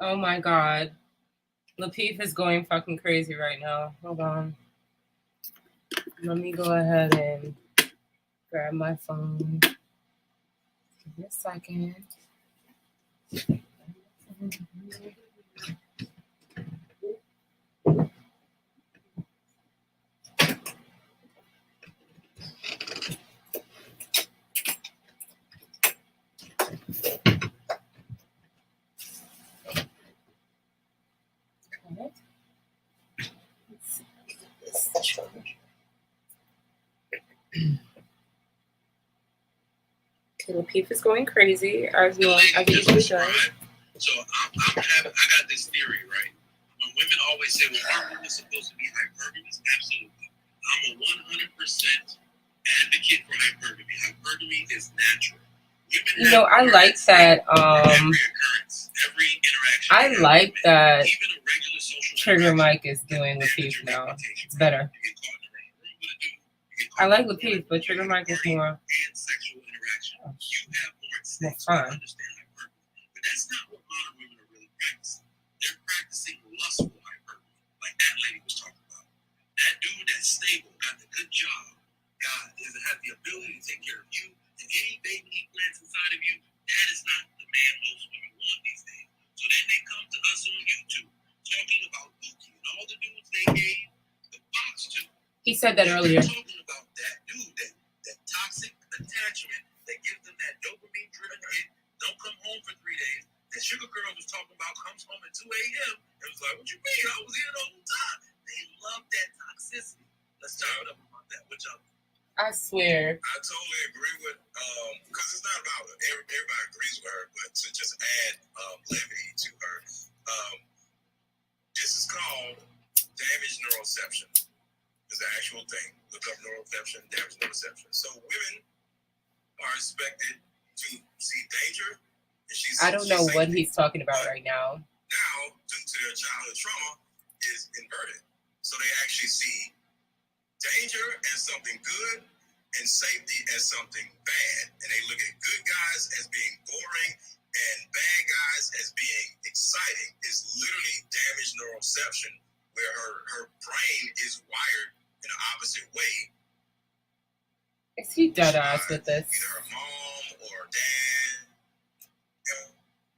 Oh my God. LAPEEF is going fucking crazy right now. Hold on. Let me go ahead and grab my phone. Give me a second. LAPEEF is going crazy as usually does. So I got this theory, right? When women always say, "Well, aren't women supposed to be hypergamous?" Absolutely, I'm a 100% advocate for hypergamy. Hypergamy is natural. Women I like that. Every occurrence, every interaction. I like that. Even a regular social Trigger Mike is doing LAPEEF now. It's better. I like LAPEEF, but Trigger Mike is more. Sexual interaction. You have more sex. Fun. Understand hypergamy, but that's not what modern women are really practicing. They're practicing lustful hypergamy, like that lady was talking about. That dude that's stable, got the good job, has the ability to take care of you, and any baby he plants inside of you, that is not the man most women want these days. So then they come to us on YouTube talking about Dookie and all the dudes they gave the box to. He said that earlier. Talking about that dude, that toxic attachment that gives them that dopamine-driven hit. Don't come home for 3 days. That Sugar Girl was talking about comes home at 2 a.m. and was like, "What you mean? I was here the whole time." They love that toxicity. Let's talk up about that. What y'all? I swear. I totally agree with, because it's not about everybody agrees with her, but to just add levity to her, this is called damaged neuroception. It's an actual thing. Look up neuroception, damaged neuroception. So women are expected to see danger. And I don't know what he's talking about right now. Now, due to their childhood trauma, is inverted. So they actually see danger as something good and safety as something bad. And they look at good guys as being boring and bad guys as being exciting. It's literally damaged neuroception where her brain is wired in the opposite way. Is he dead ass with this? Either her mom or dad.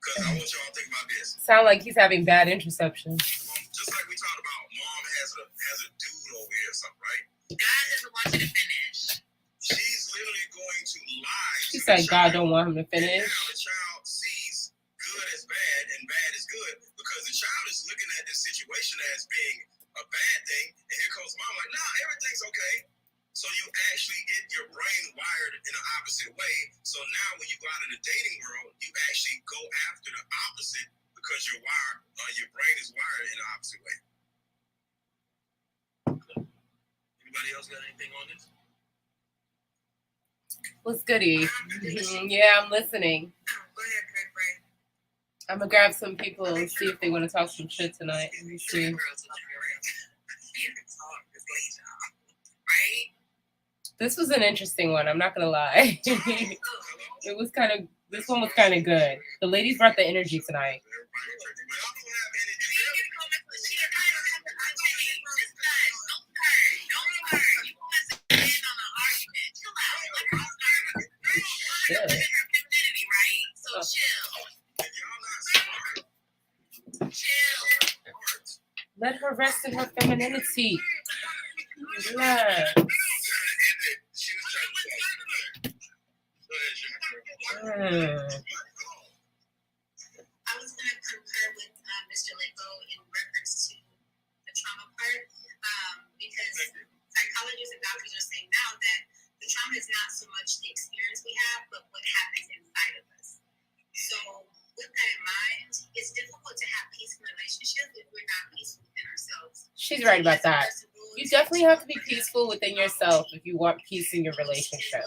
Because I want y'all to think about this. Sound like he's having bad interception. Just like we talked about, mom has a dude over here or something, right? God doesn't want you to finish. She's literally going to lie. She said God don't want him to finish. And now the child sees good as bad and bad as good because the child is looking at this situation as being a bad thing. And here comes mom like, nah, everything's okay. So you actually get your brain wired in the opposite way. So now when you go out in the dating world, you actually go after the opposite because your brain is wired in the opposite way. Anybody else got anything on this? What's goody? Yeah, I'm listening. Go ahead, Craig. I'm gonna grab some people and see if they want to talk some shit tonight. Let me see. Right? This was an interesting one. I'm not gonna lie. It was kind of. This one was kind of good. The ladies brought the energy tonight. Let her rest in her femininity. Relax. I was going to concur with Mr. Leko in reference to the trauma part, because psychologists and doctors are saying now that the trauma is not so much the experience we have, but what happens inside of us. So with that in mind, it's difficult to have peace in relationships if we're not peaceful within ourselves. She's right about that. You definitely have to be peaceful within yourself if you want peace in your relationship.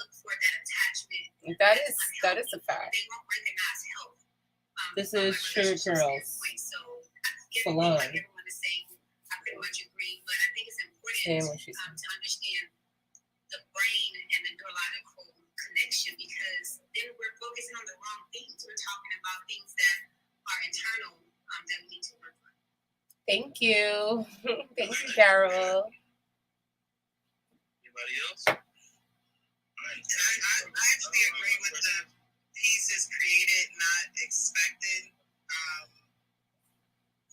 That is a fact. They won't recognize help. This is Sugar Girls Salon. Everyone is saying, I pretty much agree, but I think it's important to understand the brain and the neurological connection, because then we're focusing on the wrong things. We're talking about things that are internal, that Thank you. Thank you, Daryl. Anybody else? All right. I actually agree with the pieces created, not expected.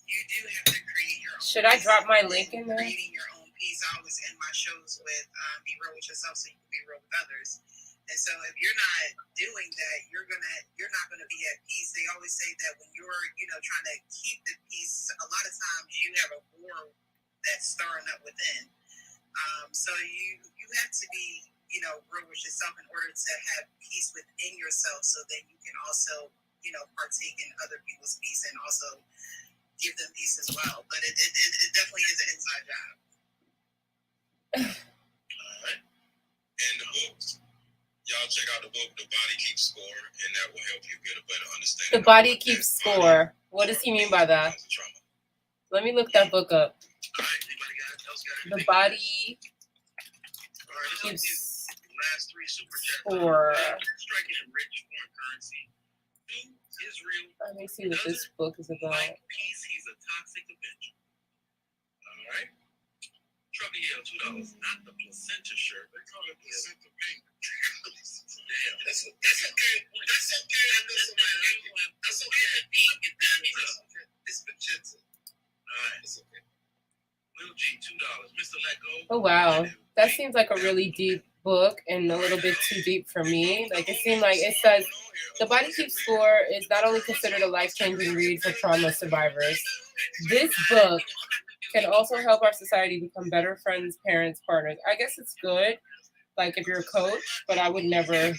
You do have to create your own. Should I drop my link in there? Creating your own piece. I always end my shows with be real with yourself so you can be real with others. And so if you're not doing that, you're not gonna be at peace. They always say that when you're, trying to keep the peace, a lot of times you have a war that's stirring up within. So you have to be, real with yourself in order to have peace within yourself, so that you can also, partake in other people's peace and also give them peace as well. But it definitely is an inside job. All right. And the books. Y'all check out the book, The Body Keeps Score, and that will help you get a better understanding. The Body Keeps Score. What does he mean by that? Let me look that book up. All right. Anybody else got The anything? Body All right, let's do Keeps these last three super chats. Score. Striking in rich foreign currency. To Israel. Let me see what this book is about. Like peace, he's a toxic Avenger. All right. Trucker Yale, $2. Not the placenta shirt. They call it placenta pink. Damn, that's okay. That's okay. I know somebody like it. That's okay. It's magenta. All right. It's okay. Will G, $2. Mr. Let Go. Oh wow, that seems like a really deep book and a little bit too deep for me. Like it seemed like it says The Body Keeps Score is not only considered a life-changing read for trauma survivors. This book can also help our society become better friends, parents, partners. I guess it's good, like if you're a coach, but I would never.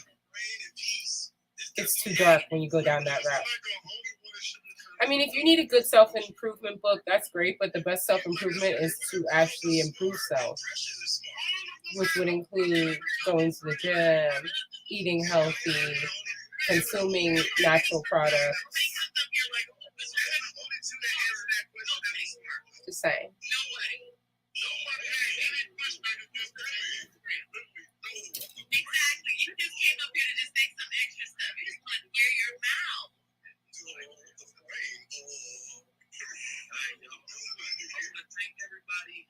It's too dark when you go down that route. I mean, if you need a good self-improvement book, that's great, but the best self-improvement is to actually improve self, which would include going to the gym, eating healthy, consuming natural products. Just saying. Exactly. You just came up here to just say some extra stuff. You just want to hear your mouth. I want to thank everybody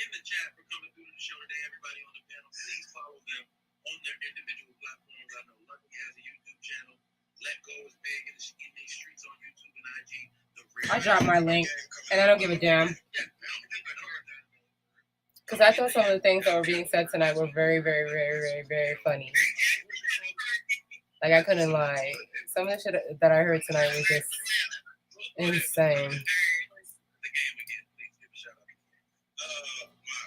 in the chat for coming through the show today. Everybody on the panel, please follow them on their individual platforms. I know Lucky has a YouTube channel. Let Go is big in these streets on YouTube and IG. I dropped my link, and I don't give a damn. Because I thought some of the things that were being said tonight were very, very, very, very, very funny. Like, I couldn't lie. Some of the shit that I heard tonight was just insane.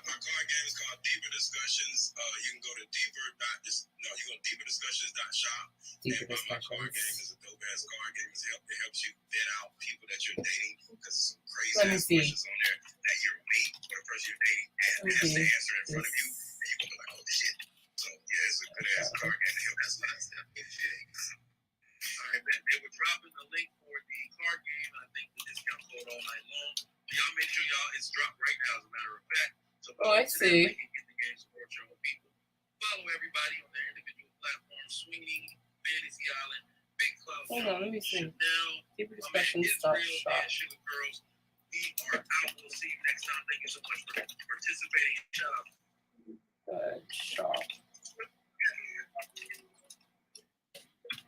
My card game is called Deeper Discussions. You can go to deeperdiscussions.shop. Deeper My card game Discussions. is a dope ass card game. It helps you vet out people that you're dating, because some crazy Let me ass see. questions on there that your mate or the person you're dating has to answer in front of you, and you can be like, oh shit. So yeah, it's a good ass card game to help that stuff. All right, man. They were dropping the link for the card game, and I think the discount code all night long. Y'all make sure it's dropped right now, as a matter of fact. So I see. You can get the game, support your own people. Follow everybody on their individual platforms. Sweeney, Fantasy Island, Big Cloud. Hold on, let me see. Chanel, Deeper my man Discussions Israel, shop. and Sugar Girls. We are out. We'll see you next time. Thank you so much for participating. Shout out. Shop.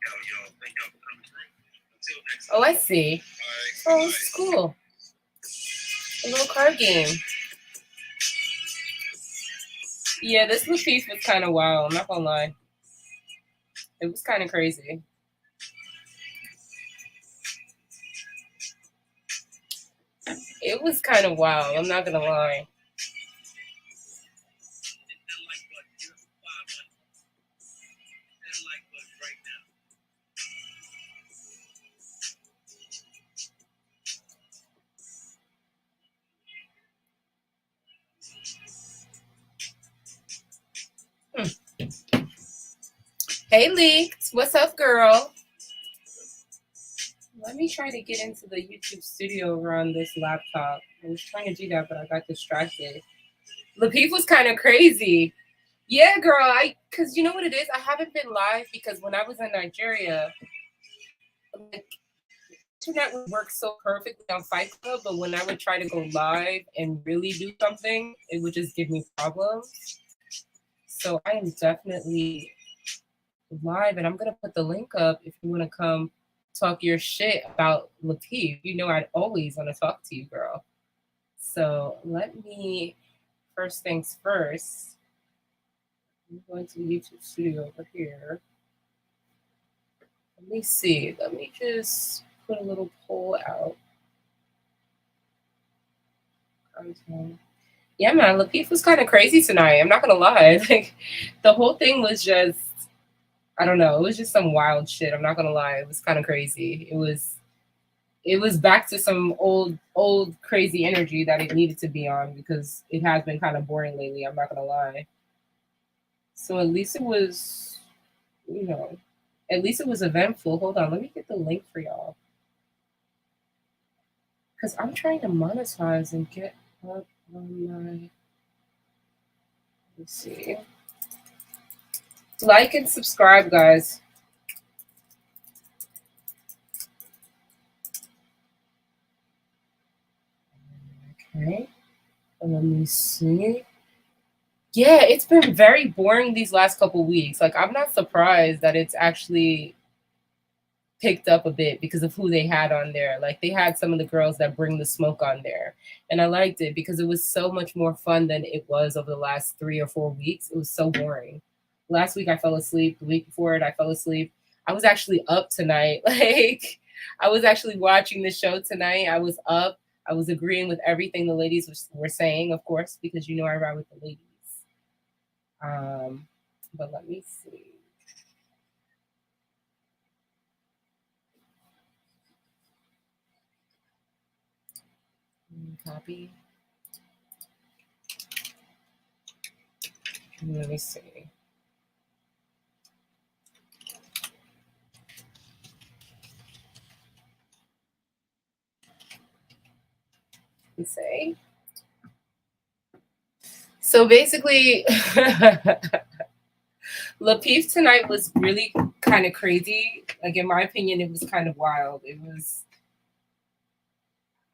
Y'all. Thank y'all for coming through. Until next time. Oh, I see. Bye. Oh, this is cool. A little card game. Yeah, this LAPEEF was kind of wild. I'm not gonna lie. It was kind of crazy. It was kind of wild. I'm not gonna lie. Hey, Leaked. What's up, girl? Let me try to get into the YouTube studio over on this laptop. I was trying to do that, but I got distracted. LAPEEF was kind of crazy. Yeah, girl. Because you know what it is? I haven't been live because when I was in Nigeria, like internet would work so perfectly on Fight Club, but when I would try to go live and really do something, it would just give me problems. So I am definitely live, and I'm gonna put the link up if you want to come talk your shit about LAPEEF. You know I'd always want to talk to you, girl. So let me first things first. I'm going to the YouTube studio over here. Let me see. Let me just put a little poll out. Content. Yeah, man, LAPEEF was kind of crazy tonight. I'm not gonna lie. Like, the whole thing was just, I don't know. It was just some wild shit. I'm not gonna lie. It was kind of crazy. It was back to some old crazy energy that it needed to be on because it has been kind of boring lately. I'm not gonna lie. So at least it was, you know, at least it was eventful. Hold on, let me get the link for y'all because I'm trying to monetize and get up on my. Let's see. Like and subscribe, guys. Okay. And let me see. Yeah, it's been very boring these last couple weeks. Like, I'm not surprised that it's actually picked up a bit because of who they had on there. Like, they had some of the girls that bring the smoke on there. And I liked it because it was so much more fun than it was over the last 3 or 4 weeks. It was so boring. Last week I fell asleep. The week before it, I fell asleep. I was actually up tonight. Like, I was actually watching the show tonight. I was up. I was agreeing with everything the ladies were saying, of course, because you know I ride with the ladies. But let me see. Copy. Let me see. Let's say. So basically, LAPEEF tonight was really kind of crazy. Like, in my opinion, it was kind of wild. It was.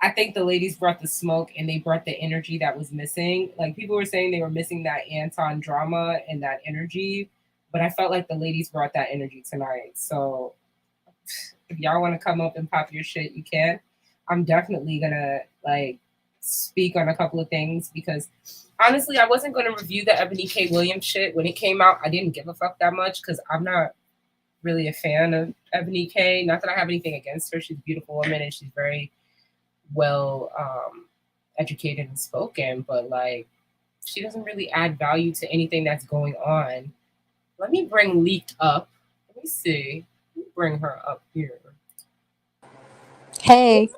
I think the ladies brought the smoke and they brought the energy that was missing. Like, people were saying they were missing that Anton drama and that energy, but I felt like the ladies brought that energy tonight. So if y'all want to come up and pop your shit, you can. I'm definitely gonna like speak on a couple of things because honestly, I wasn't gonna review the Ebony K. Williams shit when it came out. I didn't give a fuck that much because I'm not really a fan of Ebony K. Not that I have anything against her. She's a beautiful woman and she's very well educated and spoken, but like she doesn't really add value to anything that's going on. Let me bring Leaked up. Let me see. Let me bring her up here. Hey,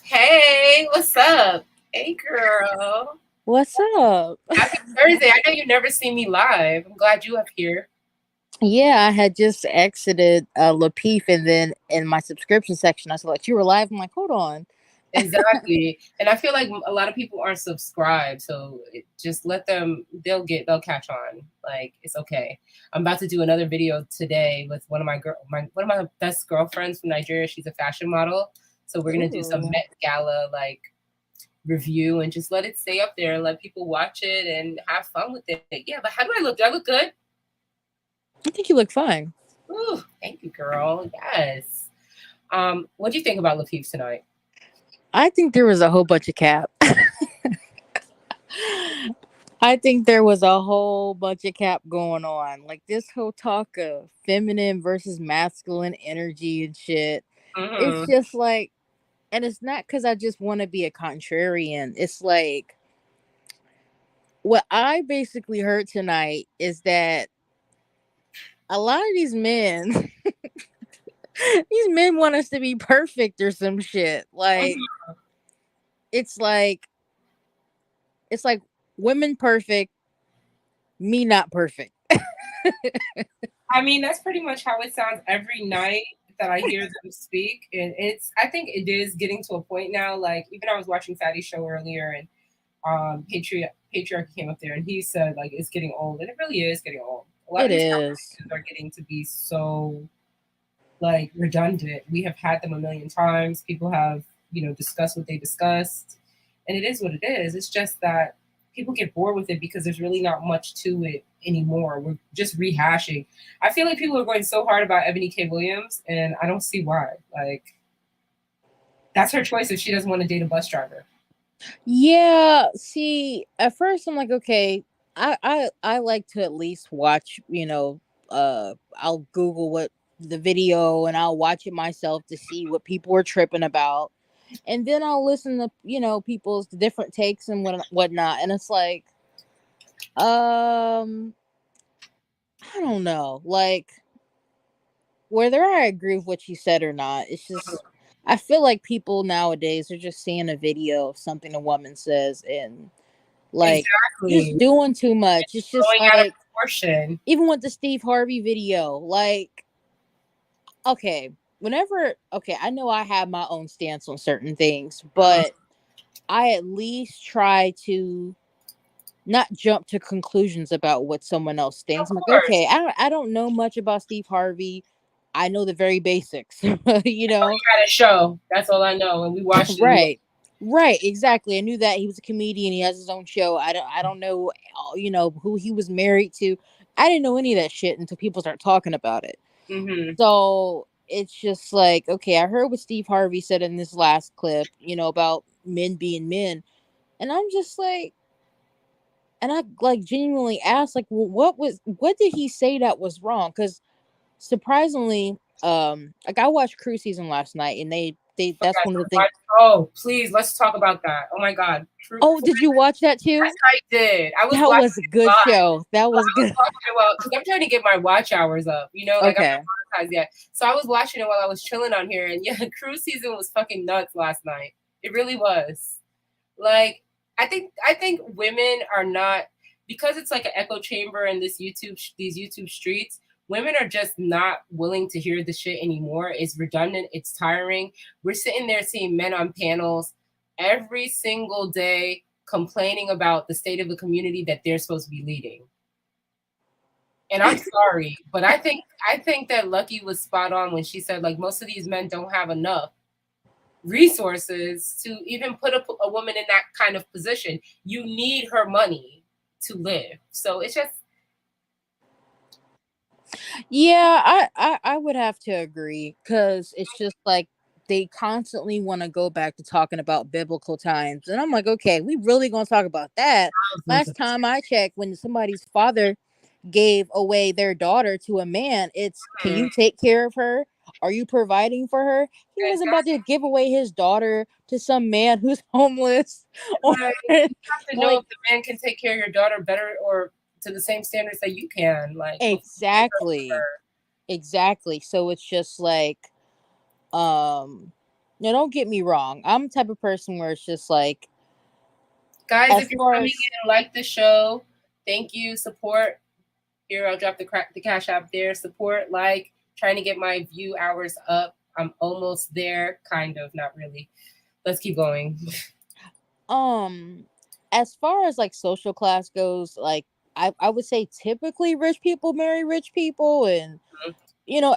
Hey, what's up? Hey, girl. what's up? Happy Thursday. I know you've never seen me live. I'm glad you up here. Yeah, I had just exited LAPEEF, and then in my subscription section, I saw that you were live. I'm like, hold on. Exactly. And I feel like a lot of people aren't subscribed. So just let them, they'll catch on. Like, it's okay. I'm about to do another video today with one of my best girlfriends from Nigeria. She's a fashion model. So we're going to do some Ooh. Met Gala, like, review and just let it stay up there and let people watch it and have fun with it. Yeah, but how do I look? Do I look good? I think you look fine. Ooh, thank you, girl. Yes. What do you think about LAPEEF tonight? I think there was a whole bunch of cap. I think there was a whole bunch of cap going on. Like this whole talk of feminine versus masculine energy and shit. It's Mm-hmm. just like, and it's not because I just want to be a contrarian. It's like, what I basically heard tonight is that a lot of these men these men want us to be perfect or some shit. Like Mm-hmm. it's like it's like women perfect, me not perfect. I mean, that's pretty much how it sounds every night that I hear them speak. And I think it is getting to a point now. Like, even I was watching Fatty's show earlier and Patriarchy came up there and he said, like, it's getting old. And it really is getting old. A lot It of these is. conversations are getting to be so, like redundant. We have had them a million times. People have, discussed what they discussed, and it is what it is. It's just that people get bored with it because there's really not much to it anymore. We're just rehashing. I feel like people are going so hard about Ebony K. Williams, and I don't see why. Like, that's her choice if she doesn't want to date a bus driver. Yeah, see, at first I'm like, okay, I like to at least watch, I'll Google what the video and I'll watch it myself to see what people are tripping about. And then I'll listen to, people's different takes and whatnot. And it's like, I don't know. Like, whether I agree with what you said or not, it's just I feel like people nowadays are just seeing a video of something a woman says and like Exactly. just doing too much. It's just Going out of like proportion. even with the Steve Harvey video, like okay, I know I have my own stance on certain things, but I at least try to not jump to conclusions about what someone else Of thinks. I'm like, course. okay, I don't know much about Steve Harvey. I know the very basics, you know. Had a show. That's all I know. And we watched it. Right, exactly. I knew that he was a comedian. He has his own show. I don't know, who he was married to. I didn't know any of that shit until people start talking about it. Mm-hmm. So it's just like, okay, I heard what Steve Harvey said in this last clip, about men being men, and I'm just like, and I like genuinely asked, like, well, what did he say that was wrong? Because surprisingly, like I watched Cruise Season last night, and they that's one of the things. Oh, please, let's talk about that. Oh my God. Oh, did you watch that too? Yes, I did. I was That watching was a it good live. show. That was good. Because I'm trying to get my watch hours up, like I'm Okay. not monetized yet. So I was watching it while I was chilling on here, and yeah, Cruise Season was fucking nuts last night. It really was. Like, I think women are not, because it's like an echo chamber in these YouTube streets. Women are just not willing to hear the shit anymore. It's redundant. It's tiring. We're sitting there seeing men on panels every single day complaining about the state of the community that they're supposed to be leading. And I'm sorry, but I think that Lucky was spot on when she said, like, most of these men don't have enough resources to even put a woman in that kind of position. You need her money to live. So it's just, Yeah, I would have to agree because it's just like they constantly want to go back to talking about biblical times, and I'm like, okay, we really gonna talk about that? Last time I checked, when somebody's father gave away their daughter to a man, it's can you take care of her? Are you providing for her? He wasn't about to give away his daughter to some man who's homeless. Or, like, you have to know like if the man can take care of your daughter better or to the same standards that you can. Like, exactly. Exactly. So it's just like, no, don't get me wrong. I'm the type of person where it's just like, guys, as if you're far coming as in and like the show, thank you. Support. Here, I'll drop the cash app there. Support, like, trying to get my view hours up. I'm almost there, kind of, not really. Let's keep going. um as far as like social class goes, like I would say typically rich people marry rich people, and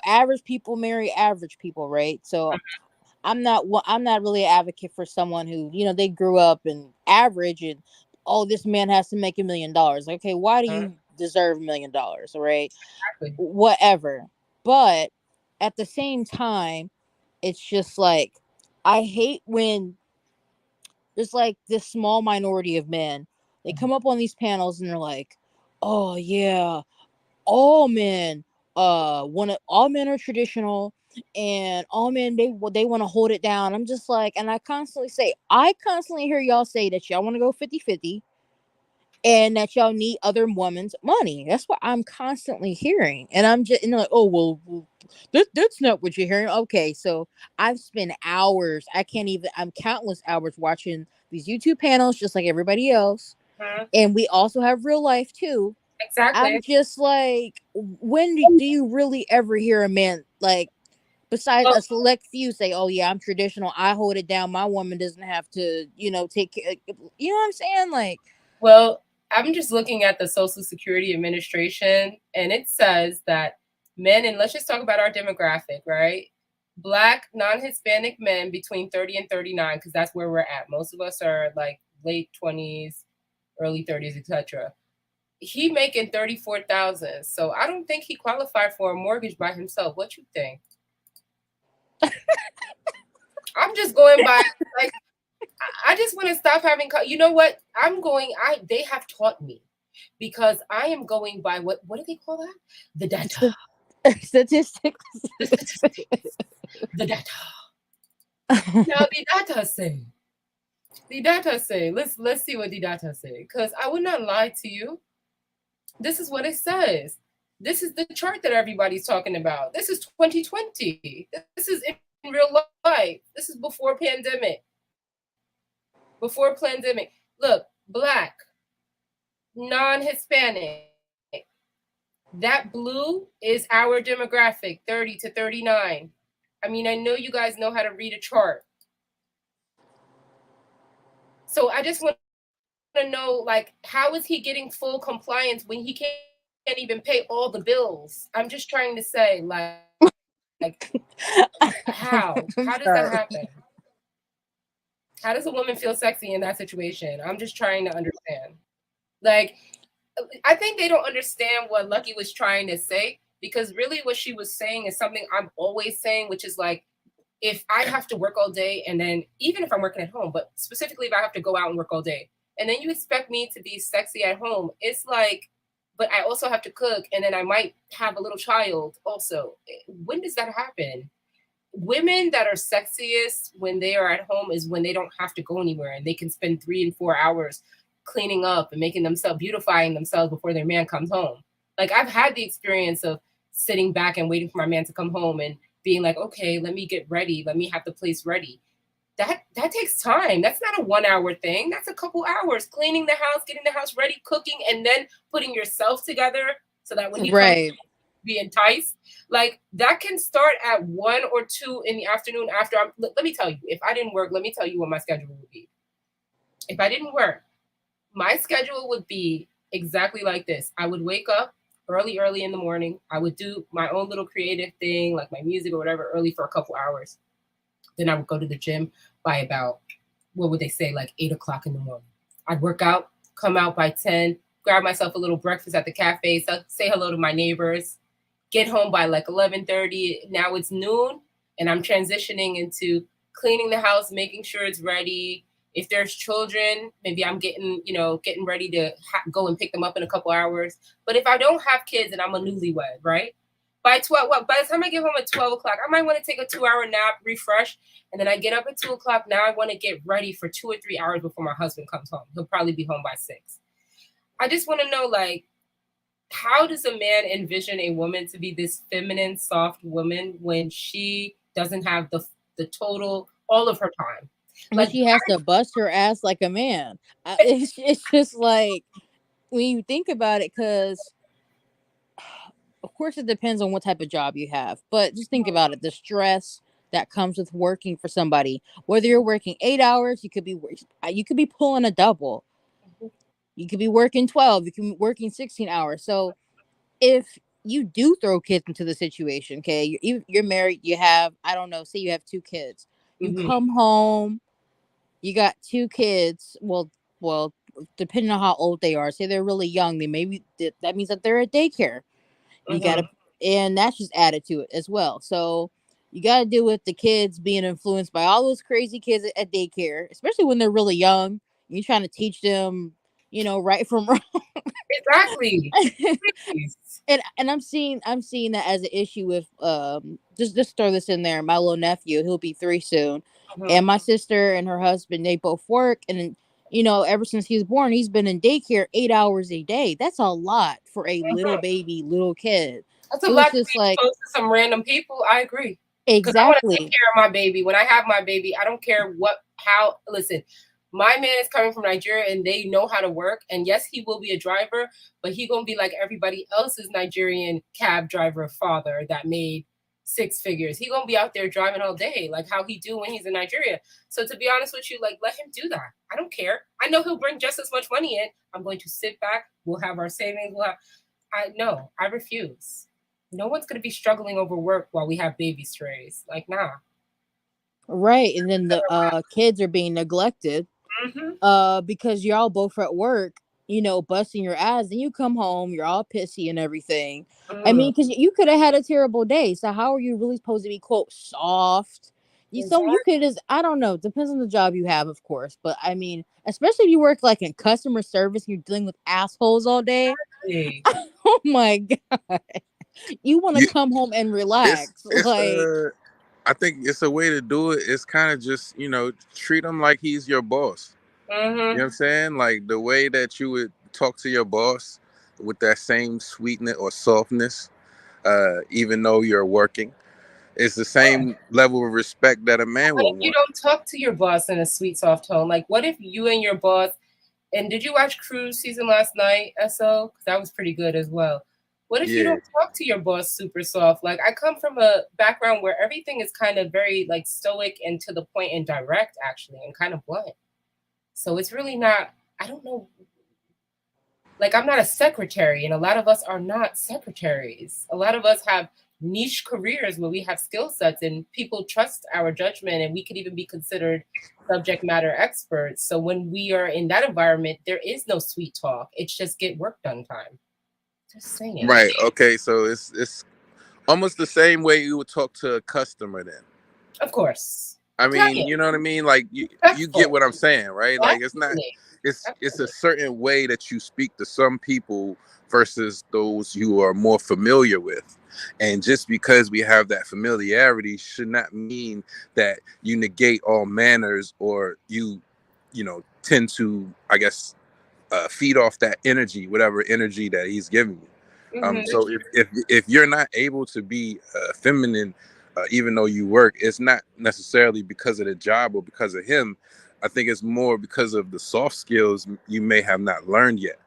average people marry average people, right? So I'm not really an advocate for someone who, they grew up in average and, oh, this man has to make $1 million. Okay, why do you deserve $1 million, right? Exactly. Whatever. But at the same time, it's just like I hate when there's like this small minority of men. They come up on these panels and they're like, "Oh yeah, all men all men are traditional, and all men they want to hold it down." I'm just like, and I constantly hear y'all say that y'all want to go 50-50 and that y'all need other women's money. That's what I'm constantly hearing. And I'm just, and they're like, oh well, that's not what you're hearing. Okay, so I've spent hours, I'm countless hours watching these YouTube panels just like everybody else. And we also have real life too. I'm Exactly. just like, when do you really ever hear a man, like, besides Well, a select few, say, "Oh yeah, I'm traditional. I hold it down. My woman doesn't have to, take care." You know what I'm saying? Like, well, I'm just looking at the Social Security Administration, and it says that Men, and let's just talk about our demographic, right? Black, non-Hispanic men between 30 and 39, because that's where we're at. Most of us are like late 20s, early 30s, etc. He making 34,000, so I don't think he qualified for a mortgage by himself. What you think? I'm just going by like I just want to stop having. You know what? They have taught me because I am going by what do they call that? The data. Statistics. The statistics. The data. Now the data say. The data say. Let's see what the data say. Because I would not lie to you. This is what it says. This is the chart that everybody's talking about. This is 2020. This is in real life. This is before pandemic. Before pandemic. Look, Black, non-Hispanic. That blue is our demographic, 30 to 39. I mean, I know you guys know how to read a chart. So I just want to know, like, how is he getting full compliance when he can't even pay all the bills? I'm just trying to say, like how does that happen? How does a woman feel sexy in that situation? I'm just trying to understand. Like, I think they don't understand what Lucky was trying to say, because really what she was saying is something I'm always saying, which is like, if I have to work all day, and then even if I'm working at home, but specifically if I have to go out and work all day, and then you expect me to be sexy at home, it's like, but I also have to cook, and then I might have a little child also. When does that happen? Women that are sexiest when they are at home is when they don't have to go anywhere and they can spend 3 and 4 hours cleaning up and making themselves, beautifying themselves before their man comes home. Like, I've had the experience of sitting back and waiting for my man to come home and being like, okay, let me get ready. Let me have the place ready. That takes time. That's not a 1 hour thing. That's a couple hours cleaning the house, getting the house ready, cooking, and then putting yourself together so that when he comes, be enticed. Like, that can start at 1 or 2 in the afternoon after let me tell you, if I didn't work, let me tell you what my schedule would be. If I didn't work, my schedule would be exactly like this. I would wake up early in the morning. I would do my own little creative thing, like my music or whatever, early for a couple hours. Then I would go to the gym by about, what would they say, like 8 o'clock in the morning. I'd work out, come out by 10, grab myself a little breakfast at the cafe, say hello to my neighbors, get home by like 11:30. Now it's noon, and I'm transitioning into cleaning the house, making sure it's ready. If there's children, maybe I'm getting ready to go and pick them up in a couple hours. But if I don't have kids and I'm a newlywed, right? By the time I get home at 12 o'clock, I might want to take a 2-hour nap, refresh, and then I get up at 2 o'clock. Now I want to get ready for 2 or 3 hours before my husband comes home. He'll probably be home by 6. I just want to know, like, how does a man envision a woman to be this feminine, soft woman when she doesn't have the total, all of her time? Like, she has to bust her ass like a man. It's just like, when you think about it, because of course it depends on what type of job you have, but just think about it, the stress that comes with working for somebody. Whether you're working 8 hours, you could be pulling a double. You could be working 12, you can be working 16 hours. So if you do throw kids into the situation, okay, you're married, you have, I don't know, say you have 2 kids, you come home, you got 2 kids. Well, depending on how old they are, say they're really young, that means that they're at daycare. You gotta, and that's just added to it as well. So you gotta deal with the kids being influenced by all those crazy kids at daycare, especially when they're really young. You're trying to teach them, right from wrong. Exactly. and I'm seeing that as an issue with just throw this in there. My little nephew, he'll be 3 soon, and my sister and her husband, they both work, and ever since he was born, he's been in daycare 8 hours a day. That's a lot for a little kid. That's a lot to be exposed to some random people. I agree. Exactly. Because I want to take care of my baby. When I have my baby, I don't care listen, my man is coming from Nigeria and they know how to work. And yes, he will be a driver, but he gonna be like everybody else's Nigerian cab driver father that made 6 figures. He gonna be out there driving all day, like how he do when he's in Nigeria. So to be honest with you, like, let him do that. I don't care. I know he'll bring just as much money in. I'm going to sit back. We'll have our savings. I refuse. No one's going to be struggling over work while we have baby strays. Like, nah. Right. And then the kids are being neglected because y'all both at work, you know, busting your ass, and you come home, you're all pissy and everything. I mean, because you could have had a terrible day. So how are you really supposed to be, quote, soft? You could just, I don't know, depends on the job you have, of course. But I mean, especially if you work like in customer service and you're dealing with assholes all day. Oh my God. You want to come home and relax. I think it's a way to do it. It's kind of just, treat him like he's your boss. You know what I'm saying? Like the way that you would talk to your boss with that same sweetness or softness, even though you're working. It's the same level of respect that a man What would if you want. don't talk to your boss in a sweet, soft tone? Like, what if you and your boss, and did you watch Cruise season last night, SO? Because that was pretty good as well. What if you don't talk to your boss super soft? Like, I come from a background where everything is kind of very, like, stoic and to the point and direct, actually, and kind of blunt. So it's really not, I don't know. Like, I'm not a secretary, and a lot of us are not secretaries. A lot of us have niche careers where we have skill sets and people trust our judgment, and we could even be considered subject matter experts. So when we are in that environment, there is no sweet talk. It's just get work done time. Just saying. Right. Okay. So it's almost the same way you would talk to a customer then. Of course. I mean, you know what I mean? Like you get what I'm saying, right? Like it's not, it's a certain way that you speak to some people versus those you are more familiar with. And just because we have that familiarity should not mean that you negate all manners or you tend to, I guess, feed off that energy, whatever energy that he's giving you. So if you're not able to be feminine, even though you work, it's not necessarily because of the job or because of him. I think it's more because of the soft skills you may have not learned yet.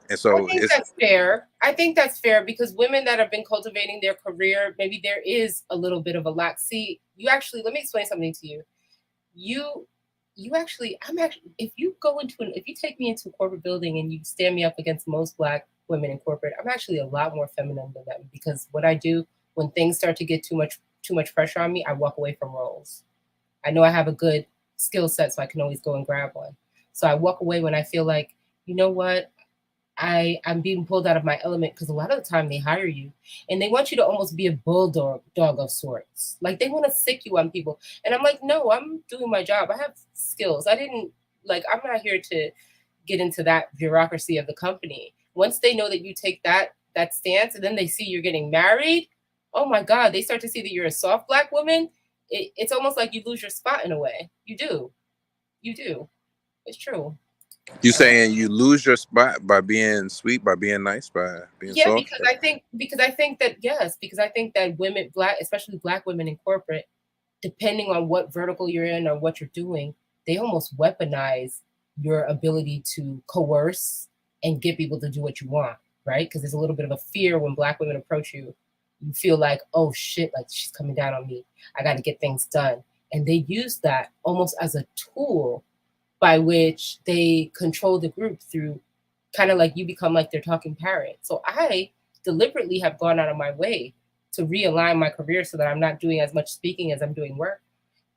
And so I think that's fair. I think that's fair because women that have been cultivating their career, maybe there is a little bit of a lack. See, you actually, let me explain something to you. You actually, if you take me into a corporate building and you stand me up against most Black women in corporate, I'm actually a lot more feminine than them because what I do when things start to get too much pressure on me, I walk away from roles. I know I have a good skill set, so I can always go and grab one. So I walk away when I feel like, you know what, I'm being pulled out of my element because a lot of the time they hire you and they want you to almost be a bulldog of sorts. Like they want to sick you on people. And I'm like, no, I'm doing my job. I have skills. I'm not here to get into that bureaucracy of the company. Once they know that you take that stance and then they see you're getting married, oh my God, they start to see that you're a soft Black woman. It's almost like you lose your spot in a way. You do. It's true. you saying you lose your spot by being sweet, by being nice, by being soft? Because I think that women, especially Black women in corporate, depending on what vertical you're in or what you're doing, they almost weaponize your ability to coerce and get people to do what you want, right? Because there's a little bit of a fear when Black women approach you. You feel like, oh shit, like she's coming down on me. I got to get things done. And they use that almost as a tool by which they control the group through kind of like you become like their talking parrot. So I deliberately have gone out of my way to realign my career so that I'm not doing as much speaking as I'm doing work.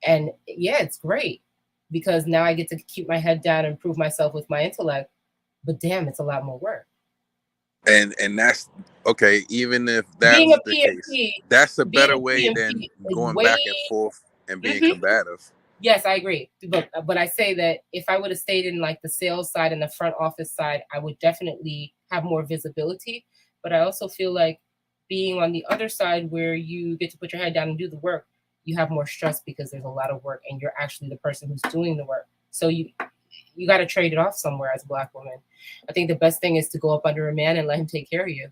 And yeah, it's great because now I get to keep my head down and prove myself with my intellect. But damn, it's a lot more work. And that's okay. Even if that's the case, that's a better way than going back and forth and being combative. Yes, I agree. But I say that if I would have stayed in like the sales side and the front office side, I would definitely have more visibility. But I also feel like being on the other side where you get to put your head down and do the work, you have more stress because there's a lot of work and you're actually the person who's doing the work. So you got to trade it off somewhere as a Black woman. I think the best thing is to go up under a man and let him take care of you.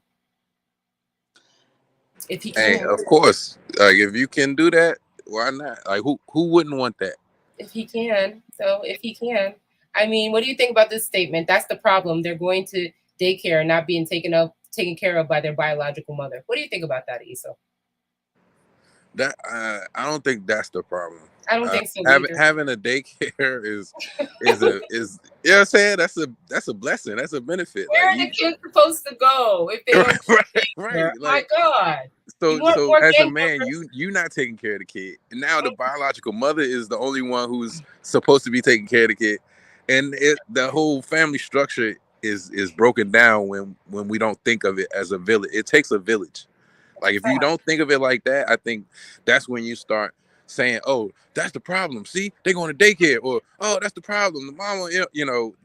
If he can. Hey, of course. Like if you can do that, why not? Like who wouldn't want that? If he can. I mean, what do you think about this statement? That's the problem. They're going to daycare not being taken care of by their biological mother. What do you think about that, Issa? That I don't think that's the problem. I don't think so Having either. having a daycare is you know what I'm saying, that's a blessing, that's a benefit. Where Like are the you, kids supposed to go if they don't go to right, daycare? My like God. You so want so more as a gang man, members? you not taking care of the kid, and now the biological mother is the only one who's supposed to be taking care of the kid, and the whole family structure is broken down when we don't think of it as a village. It takes a village. Like if you don't think of it like that, I think that's when you start saying, "Oh, that's the problem. See, they're going to daycare," or "Oh, that's the problem. The mama,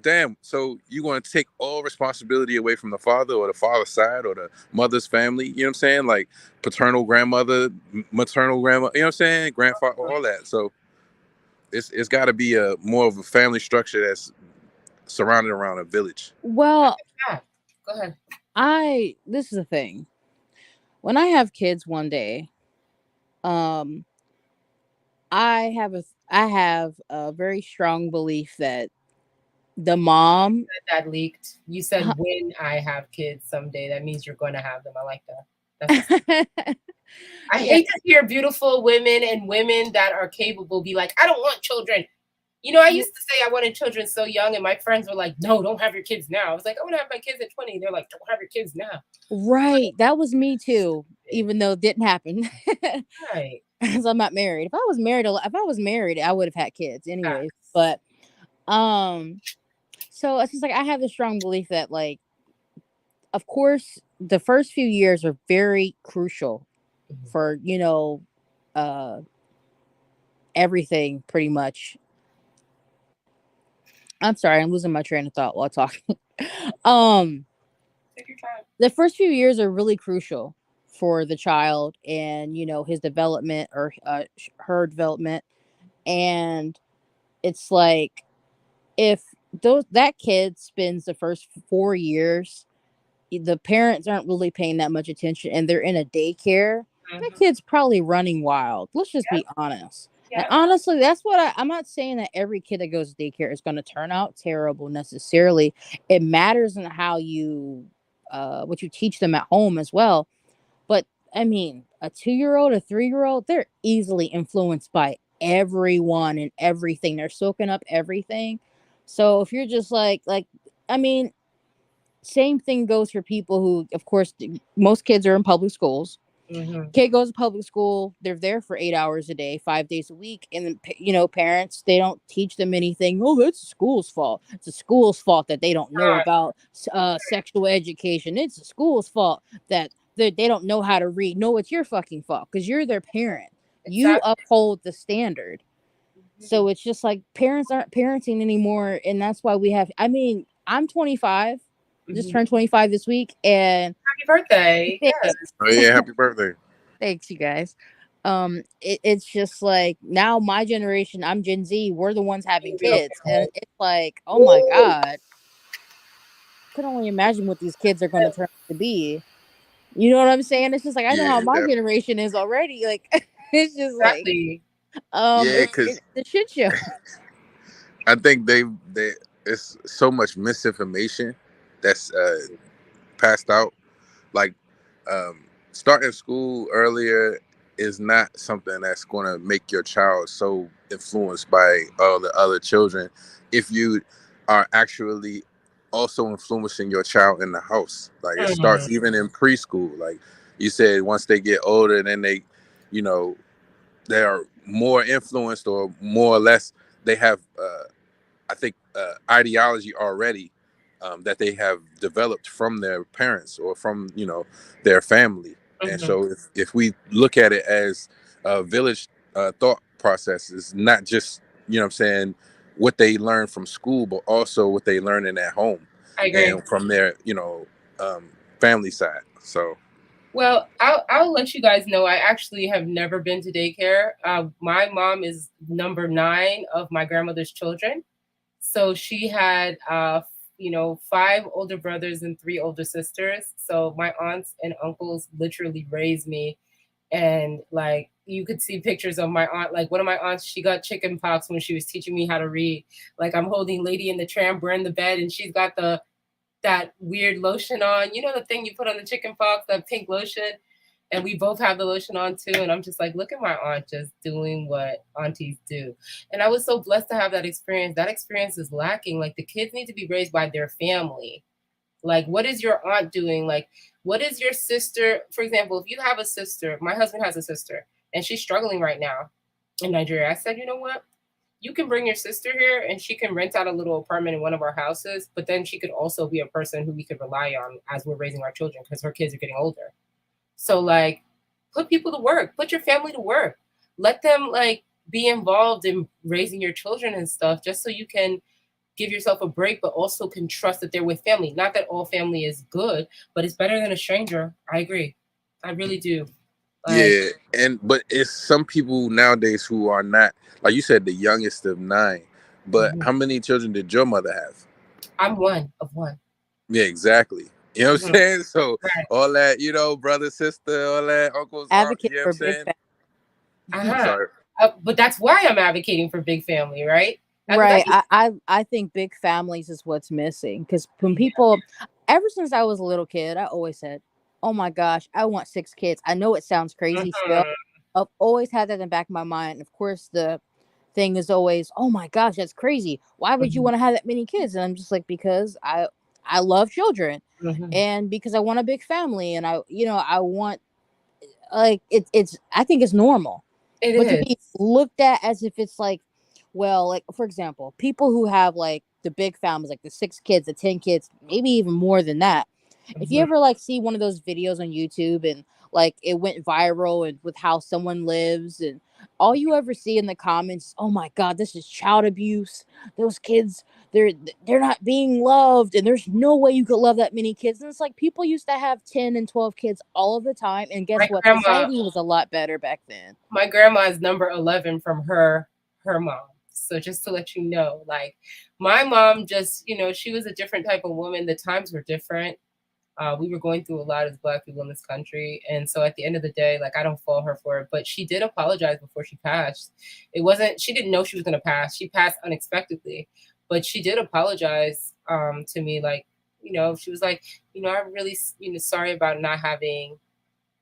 damn." So you want to take all responsibility away from the father or the father's side or the mother's family. You know what I'm saying? Like paternal grandmother, maternal grandma. You know what I'm saying? Grandfather, all that. So it's got to be a more of a family structure that's surrounded around a village. Well, Yeah. Go ahead. this is the thing. When I have kids one day, um, I have a very strong belief that the mom. That leaked. You said when I have kids someday, that means you're going to have them. I like that. That's I Yeah. hate to hear beautiful women and women that are capable be like, I don't want children. You know, I used to say I wanted children so young, and my friends were like, no, don't have your kids now. I was like, I want to have my kids at 20. They're like, don't have your kids now. Right. That was me too, even though it didn't happen. Right. Because I'm not married. If I was married, I would have had kids anyways. Facts. But so it's just like I have a strong belief that, like, of course, the first few years are very crucial for, uh everything pretty much. I'm sorry, I'm losing my train of thought while talking. um Take your time. the first few years are really crucial for the child and, his development or her development. And it's like, if that kid spends the first 4 years, the parents aren't really paying that much attention and they're in a daycare, that kid's probably running wild. Let's just be honest. And Yep. honestly, that's what I'm not saying that every kid that goes to daycare is going to turn out terrible necessarily. It matters in how what you teach them at home as well. But I mean, a 2-year-old, a 3-year-old, they're easily influenced by everyone and everything. They're soaking up everything. So if you're just I mean, same thing goes for people who, of course, most kids are in public schools. Kid goes to public school, they're there for 8 hours a day, 5 days a week, and then parents, they don't teach them anything. Oh, that's the school's fault. It's the school's fault that they don't know about sexual education. It's the school's fault that they don't know how to read. No, it's your fucking fault because you're their parent. You Exactly. uphold the standard. So it's just like parents aren't parenting anymore, and that's why we have. I mean, I'm 25, just turned 25 this week, and Happy birthday. Yes. Oh yeah, happy birthday. thanks, you guys. It's just like now my generation, I'm Gen Z, we're the ones having kids, and it's like, oh my god, I can only imagine what these kids are going to turn out to be. You know what I'm saying? It's just like I know how Yeah, my generation is already. Like, it's just like, Exactly. yeah, it's because the shit show. I think they it's so much misinformation that's passed out. Like starting school earlier is not something that's going to make your child so influenced by all the other children if you are actually also influencing your child in the house. Like it starts even in preschool. Like you said, once they get older, then they, you know, they are more influenced or more or less they have I think ideology already that they have developed from their parents or from their family. And so if we look at it as a village thought process, is not just what I'm saying, what they learn from school, but also what they learn in their home I agree. and from their family side. So Well, I'll let you guys know. I actually have never been to daycare. My mom is number 9 of my grandmother's children, so she had 5 older brothers and 3 older sisters. So my aunts and uncles literally raised me, and like you could see pictures of my aunt. Like one of my aunts, she got chicken pox when she was teaching me how to read. Like I'm holding Lady in the Tramp, we're in the bed, and she's got that weird lotion on. You know the thing you put on the chicken pox, that pink lotion. And we both have the lotion on too. And I'm just like, look at my aunt just doing what aunties do. And I was so blessed to have that experience. That experience is lacking. Like the kids need to be raised by their family. Like, what is your aunt doing? Like, what is your sister? For example, if you have a sister, my husband has a sister, and she's struggling right now in Nigeria. I said, you know what? You can bring your sister here and she can rent out a little apartment in one of our houses, but then she could also be a person who we could rely on as we're raising our children because her kids are getting older. So, like, put people to work, put your family to work, let them, like, be involved in raising your children and stuff just so you can give yourself a break, but also can trust that they're with family. Not that all family is good, but it's better than a stranger. I agree. I really do. Like, Yeah, but it's some people nowadays who are not, like you said, the youngest of 9. But mhm. how many children did your mother have? I'm one of one. Yeah, exactly. You know what I'm Mhm. saying? So Right. all that, brother, sister, all that, uncles, aunt, Advocate you know what I'm for big saying? I'm Uh-huh. sorry. But that's why I'm advocating for big family, right? Because Right. I think big families is what's missing because when yeah. people, ever since I was a little kid, I always said, "Oh my gosh, I want 6 kids." I know it sounds crazy still. Mhm. I've always had that in the back of my mind. Of course, the thing is always, "Oh my gosh, that's crazy. Why would you Mhm. want to have that many kids?" And I'm just like, because I love children, Mhm. and because I want a big family, and I want, like, it's I think it's normal, It but to is. be looked at as if it's like, well, like, for example, people who have like the big families, like the 6 kids, the 10 kids, maybe even more than that. If you Mhm. ever like see one of those videos on YouTube and like it went viral and with how someone lives, and all you ever see in the comments, "Oh my god, this is child abuse. Those kids, they're they're not being loved, and there's no way you could love that many kids." And it's like people used to have 10 and 12 kids all of the time, and My guess what? grandma, Society was a lot better back then. my grandma is number 11 from her mom. So just to let you know, like my mom just, she was a different type of woman. The times were different. We were going through a lot as Black people in this country, and so at the end of the day, like I don't fault her for it, but she did apologize before she passed. It wasn't She didn't know she was going to pass. She passed unexpectedly, but she did apologize to me. Like, she was like, I'm really, sorry about not having,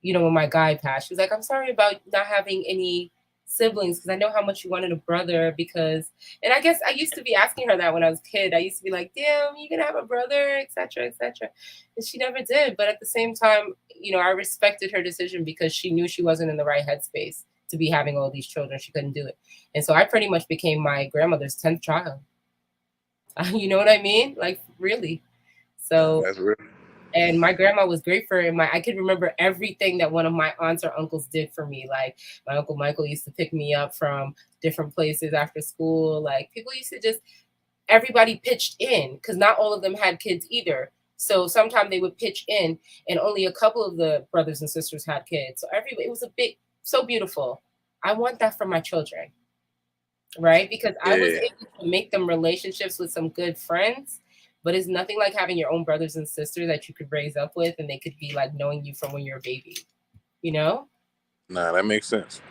when my guy passed. She was like, I'm sorry about not having any siblings because I know how much you wanted a brother. Because, and I guess I used to be asking her that when I was a kid. I used to be like, damn, you gonna have a brother, etc., etc. And she never did. But at the same time, I respected her decision because she knew she wasn't in the right headspace to be having all these children. She couldn't do it. And so I pretty much became my grandmother's 10th child. You know what I mean? Like, really. So, That's real. and my grandma was great for it. I could remember everything that one of my aunts or uncles did for me. Like my uncle Michael used to pick me up from different places after school. Like people used to just everybody pitched in because not all of them had kids either. So sometimes they would pitch in, and only a couple of the brothers and sisters had kids. So it was a big, so beautiful. I want that for my children, right? Because I was Yeah. able to make them relationships with some good friends, but it's nothing like having your own brothers and sisters that you could raise up with and they could be like knowing you from when you're a baby, you know? Nah, that makes sense.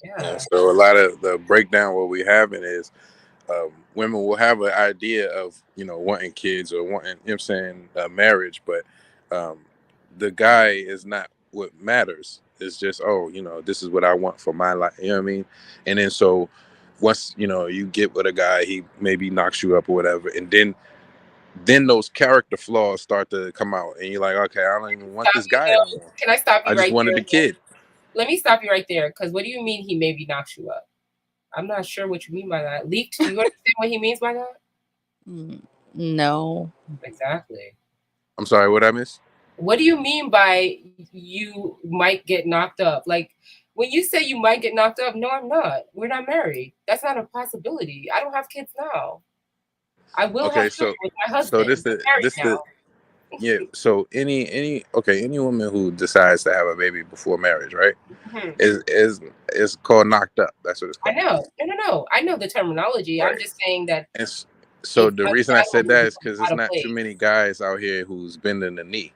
Yeah. Yeah. So a lot of the breakdown what we having is women will have an idea of wanting kids or wanting, I'm saying, marriage, but um, the guy is not what matters. It's just, oh, this is what I want for my life. You know what I mean? And then so once you get with a guy, he maybe knocks you up or whatever, and then those character flaws start to come out, and you're like, okay, I don't even want Stop this you guy no know, more. can I stop I you just right wanted there? the kid. Let me stop you right there. Because what do you mean he maybe knocks you up? I'm not sure what you mean by that. Leaked? Do you understand what he means by that? Mm, no. Exactly. I'm sorry, what I miss? What do you mean by you might get knocked up? Like when you say you might get knocked up, no, I'm not. We're not married. That's not a possibility. I don't have kids now. I will have Okay, children so with my so husband. this We're the married this the now. yeah. So any woman who decides to have a baby before marriage, right, Mhm. is called knocked up. That's what it's I called. know. No, no, no. I know the terminology. I'm Right. just saying that And so it's the reason I said that untimely is because out there's of not too place. many guys out here who's bending the knee.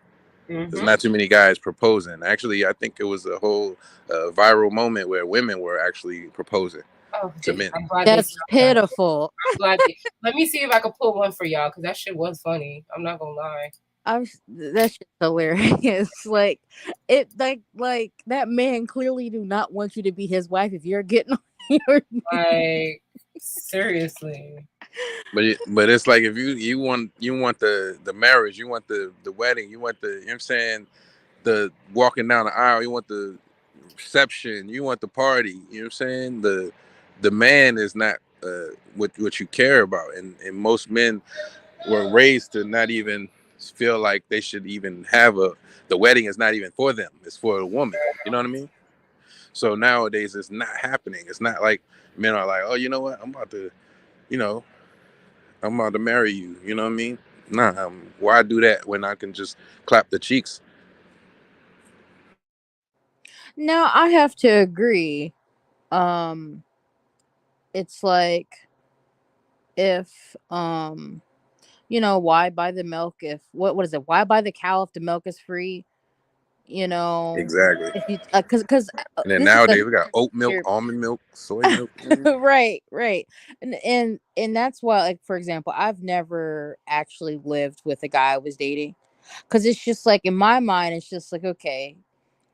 There's Hmm. not too many guys proposing. Actually, I think it was a whole viral moment where women were actually proposing Oh, to men. I'm glad they That's stopped that. pitiful. I'm glad they. Let me see if I can pull one for y'all because that shit was funny. I'm not gonna lie. That's just hilarious. Like it, like that man clearly do not want you to be his wife if you're getting on your. Like, seriously. But it's like if you want the marriage, you want the wedding, you want the, you know what I'm saying, the walking down the aisle, you want the reception, you want the party, you know what I'm saying? The man is not what you care about, and most men were raised to not even feel like they should even have the wedding is not even for them, it's for a woman, you know what I mean? So nowadays it's not happening. It's not like men are like, oh, you know what, you know I'm about to marry you, you know what I mean? Nah, why do that when I can just clap the cheeks? Now I have to agree. Um, it's like if why buy the milk if what is it? Why buy the cow if the milk is free? You know, Exactly. if you because And then this is nowadays we got oat milk, a almond milk, soy milk. right, and that's why, like, for example, I've never actually lived with a guy I was dating, because it's just like in my mind it's just like, okay,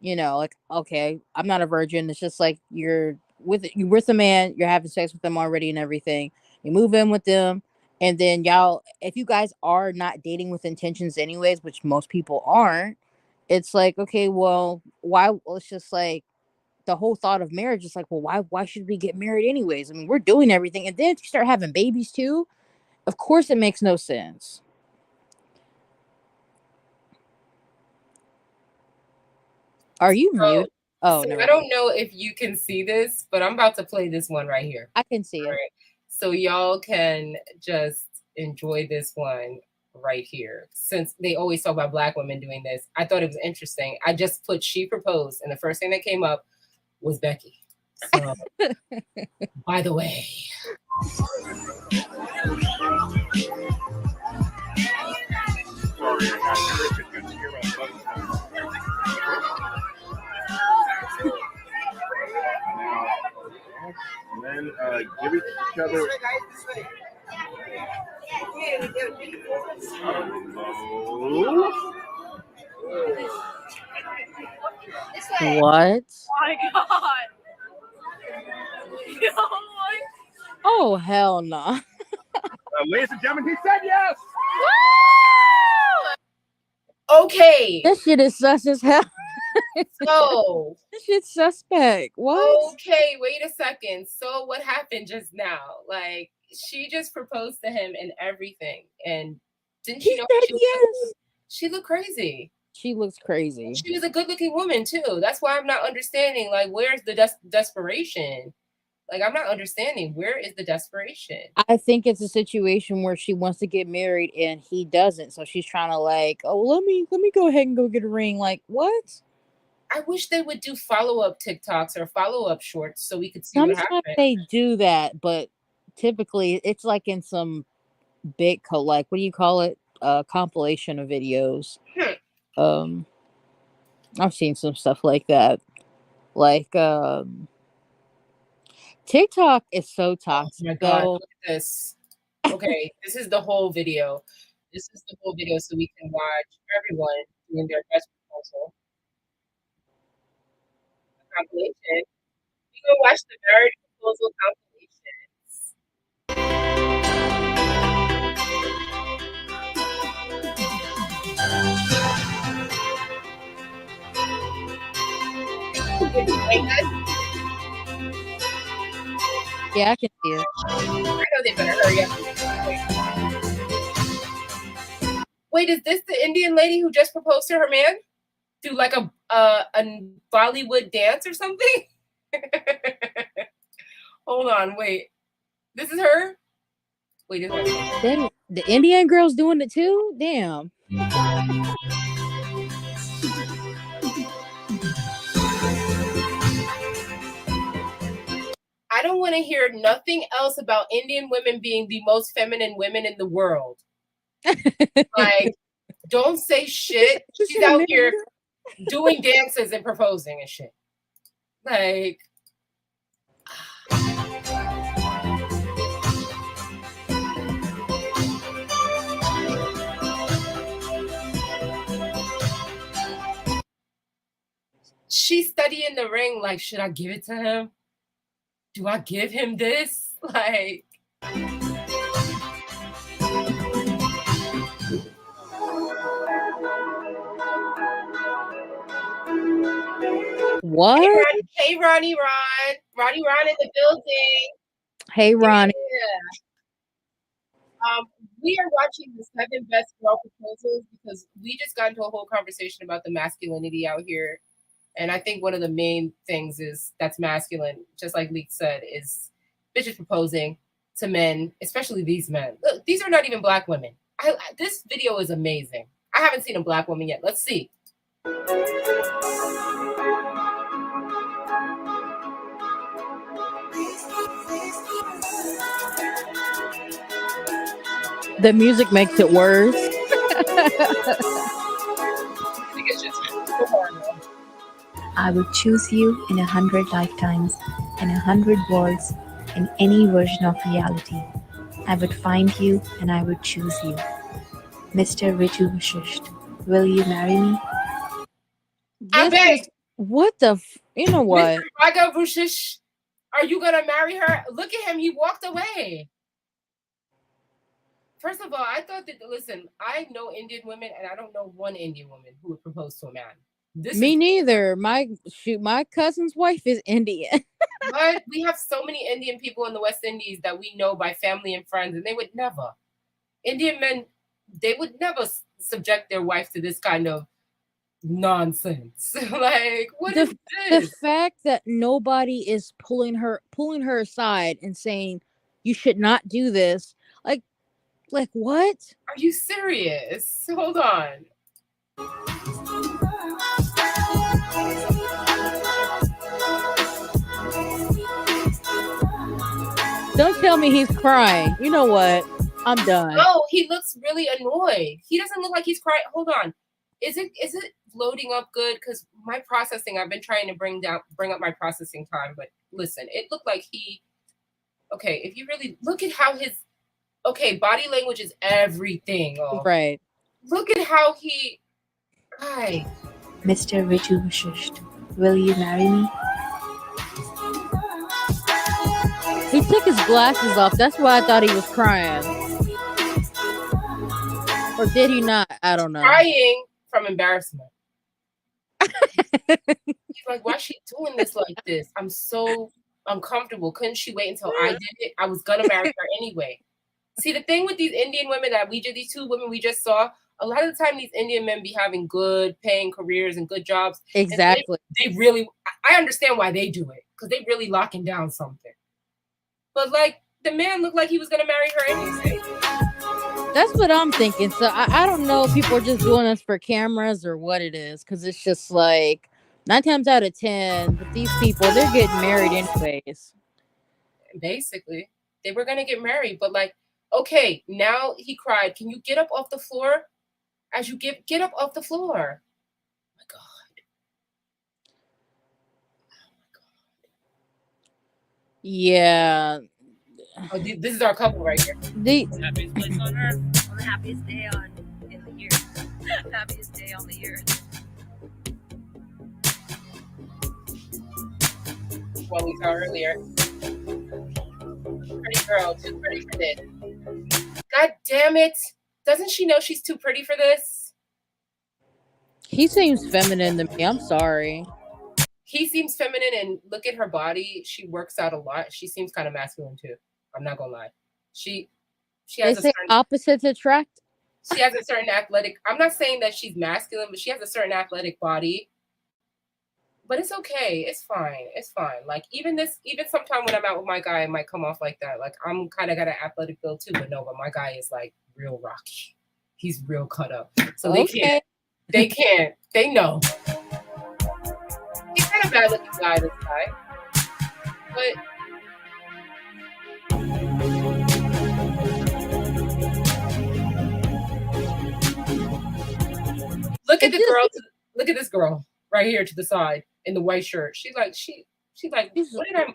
like, okay, I'm not a virgin. It's just like you're with a man, you're having sex with them already and everything, you move in with them, and then y'all, if you guys are not dating with intentions anyways, which most people aren't, it's like, okay, well, why? Well, it's just like the whole thought of marriage is like, well, why should we get married anyways? I mean, we're doing everything, and then if you start having babies too, of course it makes no sense. Are you So, mute? Oh, so never I mind. don't know if you can see this, but I'm about to play this one right here. I can see All it. right. So y'all can just enjoy this one right here. Since they always talk about Black women doing this, I thought it was interesting. I just put "she proposed," and the first thing that came up was Becky. So, by the way. And then give each other. What? My God. Oh, hell no. Ladies and gentlemen, he said yes. Okay. That shit is sus as hell. So, That shit's suspect. What? okay, wait a second. So what happened just now? Like, she just proposed to him and everything. And didn't He you know said yes. she looked crazy? She looks crazy. She was a good-looking woman too. That's why I'm not understanding. Like, where's the desperation? Like, I'm not understanding. Where is the desperation? I think it's a situation where she wants to get married and he doesn't. So she's trying to, like, oh, let me go ahead and go get a ring. Like, what? I wish they would do follow-up TikToks or follow-up shorts so we could see what Sometimes happened. they do that, but typically it's like in some big like, what do you call it? Compilation of videos. Um I've seen some stuff like that. Like TikTok is so Oh toxic my God, though. look at this. Okay, this is the whole video. This is the whole video so we can watch everyone doing their best proposal compilation. We go watch the marriage proposal compilations. Like that, Yeah, I can see it. I know they better hurry up. Wait, is this the Indian lady who just proposed to her man? Do like a Bollywood dance or something? Hold on, wait. This is her? Wait, this is her. Then the Indian girl's doing it too? Damn. I don't want to hear nothing else about Indian women being the most feminine women in the world. Like, don't say shit. She's out here doing dances and proposing and shit. Like, she's studying the ring. Like, should I give it to him? Do I give him this? Like, What? hey, Ronnie Ron. Ronnie Ron in the building. Hey, Ronnie. Yeah. We are watching the 7 best girl proposals because we just got into a whole conversation about the masculinity out here. And I think one of the main things is that's masculine, just like Leek said, is bitches proposing to men, especially these men. Look, these are not even black women. This video is amazing. I haven't seen a black woman yet. Let's see. The music makes it worse. I would choose you in 100 lifetimes, in 100 worlds, in any version of reality. I would find you and I would choose you. Mr. Ritu Vashisht, will you marry me? I beg. What the? You know what? Mr. Raga Bushish, are you gonna marry her? Look at him. He walked away. First of all, I thought that, listen, I know Indian women, and I don't know one Indian woman who would propose to a man. Me neither. My cousin's wife is Indian. But we have so many Indian people in the West Indies that we know by family and friends, and they would never. Indian men, they would never subject their wife to this kind of nonsense. Like, what is this? The fact that nobody is pulling her aside and saying you should not do this. Like what? Are you serious? Hold on. Don't tell me he's crying. You know what? I'm done. No, he looks really annoyed. He doesn't look like he's crying. Hold on. Is it loading up good? Because my processing, I've been trying to bring up my processing time, but listen, it looked like okay, if you really look at how body language is everything. Oh. Right. Look at how hi. Mr. Ritu Vashisht, will you marry me? He took his glasses off. That's why I thought he was crying. Or did he not? I don't know. Crying from embarrassment. He's like, why is she doing this like this? I'm so uncomfortable. Couldn't she wait until I did it? I was gonna marry her anyway. See, the thing with these Indian women these 2 women we just saw, a lot of the time these Indian men be having good paying careers and good jobs. Exactly. They really, I understand why they do it, because they really locking down something. But like, the man looked like he was gonna marry her anyway. That's what I'm thinking. So I don't know if people are just doing this for cameras or what it is, because it's just like 9 times out of 10, with these people, they're getting married anyways. Basically, they were gonna get married, but like, okay, now he cried. Can you get up off the floor? As you get up off the floor. Oh my God. Yeah. Oh, this is our couple right here. Happiest place on earth. On the happiest day in the year. Happiest day on the year. What we saw earlier. Pretty girl, too pretty for this. God damn it. Doesn't she know she's too pretty for this? He seems feminine to me. I'm sorry. He seems feminine, and look at her body. She works out a lot. She seems kind of masculine too. I'm not gonna lie. She has opposites attract. She has a certain athletic. I'm not saying that she's masculine, but she has a certain athletic body. But it's okay. It's fine. It's fine. Like even sometime when I'm out with my guy, it might come off like that. Like I'm kind of got an athletic build too, but no, but my guy is like real rocky. He's real cut up. So they can't. They know. He's kind of bad looking guy, this guy. But look at this girl right here to the side in the white shirt. She's like,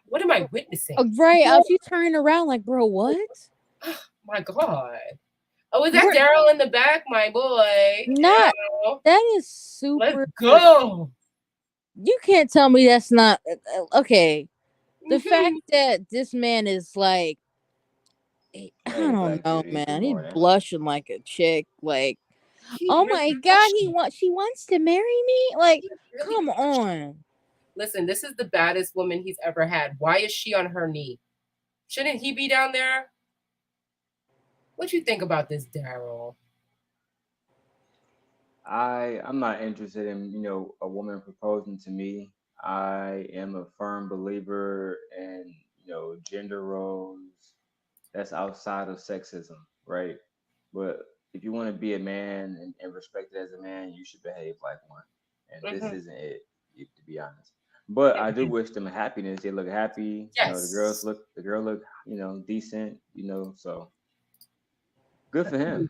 what am I witnessing? Right. She's turning around like, bro, what? My God. Oh, is that Daryl in the back, my boy? Not. That is super. Let's go. You can't tell me that's not okay. The fact that this man is like, I Hey, don't Black know, Beauty. Good man. He morning. blushing like a chick. Like, He oh really my god, blushing. she wants to marry me. Like, He really come blushing. on. Listen, this is the baddest woman he's ever had. Why is she on her knee? Shouldn't he be down there? What you think about this, Daryl? I'm not interested in, a woman proposing to me. I am a firm believer in, gender roles that's outside of sexism, right? But if you want to be a man and respected as a man, you should behave like one. And this Mm-hmm. isn't it, to be honest. But I do wish them happiness. They look happy. Yes. The girl look, decent, so good for him.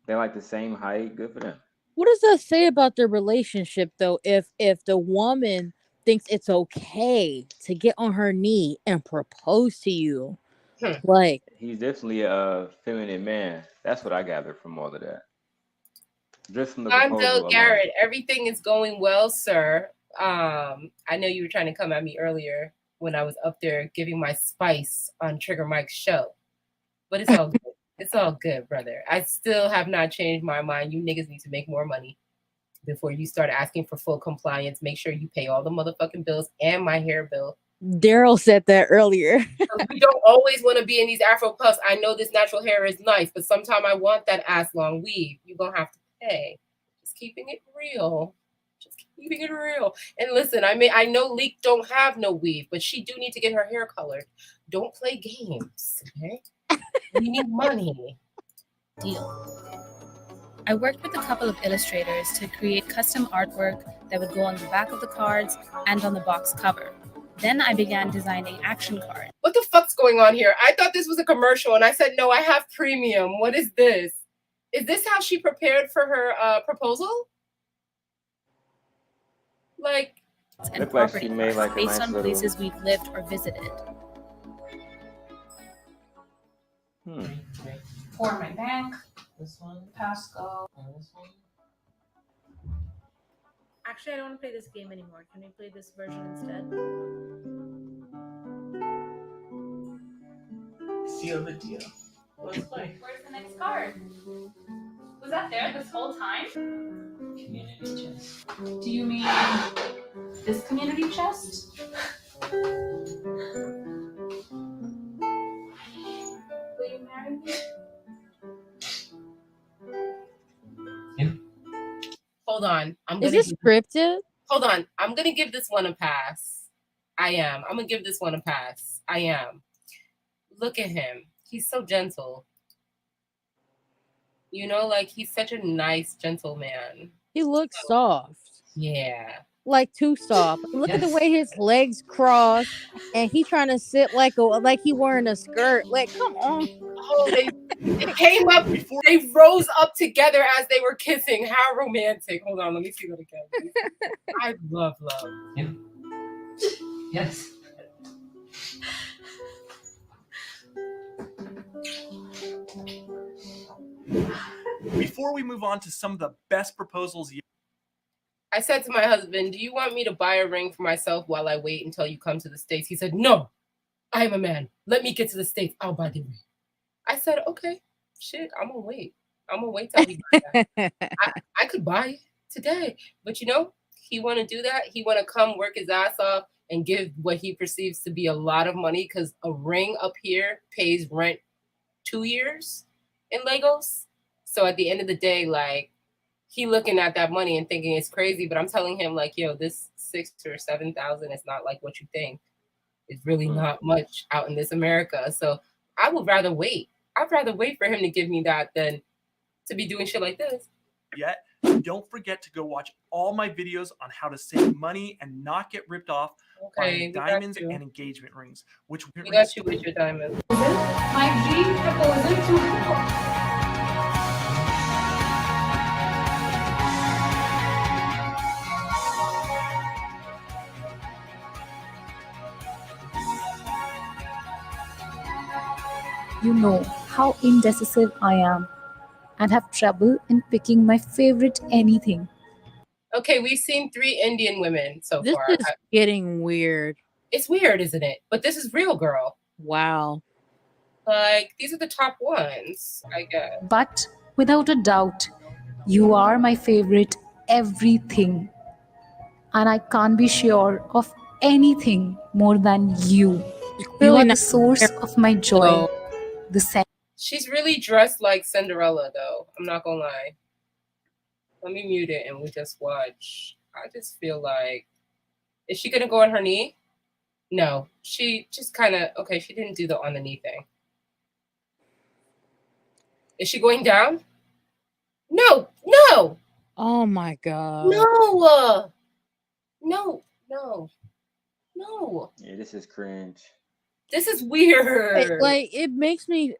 They're like the same height. Good for them. What does that say about their relationship though? If the woman thinks it's okay to get on her knee and propose to you, like, He's definitely a feminine man. That's what I gathered from all of that. Just from the Bill proposal alone. Garrett, everything is going well, sir. I know you were trying to come at me earlier when I was up there giving my spice on Trigger Mike's show, but it's all good. It's all good, brother. I still have not changed my mind. You niggas need to make more money before you start asking for full compliance. Make sure you pay all the motherfucking bills and my hair bill. Daryl said that earlier. We don't always want to be in these Afro puffs. I know this natural hair is nice, but sometimes I want that ass long weave. You're going to have to pay. Just keeping it real. Just keeping it real. And listen, I know Leek don't have no weave, but she do need to get her hair colored. Don't play games, okay? We need money. Deal. I worked with a couple of illustrators to create custom artwork that would go on the back of the cards and on the box cover. Then I began designing action cards. What the fuck's going on here? I thought this was a commercial, and I said, no, I have premium. What is this? Is this how she prepared for her proposal? Like, and Looked like property she made cards like a based nice on little. places we've lived or visited. For my bank, this one, Pasco, and this one. Actually, I don't want to play this game anymore. Can we play this version instead? Seal the deal. Let's play. Where's the next card? Was that there this whole time? Community chest. Do you mean this community chest? Will you marry me? Hold on. Is this scripted? Hold on. I'm going to give this one a pass. I am. I'm going to give this one a pass. I am. Look at him. He's so gentle. You know, like, he's such a nice, gentle man. He looks soft. Yeah. Like too soft. Look at the way his legs cross, and he trying to sit like he wearing a skirt. Like, come on. Oh, they came up before they rose up together as they were kissing. How romantic. Hold on, let me see that again. I love love. Yeah. Yes. Before we move on to some of the best proposals yet, I said to my husband, do you want me to buy a ring for myself while I wait until you come to the States? He said, no, I am a man. Let me get to the States. I'll buy the ring. I said, okay, shit, I'm going to wait. I'm going to wait till he buys that. I could buy it today. But, you know, he want to do that. He want to come work his ass off and give what he perceives to be a lot of money because a ring up here pays rent 2 years in Lagos. So at the end of the day, like, he looking at that money and thinking it's crazy, but I'm telling him, like, yo, this 6,000 or 7,000 is not like what you think. It's really not much out in this America. So I would rather wait. I'd rather wait for him to give me that than to be doing shit like this. yet, don't forget to go watch all my videos on how to save money and not get ripped off Okay, buying diamonds and engagement rings. Which we got you with your diamonds. My dream proposal to You know how indecisive I am and have trouble in picking my favorite anything. Okay, we've seen 3 Indian women so This far. is getting weird. It's weird, isn't it? But this is real, girl. Wow. Like, these are the top ones, I guess. But without a doubt, you are my favorite everything. And I can't be sure of anything more than you. You Clearly are the not. source of my joy. So, The She's really dressed like Cinderella, though. I'm not gonna lie. Let me mute it and we just watch. I just feel like, is she gonna go on her knee? No, she just kind of, okay, she didn't do the on the knee thing. Is she going down? No, no, oh my god. no, no, no, no. Yeah, this is cringe. This is weird. Like it makes me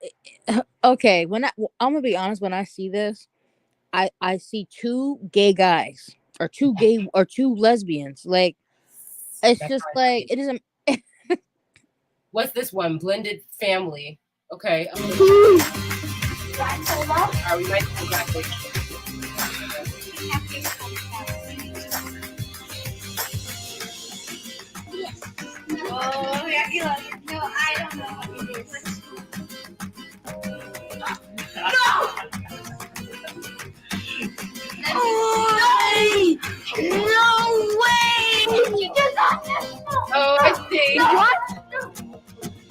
okay. When I'm gonna be honest, when I see this, I see 2 gay guys or 2 gay or 2 lesbians. Like it's That's just how I like see it isn't. What's this one? Blended family. Okay. All right, we might come back later. Oh, yeah, no, I don't know what it is. No way! You just Oh, I see. What?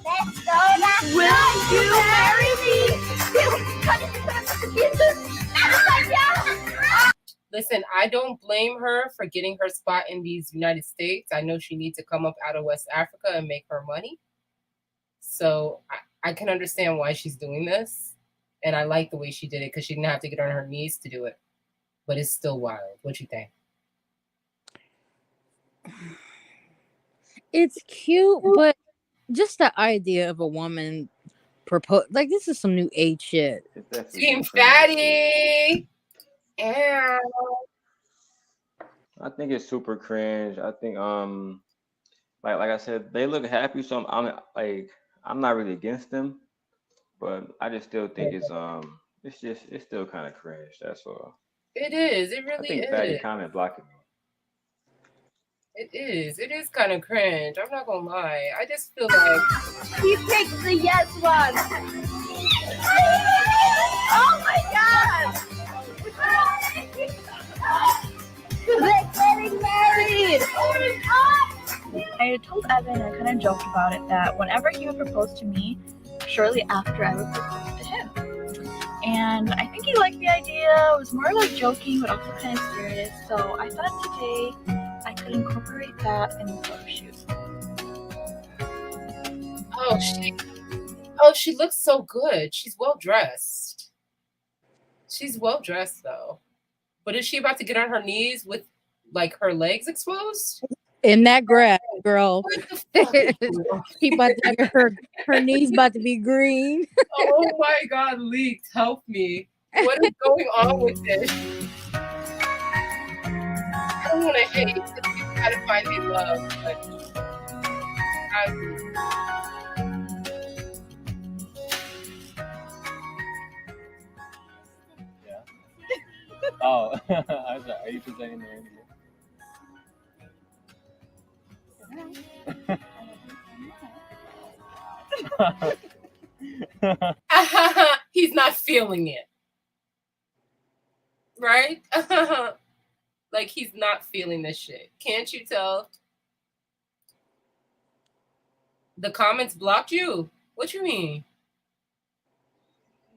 Let's go back. Will you marry me? Listen, I don't blame her for getting her spot in these United States. I know she needs to come up out of West Africa and make her money. So I can understand why she's doing this. And I like the way she did it because she didn't have to get on her knees to do it. But it's still wild. What you think? It's cute, but just the idea of a woman propose like this is some new age shit. It's definitely Team some cringe shit. Fatty. Yeah. I think it's super cringe. I think like I said, they look happy, so I'm not really against them, but I just still think it's still kind of cringe. That's all. It is. It I really think Fatty is. comment blocking me. It is. It is kind of cringe. I'm not gonna lie. I just feel like He picked the yes one. Oh my god! We're getting married! Oh my god! I told Evan, I kind of joked about it, that whenever he would propose to me, shortly after I would propose to him. And I think he liked the idea. It was more like joking, but also kind of serious. So I thought today I could incorporate that in the photo shoot. she looks so good. She's well dressed. She's well dressed though. But is she about to get on her knees with like her legs exposed? In that grass, girl. What the fuck? He about to, her knees about to be green. Oh my god, Leaked, help me. What is going on with this? I don't want to hate because people gotta find their love, but Oh, I'm sorry. Are you presenting the interview? he's not feeling it. Right? Like he's not feeling this shit. Can't you tell? The comments blocked you. What you mean?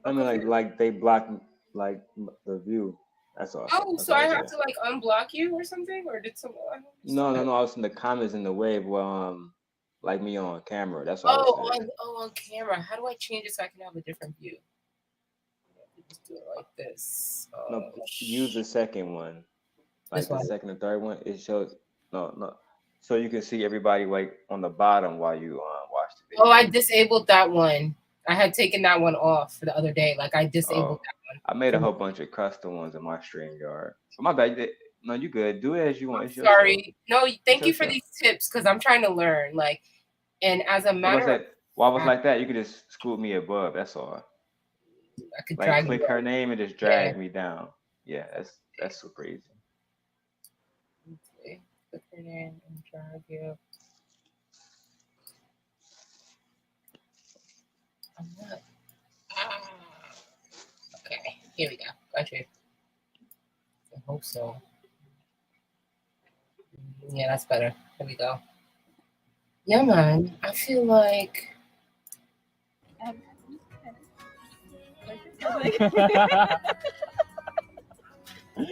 I mean, like they blocked like the view. That's all. Oh, so I have to like unblock you or something, or did someone? No. I was in the comments in the wave. Like me on camera. That's all. On camera. How do I change it so I can have a different view? Just do it like this. No, use the second one. Like the second and third one. It shows no. So you can see everybody like on the bottom while you watch the video. Oh, I disabled that one. I had taken that one off for the other day. Like I disabled that one. I made a whole bunch of custom ones in my StreamYard. So my bad. No, you good. Do it as you want. It's Sorry. No, thank you for these tips because I'm trying to learn. Like, and as a matter of while I was like that, you could just scoot me above. That's all. I could like click her name and just drag me down. Yeah, that's super easy. it in and drag you. I'm not. Ah. Okay, here we go. Got you. I hope so. Yeah, that's better. Here we go. Yeah, man. I feel like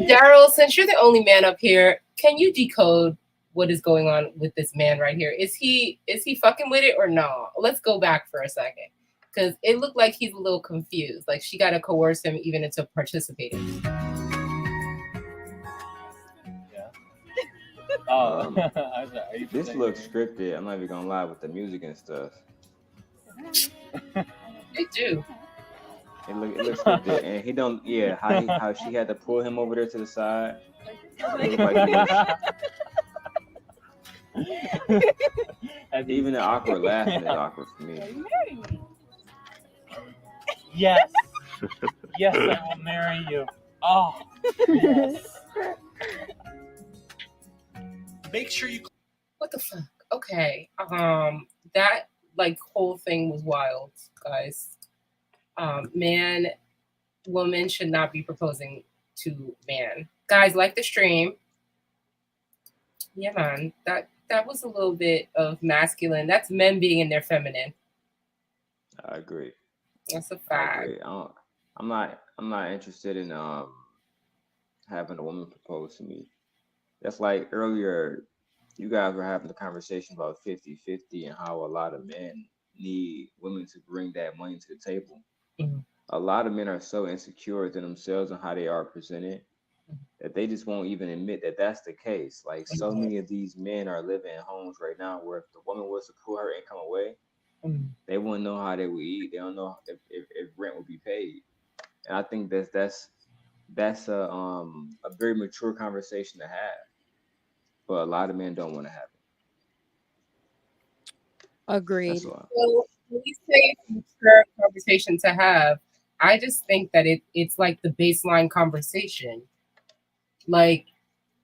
Daryl, since you're the only man up here, can you decode what is going on with this man right here? Is he fucking with it or no? Let's go back for a second. Because it looked like he's a little confused. Like she gotta coerce him even into participating. Yeah. Oh, This looks scripted. I'm not even gonna lie with the music and stuff. They do. It looks scripted, and he don't. Yeah, how she had to pull him over there to the side. It looked like he was. Even the awkward laughing is awkward for me. Yes. Yes, I will marry you. Oh, yes. Make sure you. What the fuck? Okay. That like whole thing was wild, guys. Man, woman should not be proposing to man. Guys, like the stream. Yeah, man. That was a little bit of masculine. That's men being in their feminine. I agree. That's a fact. I agree. I'm not interested in having a woman propose to me. That's like earlier you guys were having the conversation about 50-50 and how a lot of men need women to bring that money to the table. Mm-hmm. A lot of men are so insecure in themselves and how they are presented that they just won't even admit that that's the case. Like so many of these men are living in homes right now where if the woman was to pull her income away, they wouldn't know how they would eat. They don't know if rent would be paid. And I think that's a very mature conversation to have. But a lot of men don't want to have it. Agreed. That's all. Well, when we say it's a mature conversation to have, I just think that it's like the baseline conversation. Like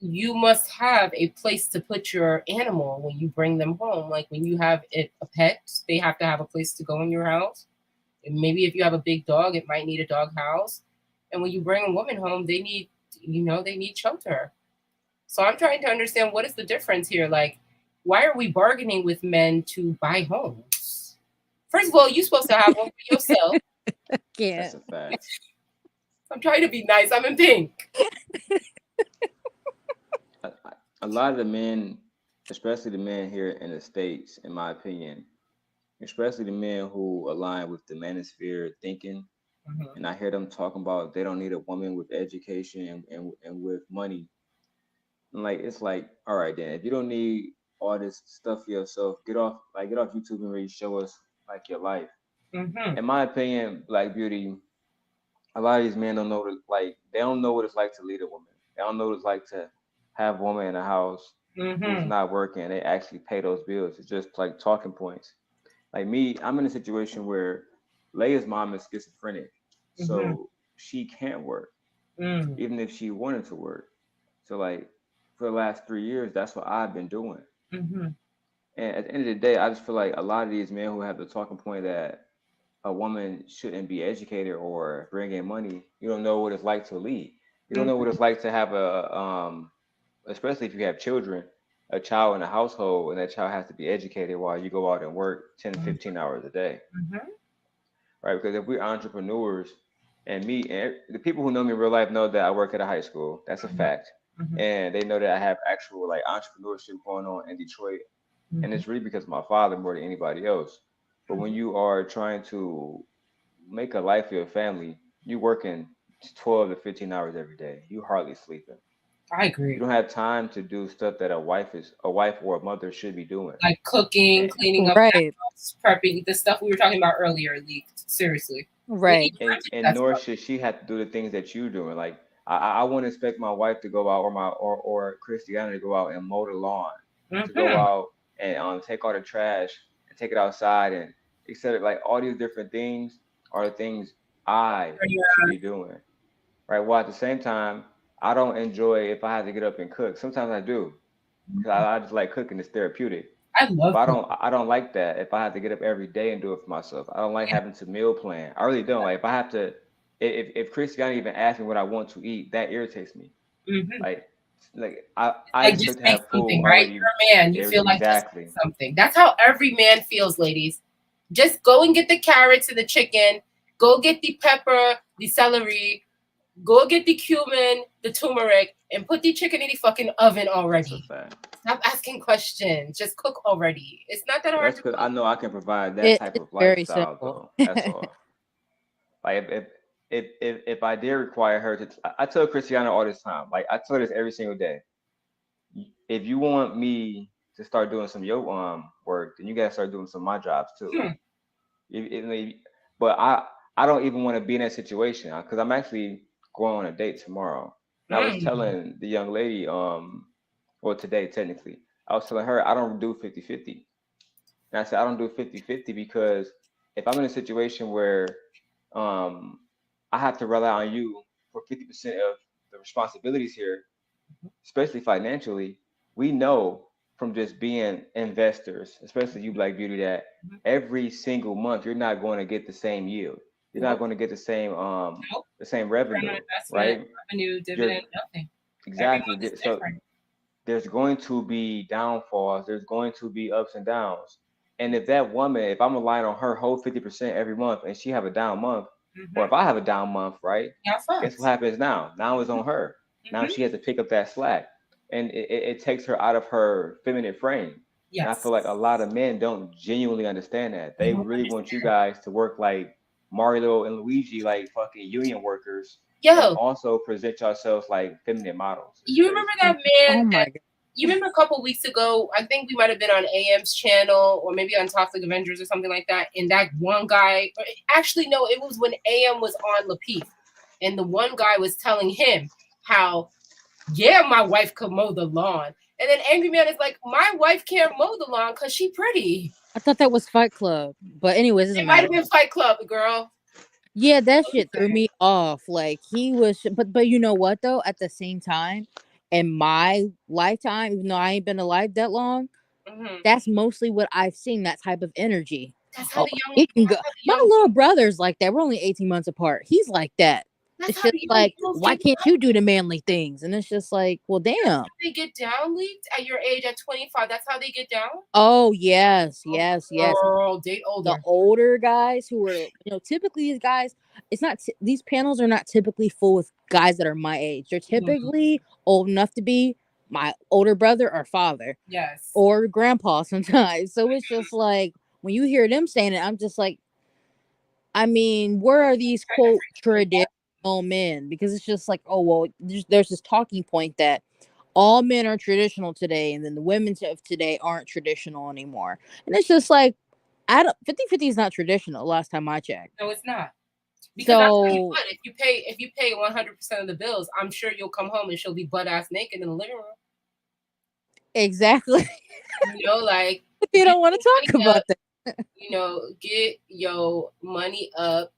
you must have a place to put your animal when you bring them home. Like when you have a pet, they have to have a place to go in your house. And maybe if you have a big dog, it might need a dog house. And when you bring a woman home, they need shelter. So I'm trying to understand what is the difference here. Like, why are we bargaining with men to buy homes? First of all, you're supposed to have one for yourself. Yeah. That's a fact. I'm trying to be nice. I'm in pink. A lot of the men, especially the men here in the States, in my opinion, especially the men who align with the manosphere thinking, and I hear them talking about they don't need a woman with education and with money. And like it's like, all right then, if you don't need all this stuff for yourself, get off YouTube and really show us like your life. In my opinion, Black Beauty, a lot of these men don't know they don't know what it's like to lead a woman. They don't know what it's like to have a woman in a house who's not working. They actually pay those bills. It's just like talking points. Like me, I'm in a situation where Leia's mom is schizophrenic, so she can't work, even if she wanted to work. So like for the last 3 years, that's what I've been doing. And at the end of the day, I just feel like a lot of these men who have the talking point that a woman shouldn't be educated or bring in money, you don't know what it's like to lead. You don't know what it's like to have especially if you have children, a child in a household, and that child has to be educated while you go out and work 10, 15 hours a day. Right? Because if we're entrepreneurs, and the people who know me in real life know that I work at a high school. That's a fact. And they know that I have actual like entrepreneurship going on in Detroit. And it's really because of my father more than anybody else. But when you are trying to make a life for your family, you working 12 to 15 hours every day. You hardly sleeping. I agree. You don't have time to do stuff that a wife or a mother should be doing. Like cooking, cleaning up, house, prepping, the stuff we were talking about earlier, leaked. Seriously. Right. And nor should she have to do the things that you're doing. Like I wouldn't expect my wife to go out or Christiana to go out and mow the lawn, to go out and take all the trash and take it outside and etc. Like all these different things are the things I should be doing. Right. While at the same time, I don't enjoy if I have to get up and cook. Sometimes I do. because I just like cooking. It's therapeutic. I love But cooking. I don't like that if I have to get up every day and do it for myself. I don't like having to meal plan. I really don't. Like if I have to, if Christiana even asks me what I want to eat, that irritates me. Mm-hmm. Like I Like, just expect to make have food something, right? already. You're a man. You feel like just Exactly. make something. That's how every man feels, ladies. Just go and get the carrots and the chicken. Go get the pepper, the celery. Go get the cumin, the turmeric, and put the chicken in the fucking oven That's a already. fact. Stop asking questions. Just cook already. It's not that Well, hard that's to because I cook. know I can provide that type It's of very lifestyle, simple. though. That's all. Like if I did require her to, I tell Christiana all this time. Like I tell her this every single day. If you want me to start doing some your work, then you gotta start doing some of my jobs too. Hmm. But I don't even want to be in that situation because I'm actually going on a date tomorrow. And I was Mm. telling the young lady, well today technically, I was telling her I don't do 50-50. And I said I don't do 50-50 because if I'm in a situation where um I have to rely on you for 50% of the responsibilities here, especially financially, we know from just being investors, especially you Black Beauty, that every single month you're not going to get the same yield. You're not Nope. going to get Nope. the same Return on revenue, investment, right? revenue, You're dividend, nothing. Every exactly month is so different. there's going to be downfalls, there's going to be ups and downs. And if that woman, if I'm relying on her whole 50% every month and she have a down month, or if Mm-hmm. I have a down month, right? Yeah, Guess fucked. what happens now? Now it's on her. Now Mm-hmm. she has to pick up that slack. And it takes her out of her feminine frame. And I Yes. feel like a lot of men don't genuinely understand that. They They don't really want you understand. guys to work like Mario and Luigi, like fucking union workers, and Yo, also present yourselves like feminine models. It's you remember crazy. that man Oh my that you remember a couple weeks ago? I think we might have been on AM's channel or maybe on Toxic Avengers or something like that. And that one guy, actually, no, it was when AM was on LAPEEF. And the one guy was telling him how, yeah, my wife could mow the lawn. And then Angry Man is like, my wife can't mow the lawn because she pretty. I thought that was Fight Club, but anyways, It doesn't might matter. have been Fight Club, girl. Yeah, that shit threw me off. Like he was, but you know what though? At the same time, in my lifetime, even though I ain't been alive that long, Mm-hmm. that's mostly what I've seen. That type of energy. That's how Oh, the young. he can go. That's how the My young. little brother's like that. We're only 18 months apart. He's like that. That's It's how just the young like, girls why get can't you do the manly things? And it's just like, well, damn. they get down leaked at your age at 25. That's how they get down. Oh yes, yes, yes. Girl, date The older. older guys who are, typically these guys, it's not these panels are not typically full with guys that are my age. They're typically old enough to be my older brother or father Yes. or grandpa sometimes. So it's just like when you hear them saying it, I'm just like, I mean, where are these quote traditional men? Because it's just like, oh well, there's this talking point that all men are traditional today, and then the women of today aren't traditional anymore. And it's just like, I don't 50-50 is not traditional. Last time I checked. No, it's not. Because I tell you So what, if you pay 100% of the bills, I'm sure you'll come home and she'll be butt ass naked in the living room. exactly, You know, like if you don't want to talk money up, about that. you know, get your money up.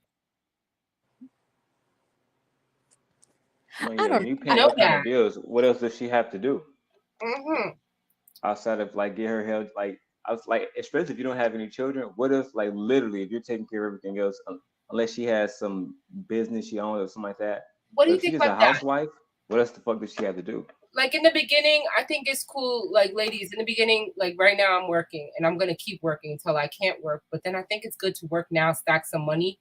Well, I yeah, don't. when you You paying know those kind that. of bills, what else does she have to do Mm-hmm. outside of like get her health? Like I was like, especially if you don't have any children, what if like literally if you're taking care of everything else, unless she has some business she owns or something like that. What do But you if she's think just a about that? housewife, what else the fuck does she have to do? Like in the beginning, I think it's cool. Like ladies, in the beginning, like right now I'm working and I'm gonna keep working until I can't work. But then I think it's good to work now, stack some money.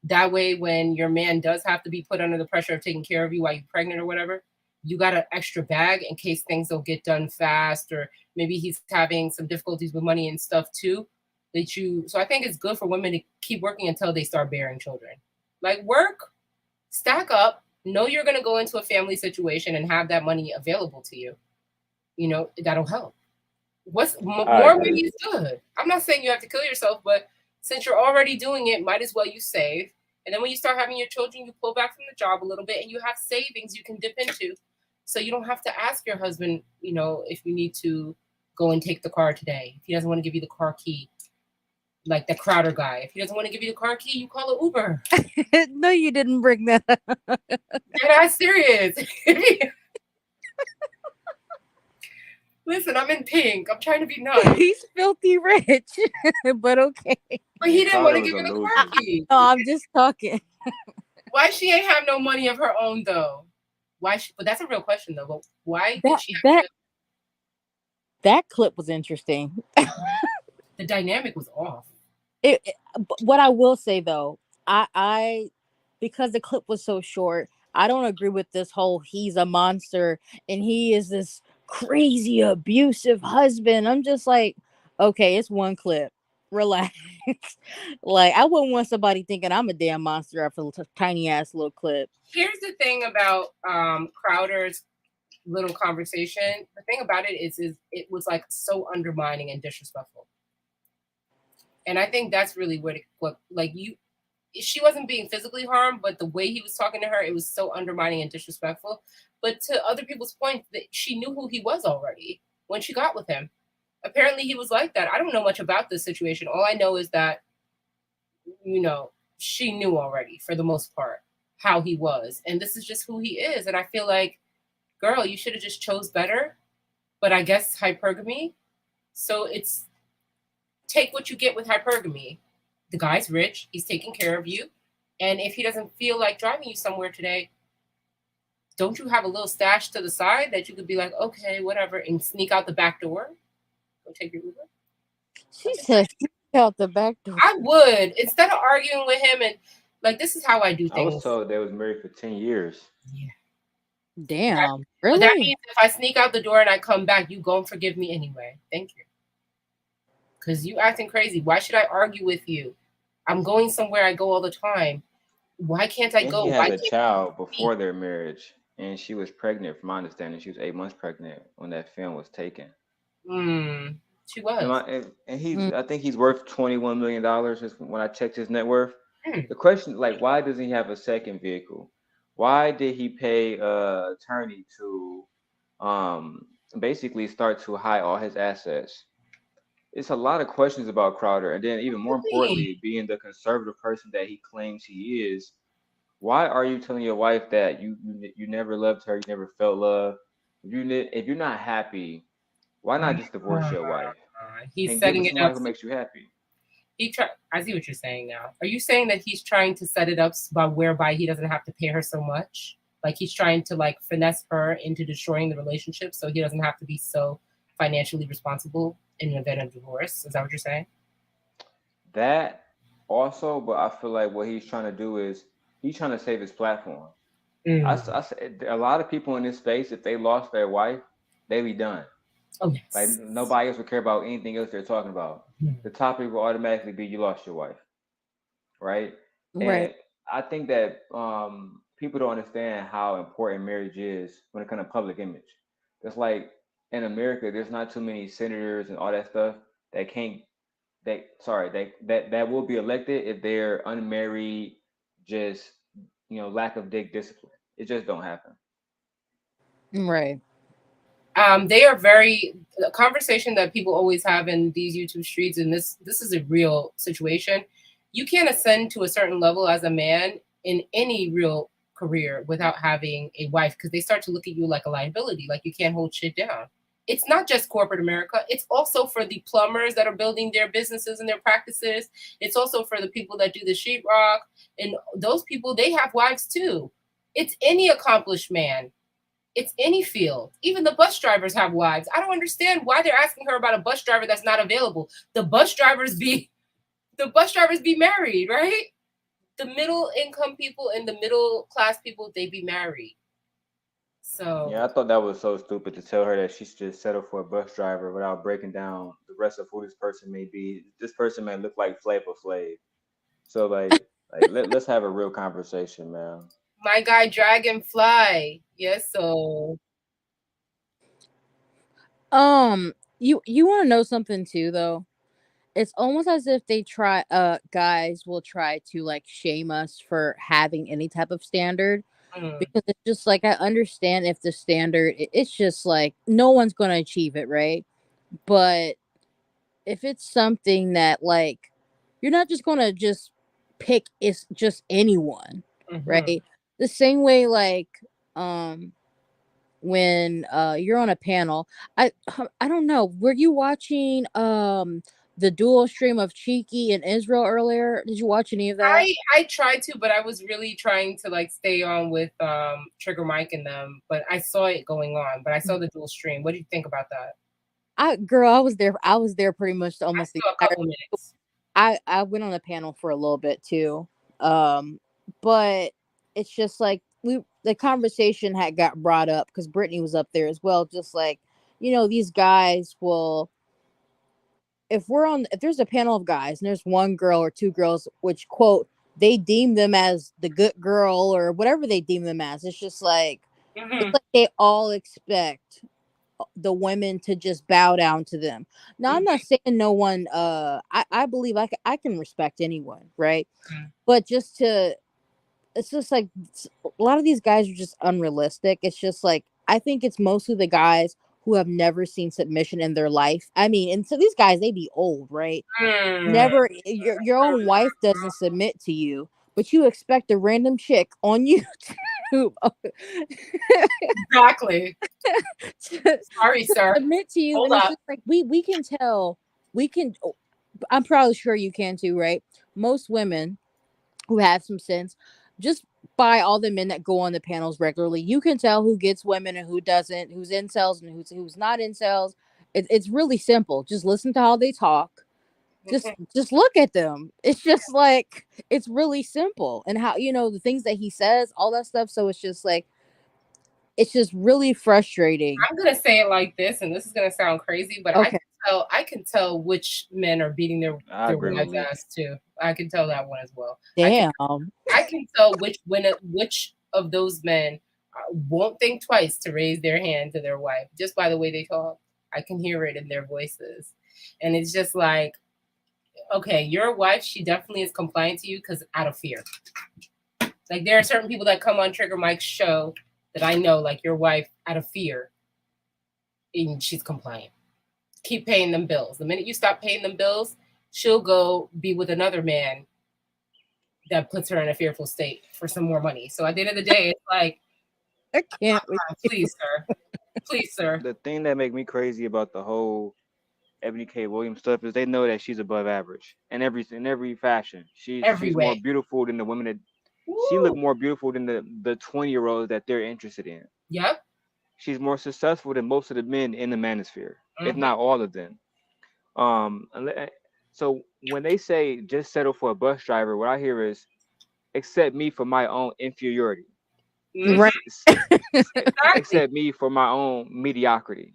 That way, when your man does have to be put under the pressure of taking care of you while you're pregnant or whatever, you got an extra bag in case things don't get done fast, or maybe he's having some difficulties with money and stuff too. So I think it's good for women to keep working until they start bearing children. Like work, stack up, know you're going to go into a family situation and have that money available to you. You know, that'll help. I More money agree. is good. I'm not saying you have to kill yourself, but since you're already doing it, might as well you save. And then when you start having your children, you pull back from the job a little bit and you have savings you can dip into. So you don't have to ask your husband, you know, if you need to go and take the car today. If he doesn't want to give you the car key, like the Crowder guy. If he doesn't want to give you the car key, you call an Uber. No, you didn't bring that up. They're not serious. Listen, I'm in pink. I'm trying to be nice. He's filthy rich, but okay. But he didn't want Crowder to was give a her the loser. car keys. No, I'm just talking. Why she ain't have no money of her own though? Why? But that's a real question though. But why did That she have that to? that clip was interesting. The dynamic was off. What I will say though, I because the clip was so short, I don't agree with this whole he's a monster and he is this crazy abusive husband. I'm just like, okay, it's one clip. Relax. Like I wouldn't want somebody thinking I'm a damn monster after a tiny ass little clip. Here's the thing about Crowder's little conversation. The thing about it is it was like so undermining and disrespectful. And I think that's really what like you she wasn't being physically harmed, but the way he was talking to her, it was so undermining and disrespectful. But to other people's point, that she knew who he was already when she got with him. Apparently he was like that. I don't know much about this situation. All I know is that, she knew already for the most part how he was. And this is just who he is. And I feel like, girl, you should have just chose better. But I guess hypergamy. So it's take what you get with hypergamy. The guy's rich. He's taking care of you. And if he doesn't feel like driving you somewhere today, don't you have a little stash to the side that you could be like, okay, whatever, and sneak out the back door? Go take your Uber? She said sneak out the back door. I would. Instead of arguing with him and like, this is how I do I was things. told they was married for 10 years. Yeah. Damn. But Really? that means if I sneak out the door and I come back, you gon' forgive me anyway. Thank you. Because you acting crazy. Why should I argue with you? I'm going somewhere I go all the time. Why can't I And go? he Why has a can't child before their marriage, and she was pregnant. From my understanding, she was 8 months pregnant when that film was taken. She was. And he's, I think he's worth $21 million. When I checked his net worth. Hmm. The question, like, why doesn't he have a second vehicle? Why did he pay an attorney to basically start to hide all his assets? It's a lot of questions about Crowder, and then even more importantly, being the conservative person that he claims he is. Why are you telling your wife that you never loved her, you never felt love? If you're not happy, why not just divorce your wife He's and get setting with it somebody up. who makes you happy? I see what you're saying now. Are you saying that he's trying to set it up whereby he doesn't have to pay her so much? Like he's trying to like finesse her into destroying the relationship so he doesn't have to be so financially responsible in the event of divorce? Is that what you're saying? That also, but I feel like what he's trying to do is he's trying to save his platform. I said a lot of people in this space, if they lost their wife, they'd be done. Oh, yes. Like nobody else would care about anything else they're talking about. The topic will automatically be you lost your wife, right? Right. And I think that people don't understand how important marriage is when it comes to public image. It's like in America, there's not too many senators and all that stuff that can't that will be elected if they're unmarried, just lack of dick discipline. It just don't happen. Right. They are a conversation that people always have in these YouTube streets, and this is a real situation. You can't ascend to a certain level as a man in any real career without having a wife because they start to look at you like a liability, like you can't hold shit down. It's not just corporate America. It's also for the plumbers that are building their businesses and their practices. It's also for the people that do the sheetrock. And those people, they have wives too. It's any accomplished man. It's any field. Even the bus drivers have wives. I don't understand why they're asking her about a bus driver that's not available. The bus drivers be married, right? The middle income people and the middle class people, they be married. So yeah, I thought that was so stupid to tell her that she should just settle for a bus driver without breaking down the rest of who this person may be. This person may look like Flavor Flav. So let's have a real conversation, man. my guy Dragonfly. Yes, so You want to know something too though? It's almost as if they try guys will try to like shame us for having any type of standard because it's just like I understand if the standard it's just like no one's going to achieve it, right? But if it's something that like you're not just going to just pick it's just anyone, right? The same way like when you're on a panel. I don't know. Were you watching the dual stream of Cheeky and Israel earlier? Did you watch any of that? I tried to, but I was really trying to like stay on with Trigger Mike and them. But I saw it going on. But I saw the dual stream. What do you think about that? I was there. I was there pretty much almost the I saw a entire. couple minutes. I went on a panel for a little bit too. But it's just like the conversation had got brought up because Brittany was up there as well. Just like, these guys will, if there's a panel of guys and there's one girl or two girls, which quote, they deem them as the good girl or whatever they deem them as. It's just like, it's like they all expect the women to just bow down to them. Now, I'm not saying no one, I believe I can respect anyone, right? But it's just like a lot of these guys are just unrealistic. It's just like, I think it's mostly the guys who have never seen submission in their life. I mean, and so these guys, they be old, right? Never, your own wife doesn't submit to you, but you expect a random chick on YouTube Exactly. Sorry, sir. submit to you. Hold And it's up. just like we can tell, I'm probably sure you can too, right? Most women who have some sense, just by all the men that go on the panels regularly, you can tell who gets women and who doesn't, who's incels and who's not incels. It's really simple. Just listen to how they talk. Just look at them. It's just like, it's really simple. And how, the things that he says, all that stuff. So it's just like, it's just really frustrating. I'm gonna say it like this, and this is gonna sound crazy, but Okay. I can tell which men are beating their wives' ass too. I can tell that one as well. Damn. I can tell which of those men won't think twice to raise their hand to their wife just by the way they talk. I can hear it in their voices, and it's just like, okay, your wife, she definitely is compliant to you because out of fear. Like, there are certain people that come on Trigger Mike's show that I know, like your wife, out of fear, and she's compliant. Keep paying them bills. The minute you stop paying them bills, she'll go be with another man that puts her in a fearful state for some more money. So at the end of the day, it's like, I can't. Please, sir. Please, sir. The thing that make me crazy about the whole Ebony K. Williams stuff is they know that she's above average in every fashion. She's more beautiful than the women that she look more beautiful than the 20-year-olds that they're interested in. Yep. She's more successful than most of the men in the manosphere, if not all of them. So when they say just settle for a bus driver, what I hear is accept me for my own inferiority. Right. Accept me for my own mediocrity.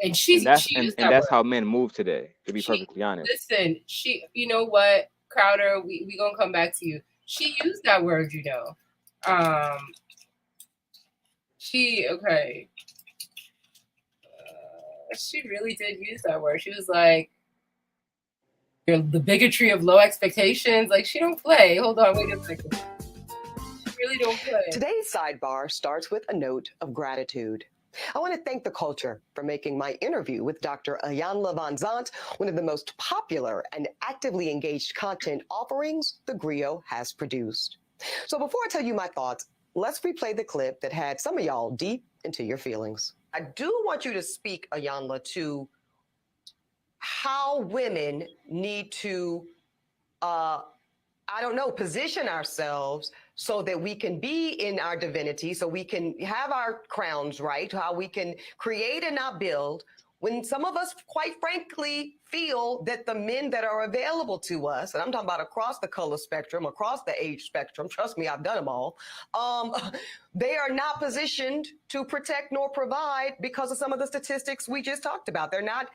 And that's how men move today, to be perfectly honest. Listen, you know what, Crowder, we gonna come back to you. She used that word, she really did use that word. She was like, the bigotry of low expectations. Like, she don't play. Hold on, wait a second. She really don't play. Today's sidebar starts with a note of gratitude. I want to thank the culture for making my interview with Dr. Iyanla Vanzant one of the most popular and actively engaged content offerings the Griot has produced. So before I tell you my thoughts, let's replay the clip that had some of y'all deep into your feelings. I do want you to speak, Iyanla, to how women need to, position ourselves so that we can be in our divinity, so we can have our crowns right, how we can create and not build, when some of us, quite frankly, feel that the men that are available to us, and I'm talking about across the color spectrum, across the age spectrum, trust me, I've done them all, they are not positioned to protect nor provide because of some of the statistics we just talked about. They're not.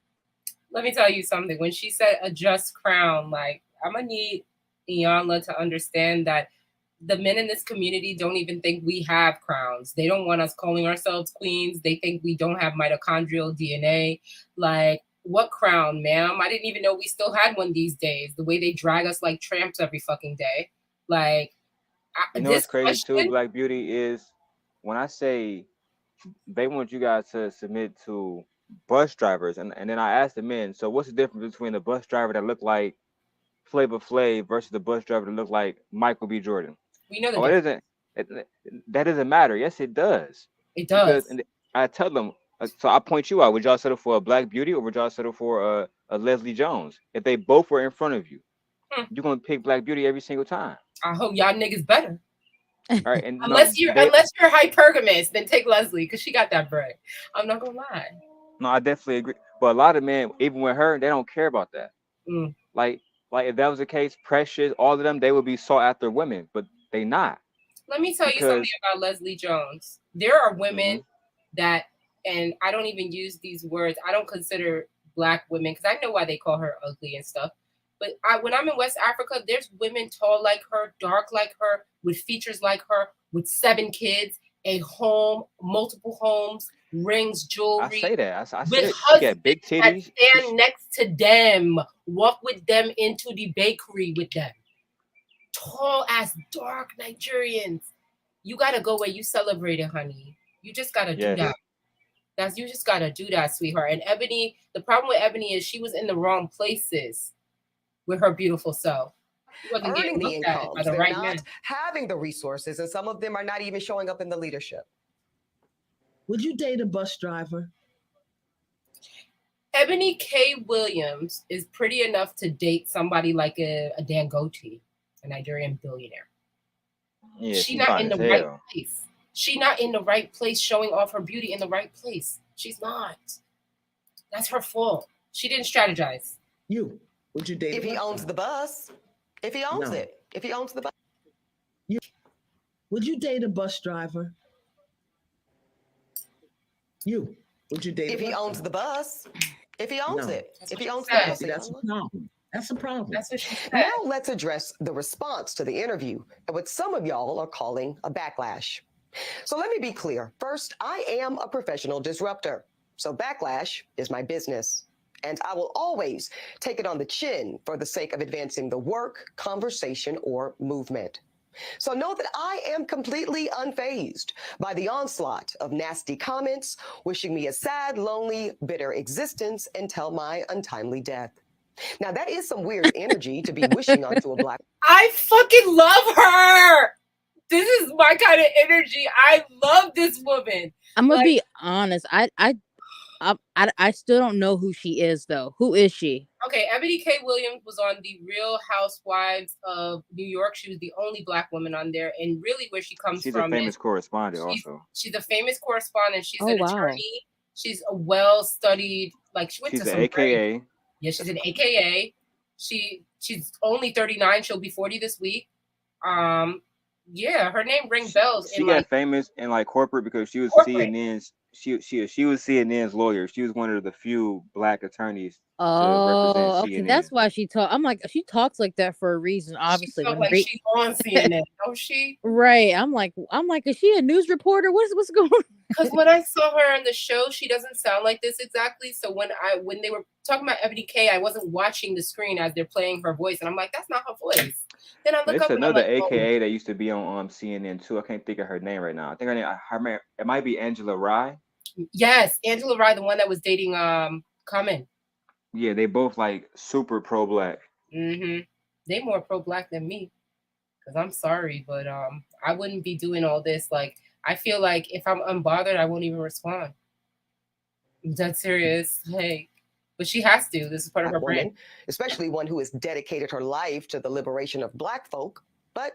Let me tell you something. When she said a just crown, like, I'm going to need Iyanla to understand that the men in this community don't even think we have crowns. They don't want us calling ourselves queens. They think we don't have mitochondrial DNA. Like, what crown, ma'am? I didn't even know we still had one these days. The way they drag us like tramps every fucking day. Like, you know what's crazy too, Black Beauty, is when I say they want you guys to submit to bus drivers, and then I asked the men, so what's the difference between a bus driver that looked like Flavor Flav versus the bus driver that looked like Michael B. Jordan? We know that that doesn't matter. Yes, it does. It does. Because and I tell them, so I point you out. Would y'all settle for a Black Beauty or would y'all settle for a Leslie Jones? If they both were in front of you, you're gonna pick Black Beauty every single time. I hope y'all niggas better. All right, and unless you're hypergamous, then take Leslie because she got that bread. I'm not gonna lie. No, I definitely agree. But a lot of men, even with her, they don't care about that. Mm. Like if that was the case, Precious, all of them, they would be sought after women, but they not. Let me tell you something about Leslie Jones. There are women that, and I don't even use these words. I don't consider Black women because I know why they call her ugly and stuff. But when I'm in West Africa, there's women tall like her, dark like her, with features like her, with 7 kids, a home, multiple homes, rings, jewelry. I say that. I with say she got big titties. Stand next to them, walk with them into the bakery with them. Tall ass, dark Nigerians. You gotta go where you celebrate it, honey. You just gotta do that. You just gotta do that, sweetheart. And Ebony, the problem with Ebony is she was in the wrong places with her beautiful self. She wasn't earning the incomes, by the they're right not man. having the resources, and some of them are not even showing up in the leadership. Would you date a bus driver? Ebony K. Williams is pretty enough to date somebody like a Dangote, a Nigerian billionaire. Yeah, she's not in the right place. She's not in the right place, showing off her beauty in the right place. She's not. That's her fault. She didn't strategize. Would you date if he owns the bus? If he owns it. If he owns the bus. Would you date a bus driver? Would you date if he owns the bus? If he owns it. If he owns the bus. That's a problem. That's a problem. That's what she said. Now let's address the response to the interview and what some of y'all are calling a backlash. So let me be clear. First, I am a professional disruptor. So backlash is my business. And I will always take it on the chin for the sake of advancing the work, conversation, or movement. So know that I am completely unfazed by the onslaught of nasty comments, wishing me a sad, lonely, bitter existence until my untimely death. Now, that is some weird energy to be wishing onto a Black. I fucking love her. This is my kind of energy. I love this woman. I'm gonna be honest. I still don't know who she is though. Who is she? Okay, Ebony K. Williams was on the Real Housewives of New York. She was the only Black woman on there, and really where she comes She's from. She's a famous correspondent also. She's a famous correspondent. She's an attorney. She's a well-studied, like she went to some AKA. Yeah, she's an AKA. She's only 39. She'll be 40 this week. Yeah, her name rings bells. She got famous in like corporate because she was CNN's. She was CNN's lawyer. She was one of the few Black attorneys to represent CNN. Okay, that's why she talk. I'm like, she talks like that for a reason, obviously. She like she's on CNN, don't she? Right. I'm like, is she a news reporter? What's going on? Because when I saw her on the show, she doesn't sound like this exactly. So when they were talking about Ebony K, I wasn't watching the screen as they're playing her voice, and I'm like, that's not her voice. Then I look There's up another and I'm like, AKA that used to be on CNN too. I can't think of her name right now. I think her name it might be Angela Rye. Yes, Angela Rye, the one that was dating Common. Yeah, they both like super pro-Black. They more pro-Black than me. Because I'm sorry, but I wouldn't be doing all this. Like, I feel like if I'm unbothered, I won't even respond. I'm dead serious. Like, but she has to. This is part of her brand. Especially one who has dedicated her life to the liberation of Black folk. But,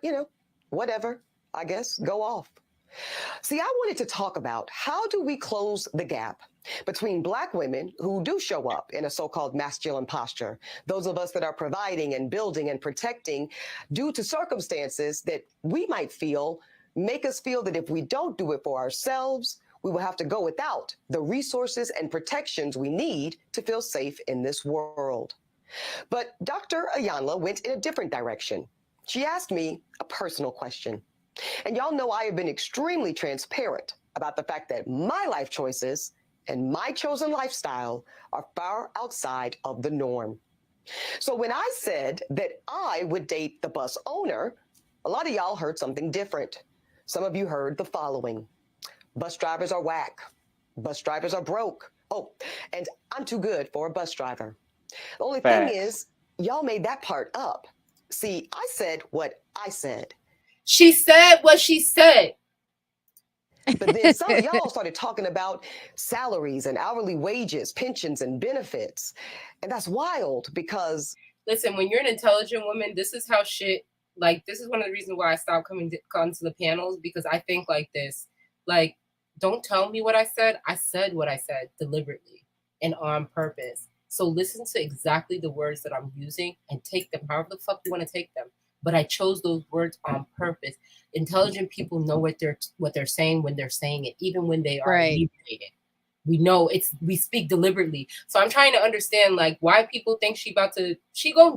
whatever. I guess, go off. See, I wanted to talk about how do we close the gap between Black women who do show up in a so-called masculine posture, those of us that are providing and building and protecting due to circumstances that we might feel make us feel that if we don't do it for ourselves, we will have to go without the resources and protections we need to feel safe in this world. But Dr. Ayanla went in a different direction. She asked me a personal question. And y'all know I have been extremely transparent about the fact that my life choices and my chosen lifestyle are far outside of the norm. So when I said that I would date the bus owner, a lot of y'all heard something different. Some of you heard the following. Bus drivers are whack. Bus drivers are broke. Oh, and I'm too good for a bus driver. The only thing is, y'all made that part up. See, I said what I said. She said what she said. But then some of y'all started talking about salaries and hourly wages, pensions and benefits. And that's wild because listen, when you're an intelligent woman, this is how shit, like, this is one of the reasons why I stopped coming to the panels, because I think like this. Like, don't tell me what I said. I said what I said deliberately and on purpose. So listen to exactly the words that I'm using and take them however the fuck you want to take them. But I chose those words on purpose. Intelligent people know what they're saying when they're saying it, even when they are Right. inebriated. We know we speak deliberately. So I'm trying to understand like why people think she gonna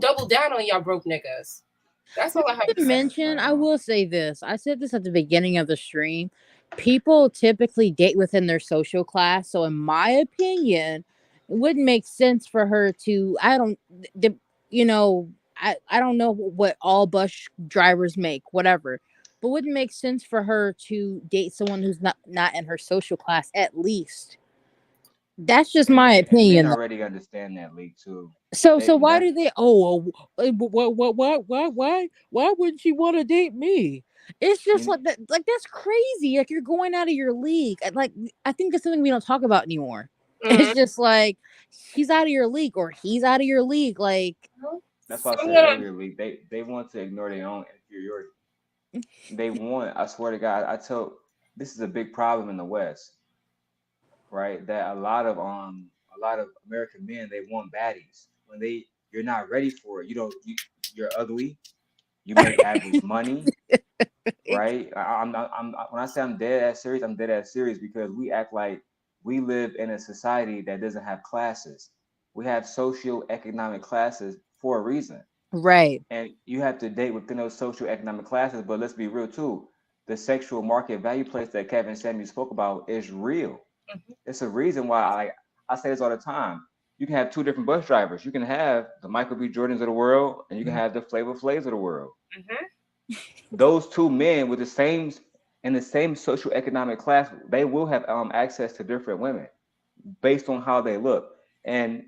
double down on y'all broke niggas. That's all I have to say. Mention, I will say this. I said this at the beginning of the stream. People typically date within their social class. So in my opinion, it wouldn't make sense for her to, I don't know what all bus drivers make, whatever. But wouldn't make sense for her to date someone who's not in her social class at least. That's just my opinion. Men already understand that, league too. So why do they? Oh, why wouldn't she want to date me? It's just like that. Like that's crazy. Like you're going out of your league. Like I think that's something we don't talk about anymore. Mm-hmm. It's just like he's out of your league or he's out of your league. Like that's why I said earlier, league. They want to ignore their own inferiority. They want. I swear to God, this is a big problem in the West. Right, that a lot of American men, they want baddies when you're not ready for it. You're ugly, you make average money, right? I'm when I say I'm dead ass serious because we act like we live in a society that doesn't have classes. We have socioeconomic classes for a reason, right? And you have to date within those socioeconomic classes. But let's be real too. The sexual market value place that Kevin Samuel spoke about is real. Mm-hmm. It's a reason why I say this all the time. You can have two different bus drivers. You can have the Michael B. Jordans of the world, and you can have the Flavor Flavs of the world. Mm-hmm. Those two men with the same socioeconomic class, they will have access to different women based on how they look, and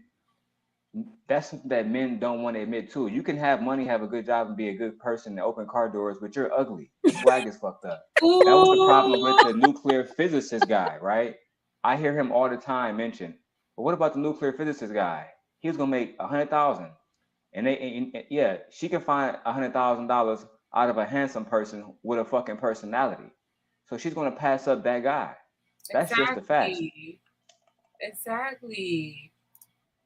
that's something that men don't want to admit too. You can have money, have a good job, and be a good person and open car doors, but you're ugly. Your swag is fucked up. That was the problem with the nuclear physicist guy, right? I hear him all the time mention, but what about the nuclear physicist guy? He was gonna make $100,000, and she can find $100,000 out of a handsome person with a fucking personality. So she's gonna pass up that guy. That's just the fact. Exactly.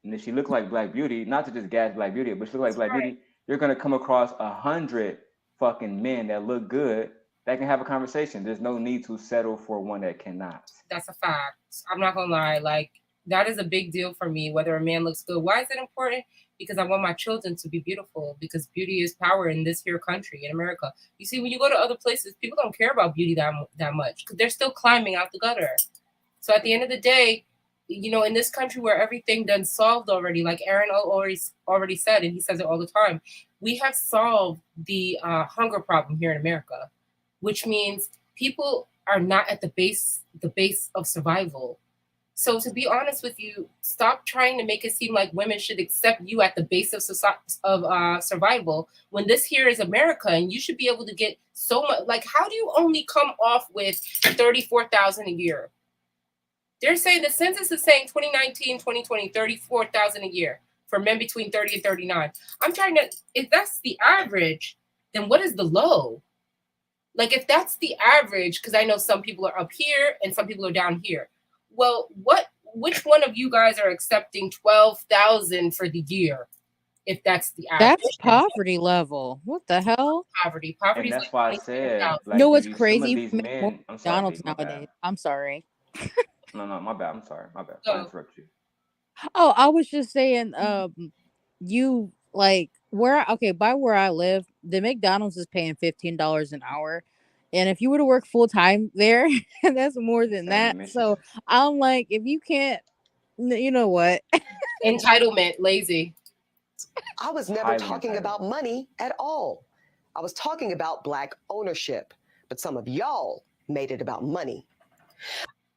And if she look like Black Beauty, not to just gas Black Beauty, but she look like Black Beauty, you're gonna come across 100 fucking men that look good that can have a conversation. There's no need to settle for one that cannot. That's a fact. I'm not gonna lie. Like that is a big deal for me. Whether a man looks good, why is it important? Because I want my children to be beautiful. Because beauty is power in this here country, in America. You see, when you go to other places, people don't care about beauty that much because they're still climbing out the gutter. So at the end of the day, in this country where everything done solved already, like Aaron already said, and he says it all the time, we have solved the hunger problem here in America, which means people are not at the base of survival. So to be honest with you, stop trying to make it seem like women should accept you at the base of survival when this here is America and you should be able to get so much. Like, how do you only come off with $34,000 a year? They're saying the census is saying 2019, 2020, 34,000 a year for men between 30 and 39. I'm trying to, if that's the average, then what is the low? Like if that's the average, because I know some people are up here and some people are down here. Well, which one of you guys are accepting 12,000 for the year? If that's the average. That's poverty level. What the hell? Poverty. And that's why I said, what's crazy? These men, I'm sorry, McDonald's nowadays. I'm sorry. No, my bad. I'm sorry. My bad. I interrupt you. Oh, I was just saying, you like by where I live, the McDonald's is paying $15 an hour. And if you were to work full time there, that's more than that. So I'm like, if you can't, you know what? Entitlement, lazy. I was never talking about money at all. I was talking about Black ownership, but some of y'all made it about money.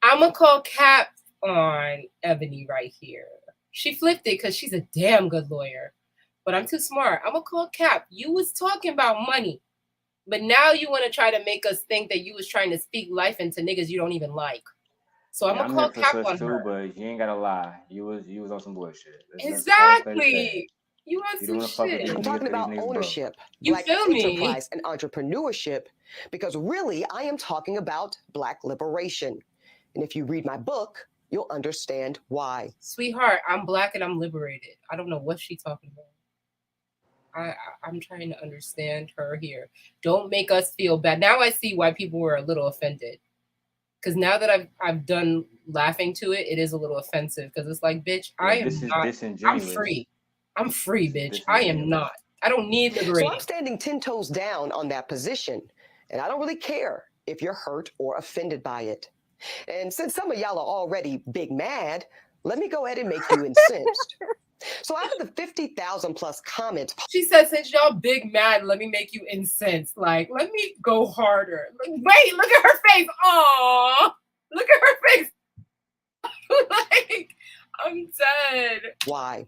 I'm going to call Cap on Ebony right here. She flipped it because she's a damn good lawyer. But I'm too smart. I'm going to call Cap. You was talking about money. But now you want to try to make us think that you was trying to speak life into niggas you don't even like. So I'm Yeah, gonna I'm here call for cap sus on too, her. but you ain't gotta lie. You was on some bullshit. Let's call a spade a spade. Exactly. You want You some don't want to fuck with shit. these I'm niggas talking because these about niggas broke. ownership, You Black feel me? enterprise, and entrepreneurship, because really I am talking about Black liberation. And if you read my book, you'll understand why. Sweetheart, I'm Black and I'm liberated. I don't know what she's talking about. I'm trying to understand her here. Don't make us feel bad. Now I see why people were a little offended. Because now that I've done laughing to it, it is a little offensive. Because it's like, bitch, Yeah, I am this is not. I'm disingenuous. free. I'm free, This is bitch. I am disingenuous. not. I don't need So I'm liberating. standing 10 toes down on that position, and I don't really care if you're hurt or offended by it. And since some of y'all are already big mad, let me go ahead and make you incensed. So out of the 50,000 plus comments, She said, since y'all big mad, let me make you incensed. Like, let me go harder. Like, wait, look at her face. Aww. Look at her face. Like, I'm dead. why?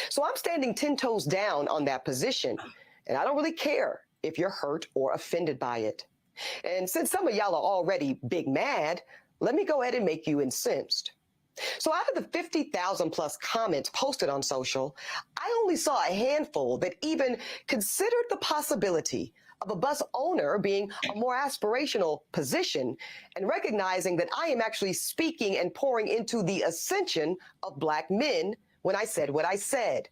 So I'm standing 10 toes down on that position, and I don't really care if you're hurt or offended by it. And since some of y'all are already big mad, let me go ahead and make you incensed. So out of the 50,000 plus comments posted on social, I only saw a handful that even considered the possibility of a bus owner being a more aspirational position and recognizing that I am actually speaking and pouring into the ascension of Black men when I said what I said.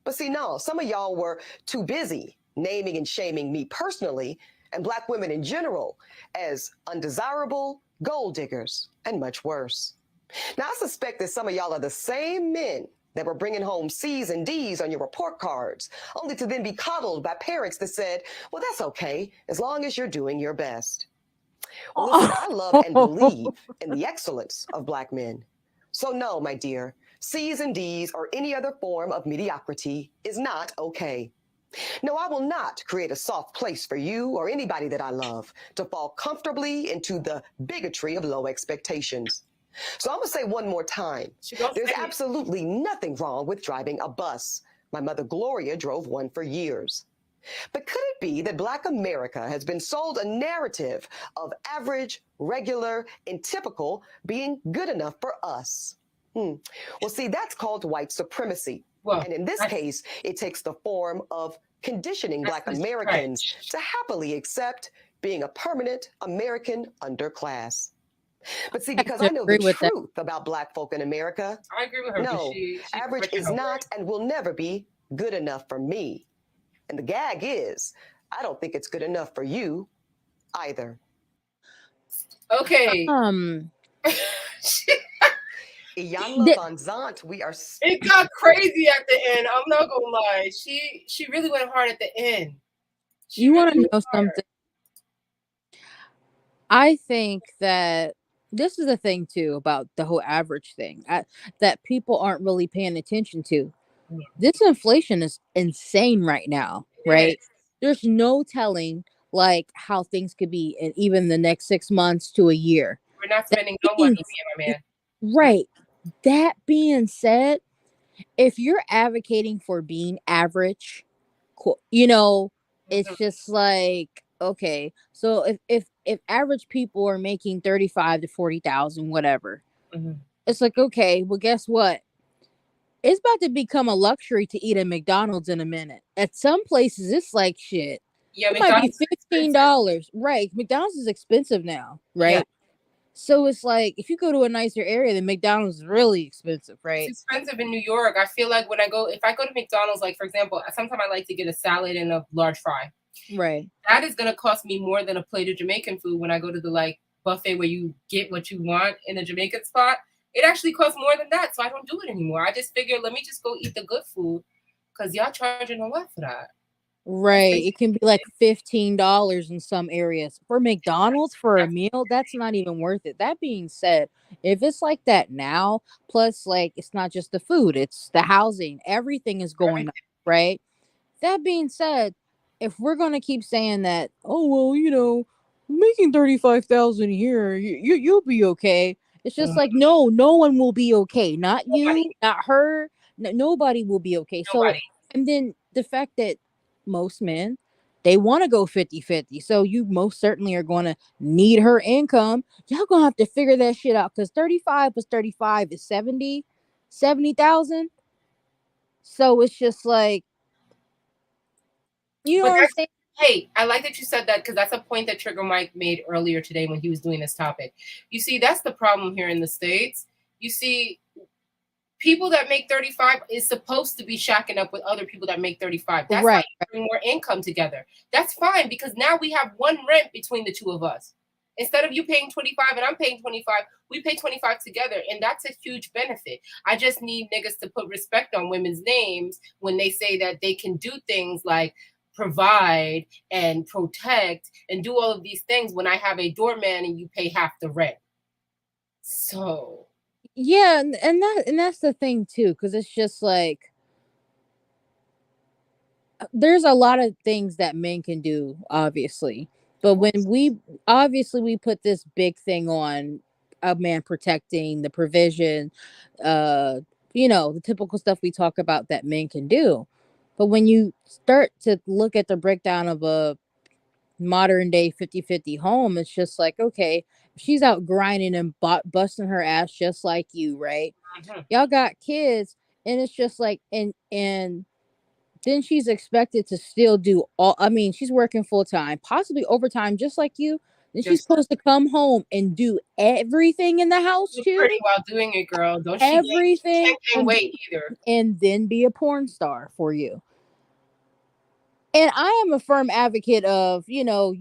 But see, no, some of y'all were too busy naming and shaming me personally and Black women in general as undesirable, gold diggers, and much worse. Now, I suspect that some of y'all are the same men that were bringing home C's and D's on your report cards, only to then be coddled by parents that said, well, that's okay, as long as you're doing your best. Well, listen, I love and believe in the excellence of Black men. So no, my dear, C's and D's or any other form of mediocrity is not okay. No, I will not create a soft place for you or anybody that I love to fall comfortably into the bigotry of low expectations. So I'm going to say one more time. There's absolutely nothing wrong with driving a bus. My mother Gloria drove one for years. But could it be that Black America has been sold a narrative of average, regular, and typical being good enough for us? Well, see, that's called white supremacy. Well, and in this case, it takes the form of conditioning Black Americans to happily accept being a permanent American underclass. But see, because I know the truth about Black folk in America, I agree with her. no, average is not and will never be good enough for me. And the gag is, I don't think it's good enough for you either. Okay. Iyanla Van Zant, we are. It got crazy at the end. I'm not gonna lie. She really went hard at the end. You want to know something? I think that this is the thing too about the whole average thing that people aren't really paying attention to. This inflation is insane right now, right? There's no telling like how things could be in even the next 6 months to a year. We're not spending no money, me and my man. Right. That being said, if you're advocating for being average, you know, it's just like, okay, so if average people are making 35 to 40,000 whatever, it's like, okay, well, guess what, it's about to become a luxury to eat at McDonald's in a minute. At some places it's like shit. Yeah, it might be $15. Right, McDonald's is expensive now, right? So it's like if you go to a nicer area, then McDonald's is really expensive, right? It's expensive in New York. I feel like if I go to McDonald's, like for example, sometimes I like to get a salad and a large fry. Right. That is gonna cost me more than a plate of Jamaican food when I go to the like buffet where you get what you want in a Jamaican spot. It actually costs more than that, so I don't do it anymore. I just figure let me just go eat the good food because y'all charging a lot for that. Right. It can be like $15 in some areas. For McDonald's for a meal, that's not even worth it. That being said, if it's like that now, plus like it's not just the food, it's the housing, everything is going up, right? That being said, if we're gonna keep saying that, oh well, you know, making 35,000 a year, you'll be okay. It's just like no one will be okay. Not you, not her. Nobody will be okay. So, and then the fact that most men They want to go 50-50. So you most certainly are going to need her income. Y'all going to have to figure that shit out, cuz 35 plus 35 is 70,000. So it's just like, you know But what I'm that's, saying? hey, I like that you said that, because that's a point that Trigger Mike made earlier today when he was doing this topic. You see, that's the problem here in the States. You see, people that make 35 is supposed to be shacking up with other people that make 35. That's how Right. you bring more income together. That's fine, because now we have one rent between the two of us. Instead of you paying 25 and I'm paying 25, we pay 25 together, and that's a huge benefit. I just need niggas to put respect on women's names when they say that they can do things like provide and protect and do all of these things when I have a doorman and you pay half the rent. So Yeah, and that's the thing too, cuz it's just like there's a lot of things that men can do, obviously. But when we put this big thing on a man protecting the provision, uh, the typical stuff we talk about that men can do. But when you start to look at the breakdown of a modern day 50-50 home, it's just like, okay, she's out grinding and busting her ass just like you, right? Y'all got kids, and it's just like, and then she's expected to still do all, I mean, she's working full time, possibly overtime, just like you. Then she's just supposed to come home and do everything in the house do too. pretty while doing it, girl. Don't she Everything, can't gain weight either. and then be a porn star for you. And I am a firm advocate of, not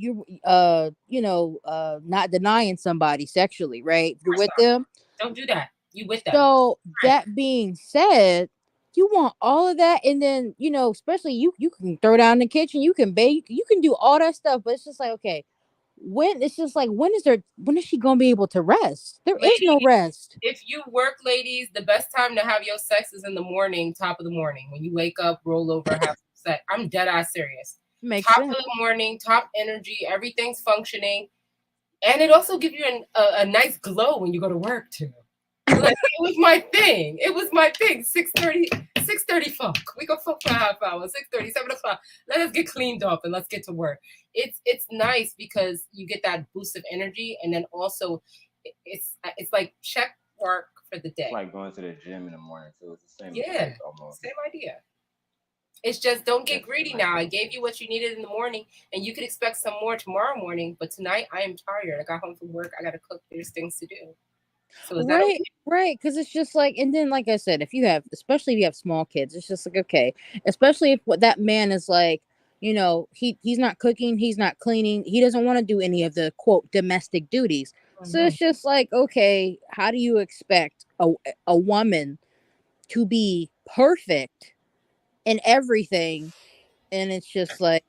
denying somebody sexually, right? If Of you're course with not. them. Don't do that. You with them. So Right. that being said, you want all of that, and then especially you can throw down in the kitchen, you can bake, you can do all that stuff, but it's just like, okay, when is she gonna be able to rest? There is no Ladies, rest. if you work, ladies, the best time to have your sex is in the morning, top of the morning. When you wake up, roll over, have some sex. I'm dead ass serious. Makes Top sense. of the morning, top energy, everything's functioning. And it also gives you a nice glow when you go to work too. Like, it was my thing. It was my thing. 6:30 fuck. We go fuck for a half hour. 6:30, 7 o'clock. Let us get cleaned up and let's get to work. It's nice because you get that boost of energy, and then also it's like check work for the It's day. like going to the gym in the morning too. It's the same Yeah, effect almost. same idea. It's just don't get Definitely greedy nice now. I little gave you what you needed in the morning, and you could expect some more tomorrow morning. But tonight I am tired. I got home from work. I got to cook. There's things to do. So is that Right, okay? right. Because it's just like, and then like I said, especially if you have small kids, it's just like, okay, especially if what that man is like, he's not cooking, he's not cleaning, he doesn't want to do any of the quote domestic duties. So Mhm. it's just like, okay, how do you expect a woman to be perfect in everything? And it's just like,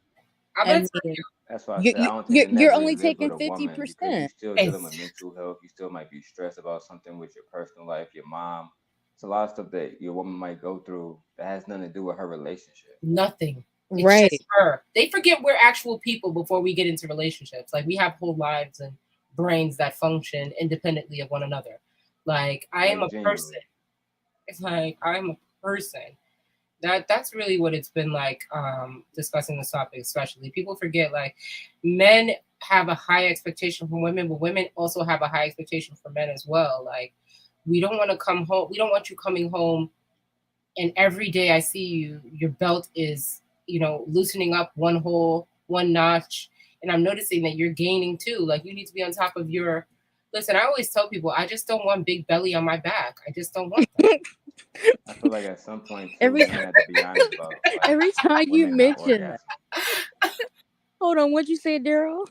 I'm I gonna tell mean, you. That's why I you said I you don't think you're, it you're necessarily only lives with taking a fifty woman because you percent. still dealing with It's mental health. You still might be stressed about something with your personal life, your mom. It's a lot of stuff that your woman might go through that has nothing to do with her relationship. nothing. It's just Right. her. They forget we're actual people before we get into relationships. Like, we have whole lives and brains that function independently of one another. Like, I am Like a person. genuinely. It's like I'm a person. That's really what it's been like, discussing this topic. Especially people forget, like, men have a high expectation from women, but women also have a high expectation for men as well. Like, we don't want to come home. We don't want you coming home and every day I see you, your belt is, loosening up one notch. And I'm noticing that you're gaining too. Like, you need to be on top of your. Listen, I always tell people, I just don't want big belly on my back. I just don't want that. I feel like at some point too, every men have to be honest about like every time you women not mention that. orgasming. Hold on, what'd you say, Daryl?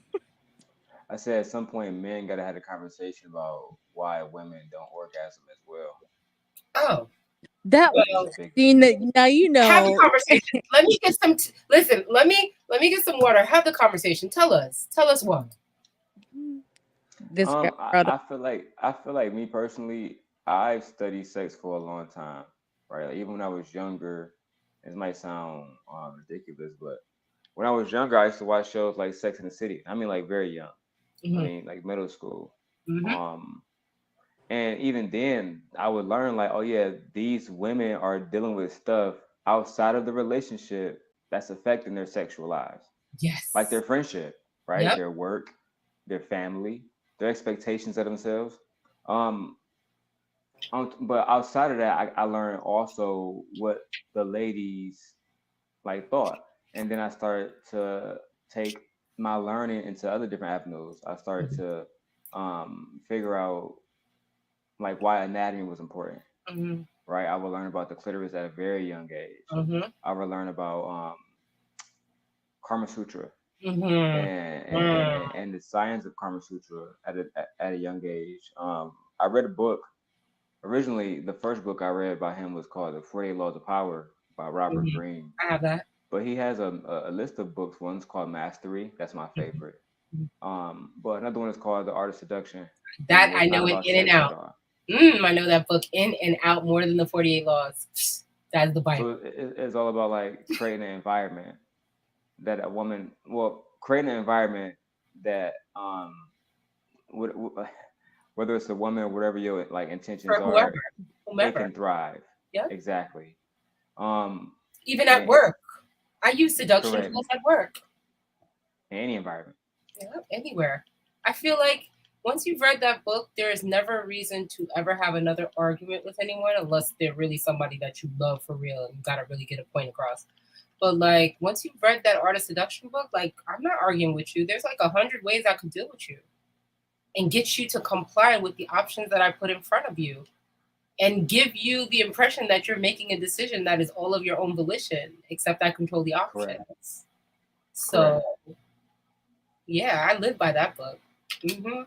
I said at some point men gotta have a conversation about why women don't orgasm as well. Oh, That Because it's a well, big scene that now have the conversation. Let me get some. Listen, let me get some water. Have the conversation. Tell us what. this guy I, brought up. I feel like me personally, I've studied sex for a long time, right? Like, even when I was younger, this might sound ridiculous, but when I was younger, I used to watch shows like Sex in the City. I mean, like very young. I Hmm. mean, like middle school. Hmm. Um, and even then, I would learn like, oh yeah, these women are dealing with stuff outside of the relationship that's affecting their sexual lives. Yes. Like their friendship, right? Yep. Their work, their family, their expectations of themselves. Um, but outside of that, I learned also what the ladies like thought, and then I started to take my learning into other different avenues. I started to figure out like why anatomy was important, Mm-hmm. right? I would learn about the clitoris at a very young age. Mm-hmm. I would learn about Kama Sutra Mm-hmm. and the science of Kama Sutra at a young age. I read a book. Originally, the first book I read by him was called The 48 Laws of Power by Robert Mm-hmm. Greene. I have that. But he has a list of books. One's called Mastery. That's my favorite. But another one is called The Art of Seduction. That And I it's not know it about in and sex at out. all. I know that book in and out more than the 48 Laws. That's the Bible. So it's all about like creating an environment that a woman, creating an environment that would, whether it's a woman or whatever your like intentions For are, whomever. it can thrive. Yep. Exactly. Even at work. I use seduction correct. tools at work. In any environment. Yeah, anywhere. I feel like once you've read that book, there is never a reason to ever have another argument with anyone unless they're really somebody that you love for real and you gotta really get a point across. But like once you've read that Art of Seduction book, like I'm not arguing with you. There's like 100 ways I could deal with you and get you to comply with the options that I put in front of you and give you the impression that you're making a decision that is all of your own volition, except I control the options. Correct. So, yeah, I live by that book. Mm-hmm.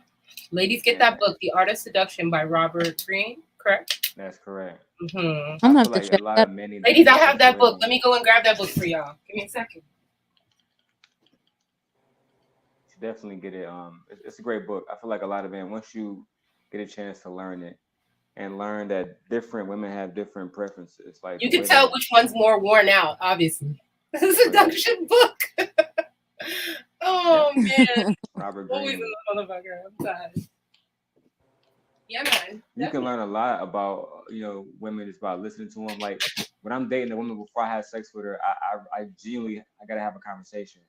Ladies, get that book, The Art of Seduction by Robert Greene, correct? That's correct. Mm-hmm. I'm I not feel the like check a lot that. of men need Ladies, to I have that book. situation. Let me go and grab that book for y'all. Give me a second. You definitely get it. It's a great book. I feel like a lot of men, once you get a chance to learn it and learn that different women have different preferences, like You the can way tell that which one's more worn out, obviously. This is a seduction book. Oh, man. Robert Always Greene. a motherfucker. I'm tired. Yeah, man. You can learn a lot about women just by listening to them. Like when I'm dating a woman before I have sex with her, I genuinely I gotta have a conversation,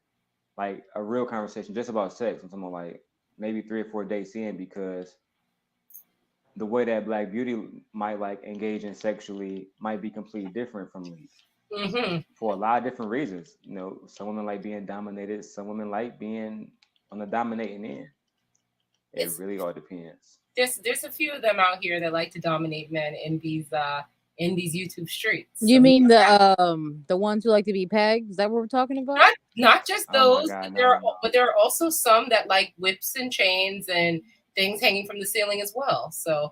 like a real conversation, just about sex. I'm talking about like maybe 3 or 4 dates in, because the way that Black Beauty might like engage in sexually might be completely different from me. Mm-hmm. For a lot of different reasons. Some women like being dominated. Some women like being on the dominating end. It really all depends. There's a few of them out here that like to dominate men in these YouTube streets. You mean the ones who like to be pegged? Is that what we're talking about? Not just Oh my those, God, but there are also some that like whips and chains and things hanging from the ceiling as well. So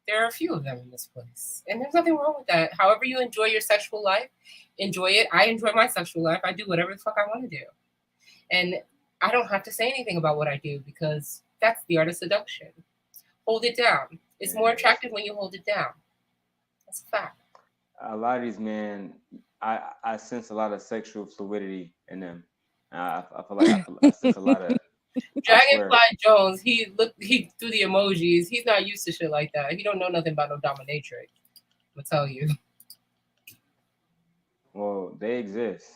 there are a few of them in this place, and there's nothing wrong with that. However you enjoy your sexual life, enjoy it. I enjoy my sexual life. I do whatever the fuck I want to do, and I don't have to say anything about what I do because that's the art of seduction. Hold it down. It's more attractive when you hold it down. That's a fact. A lot of these men, I sense a lot of sexual fluidity in them. I feel like I sense a lot of. Dragonfly Jones, he through the emojis. He's not used to shit like that. He don't know nothing about no dominatrix. I'm gonna tell you. Well, they exist.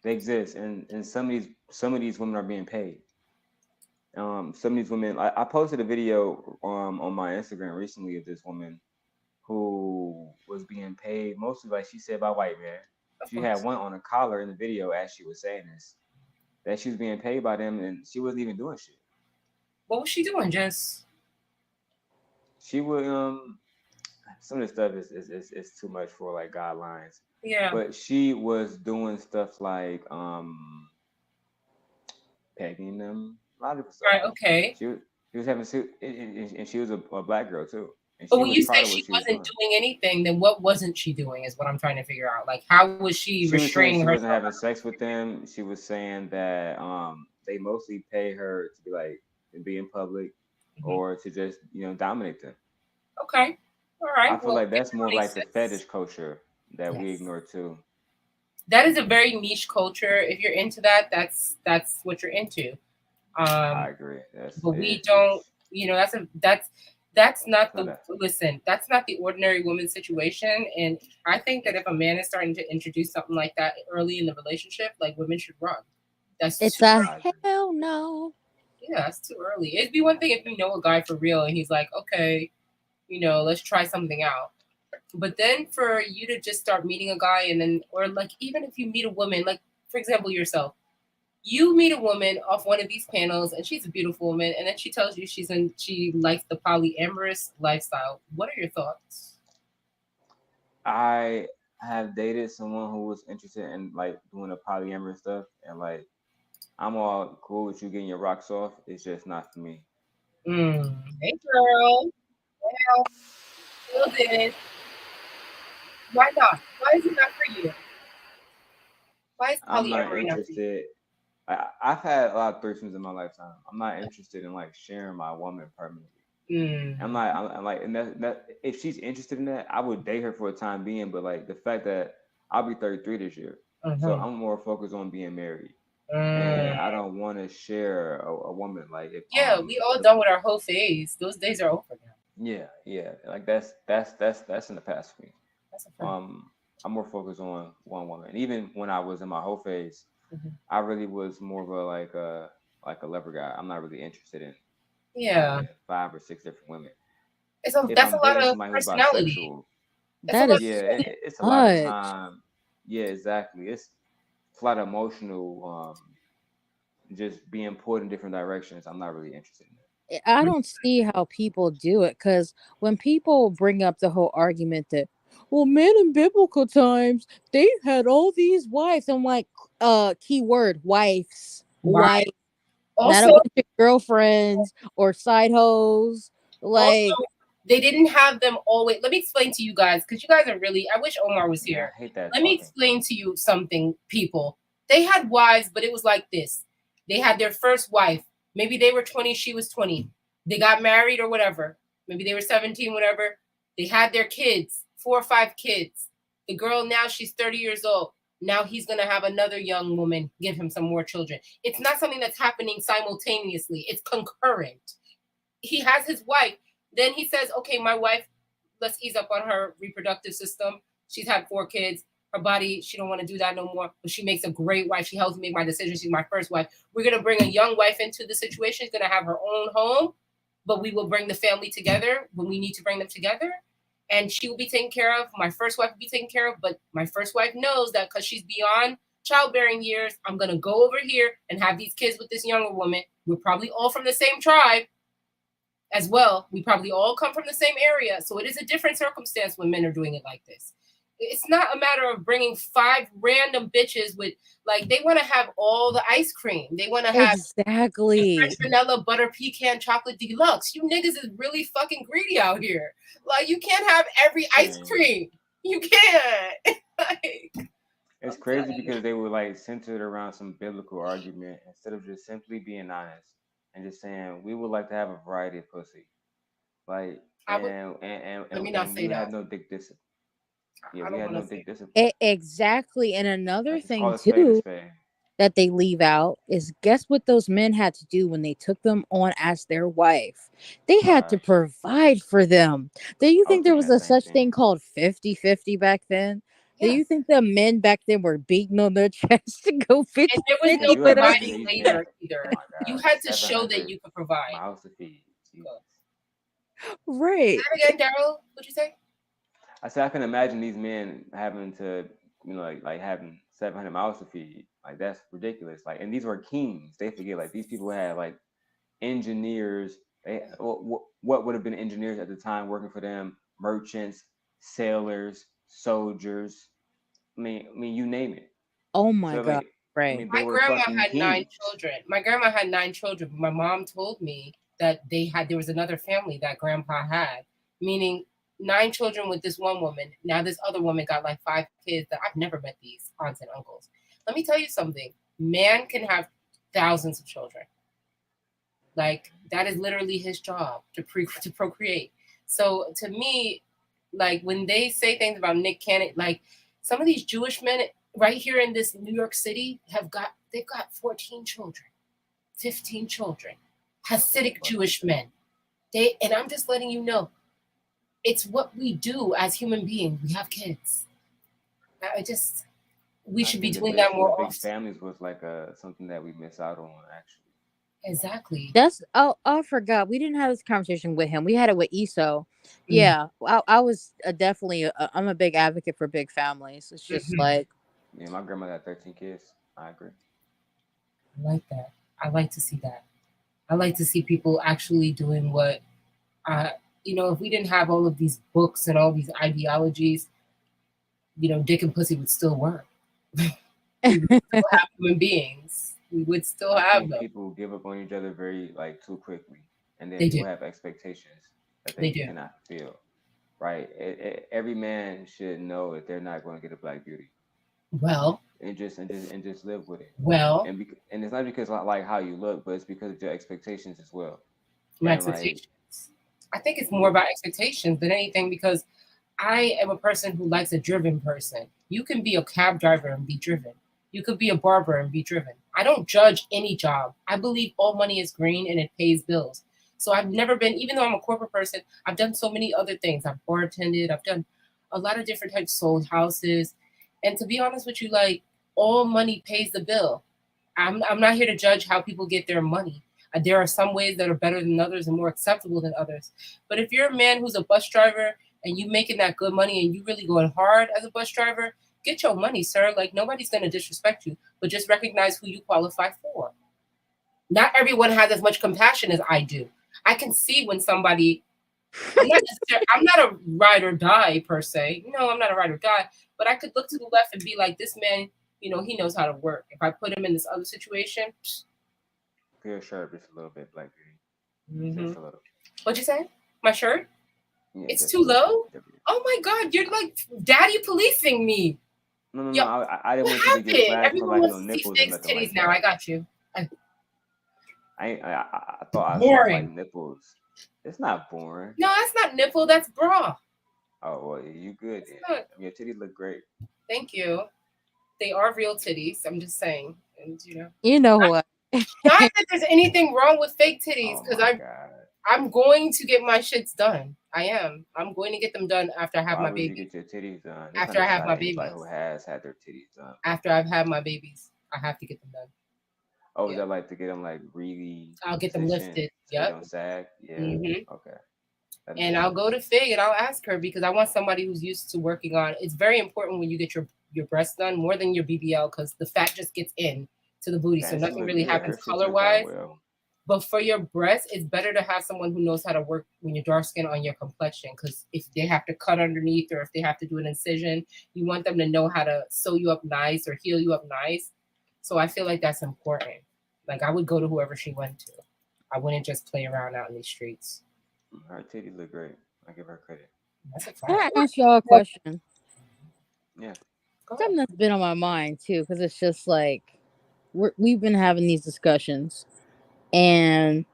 They exist, and some of these women are being paid. Some of these women, I posted a video on my Instagram recently of this woman who was being paid mostly, like she said, by white men. She had one on a collar in the video as she was saying this, that she was being paid by them, and she wasn't even doing shit. What was she doing? Just she would some of the stuff is too much for like guidelines. Yeah. But she was doing stuff like pegging them, a lot of different stuff. Right. Okay. She was having, and she was a Black girl too. And but when you say she wasn't doing anything, then what wasn't she doing? Is what I'm trying to figure out. Like, how was she restraining herself? She wasn't having sex with them. She was saying that they mostly pay her to be like be in public, or to just dominate them. Okay. All right. I feel like that's more like the fetish culture that we ignore too. That is a very niche culture. If you're into that, that's what you're into. I agree. But we don't. That's That's not Not the that. listen. That's not the ordinary woman situation. And I think that if a man is starting to introduce something like that early in the relationship, like women should run. That's It's too a I agree. hell no. yeah, that's too early. It'd be one thing if you know a guy for real and he's like, okay, let's try something out. But then for you to just start meeting a guy and then, or like even if you meet a woman, like for example yourself, you meet a woman off one of these panels and she's a beautiful woman, and then she tells you she likes the polyamorous lifestyle. What are your thoughts? I have dated someone who was interested in like doing the polyamorous stuff, and like I'm all cool with you getting your rocks off. It's just not for me. Hey girl, well, still did. Why not? Why is it not for you? Why is I'm not polyamory not for you? interested. I've had a lot of threesomes in my lifetime. I'm not interested in like sharing my woman permanently. I'm like, and that if she's interested in that, I would date her for a time being. But like the fact that I'll be 33 this year, so Mhm. I'm more focused on being married, and Mm. I don't want to share a woman. Like if Yeah, we all done with our whole phase. Those days are over now. yeah, like that's in the past for me. That's a fact. I'm more focused on one woman. And even when I was in my whole phase, Mhm. I really was more of a like a leper guy. I'm not really interested in Yeah, having 5 or 6 different women. If that's a I'm lot dating of somebody who's personality. bisexual, That's a That lot is of yeah, too it's a lot of much. time. Yeah, exactly. It's a lot of emotional, just being pulled in different directions. I'm not really interested in I don't see how people do it because when people bring up the whole argument that, well, men in biblical times they had all these wives, I'm like, keyword wives, why. wife, not a Also, bunch of girlfriends or side hoes. also, Like, they didn't have them always. Let me explain to you guys because you guys are really. I wish Omar was that. Yeah, here. I hate that Let me talking. explain to you something, people. They had wives, but it was like this. They had their first wife. Maybe they were 20, she was 20. They got married or whatever. Maybe they were 17, whatever. They had their kids, 4 or 5 kids. The girl now she's 30 years old. Now he's going to have another young woman give him some more children. It's not something that's happening simultaneously, it's concurrent. He has his wife. Then he says, okay, my wife, let's ease up on her reproductive system. She's had 4 kids. Her body, she don't want to do that no more. But she makes a great wife. She helps me make my decisions. She's my first wife. We're gonna bring a young wife into the situation. She's gonna have her own home, but we will bring the family together when we need to bring them together. And she will be taken care of. My first wife will be taken care of. But my first wife knows that because she's beyond childbearing years, I'm gonna go over here and have these kids with this younger woman. We're probably all from the same tribe as well. We probably all come from the same area. So it is a different circumstance when men are doing it like this. It's not a matter of bringing 5 random bitches with, like, they want to have all the ice cream. They want to have the exactly. French vanilla butter pecan chocolate deluxe. You niggas is really fucking greedy out here. Like, you can't have every ice Same. cream. You can't. Like, It's crazy because they were like centered around some biblical argument instead of just simply being honest and just saying we would like to have a variety of pussy. Like I would, let me not and say you that. have no dick discipline. Yeah, I we don't had want no to say dick discipline. Exactly. And another Like just call thing a spade a too spade. that they leave out is guess what those men had to do when they took them on as their wife? They had to Provide. provide for them. Do you I was think there thinking was that a same such thing. thing called 50-50 back then? Do yes. you think the men back then were beating on their chest to go And 50 there was Could no 50 you with us? imagine providing these men? later Oh either. my You God, had to show that 700 you could provide. miles to feed. Jesus. Go. Right. Say that again, Daryl. What'd you say? I said I can imagine these men having to, like having 700 miles to feed. Like that's ridiculous. Like, and these were kings. They forget like these people had like engineers. They what would have been engineers at the time working for them? Merchants, sailors, soldiers. I mean, you name it. Oh my So God. Right. they My were grandma fucking had 9 kings. children. My grandma had 9 children. My mom told me that there was another family that grandpa had, meaning 9 children with this one woman. Now this other woman got like 5 kids that I've never met these aunts and uncles. Let me tell you something. Man can have thousands of children. Like that is literally his job to procreate. So to me, like when they say things about Nick Cannon, like some of these Jewish men right here in this New York City they've got 14 children, 15 children, Hasidic Jewish men. And I'm just letting you know, it's what we do as human beings. We have kids. We should be doing that more the big often. families was like something that we miss out on actually. Exactly. That's I forgot we didn't have this conversation with him. We had it with ESO. Yeah, I was definitely I'm a big advocate for big families. It's just like yeah, my grandma got 13 kids. I agree. I like that. I like to see that. I like to see people actually doing what, if we didn't have all of these books and all these ideologies, dick and pussy would still work. We would still have human beings. We would still have them. People give up on each other very too quickly, and then They people do. have expectations that They they do. cannot fulfill. Right? Every man should know that they're not going to get a black beauty. Well, and just live with it. Well, And it's not because like how you look, but it's because of your expectations as well. My expectations. I think it's more about expectations than anything, because I am a person who likes a driven person. You can be a cab driver and be driven. You could be a barber and be driven. I don't judge any job. I believe all money is green and it pays bills. So I've never been, even though I'm a corporate person, I've done so many other things. I've bartended, I've done a lot of different types, sold houses. And to be honest with you, like, all money pays the bill. I'm not here to judge how people get their money. There are some ways that are better than others and more acceptable than others. But if you're a man who's a bus driver and you making that good money and you really going hard as a bus driver, get your money, sir. Like, nobody's going to disrespect you, but just recognize who you qualify for. Not everyone has as much compassion as I do. I can see when somebody, I'm not a ride or die per se. No, I'm not a ride or die, but I could look to the left and be like, this man, he knows how to work. If I put him in this other situation, Pure shirt, just a little bit black beauty. Just a little. What'd you say? My shirt? Yeah, it's too low? Oh my God, you're like daddy policing me. No, I didn't want you to get flagged for Everyone like wants to see nipples Fig's or nothing titties like now. that. I got you. I thought I saw like nipples. It's not boring. No, that's not nipple. That's bra. Oh well, you good then. Your titties look great. Thank you. They are real titties. I'm just saying, and you know what? Not that there's anything wrong with fake titties, because I'm going to get my shits done. I am. I'm going to get them done after I have my baby. Why would you get your titties done? After I have my babies. Who has had their titties done? After I've had my babies, I have to get them done. Oh, is that like to get them like really? I'll get them lifted. Yep. Don't sag. Yeah. Mm-hmm. Okay. And I'll go to Fig and I'll ask her, because I want somebody who's used to working on. It's very important when you get your breasts done, more than your BBL, because the fat just gets in to the booty, so nothing really happens color wise. But for your breasts, it's better to have someone who knows how to work when you're dark skin on your complexion, because if they have to cut underneath or if they have to do an incision, you want them to know how to sew you up nice or heal you up nice. So I feel like that's important. Like, I would go to whoever she went to. I wouldn't just play around out in these streets. Her titties look great. I give her credit. That's a fact. Can I ask y'all a question? Yeah. Something that's been on my mind too, because it's just like we've been having these discussions. And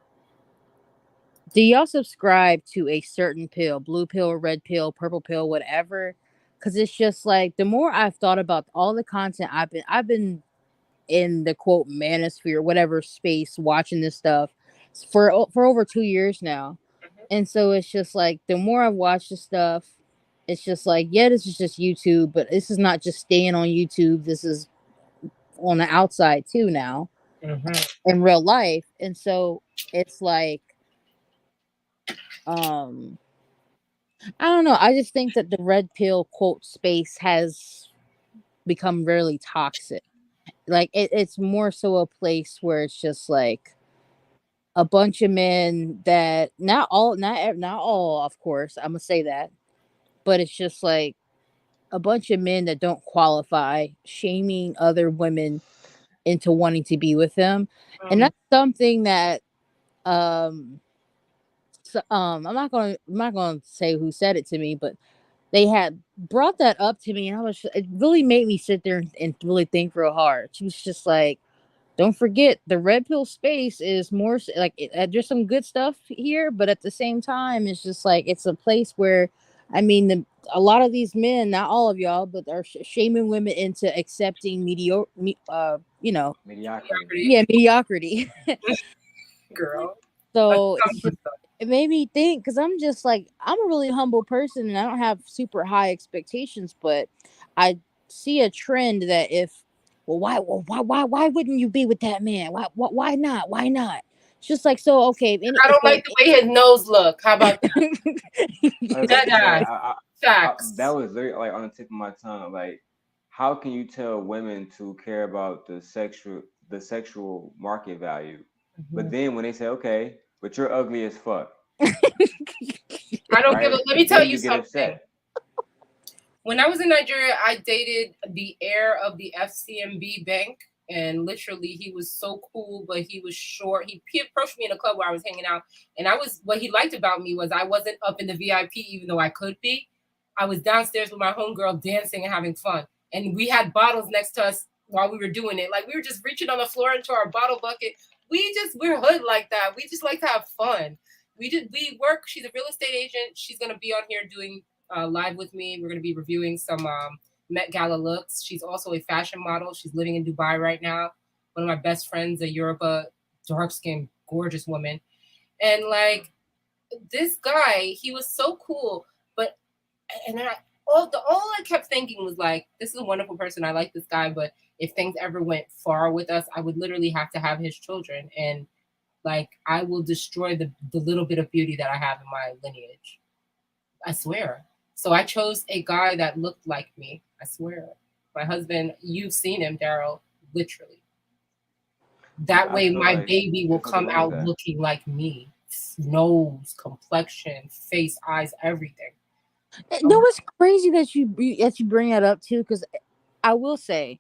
do y'all subscribe to a certain pill, blue pill, red pill, purple pill, whatever? Because it's just like, the more I've thought about all the content I've been in the quote manosphere, whatever space, watching this stuff for over 2 years now. And so it's just like, the more I've watched this stuff, it's just like, yeah, this is just YouTube, but this is not just staying on YouTube. This is on the outside too now, in real life. And so it's like, I don't know. I just think that the red pill quote space has become really toxic. Like, it's more so a place where it's just like a bunch of men that not all, of course, I'm gonna say that, but it's just like a bunch of men that don't qualify, shaming other women into wanting to be with them. And that's something that I'm not gonna say who said it to me, but they had brought that up to me, and it really made me sit there and really think real hard. She was just like, don't forget, the red pill space is more like there's some good stuff here, but at the same time, it's just like, it's a place where, I mean, a lot of these men, not all of y'all, but are shaming women into accepting mediocrity. Mediocrity. Yeah, mediocrity. Girl. So it's just, it made me think because I'm just like I'm a really humble person and I don't have super high expectations, but I see a trend that if why wouldn't you be with that man? Why not? Why not? It's just like so okay. I don't like the way his nose look. How about that? I was about That to say, guy. that Facts. was very like on the tip of my tongue. Like, how can you tell women to care about the sexual market value, but Mhm. then when they say, okay, but you're ugly as fuck, I don't give a. right? Let me tell Then you you get something. upset. When I was in Nigeria, I dated the heir of the FCMB bank, and literally, he was so cool, but he was short. He approached me in a club where I was hanging out, and I was what he liked about me was I wasn't up in the VIP, even though I could be. I was downstairs with my homegirl dancing and having fun, and we had bottles next to us while we were doing it. Like we were just reaching on the floor into our bottle bucket. We're hood like that. We just like to have fun. We work. She's a real estate agent. She's gonna be on here doing live with me. We're going to be reviewing some Met Gala looks. She's also a fashion model. She's living in Dubai right now. One of my best friends, a Yoruba, dark skinned, gorgeous woman. And like this guy, he was so cool. But and I all I kept thinking was like, this is a wonderful person. I like this guy, but if things ever went far with us, I would literally have to have his children. And like I will destroy the little bit of beauty that I have in my lineage. I swear. So I chose a guy that looked like me. I swear. My husband, you've seen him, Daryl, literally. That Yeah, I way feel my like baby will there's nothing come wrong with out that. looking like me. Nose, complexion, face, eyes, everything. No, it's crazy that you bring that up too, because I will say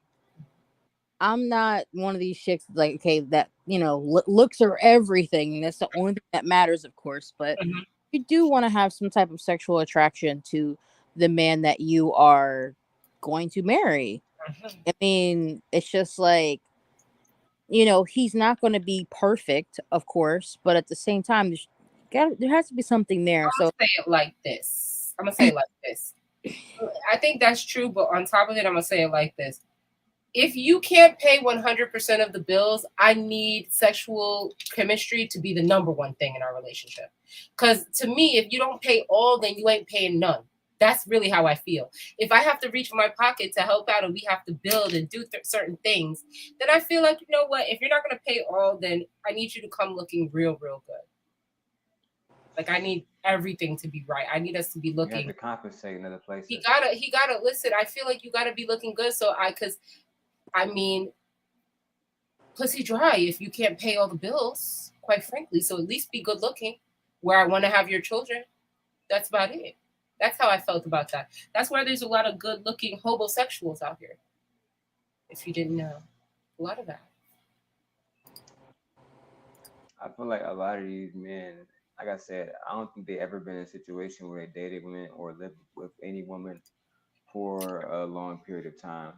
I'm not one of these chicks like okay that looks are everything. And that's the only thing that matters, of course. But Mhm, you do want to have some type of sexual attraction to the man that you are going to marry. mhm. I mean, it's just like he's not going to be perfect, of course, but at the same time, there has to be something there. I'm So gonna say it like this. I'm gonna say it like this. I think that's true, but on top of it, I'm gonna say it like this. If you can't pay 100% of the bills, I need sexual chemistry to be the number one thing in our relationship. Because to me, if you don't pay all, then you ain't paying none. That's really how I feel. If I have to reach for my pocket to help out and we have to build and do certain things, then I feel like, you know what? If you're not going to pay all, then I need you to come looking real, real good. Like I need everything to be right. I need us to be You have looking. to compensate in other He places. gotta, he gotta listen. I feel like you gotta be looking good. Cause I mean, pussy dry if you can't pay all the bills, quite frankly. So at least be good looking where I want to have your children. That's about it. That's how I felt about that. That's why there's a lot of good looking homosexuals out here, if you didn't know. A lot of that. I feel like a lot of these men, like I said, I don't think they ever been in a situation where they dated women or lived with any woman for a long period of time.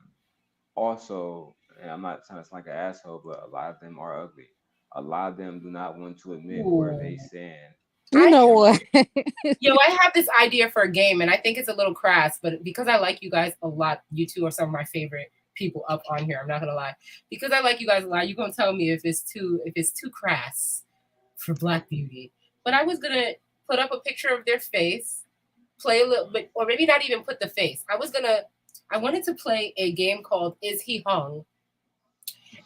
Also, and I'm not trying to sound like an asshole, but a lot of them are ugly. A lot of them do not want to admit where Ooh. they stand you I know in what? life. Yo, I have this idea for a game, and I think it's a little crass, but because I like you guys a lot, you two are some of my favorite people up on here. I'm not gonna lie, because I like you guys a lot. You're gonna tell me if it's too crass for Black Beauty. But I was gonna put up a picture of their face, play a little bit, or maybe not even put the face. I wanted to play a game called Is He Hung?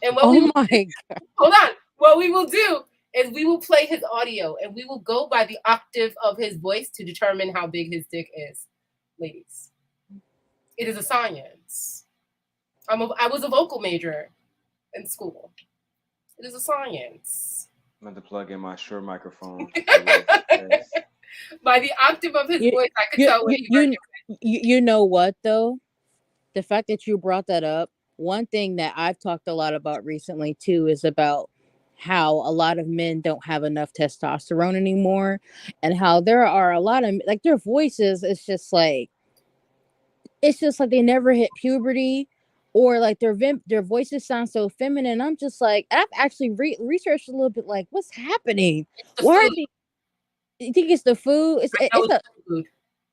And what we Oh will my god! hold on, what we will do is we will play his audio and we will go by the octave of his voice to determine how big his dick is, ladies. It is a science. I was a vocal major in school. It is a science. I'm going to plug in my Shure microphone to see what it says. By the octave of his You voice, I could you tell what you he you, working. you know what though? The fact that you brought that up, one thing that I've talked a lot about recently too is about how a lot of men don't have enough testosterone anymore and how there are a lot of like their voices it's just like they never hit puberty or like their voices sound so feminine. I'm just like I've actually researched a little bit like what's happening. It's the Why are food. they you think it's the food? I know It's it's a the food.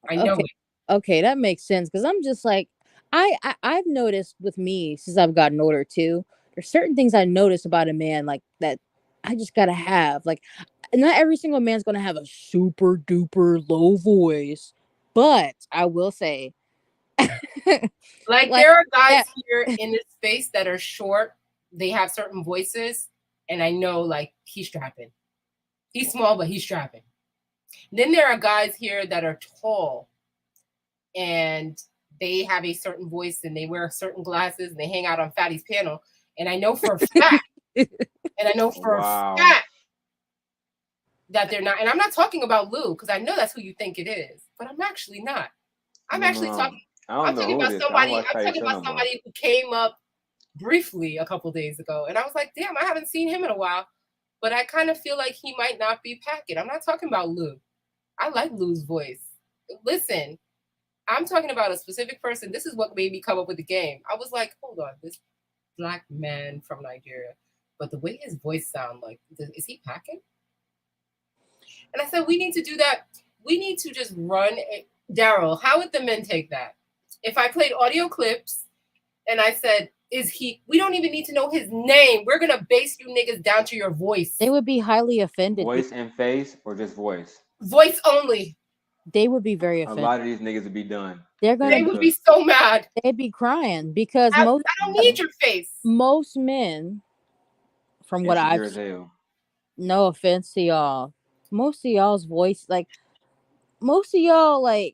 I know okay. it. Okay, that makes sense because I'm just like I've noticed with me since I've gotten older too. There's certain things I notice about a man like that. I just gotta have like, not every single man's gonna have a super duper low voice, but I will say, Like like there are guys that. here in this space that are short. They have certain voices, and I know like he's strapping. He's small, but he's strapping. Then there are guys here that are tall, and they have a certain voice, and they wear certain glasses, and they hang out on Fatty's panel. And I know for a fact, Wow. that they're not. And I'm not talking about Lou because I know that's who you think it is, but I'm actually not. I'm No, no, actually no. talking. I don't I'm know talking who it about is. I don't somebody. watch I'm Patty talking show no about more. somebody who came up briefly a couple days ago, and I was like, damn, I haven't seen him in a while. But I kind of feel like he might not be packing. I'm not talking about Lou. I like Lou's voice. Listen, I'm talking about a specific person. This is what made me come up with the game. I was like, hold on, this black man from Nigeria, but the way his voice sounds, like, is he packing? And I said, we need to do that. We need to just run it. Daryl, how would the men take that? If I played audio clips and I said, we don't even need to know his name. We're going to base you niggas down to your voice. They would be highly offended. Voice and face, or just voice? Voice only. They would be very A offended. lot of these niggas would be done. They would be so mad. They'd be crying because I don't need your face. Most men, from what Insecure I've as hell. no offense to y'all, most of y'all's voice, like most of y'all, like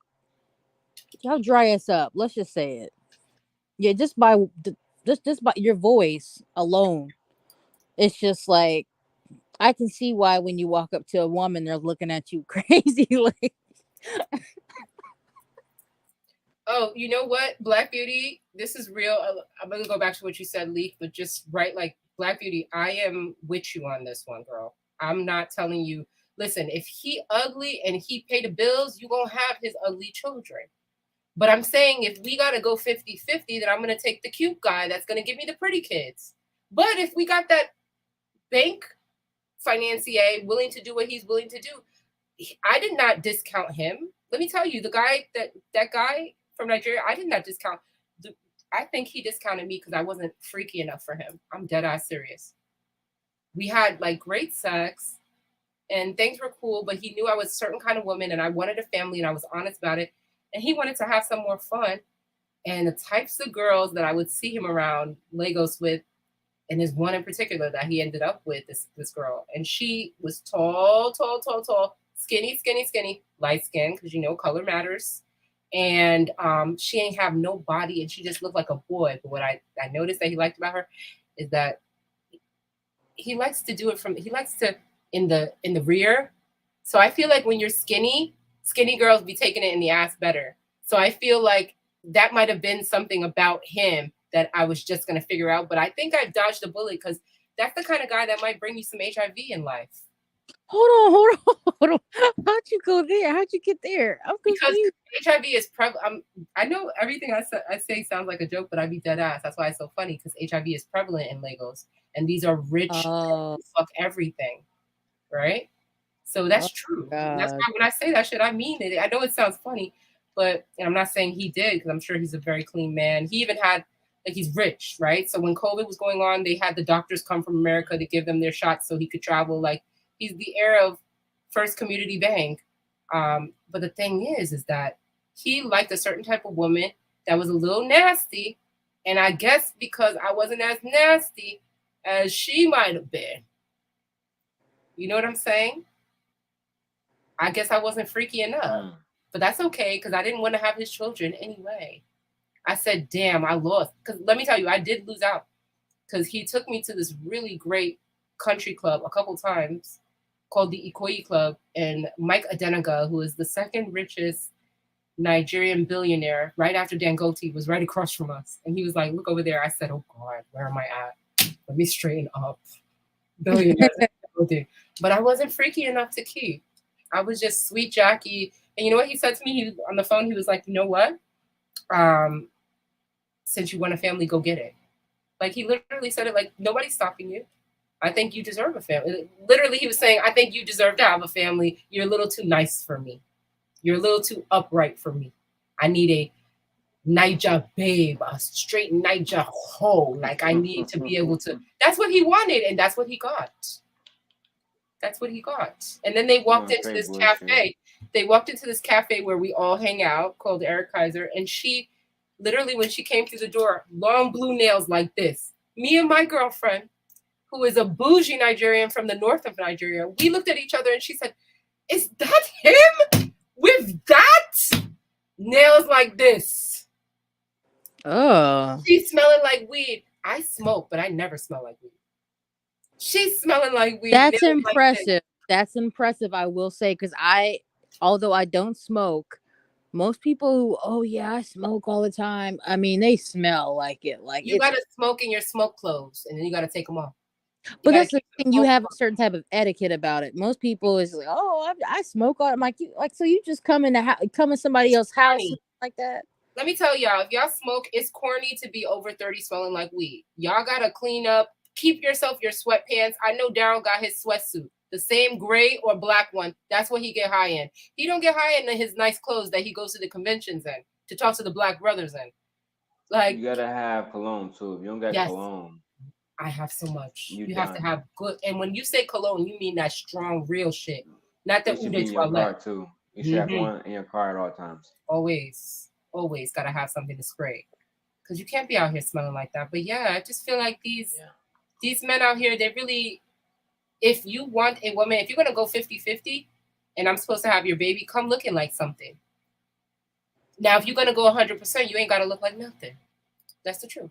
y'all dry us up. Let's just say it. Yeah, just by your voice alone, it's just like I can see why when you walk up to a woman, they're looking at you crazy. Like, oh, you know what, Black Beauty, this is real. I'm gonna go back to what you said, Leak, but just right, like Black Beauty, I am with you on this one, girl. I'm not telling you. Listen, if he ugly and he pay the bills, you gonna have his ugly children. But I'm saying if we gotta go 50-50, then I'm gonna take the cute guy that's gonna give me the pretty kids. But if we got that bank financier willing to do what he's willing to do, I did not discount him. Let me tell you, the guy that guy from Nigeria, I did not discount. I think he discounted me because I wasn't freaky enough for him. I'm dead ass serious. We had like great sex and things were cool, but he knew I was a certain kind of woman and I wanted a family and I was honest about it. And he wanted to have some more fun. And the types of girls that I would see him around Lagos with, and there's one in particular that he ended up with, this girl. And she was tall, skinny, light skin, because you know color matters. And she ain't have no body and she just looked like a boy. But what I noticed that he liked about her is that he likes to do it in the rear. So I feel like when you're skinny girls be taking it in the ass better. So I feel like that might have been something about him that I was just going to figure out. But I think I dodged the bullet because that's the kind of guy that might bring you some HIV in life. Hold on. How'd you go there? How'd you get there? I'm confused. Because HIV is prevalent. I know everything I say sounds like a joke, but I be dead ass. That's why it's so funny, because HIV is prevalent in Lagos. And these are rich, fuck everything, right? So that's true. That's why when I say that shit, I mean it. I know it sounds funny, but and I'm not saying he did, because I'm sure he's a very clean man. He even had, like, he's rich, right? So when COVID was going on, they had the doctors come from America to give them their shots so he could travel. Like, he's the heir of First Community Bank. But the thing is that he liked a certain type of woman that was a little nasty. And I guess because I wasn't as nasty as she might have been. You know what I'm saying? I guess I wasn't freaky enough. But that's okay, because I didn't want to have his children anyway. I said, damn, I lost. Because let me tell you, I did lose out. Because he took me to this really great country club a couple times called the Ikoyi Club. And Mike Adenuga, who is the second richest Nigerian billionaire right after Dangote, was right across from us. And he was like, look over there. I said, oh, God, where am I at? Let me straighten up. Billionaires. But I wasn't freaky enough to keep. I was just sweet Jackie. And you know what he said to me? On the phone, he was like, you know what? Since you want a family, go get it. Like, he literally said it like, nobody's stopping you. I think you deserve a family. Literally, he was saying, I think you deserve to have a family. You're a little too nice for me. You're a little too upright for me. I need a Niger babe, a straight Niger hoe. Like, I need to be able to. That's what he wanted, and that's what he got. That's what he got. And then they walked into this cafe. They walked into this cafe where we all hang out called Eric Kaiser. And she, literally, when she came through the door, long blue nails like this. Me and my girlfriend, who is a bougie Nigerian from the north of Nigeria, we looked at each other and she said, "Is that him with that? Nails like this." Oh. She's smelling like weed. I smoke, but I never smell like weed. She's smelling like weed. That's nails like impressive. this. That's impressive, I will say, because although I don't smoke, most people who, oh yeah, I smoke all the time. I mean, they smell like it. Like You gotta smoke in your smoke clothes, and then you gotta take them off. But that's the thing. You have a certain type of etiquette about it. Most people is like, oh, I smoke. I'm like, so you just come in come in somebody else's house like that. Let me tell y'all, if y'all smoke, it's corny to be over 30 smelling like weed. Y'all gotta clean up. Keep yourself your sweatpants. I know Daryl got his sweatsuit, the same gray or black one. That's what he get high in. He don't get high in his nice clothes that he goes to the conventions in to talk to the black brothers in. Like, you gotta have cologne too. If you don't got cologne, I have so much. You done. have to have good. And when you say cologne, you mean that strong, real shit, not the it should be in your car too. You should have one in your car at all times. Always gotta have something to spray, because you can't be out here smelling like that. But yeah, I just feel like these men out here, they really, if you want a woman, if you're gonna go 50-50 and I'm supposed to have your baby, come looking like something. Now, if you're gonna go 100%, you ain't gotta look like nothing. That's the truth.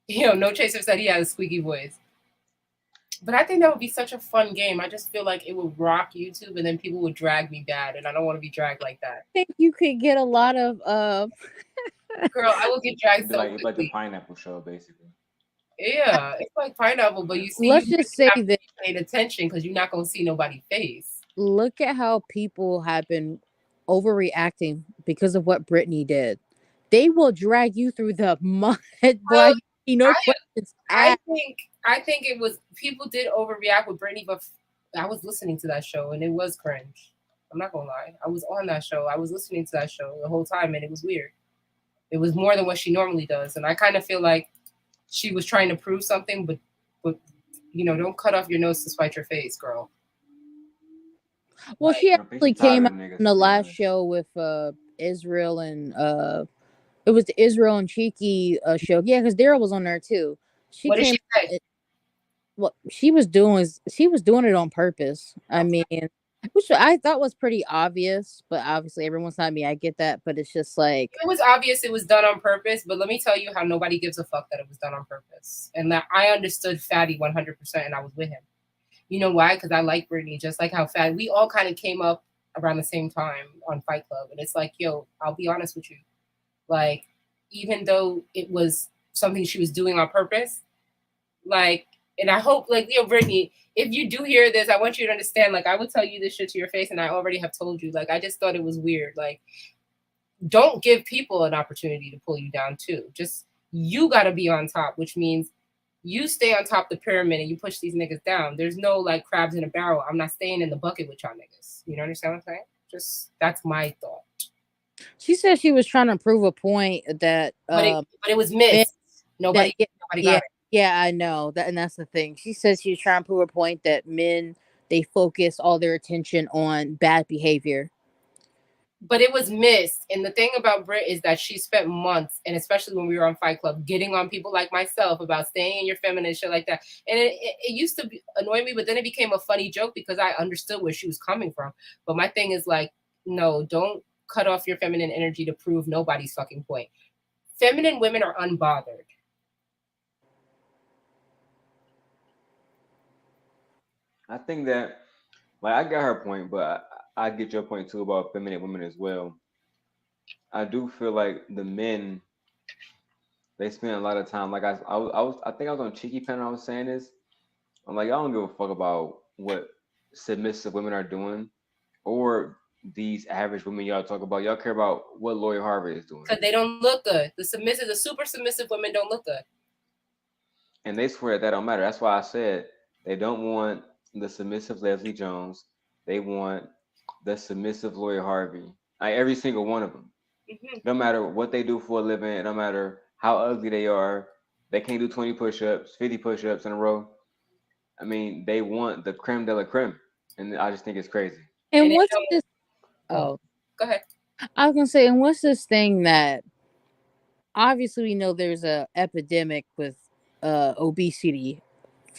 No Chaser said he had a squeaky voice. But I think that would be such a fun game. I just feel like it would rock YouTube, and then people would drag me bad, and I don't want to be dragged like that. I think you could get a lot of Girl, I will get dragged so it's like the Pineapple Show, basically. Yeah, it's like Pineapple, but you see, let's just say that paying attention because you're not gonna see nobody's face. Look at how people have been overreacting because of what Britney did. They will drag you through the mud, questions asked. I think it was, people did overreact with Britney, but I was listening to that show and it was cringe. I'm not gonna lie. I was on that show. I was listening to that show the whole time and it was weird. It was more than what she normally does. And I kind of feel like she was trying to prove something, but don't cut off your nose to spite your face, girl. Well, she actually came out on the last show with Israel and it was the Israel and Cheeky show. Yeah, because Daryl was on there too. What did she say? What she was doing it on purpose. I mean, which I thought was pretty obvious, but obviously everyone's not me. I get that, but it's just like, it was obvious it was done on purpose. But let me tell you how nobody gives a fuck that it was done on purpose, and that I understood Fatty 100%, and I was with him. You know why? Because I like Britney, just like how Fatty. We all kind of came up around the same time on Fight Club, and it's like, yo, I'll be honest with you, like, even though it was something she was doing on purpose, like. And I hope, like, Brittany, if you do hear this, I want you to understand, like, I would tell you this shit to your face, and I already have told you. Like, I just thought it was weird. Like, don't give people an opportunity to pull you down, too. Just, you got to be on top, which means you stay on top of the pyramid and you push these niggas down. There's no, like, crabs in a barrel. I'm not staying in the bucket with y'all niggas. You know understand what I'm saying? Just, that's my thought. She said she was trying to prove a point that... but it was missed. Nobody got it. Yeah, I know that, and that's the thing. She says she's trying to prove a point that men, they focus all their attention on bad behavior. But it was missed. And the thing about Brit is that she spent months, and especially when we were on Fight Club, getting on people like myself about staying in your feminine shit like that. And it used to annoy me, but then it became a funny joke because I understood where she was coming from. But my thing is like, no, don't cut off your feminine energy to prove nobody's fucking point. Feminine women are unbothered. I think that, like, I got her point, but I get your point too about feminine women as well. I do feel like the men, they spend a lot of time. Like I think I was on Cheeky Pen. I was saying this. I'm like, I don't give a fuck about what submissive women are doing, or these average women y'all talk about. Y'all care about what Lori Harvey is doing. Because they don't look good. The super submissive women don't look good. And they swear that don't matter. That's why I said they don't want the submissive Leslie Jones. They want the submissive Lori Harvey. Like every single one of them. Mm-hmm. No matter what they do for a living, no matter how ugly they are, They can't do 20 push-ups, 50 push-ups in a row. I mean, they want the creme de la creme, and I just think it's crazy. And And it what's don't. this? Oh, Oh, go ahead. I was gonna say, and what's this thing that obviously we know there's a epidemic with obesity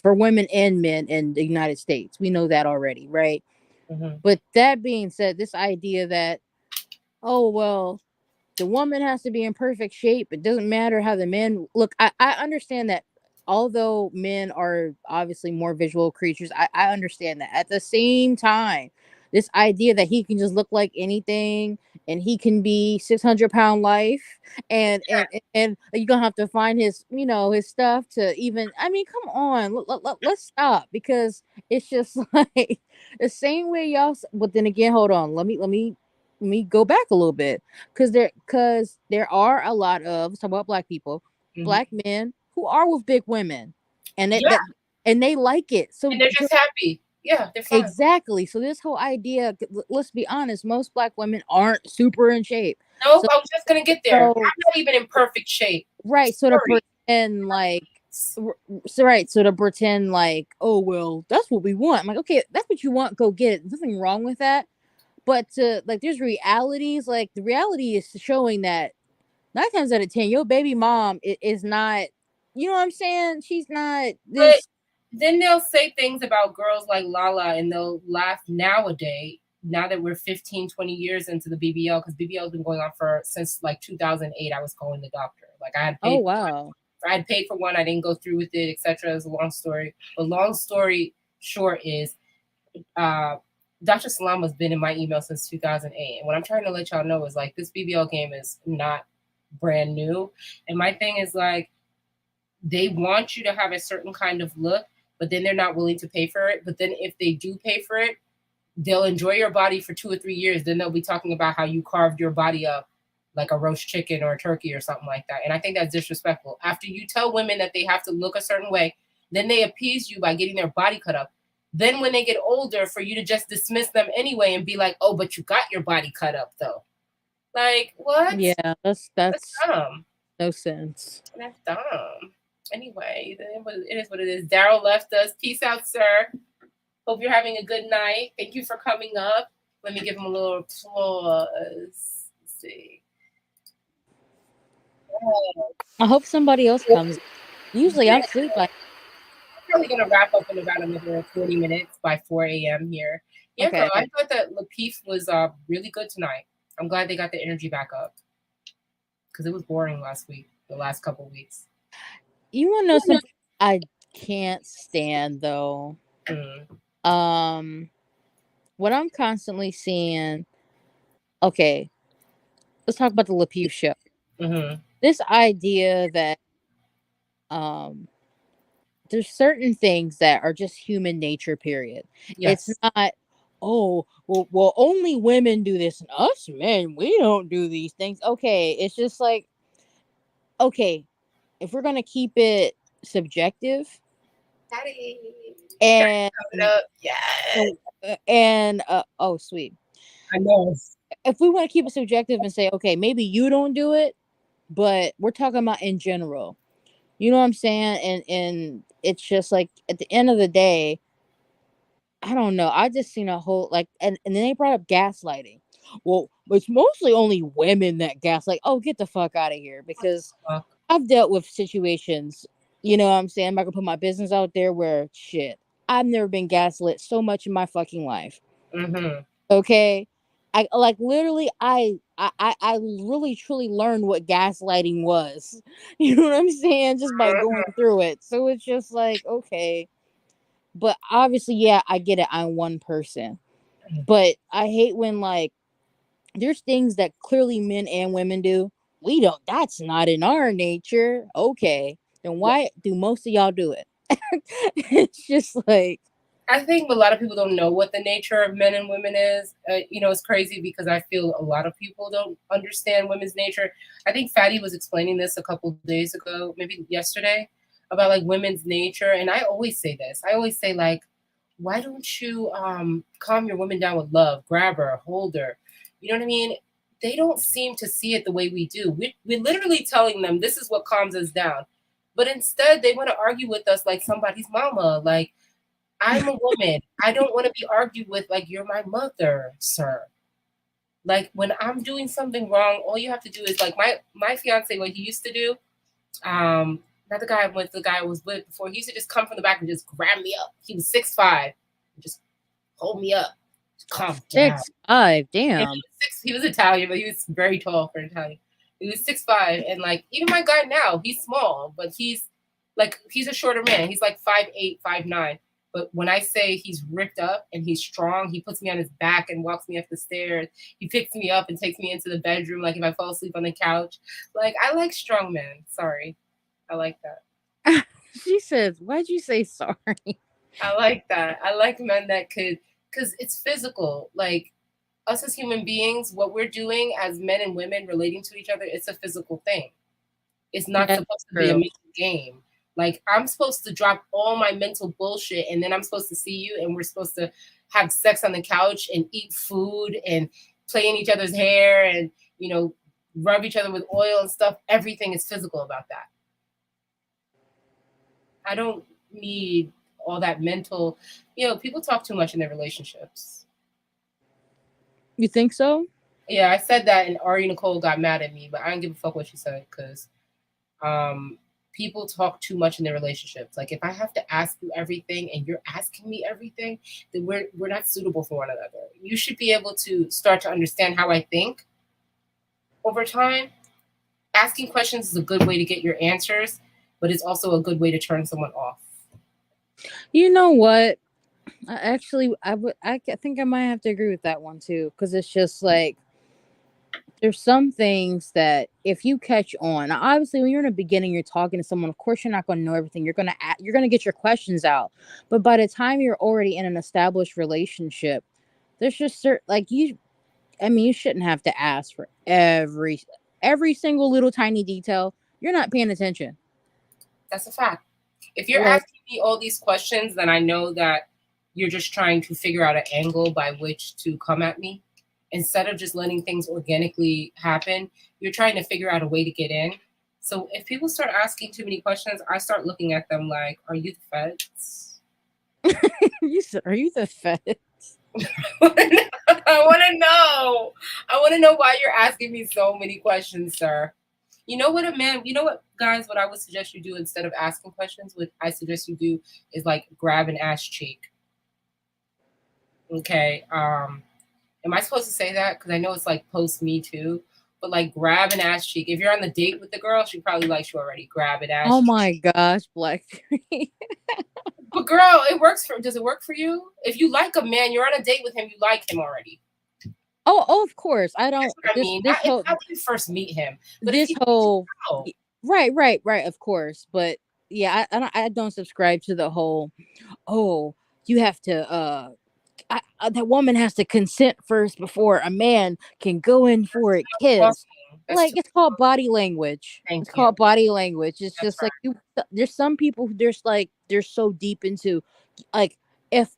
for women and men in the United States. We know that already, right? Mm-hmm. But that being said, this idea that, oh well, the woman has to be in perfect shape. It doesn't matter how the men look. I understand that, although men are obviously more visual creatures, I understand that. At the same time, this idea that he can just look like anything and he can be 600-pound life, and you're gonna have to find his, his stuff to even, I mean, come on, let's stop, because it's just like the same way but then again, hold on, let me go back a little bit, because there are a lot of, let's talk about black people, Mm-hmm. black men who are with big women, and Yeah, and they like it. and they're just happy. Yeah, they're fine. exactly. So this whole idea, let's be honest, most black women aren't super in shape. Nope, So I was just gonna get there. I'm so not even in perfect shape. right. So to Sorry. pretend like so right. So to pretend like, oh well, that's what we want. I'm like, okay, that's what you want. Go get it. There's nothing wrong with that. But to like, there's realities. Like the reality is showing that 9 times out of 10, your baby mom is not. You know what I'm saying? She's not But this. then they'll say things about girls like Lala and they'll laugh nowadays, now that we're 15, 20 years into the BBL, because BBL has been going on since like 2008. I was calling the doctor. Like Oh wow. I had paid for one, I didn't go through with it, etc. It's a long story. But long story short is Dr. Salam has been in my email since 2008. And what I'm trying to let y'all know is like this BBL game is not brand new. And my thing is like, they want you to have a certain kind of look, but then they're not willing to pay for it. But then if they do pay for it, they'll enjoy your body for 2 or 3 years. Then they'll be talking about how you carved your body up like a roast chicken or a turkey or something like that. And I think that's disrespectful. After you tell women that they have to look a certain way, then they appease you by getting their body cut up. Then when they get older, for you to just dismiss them anyway and be like, oh, but you got your body cut up though. Like, what? Yeah, That's that's dumb. no sense. That's dumb. Anyway, it is what it is. Daryl left us. Peace out, sir. Hope you're having a good night. Thank you for coming up. Let me give him a little applause. Let's see. I hope somebody else comes. Usually I'm asleep by. I'm probably going to wrap up in about another 40 minutes by 4 a.m. here. Yeah, girl, Okay. I thought that LAPEEF was really good tonight. I'm glad they got the energy back up because it was boring last week, the last couple of weeks. You want to know something I can't stand though? What I'm constantly seeing. Okay, let's talk about the LAPEEF show. Mm-hmm. This idea that there's certain things that are just human nature. Period. Yes. It's not. Oh well, only women do this, and us men, we don't do these things. Okay, it's just like, okay, if we're gonna keep it subjective, Daddy. and Yes. oh sweet, I know. if we want to keep it subjective and say, okay, maybe you don't do it, but we're talking about in general. You know what I'm saying? And it's just like at the end of the day, I don't know. I just seen a whole like, and then they brought up gaslighting. Well, it's mostly only women that gaslight. Oh, get the fuck out of here, because I've dealt with situations. You know what I'm saying? I'm not gonna put my business out there where shit. I've never been gaslit so much in my fucking life. Mm-hmm. Okay. I like literally I really truly learned what gaslighting was. You know what I'm saying? Just by going through it. So it's just like, okay. But obviously, yeah, I get it. I'm one person. But I hate when like there's things that clearly men and women do. We don't, that's not in our nature. Okay. Then why do most of y'all do it? It's just like, I think a lot of people don't know what the nature of men and women is. It's crazy because I feel a lot of people don't understand women's nature. I think Fatty was explaining this a couple of days ago, maybe yesterday, about like women's nature. And I always say this. I always say like, why don't you calm your woman down with love, grab her, hold her? You know what I mean? They don't seem to see it the way we do. We're literally telling them this is what calms us down. But instead, they want to argue with us like somebody's mama. Like, I'm a woman. I don't want to be argued with like you're my mother, sir. Like when I'm doing something wrong, all you have to do is like my fiance, what he used to do, not the guy I'm with, the guy I was with before, he used to just come from the back and just grab me up. He was 6'5", just hold me up, calm down. 6'5", damn. He was Italian, but he was very tall for Italian. He was 6'5", and like even my guy now, he's small, but he's a shorter man. He's like 5'8", 5'9". But when I say he's ripped up and he's strong, he puts me on his back and walks me up the stairs. He picks me up and takes me into the bedroom, like if I fall asleep on the couch. Like, I like strong men. Sorry. I like that. She says, why'd you say sorry? I like that. I like men that could, because it's physical. Like, us as human beings, what we're doing as men and women relating to each other, it's a physical thing. It's not supposed to be a mental game. Like, I'm supposed to drop all my mental bullshit, and then I'm supposed to see you, and we're supposed to have sex on the couch and eat food and play in each other's hair and, you know, rub each other with oil and stuff. Everything is physical about that. I don't need all that mental, people talk too much in their relationships. You think so? Yeah, I said that, and Ari Nicole got mad at me, but I don't give a fuck what she said, because people talk too much in their relationships. Like, if I have to ask you everything and you're asking me everything, then we're not suitable for one another. You should be able to start to understand how I think over time. Asking questions is a good way to get your answers, but it's also a good way to turn someone off. You know what? I think I might have to agree with that one too, because it's just like there's some things that if you catch on, obviously when you're in the beginning, you're talking to someone, of course you're not going to know everything. You're going to get your questions out. But by the time you're already in an established relationship, there's just you shouldn't have to ask for every single little tiny detail. You're not paying attention. That's a fact. If you're asking me all these questions, then I know that you're just trying to figure out an angle by which to come at me. Instead of just letting things organically happen, you're trying to figure out a way to get in. So if people start asking too many questions, I start looking at them like, are you the feds? Are you the feds? I want to know. I want to know why you're asking me so many questions, sir. You know what, guys, what I would suggest you do instead of asking questions, what I suggest you do is like grab an ass cheek. Okay. Am I supposed to say that? Because I know it's like post Me Too, but like grab an ass cheek. If you're on the date with the girl, she probably likes you already. Grab an ass cheek. Oh my gosh, Black. But girl, does it work for you? If you like a man, you're on a date with him, you like him already. Oh, of course. I don't. That's what I mean. It's not when you first meet him. But right, of course. But yeah, I don't subscribe to the whole. Oh, you have to. That woman has to consent first before a man can go in for it. Kiss. Like, it's called body language. It's called body language. It's just like there's some people they're so deep into, like, if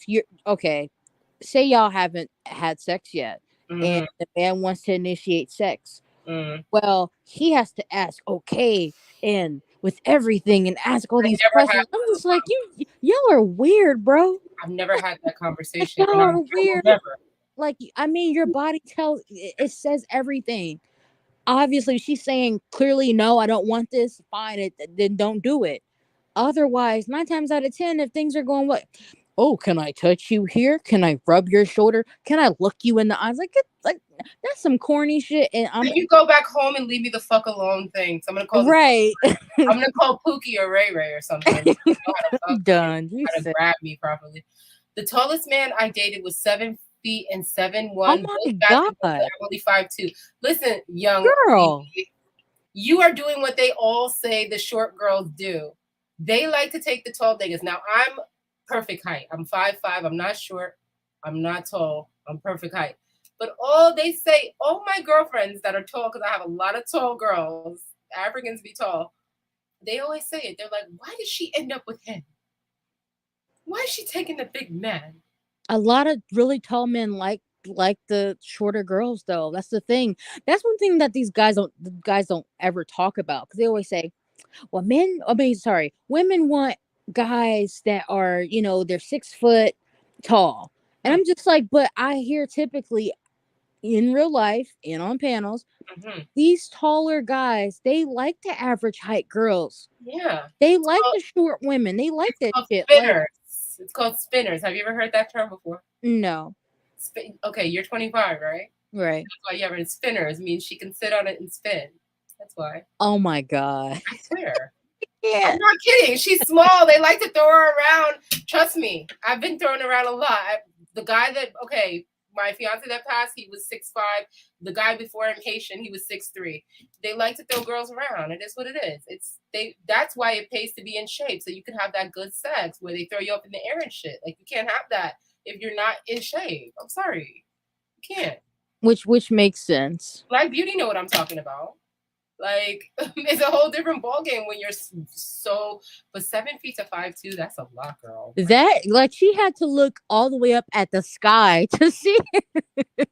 you're okay, say y'all haven't had sex yet, and the man wants to initiate sex. Well, he has to ask, okay, and with everything, and ask all these questions. I'm just like, y'all are weird, bro. I've never had that conversation. Y'all are weird. Like, your body tells, it says everything. Obviously, she's saying clearly, no, I don't want this. Fine, then don't do it. Otherwise, 9 times out of 10, if things are going well, oh, can I touch you here? Can I rub your shoulder? Can I look you in the eyes? Like that's some corny shit. And you go back home and leave me the fuck alone thing. So I'm gonna call I'm gonna call Pookie or Ray Ray or something. Done. You gotta grab me properly. The tallest man I dated was 7 feet and 7'1". Oh my God. I'm only 5'2". Listen, young girl, lady, you are doing what they all say the short girls do. They like to take the tall niggas. Now I'm perfect height. I'm 5'5". I'm not short. I'm not tall. I'm perfect height. But all they say, all my girlfriends that are tall, because I have a lot of tall girls, Africans be tall, they always say it. They're like, why did she end up with him? Why is she taking the big man? A lot of really tall men like the shorter girls, though. That's the thing. That's one thing that these guys don't ever talk about, because they always say, Well, women want guys that are, they're 6 foot tall. And I'm just like, but I hear typically in real life and on panels, these taller guys, they like the average height girls. Yeah. They like the short women. They like that shit. Spinners. It's called spinners. Have you ever heard that term before? No. Okay, you're 25, right? Right. That's why you have it. Spinners means she can sit on it and spin. That's why. Oh my God. I swear. Yeah. I'm not kidding. She's small. They like to throw her around. Trust me, I've been thrown around a lot. The guy that, my fiance that passed, he was 6'5". The guy before him, Haitian, he was 6'3". They like to throw girls around. It is what it is. That's why it pays to be in shape, so you can have that good sex where they throw you up in the air and shit. Like, you can't have that if you're not in shape. I'm sorry, you can't. Which makes sense. Black Beauty know what I'm talking about. Like, it's a whole different ballgame when you're but 7 feet to 5'2", that's a lot, girl. That, like, she had to look all the way up at the sky to see.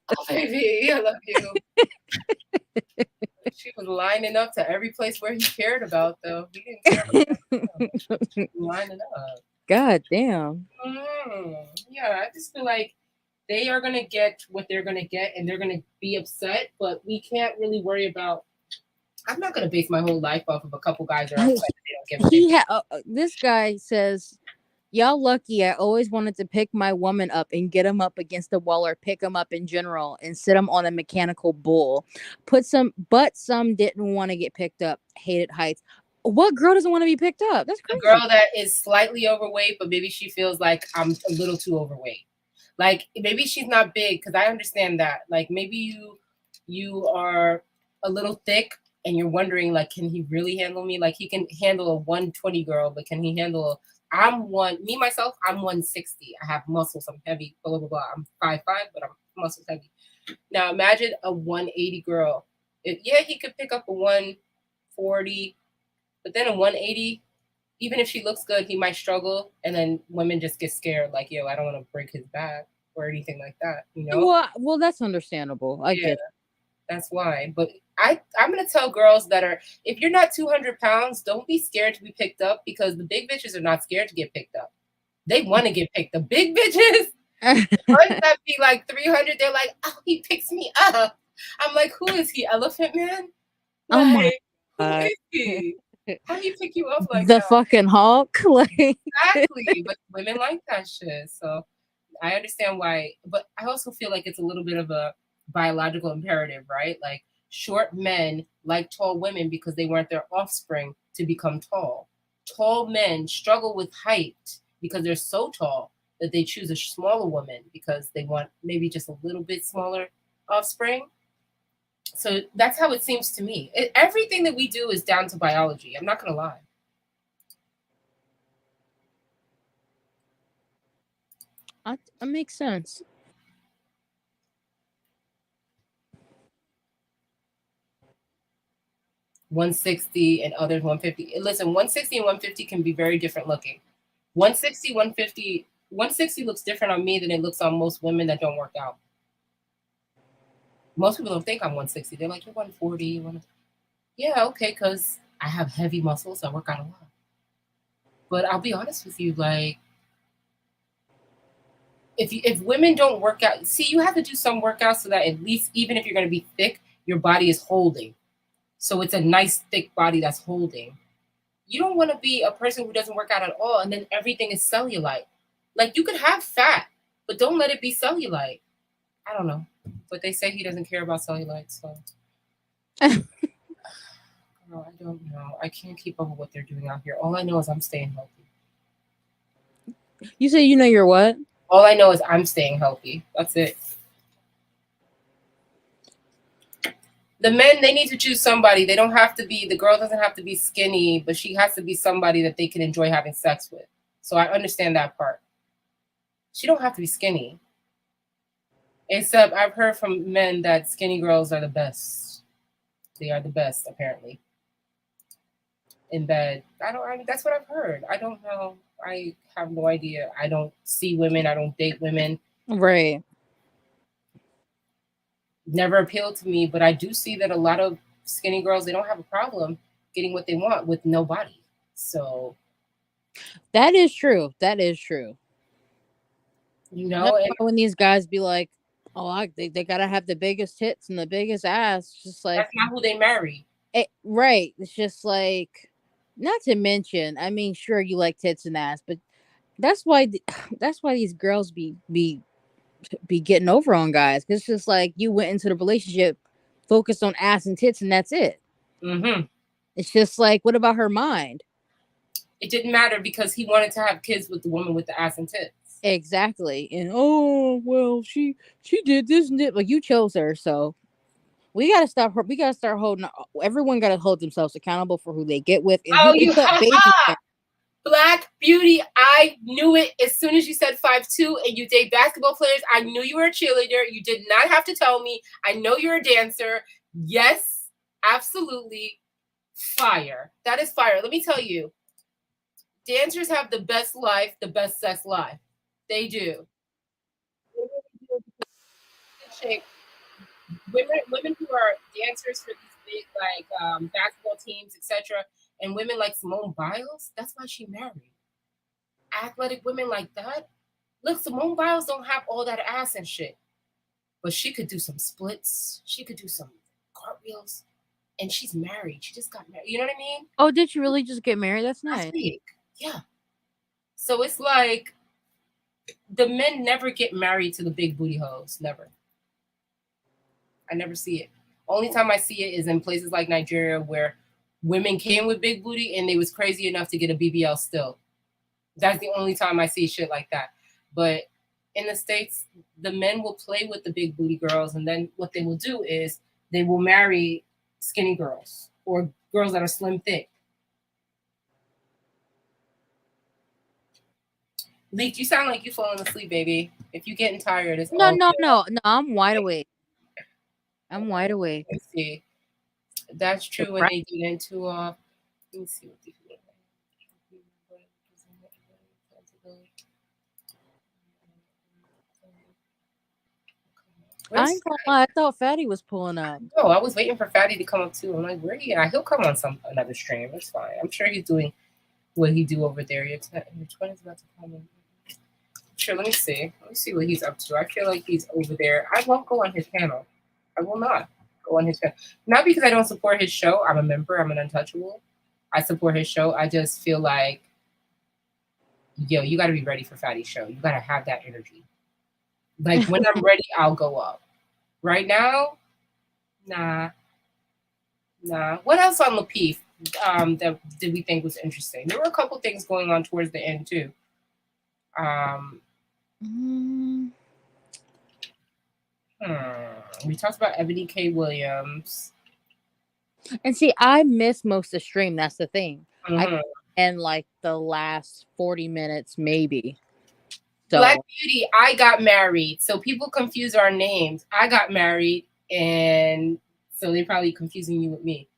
Oh, baby, I love you. She was lining up to every place where he cared about, though. He didn't care about that. Lining up. God damn. Yeah, I just feel like they are going to get what they're going to get, and they're going to be upset, but we can't really worry about. I'm not going to base my whole life off of a couple guys that are upset that they don't give a This guy says, y'all lucky. I always wanted to pick my woman up and get him up against the wall or pick him up in general and sit him on a mechanical bull. But some didn't want to get picked up. Hated heights. What girl doesn't want to be picked up? That's crazy. A girl that is slightly overweight, but maybe she feels like I'm a little too overweight. Like, maybe she's not big, because I understand that. Like, maybe you are a little thick, and you're wondering, like, can he really handle me? Like, he can handle a 120 girl, but can he handle I'm 160. I have muscles. I'm heavy, blah, blah, blah. I'm 5'5", but I'm muscles heavy. Now, imagine a 180 girl. He could pick up a 140, but then a 180, even if she looks good, he might struggle. And then women just get scared, like, yo, I don't want to break his back or anything like that, you know? Well, that's understandable. I get it. That's why. But I'm going to tell girls that if you're not 200 pounds, don't be scared to be picked up, because the big bitches are not scared to get picked up. They want to get picked up. Big bitches, ones that be like 300, they're like, oh, he picks me up. I'm like, who is he? Elephant Man? Oh my God. Who is he? How do you pick you up like the that? fucking Hulk? Like, exactly. But women like that shit. So I understand why. But I also feel like it's a little bit of a biological imperative, right? Like, short men like tall women because they want their offspring to become tall. Tall men struggle with height because they're so tall that they choose a smaller woman because they want maybe just a little bit smaller offspring. So that's how it seems to me. Everything that we do is down to biology. I'm not going to lie. That makes sense. $160 and others $150. Listen, $160 and $150 can be very different looking. $160, $150, $160 looks different on me than it looks on most women that don't work out. Most people don't think I'm 160. They're like, you're 140. Yeah, okay, because I have heavy muscles. I work out a lot. But I'll be honest with you, like, if women don't work out, see, you have to do some workouts so that at least, even if you're going to be thick, your body is holding. So it's a nice, thick body that's holding. You don't want to be a person who doesn't work out at all, and then everything is cellulite. Like, you could have fat, but don't let it be cellulite. I don't know. But they say he doesn't care about cellulite, so. No, I don't know. I can't keep up with what they're doing out here. All I know is I'm staying healthy. You say you know you're what? All I know is I'm staying healthy. That's it. The men, they need to choose somebody. They don't have to be, the girl doesn't have to be skinny, but she has to be somebody that they can enjoy having sex with. So I understand that part. She don't have to be skinny. Except I've heard from men that skinny girls are the best. They are the best, apparently. In bed. That's what I've heard. I don't know. I have no idea. I don't see women. I don't date women. Right. Never appealed to me, but I do see that a lot of skinny girls, they don't have a problem getting what they want with nobody. So That is true. That is true. you That's know, and why when these guys be like, "Oh, they gotta have the biggest tits and the biggest ass," it's just like, that's not who they marry. right? It's just like, not to mention, I mean, sure you like tits and ass, but that's why that's why these girls be getting over on guys, because it's just like you went into the relationship focused on ass and tits and that's it. Mm-hmm. It's just like, what about her mind? It didn't matter because he wanted to have kids with the woman with the ass and tits. Exactly. And oh well, she did this and that, like you chose her, so we gotta stop her. We gotta start holding. Everyone gotta hold themselves accountable for who they get with and who Oh, they you put ha babies ha! in. Black Beauty, I knew it as soon as you said 5'2" and you date basketball players. I knew you were a cheerleader. You did not have to tell me. I know you're a dancer. Yes, absolutely. Fire. That is fire. Let me tell you, dancers have the best life, the best sex life. They do. Shape. Women who are dancers for these big like basketball teams, etc., and women like Simone Biles. That's why she married athletic women like that. Look, Simone Biles don't have all that ass and shit, but she could do some splits. She could do some cartwheels, and she's married. She just got married. You know what I mean? Oh, did you really just get married? That's nice. Last week. Yeah. So it's like the men never get married to the big booty hoes. Never. I never see it. Only time I see it is in places like Nigeria where women came with big booty and they was crazy enough to get a BBL still. That's the only time I see shit like that. But in the States, the men will play with the big booty girls, and then what they will do is they will marry skinny girls or girls that are slim thick. Leek, you sound like you falling asleep, baby. If you getting tired, it's No, all no, good. no, no. I'm wide awake. I'm wide awake. Let's see. That's true when they get into let me see what these I ain't gonna lie. I thought Fatty was pulling up. No, I was waiting for Fatty to come up too. I'm like, where he at? He'll come on another stream. It's fine. I'm sure he's doing what he do over there. Your twin is about to come in. Sure, let me see. Let me see what he's up to. I feel like he's over there. I won't go on his channel. I will not go on his channel. Not because I don't support his show. I'm a member. I'm an untouchable. I support his show. I just feel like, yo, you got to be ready for Fatty's show. You got to have that energy. Like when I'm ready, I'll go up. Right now, nah. What else on LAPEEF that did we think was interesting? There were a couple things going on towards the end too. We talked about Ebony K. Williams. And see, I missed most of the stream. That's the thing. And like the last 40 minutes, maybe. So. Black Beauty, I got married. So people confuse our names. I got married, and so they're probably confusing you with me.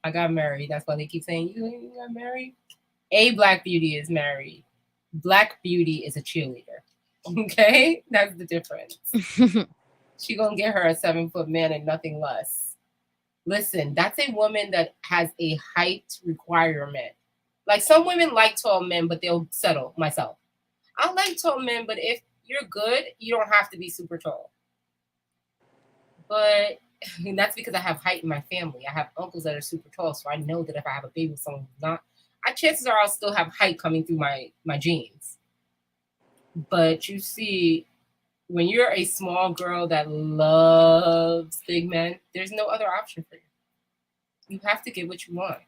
I got married. That's why they keep saying you got married. A Black Beauty is married. Black Beauty is a cheerleader. Okay, that's the difference. She gonna get her a 7-foot man and nothing less. Listen, that's a woman that has a height requirement. Like some women like tall men, but they'll settle. Myself, I like tall men, but if you're good, you don't have to be super tall. But that's because I have height in my family. I have uncles that are super tall, so I know that if I have a baby with someone who's not, chances are I'll still have height coming through my genes. But you see, when you're a small girl that loves big men, there's no other option for you. You have to get what you want.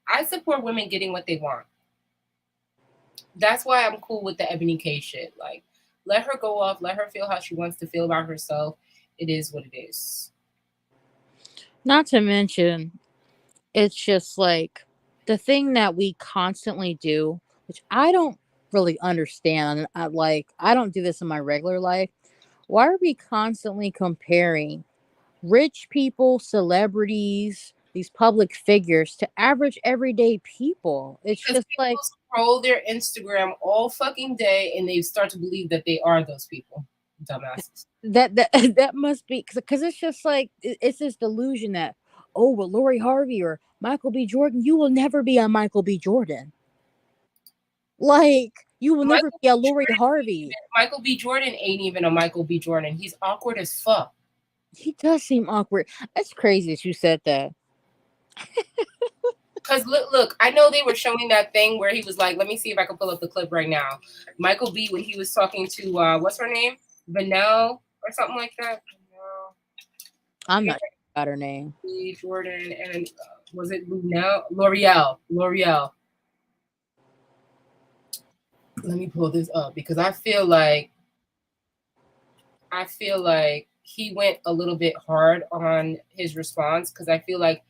I support women getting what they want. That's why I'm cool with the Ebony K shit. Like, let her go off. Let her feel how she wants to feel about herself. It is what it is. Not to mention, it's just like the thing that we constantly do, which I don't really understand. I don't do this in my regular life. Why are we constantly comparing rich people, celebrities, these public figures to average everyday people? It's because just like scroll their Instagram all fucking day and they start to believe that they are those people. Dumbasses. That must be because it's just like it's this delusion that, oh, well, Lori Harvey or Michael B. Jordan, you will never be a Michael B. Jordan. Like, you will never be a Lori Harvey. Michael B. Jordan ain't even a Michael B. Jordan. He's awkward as fuck. He does seem awkward. That's crazy that you said that. Because look, I know they were showing that thing where he was like, let me see if I can pull up the clip right now. Michael B. when he was talking to what's her name, Vanelle or something like that. I'm not sure about her name. B. Jordan and was it L'Oreal? Let me pull this up because I feel like he went a little bit hard on his response because I feel like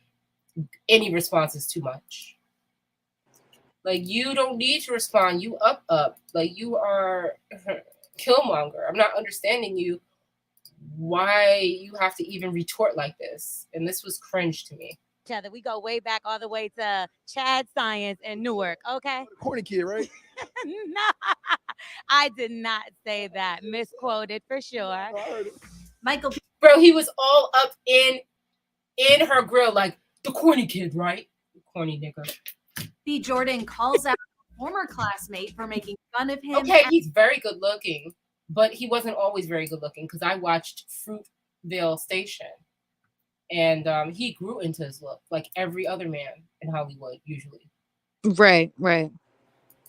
any response is too much. Like, you don't need to respond. You up. Like, you are Killmonger. I'm not understanding you. Why you have to even retort like this? And this was cringe to me. We go way back all the way to Chad Science in Newark, okay? Corny kid, right? No, I did not say that. Misquoted for sure. Michael, bro, he was all up in her grill like the corny kid, right? Corny nigga. B. Jordan calls out a former classmate for making fun of him. Okay, he's very good looking, but he wasn't always very good looking because I watched Fruitvale Station. And he grew into his look like every other man in Hollywood, usually. Right.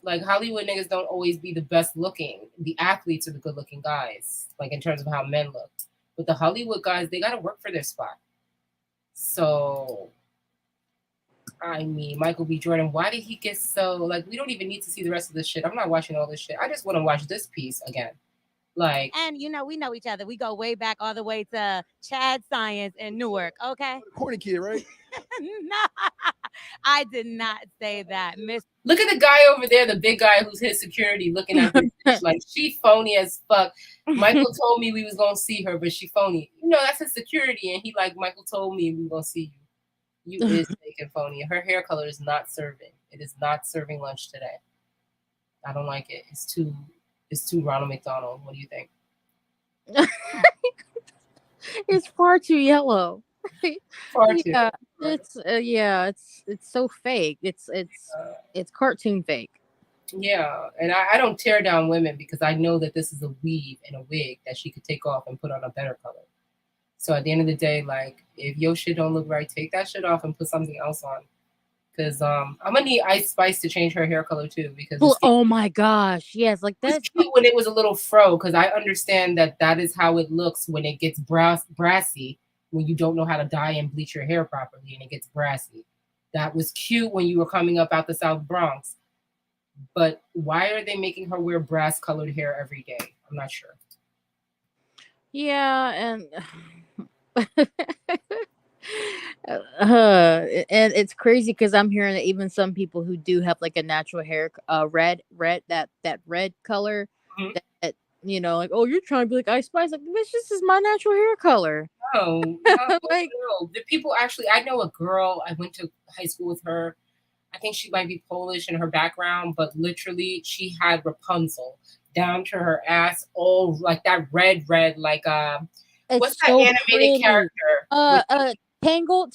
Like, Hollywood niggas don't always be the best looking. The athletes are the good looking guys, like in terms of how men look. But the Hollywood guys, they got to work for their spot. So, I mean, Michael B. Jordan, why did he get so, like, we don't even need to see the rest of this shit. I'm not watching all this shit. I just want to watch this piece again. Like, and we know each other. We go way back all the way to Chad Science in Newark, okay? Corny kid, right? No, I did not say that. Look at the guy over there, the big guy who's his security, looking at this bitch like she phony as fuck. Michael told me we was gonna see her, but she phony. You know, that's his security, and he like, Michael told me we were gonna see you. You is fake and phony. Her hair color is not serving. It is not serving lunch today. I don't like it. It's too Ronald McDonald. What do you think? It's far too yellow. Far too. Yeah, it's so fake. It's cartoon fake. Yeah, and I don't tear down women because I know that this is a weave and a wig that she could take off and put on a better color. So at the end of the day, like, if your shit don't look right, take that shit off and put something else on. Because I'm gonna need Ice Spice to change her hair color too. Because oh my gosh, yes, like that's cute when it was a little fro. Because I understand that is how it looks when it gets brassy. When you don't know how to dye and bleach your hair properly and it gets brassy. That was cute when you were coming up out the South Bronx. But why are they making her wear brass colored hair every day? I'm not sure. Yeah, and and it's crazy because I'm hearing that even some people who do have like a natural hair, red that red color, that like, oh, you're trying to be like Ice Spice, like, bitch, this is my natural hair color. No, like, no. The people actually, I know a girl. I went to high school with her. I think she might be Polish in her background, but literally she had Rapunzel down to her ass, all like that red, like what's that animated pretty. character? Tangled.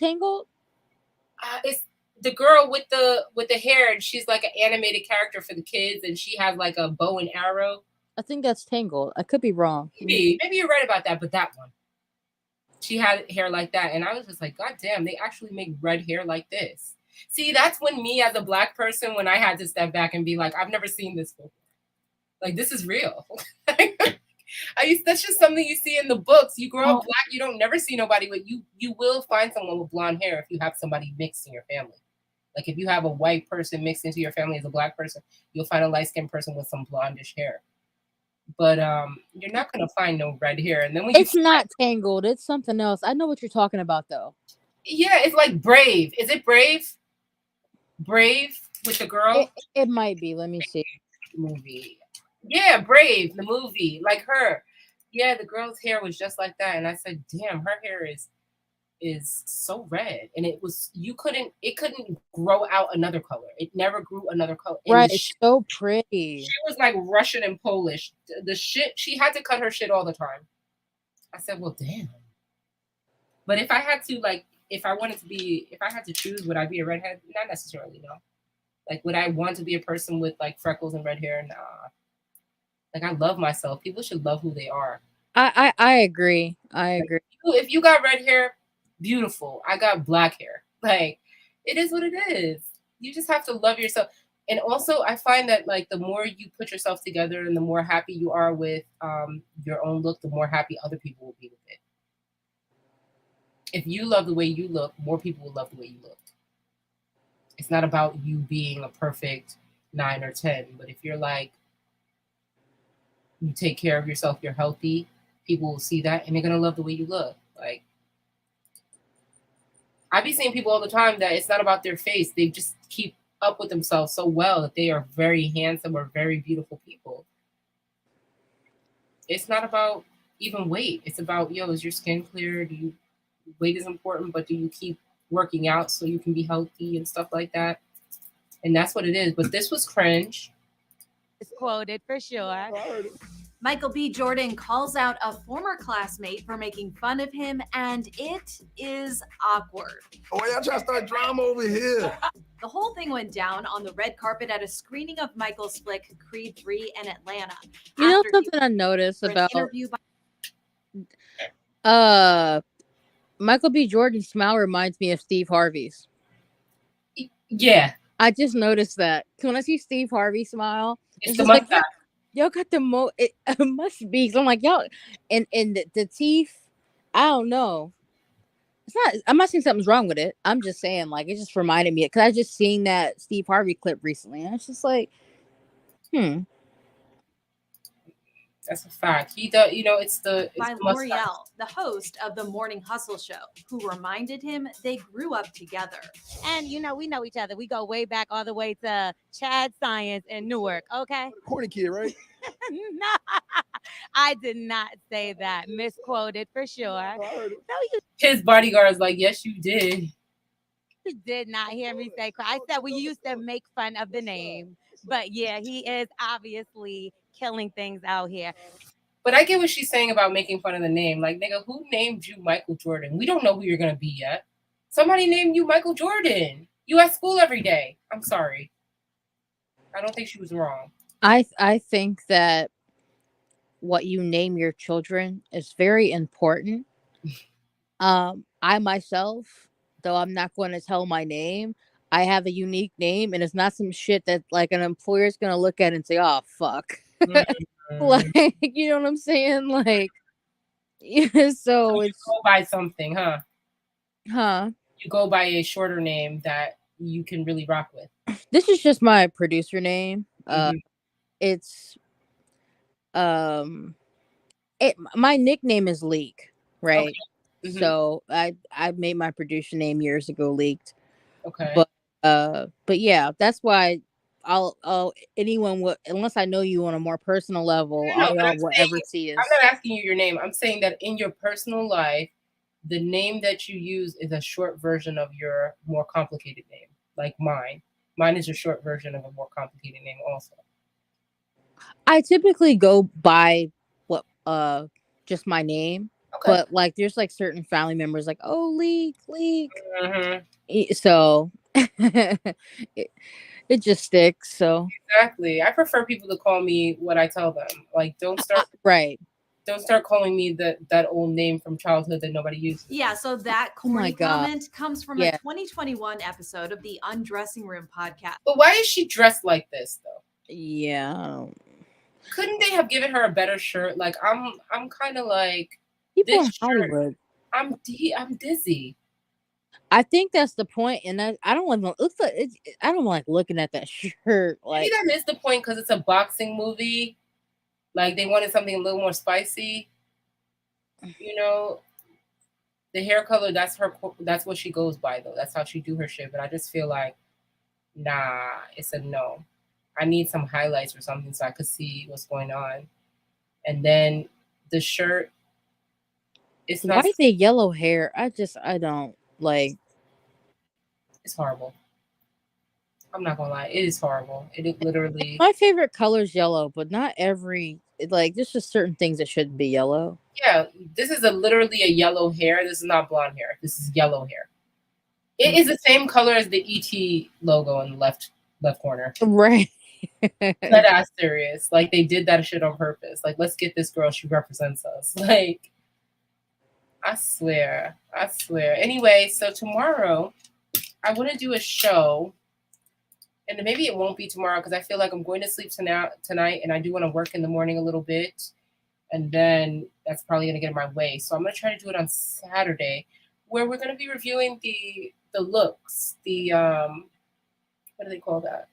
It's the girl with the hair, and she's like an animated character for the kids, and she has like a bow and arrow. I think that's Tangled. I could be wrong. Maybe you're right about that, but that one, she had hair like that, and I was just like, God damn, they actually make red hair like this. See, that's when me as a Black person, when I had to step back and be like, I've never seen this before. Like, this is real. That's just something you see in the books. You grow up Black, you don't never see nobody with you will find someone with blonde hair if you have somebody mixed in your family. Like, if you have a white person mixed into your family as a Black person, you'll find a light-skinned person with some blondish hair. But you're not gonna find no red hair. And then when it's not Tangled, it's something else. I know what you're talking about though. Yeah, it's like Brave. Is it Brave? Brave with the girl? It might be. Let me see. Movie. Yeah, Brave, the movie. Like her. Yeah, the girl's hair was just like that. And I said, damn, her hair is so red. And it couldn't grow out another color. It never grew another color. And right, it's so pretty. She was like Russian and Polish. The shit, she had to cut her shit all the time. I said, well, damn. But if I had to, like, if I had to choose, would I be a redhead? Not necessarily, no. Like, would I want to be a person with like freckles and red hair? Nah. Like, I love myself. People should love who they are. I agree. I agree. If you got red hair, beautiful. I got black hair. Like, it is what it is. You just have to love yourself. And also, I find that like the more you put yourself together and the more happy you are with your own look, the more happy other people will be with it. If you love the way you look, more people will love the way you look. It's not about you being a perfect 9 or 10, but if you're like, you take care of yourself, you're healthy, people will see that and they're gonna love the way you look. Like, I be seeing people all the time that it's not about their face. They just keep up with themselves so well that they are very handsome or very beautiful people. It's not about even weight. It's about, is your skin clear? Weight is important, but do you keep working out so you can be healthy and stuff like that? And that's what it is. But this was cringe. It's quoted for sure. Michael B. Jordan calls out a former classmate for making fun of him, and it is awkward. Oh, y'all trying to start drama over here? The whole thing went down on the red carpet at a screening of Michael's flick Creed 3 in Atlanta. You know something I noticed about Michael B. Jordan's smile reminds me of Steve Harvey's. Yeah. I just noticed that. When I see Steve Harvey smile, it's the mustache. Like, y'all got the it must be. So I'm like, y'all, and the teeth, I don't know. It's not. I'm not saying something's wrong with it. I'm just saying, like, it just reminded me because I just seen that Steve Harvey clip recently, and it's just like, That's a fact. He does. It's by L'Oreal, the host of the Morning Hustle show, who reminded him they grew up together. And we know each other. We go way back, all the way to Chad Science in Newark. Okay. Corny kid, right? No, I did not say that. Misquoted for sure. His bodyguard is like, yes, you did. You did not hear me say. I said we used to make fun of the name, but yeah, he is obviously killing things out here. But I get what she's saying about making fun of the name. Like, nigga, who named you Michael Jordan? We don't know who you're gonna be yet. Somebody named you Michael Jordan. You at school every day. I'm sorry. I don't think she was wrong. I think that what you name your children is very important. I myself, though I'm not going to tell my name, I have a unique name, and it's not some shit that like an employer's gonna look at and say, "Oh fuck," like, you know what I'm saying? Like, yeah. So it's go by something, huh? Huh? You go by a shorter name that you can really rock with. This is just my producer name. It's my nickname is Leak, right? Okay. Mm-hmm. So I made my producer name years ago, Leaked. Okay. But yeah, that's why I'll anyone would, unless I know you on a more personal level, all y'all will ever see is. I'm not asking you your name. I'm saying that in your personal life, the name that you use is a short version of your more complicated name, like mine. Mine is a short version of a more complicated name also. I typically go by what just my name. Okay. But like there's like certain family members like, oh, Leak. Mm-hmm. So it just sticks. So exactly. I prefer people to call me what I tell them. Like, don't start Don't start calling me that old name from childhood that nobody uses. Yeah, so that corny comment comes from a 2021 episode of the Undressing Room podcast. But why is she dressed like this though? Yeah. Couldn't they have given her a better shirt? Like, I'm kind of like people in Hollywood. I'm dizzy. I think that's the point, and I don't want to look like I don't like looking at that shirt. Like, maybe that is the point because it's a boxing movie. Like, they wanted something a little more spicy. The hair color, that's what she goes by though. That's how she do her shit. But I just feel like, nah, it's a no. I need some highlights or something so I could see what's going on. And then the shirt, it's not. Why is it yellow hair? I don't like. It's horrible. I'm not gonna lie, it is horrible. It literally. My favorite color is yellow, but not every. Like, there's just certain things that shouldn't be yellow. Yeah, this is literally a yellow hair. This is not blonde hair. This is yellow hair. It is the same color as the ET logo in the left corner. Right. That ass serious. Like they did that shit on purpose. Like, let's get this girl. She represents us. Like, I swear. Anyway, so tomorrow I want to do a show. And maybe it won't be tomorrow because I feel like I'm going to sleep tonight and I do want to work in the morning a little bit. And then that's probably going to get in my way. So I'm going to try to do it on Saturday where we're going to be reviewing the looks, the, what do they call that?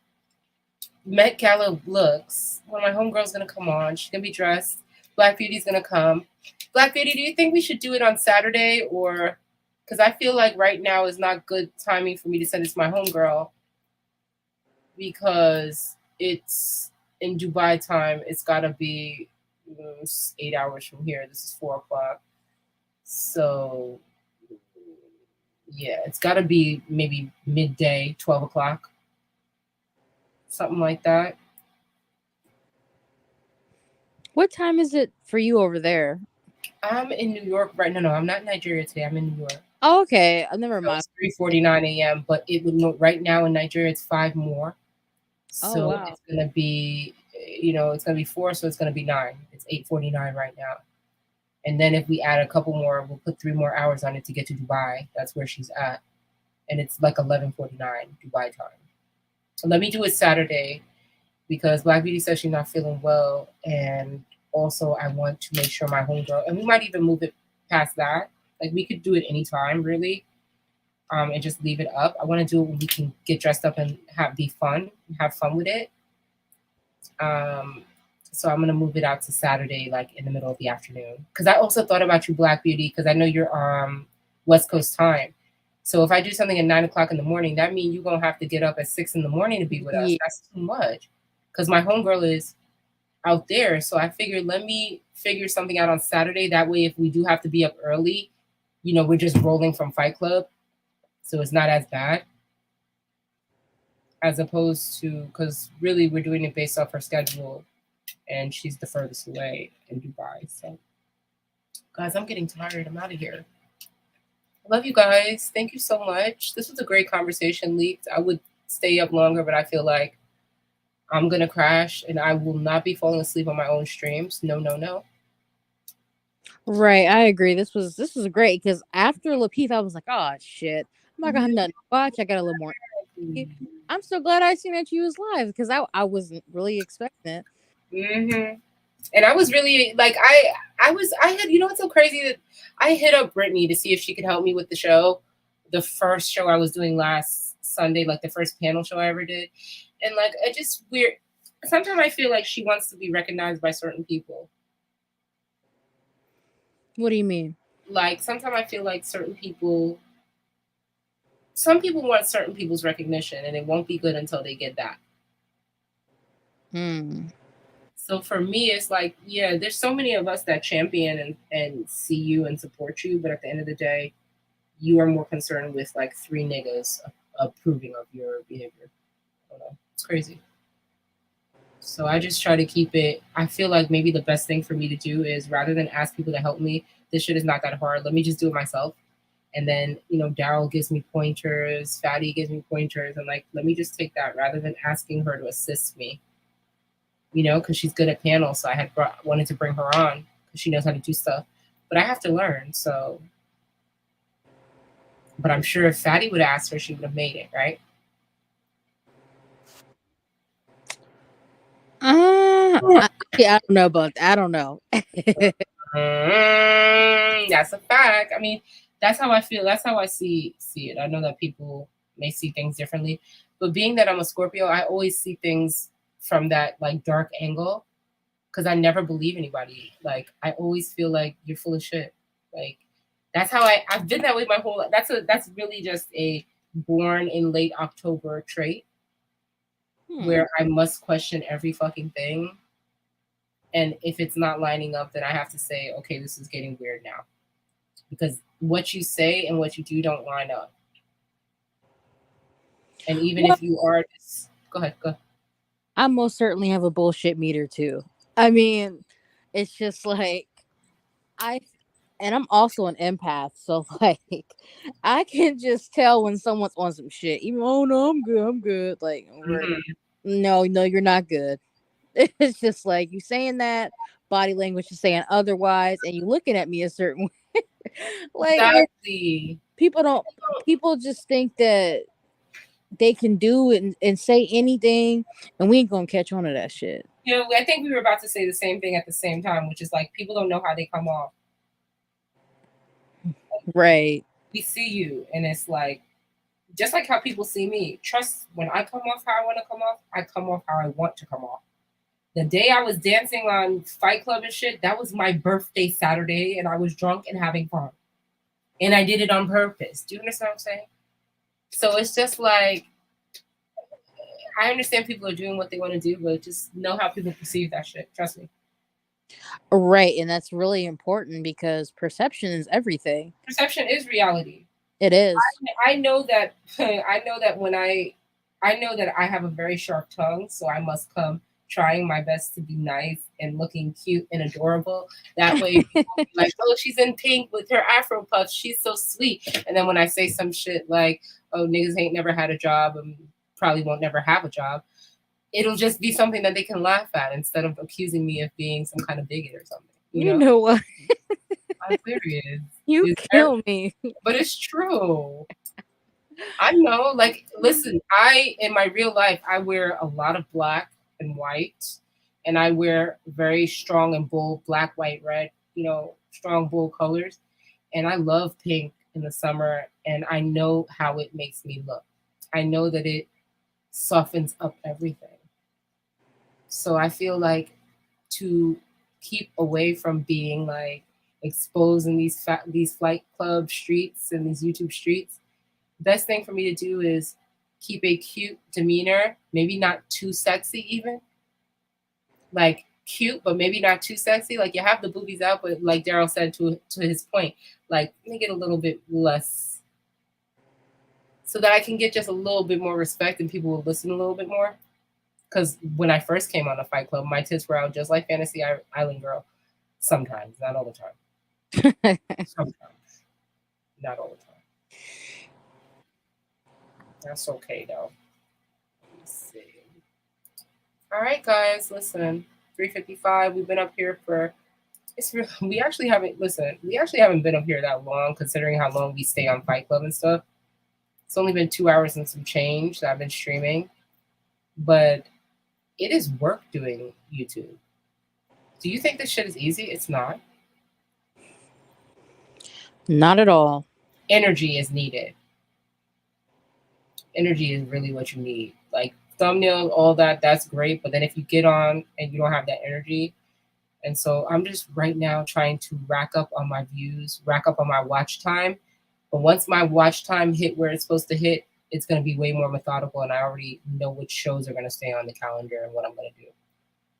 Met Gala looks. One of my homegirls going to come on. She's going to be dressed. Black Beauty's going to come. Black Beauty, do you think we should do it on Saturday or, because I feel like right now is not good timing for me to send it to my homegirl because it's in Dubai time. It's got to be 8 hours from here. This is 4 o'clock. So, yeah, it's got to be maybe midday, 12 o'clock. Something like that. What time is it for you over there? I'm in New York right now. No, I'm not in Nigeria today. I'm in New York. Oh, okay. Never mind. It's 3:49 a.m. But it would right now in Nigeria it's 5 more. So wow. It's gonna be, it's gonna be 4, so it's gonna be 9. It's 8:49 right now. And then if we add a couple more, we'll put 3 more hours on it to get to Dubai. That's where she's at. And it's like 11:49 Dubai time. So let me do it Saturday because Black Beauty says she's not feeling well. And also I want to make sure my homegirl, and we might even move it past that. Like we could do it anytime really. And just leave it up. I want to do it when we can get dressed up and have fun with it. So I'm gonna move it out to Saturday, like in the middle of the afternoon. Because I also thought about you, Black Beauty, because I know you're West Coast time. So if I do something at 9 o'clock in the morning, that means you're gonna have to get up at 6 in the morning to be with us. That's too much. Because my homegirl is out there. So I figured let me figure something out on Saturday. That way, if we do have to be up early, we're just rolling from Fight Club. So it's not as bad as opposed to, because really we're doing it based off her schedule and she's the furthest away in Dubai. So guys, I'm getting tired. I'm out of here. I love you guys. Thank you so much. This was a great conversation, Leaked. I would stay up longer, but I feel like I'm going to crash and I will not be falling asleep on my own streams. No. Right, I agree. This was great because after LAPEEF, I was like, oh shit, I'm not gonna have nothing to watch. I got a little more. I'm so glad I seen that you was live because I wasn't really expecting it. And I was really like, I had, what's so crazy that I hit up Brittany to see if she could help me with the show, the first show I was doing last Sunday, like the first panel show I ever did, and like it just weird. Sometimes I feel like she wants to be recognized by certain people. What do you mean? Like, sometimes I feel like some people want certain people's recognition, and it won't be good until they get that. So for me, it's like, yeah, there's so many of us that champion and see you and support you, but at the end of the day, you are more concerned with like 3 niggas approving of your behavior. I don't know. It's crazy. So I just try to keep it. I feel like maybe the best thing for me to do is rather than ask people to help me, this shit is not that hard. Let me just do it myself. And then, Daryl gives me pointers, Fatty gives me pointers. And like, let me just take that rather than asking her to assist me, because she's good at panels. So I wanted to bring her on because she knows how to do stuff, but I have to learn. So, but I'm sure if Fatty would ask her, she would have made it, right? I don't know about that. I don't know. That's a fact. I mean, that's how I feel. That's how I see it. I know that people may see things differently, but being that I'm a Scorpio, I always see things from that like dark angle because I never believe anybody. Like I always feel like you're full of shit. Like that's how I've been that way my whole life. That's really just a born in late October trait. Where I must question every fucking thing. And if it's not lining up, then I have to say, okay, this is getting weird now. Because what you say and what you do don't line up. And even if you are just... Go ahead. I most certainly have a bullshit meter too. I mean, it's just like And I'm also an empath, so like I can just tell when someone's on some shit. Even oh no, I'm good. Like no, you're not good. It's just like you saying that, body language is saying otherwise, and you looking at me a certain way. Like Exactly. people just think that they can do it and say anything, and we ain't gonna catch on to that shit. You know, I think we were about to say the same thing at the same time, which is like people don't know how they come off. Right. We see you, and it's like just like how people see me. Trust when I come off how I want to come off, I come off how I want to come off. The day I was dancing on Fight Club and shit, that was my birthday Saturday, and I was drunk and having fun. And I did it on purpose. Do you understand what I'm saying? So it's just like, I understand people are doing what they want to do, but just know how people perceive that shit. Trust me. Right, and that's really important because perception is everything. Perception is reality. It is. I know that. I know that I know that I have a very sharp tongue, so I must come trying my best to be nice and looking cute and adorable. That way, people will be like, oh, she's in pink with her Afro puffs. She's so sweet. And then when I say some shit like, oh, niggas ain't never had a job and probably won't never have a job, it'll just be something that they can laugh at instead of accusing me of being some kind of bigot or something. You know what? I'm serious. You kill me. But it's true. I know. Like, listen, in my real life, I wear a lot of black and white, and I wear very strong and bold black, white, red, strong, bold colors. And I love pink in the summer, and I know how it makes me look. I know that it softens up everything. So I feel like to keep away from being like exposed in these flight club streets and these YouTube streets, the best thing for me to do is keep a cute demeanor, maybe not too sexy even. Like cute, but maybe not too sexy. Like you have the boobies out, but like Daryl said to his point, like make it a little bit less so that I can get just a little bit more respect and people will listen a little bit more. Because when I first came on the Fight Club, my tits were out just like Fantasy Island Girl. Sometimes, not all the time. Sometimes, not all the time. That's okay though. Let's see. All right, guys, listen. 3:55. We've been up here for. We actually haven't been up here that long, considering how long we stay on Fight Club and stuff. It's only been 2 hours and some change that I've been streaming, but it is work doing YouTube. Do you think this shit is easy? It's not. Not at all. Energy is needed. Energy is really what you need. Like thumbnail, all that's great. But then if you get on and you don't have that energy, and so I'm just right now trying to rack up on my views, rack up on my watch time. But once my watch time hit where it's supposed to hit, it's going to be way more methodical, and I already know which shows are going to stay on the calendar and what I'm going to do.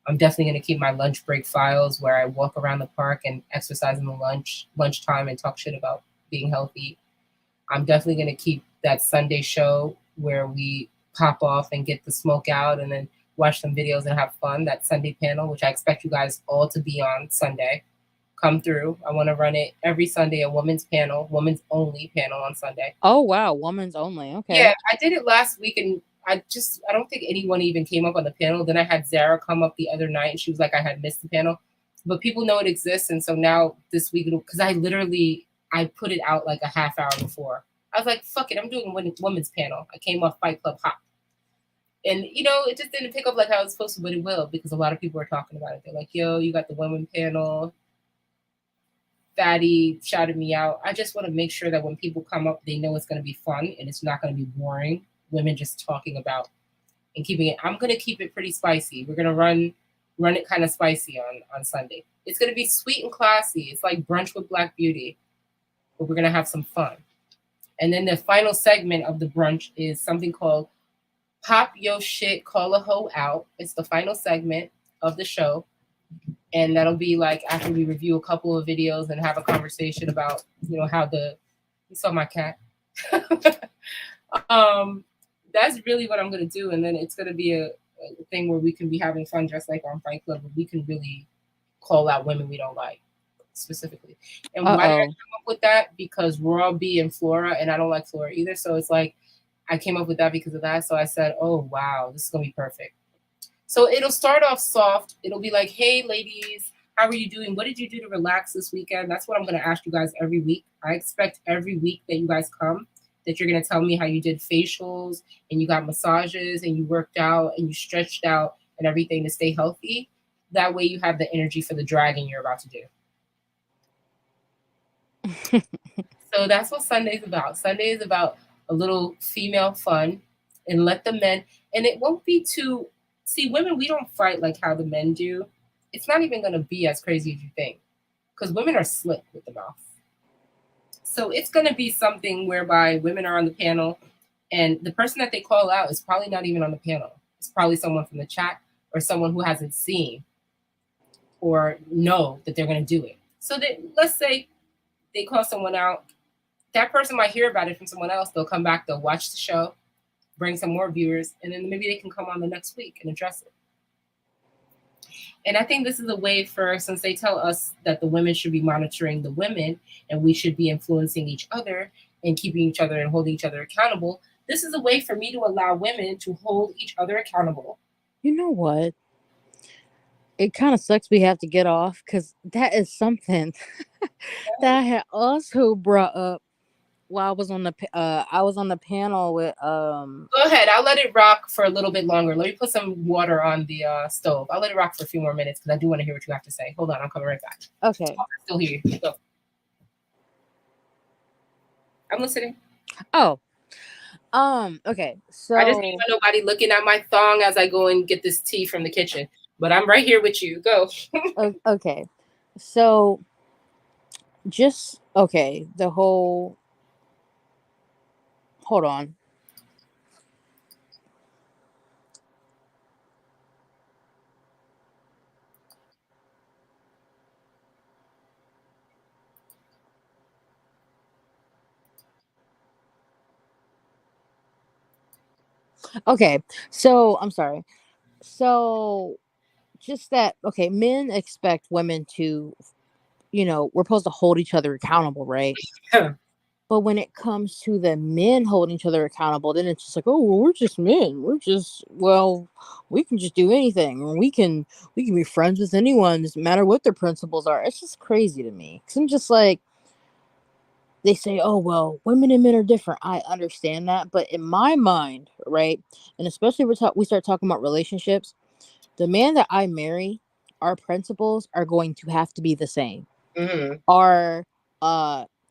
I'm definitely going to keep my lunch break files where I walk around the park and exercise in the lunchtime and talk shit about being healthy. I'm definitely going to keep that Sunday show where we pop off and get the smoke out and then watch some videos and have fun. That Sunday panel, which I expect you guys all to be on Sunday. Come through. I want to run it every Sunday, a women's only panel on Sunday. Oh, wow. Women's only. Okay. Yeah, I did it last week and I don't think anyone even came up on the panel. Then I had Zara come up the other night and she was like, I had missed the panel. But people know it exists. And so now this week, because I put it out like a half hour before. I was like, fuck it, I'm doing a women's panel. I came off Fight Club hot. And, it just didn't pick up like how it was supposed to, but it will, because a lot of people are talking about it. They're like, yo, you got the women panel. Fatty shouted me out. I just want to make sure that when people come up, they know it's going to be fun and it's not going to be boring. Women just talking about and keeping it. I'm going to keep it pretty spicy. We're going to run it kind of spicy on Sunday. It's going to be sweet and classy. It's like brunch with Black Beauty, but we're going to have some fun. And then the final segment of the brunch is something called Pop Yo Shit, Call a Hoe Out. It's the final segment of the show. And that'll be like after we review a couple of videos and have a conversation about, how you saw my cat. That's really what I'm going to do. And then it's going to be a thing where we can be having fun just like on Fight Club, but we can really call out women we don't like. specifically. And why did I Uh-oh. come up with that? Because Raw B and Flora, and I don't like Flora either. So it's like I came up with that because of that. So I said, oh wow, this is gonna be perfect. So it'll start off soft. It'll be like, hey ladies, how are you doing? What did you do to relax this weekend? That's what I'm gonna ask you guys every week. I expect every week that you guys come, that you're gonna tell me how you did facials and you got massages and you worked out and you stretched out and everything to stay healthy. That way you have the energy for the dragon you're about to do. So that's what Sunday's about. Sunday is about a little female fun and let the men, and it won't be too, see, women, we don't fight like how the men do. It's not even going to be as crazy as you think because women are slick with the mouth. So it's going to be something whereby women are on the panel and the person that they call out is probably not even on the panel. It's probably someone from the chat or someone who hasn't seen or know that they're going to do it. So that, let's say they call someone out, that person might hear about it from someone else. They'll come back, they'll watch the show, bring some more viewers, and then maybe they can come on the next week and address it. And I think this is a way for, since they tell us that the women should be monitoring the women and we should be influencing each other and keeping each other and holding each other accountable, this is a way for me to allow women to hold each other accountable. You know what? It kind of sucks we have to get off because that is something that I had also brought up while I was on the panel with Go ahead. I'll let it rock for a little bit longer. Let me put some water on the stove. I'll let it rock for a few more minutes because I do want to hear what you have to say. Hold on, I'm coming right back. Okay. I still hear you. Go. I'm listening. Oh. Okay. So I just don't want nobody looking at my thong as I go and get this tea from the kitchen. But I'm right here with you. Go. Okay. So just okay, the whole hold on. Okay. So I'm sorry. So just that okay, men expect women to we're supposed to hold each other accountable, right? Yeah. But when it comes to the men holding each other accountable, then it's just like, oh, well, we're just men. We can just do anything, or we can be friends with anyone, doesn't matter what their principles are. It's just crazy to me. Cause I'm just like, they say, oh well, women and men are different. I understand that, but in my mind, right, and especially we start talking about relationships, the man that I marry, our principles are going to have to be the same. Mm-hmm. Our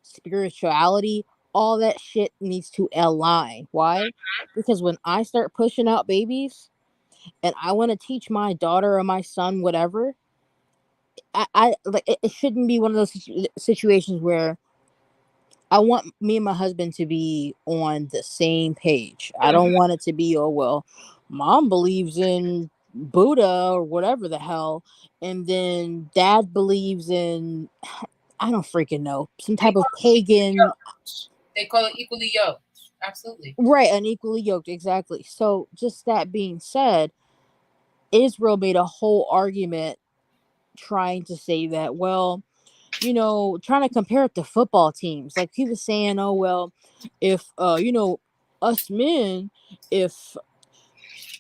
spirituality, all that shit needs to align. Why? Because when I start pushing out babies and I want to teach my daughter or my son whatever, I like it shouldn't be one of those situations where I want me and my husband to be on the same page. I don't want it to be, oh well, mom believes in Buddha or whatever the hell, and then dad believes in I don't freaking know, some type of pagan. They call it equally yoked. Absolutely. Right, unequally yoked, exactly. So just that being said, Israel made a whole argument trying to say that, well, trying to compare it to football teams. Like he was saying, oh well, if us men, if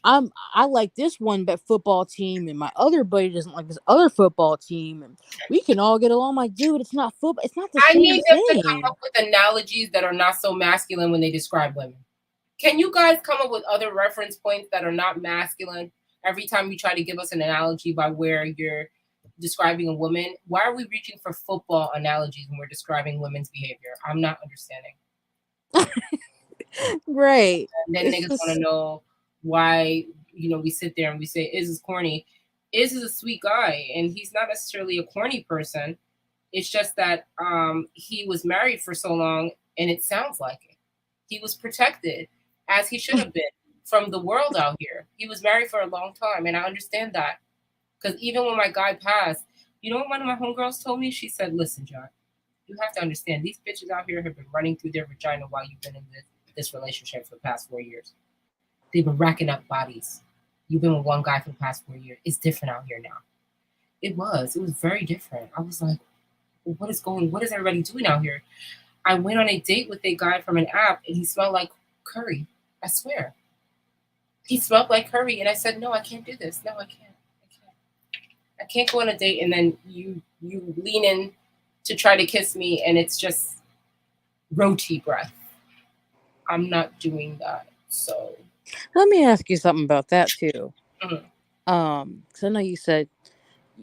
I like this one bet football team and my other buddy doesn't like this other football team and we can all get along. Like, dude, it's not football. It's not the I same need them thing. to come up with analogies that are not so masculine when they describe women. Can you guys come up with other reference points that are not masculine every time you try to give us an analogy by where you're describing a woman? Why are we reaching for football analogies when we're describing women's behavior? I'm not understanding. Right. And then niggas want to know why, we sit there and we say, Iz is corny. Iz is a sweet guy, and he's not necessarily a corny person. It's just that he was married for so long, and it sounds like it. He was protected, as he should have been, from the world out here. He was married for a long time, and I understand that. Because even when my guy passed, what one of my homegirls told me? She said, listen, John, you have to understand, these bitches out here have been running through their vagina while you've been in this relationship for the past 4 years. They've been racking up bodies. You've been with one guy for the past 4 years. It's different out here now. It was very different. I was like, what is everybody doing out here? I went on a date with a guy from an app, and he smelled like curry. I swear. He smelled like curry, and I said, no, I can't do this. No, I can't. I can't go on a date, and then you lean in to try to kiss me, and it's just roti breath. I'm not doing that. So Let me ask you something about that too. Mhm. Because I know you said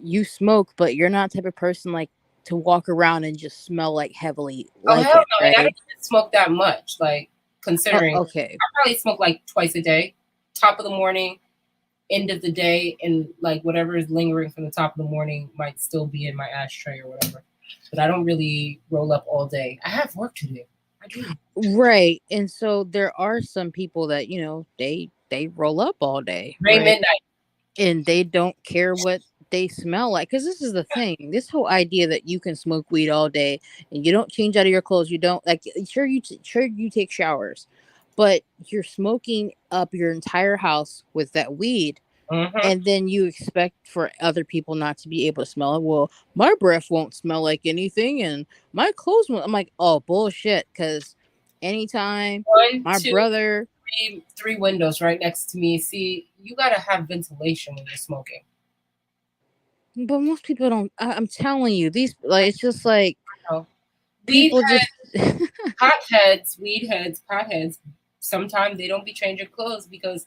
you smoke, but you're not the type of person like to walk around and just smell like heavily Oh like hell it, no! And I right? don't even smoke that much. Like considering, Okay. I probably smoke like twice a day, top of the morning, end of the day, and like whatever is lingering from the top of the morning might still be in my ashtray or whatever. But I don't really roll up all day. I have work to do. I do. Right. And so there are some people that, they roll up all day, Ray right? midnight. And they don't care what they smell like. Because this is the thing. This whole idea that you can smoke weed all day and you don't change out of your clothes. You don't like sure you take showers, but you're smoking up your entire house with that weed. Mm-hmm. And then you expect for other people not to be able to smell it. Well, my breath won't smell like anything, and my clothes won't. I'm like, oh bullshit. Because anytime One, my two, brother, three windows right next to me. See, you gotta have ventilation when you're smoking. but most people don't. I'm telling you, these like it's just like No. people just. Weed heads, potheads. Sometimes they don't be changing clothes because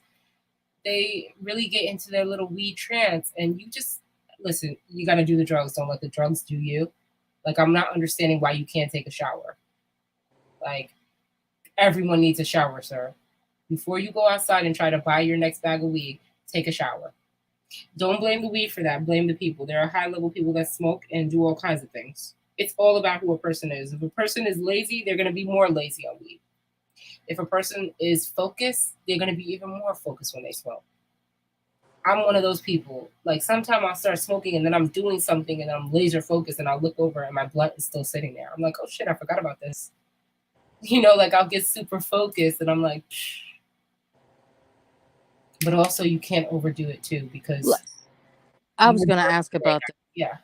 they really get into their little weed trance, and you just listen. You got to do the drugs. Don't let the drugs do you. Like I'm not understanding why you can't take a shower. Like everyone needs a shower, sir. Before you go outside and try to buy your next bag of weed, take a shower. Don't blame the weed for that. Blame the people. There are high level people that smoke and do all kinds of things. It's all about who a person is. If a person is lazy, they're going to be more lazy on weed. If a person is focused, they're going to be even more focused when they smoke. I'm one of those people. Like sometimes I'll start smoking and then I'm doing something and I'm laser focused and I'll look over and my blunt is still sitting there. I'm like, oh shit, I forgot about this. Like I'll get super focused and I'm like, psh. But also you can't overdo it too because I was gonna ask about that. Yeah.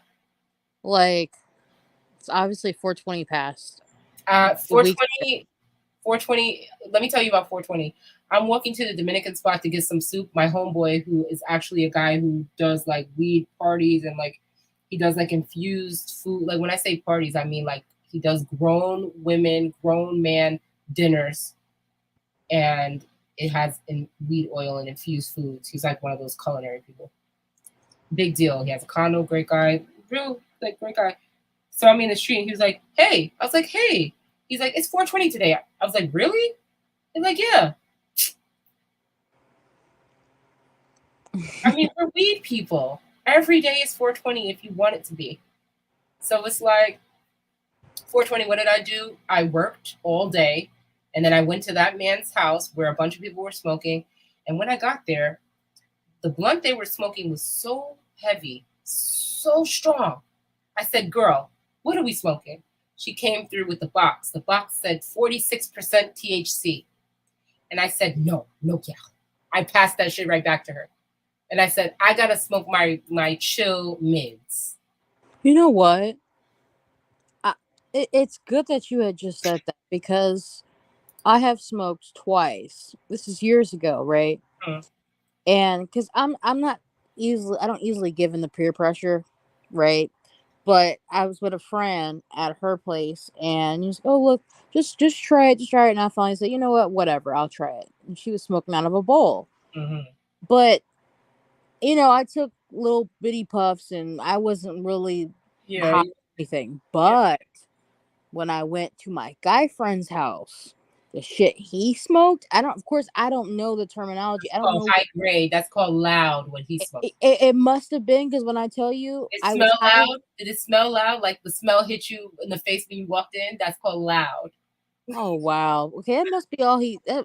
Like, it's obviously 420 passed. 420. 420. Let me tell you about 420. I'm walking to the Dominican spot to get some soup. My homeboy, who is actually a guy who does like weed parties and like he does like infused food. Like when I say parties, I mean like he does grown women, grown man dinners, and it has in weed oil and infused foods. He's like one of those culinary people. Big deal. He has a condo, great guy, real like great guy. So I'm in the street and he was like, hey. I was like, hey. He's like, it's 420 today. I was like, really? He's like, yeah. I mean, we're weed people. Every day is 420 if you want it to be. So it's like 420. What did I do? I worked all day. And then I went to that man's house where a bunch of people were smoking. And when I got there, the blunt they were smoking was so heavy, so strong. I said, girl, what are we smoking? She came through with the box. The box said 46% THC. And I said, no, yeah. I passed that shit right back to her. And I said, I gotta smoke my chill mids. You know what? It's good that you had just said that because I have smoked twice. This is years ago, right? And because I'm not easily, I don't easily give in the peer pressure, right? But I was with a friend at her place, and he was, oh look, just try it, And I finally said, you know what, whatever, I'll try it. And she was smoking out of a bowl, but I took little bitty puffs, and I wasn't really high or anything. But when I went to my guy friend's house, the shit he smoked, of course, I don't know the terminology. I don't know. High grade. That's called loud when he smoked. It must have been because when I tell you, it I smell was high. loud. Did it smell loud? Like the smell hit you in the face when you walked in? That's called loud. Oh wow. Okay, it must be all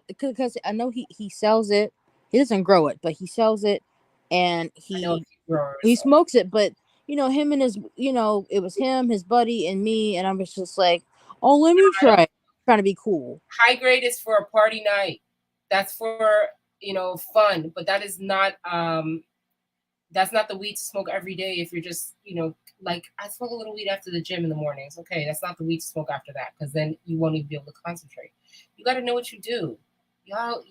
because I know he sells it. He doesn't grow it, but he sells it, and he smokes it. But him and his, it was him, his buddy, and me, and I was just like, oh, let me try. Trying to be cool. High grade is for a party night. That's for fun, but that is not That's not the weed to smoke every day if you're just, like I smoke a little weed after the gym in the mornings. Okay, that's not the weed to smoke after that because then you won't even be able to concentrate. You got to know what you do. Y'all,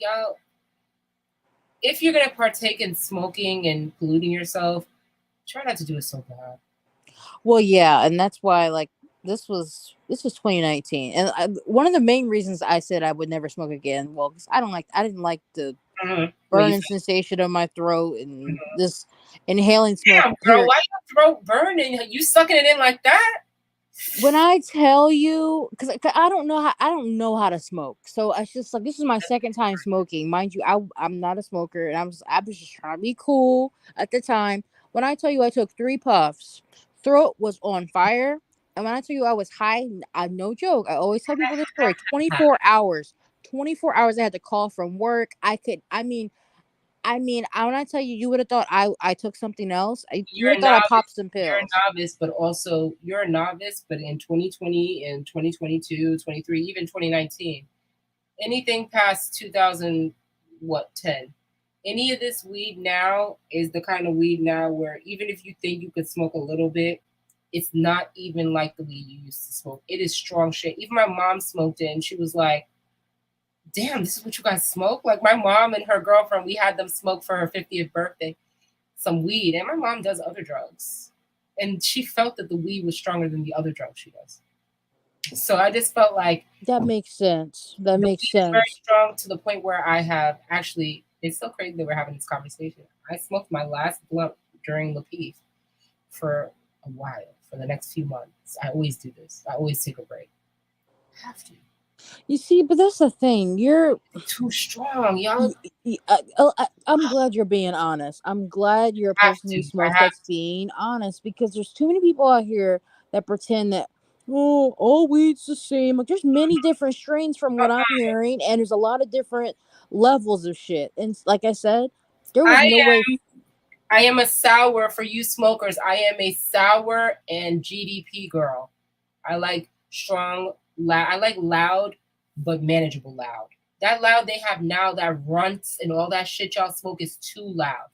if you're going to partake in smoking and polluting yourself, try not to do it so bad. Well, yeah, and that's why like this was 2019, and one of the main reasons I said I would never smoke again. Well, 'cause I didn't like the burning sensation of my throat and this inhaling smoke. Damn, girl, Period. why your throat burning? You sucking it in like that? When I tell you, because I don't know how to smoke, so it's just like this is my second time smoking, mind you. I'm not a smoker, and I was just trying to be cool at the time. When I tell you I took 3 puffs, throat was on fire, and when I tell you I was high, I no joke. I always tell people this story. 24 hours, 24 hours. I had to call from work. When I tell you, you would have thought I took something else. You would You're have a thought I novice. popped some You're pills. a novice, but also you're a novice, but in 2020 and 2022, 23, even 2019, anything past 2000, 10, any of this weed now is the kind of weed now where even if you think you could smoke a little bit, it's not even like the weed you used to smoke. It is strong shit. Even my mom smoked it and she was like, damn, this is what you guys smoke? Like my mom and her girlfriend, we had them smoke for her 50th birthday, some weed. And my mom does other drugs. And she felt that the weed was stronger than the other drugs she does. So I just felt like That makes sense. That makes it's very sense. strong to the point where I have actually, it's so crazy that we're having this conversation. I smoked my last blunt during LAPEEF for a while, for the next few months. I always do this. I always take a break. I have to. You see, but that's the thing. You're too strong, y'all. I'm glad you're being honest. I'm glad you're a person who smokes I have that's being honest, because there's too many people out here that pretend that all weed's the same. Like there's many different strains from what I'm hearing, and there's a lot of different levels of shit. And like I said, there was no way. I am a sour for you smokers. I am a sour and GDP girl. I like strong, loud. I like loud, but manageable loud. That loud they have now, that runts and all that shit y'all smoke is too loud.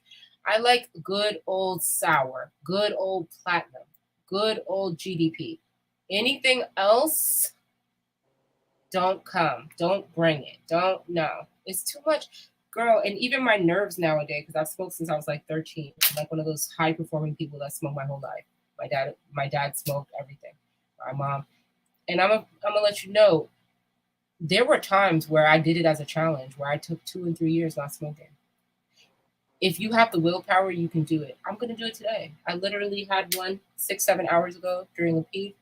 I like good old sour, good old platinum, good old GDP. Anything else, don't come. Don't bring it. Don't, no. It's too much. Girl, and even my nerves nowadays, because I've smoked since I was like 13. I'm like one of those high performing people that smoked my whole life. My dad smoked everything. My mom. And I'm gonna let you know, there were times where I did it as a challenge, where I took 2 and 3 years not smoking. If you have the willpower, you can do it. I'm gonna do it today. I literally had one 6-7 hours ago during the peak,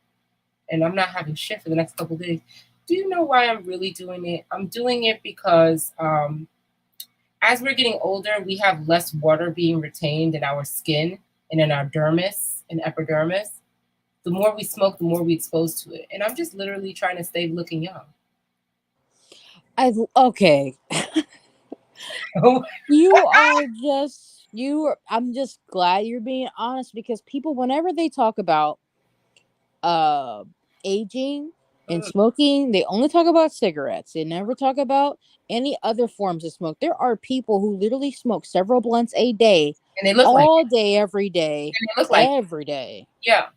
and I'm not having shit for the next couple of days. Do you know why I'm really doing it? I'm doing it because as we're getting older, we have less water being retained in our skin and in our dermis and epidermis. The more we smoke, the more we expose to it. And I'm just literally trying to stay looking young. Okay. I'm just glad you're being honest, because people, whenever they talk about aging and smoking, they only talk about cigarettes. They never talk about any other forms of smoke. There are people who literally smoke several blunts a day, and they look all day, every day, and they look like every day. Yeah.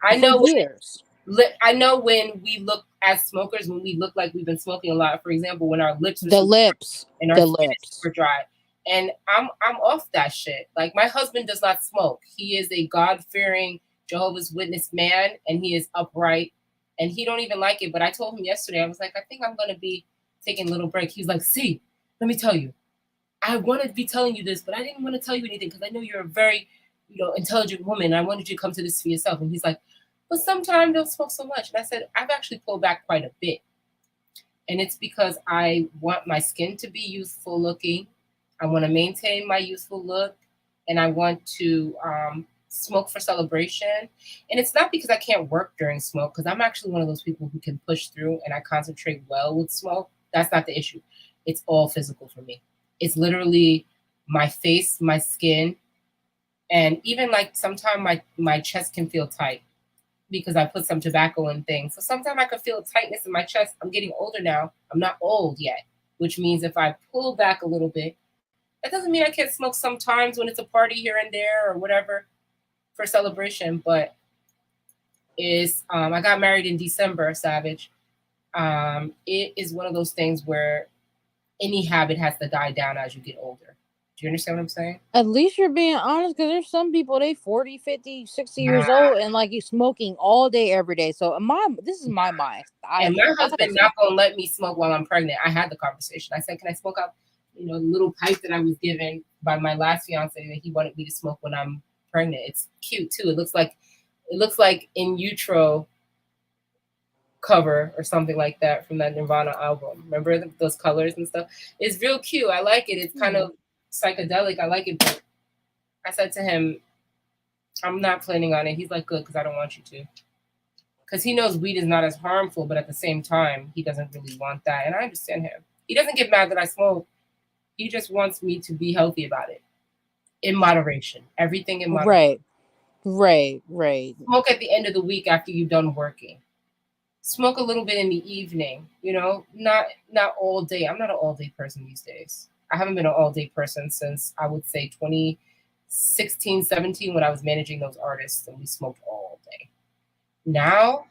I for know years. I know when we look as smokers, when we look like we've been smoking a lot. For example, when our lips are The lips. and our The skin lips. is super dry. And I'm off that shit. Like my husband does not smoke. He is a God-fearing Jehovah's Witness man, and he is upright, and he don't even like it. But I told him yesterday, I was like, I think I'm gonna be taking a little break. He's like, see, let me tell you, I wanted to be telling you this, but I didn't want to tell you anything because I know you're a very, intelligent woman. I wanted you to come to this for yourself. And he's like, but sometimes don't smoke so much. And I said, I've actually pulled back quite a bit. And it's because I want my skin to be youthful looking. I want to maintain my youthful look. And I want to smoke for celebration. And it's not because I can't work during smoke, because I'm actually one of those people who can push through and I concentrate well with smoke. That's not the issue. It's all physical for me. It's literally my face, my skin, and even like sometimes my chest can feel tight because I put some tobacco in things. So sometimes I can feel a tightness in my chest. I'm getting older now. I'm not old yet, which means if I pull back a little bit, That doesn't mean I can't smoke sometimes when it's a party here and there or whatever for celebration. But I got married in December, Savage. It is one of those things where any habit has to die down as you get older. Do you understand what I'm saying? At least you're being honest, because there's some people, they 40, 50, 60 Nah. years old, and like you smoking all day, every day. So this is my mind. And my husband not gonna let me smoke while I'm pregnant. I had the conversation. I said, "Can I smoke out, the little pipe that I was given by my last fiance that he wanted me to smoke when I'm pregnant? It's cute too. It looks like in utero cover or something like that from that Nirvana album. Remember those colors and stuff? It's real cute. I like it. It's kind of psychedelic. I like it. But I said to him, I'm not planning on it. He's like, good, because I don't want you to. Because he knows weed is not as harmful, but at the same time, he doesn't really want that. And I understand him. He doesn't get mad that I smoke. He just wants me to be healthy about it. In moderation. Everything in moderation. Right. Smoke at the end of the week after you're done working. Smoke a little bit in the evening, not all day. I'm not an all-day person these days. I haven't been an all-day person since, I would say, 2016, 17, when I was managing those artists and we smoked all day. Now,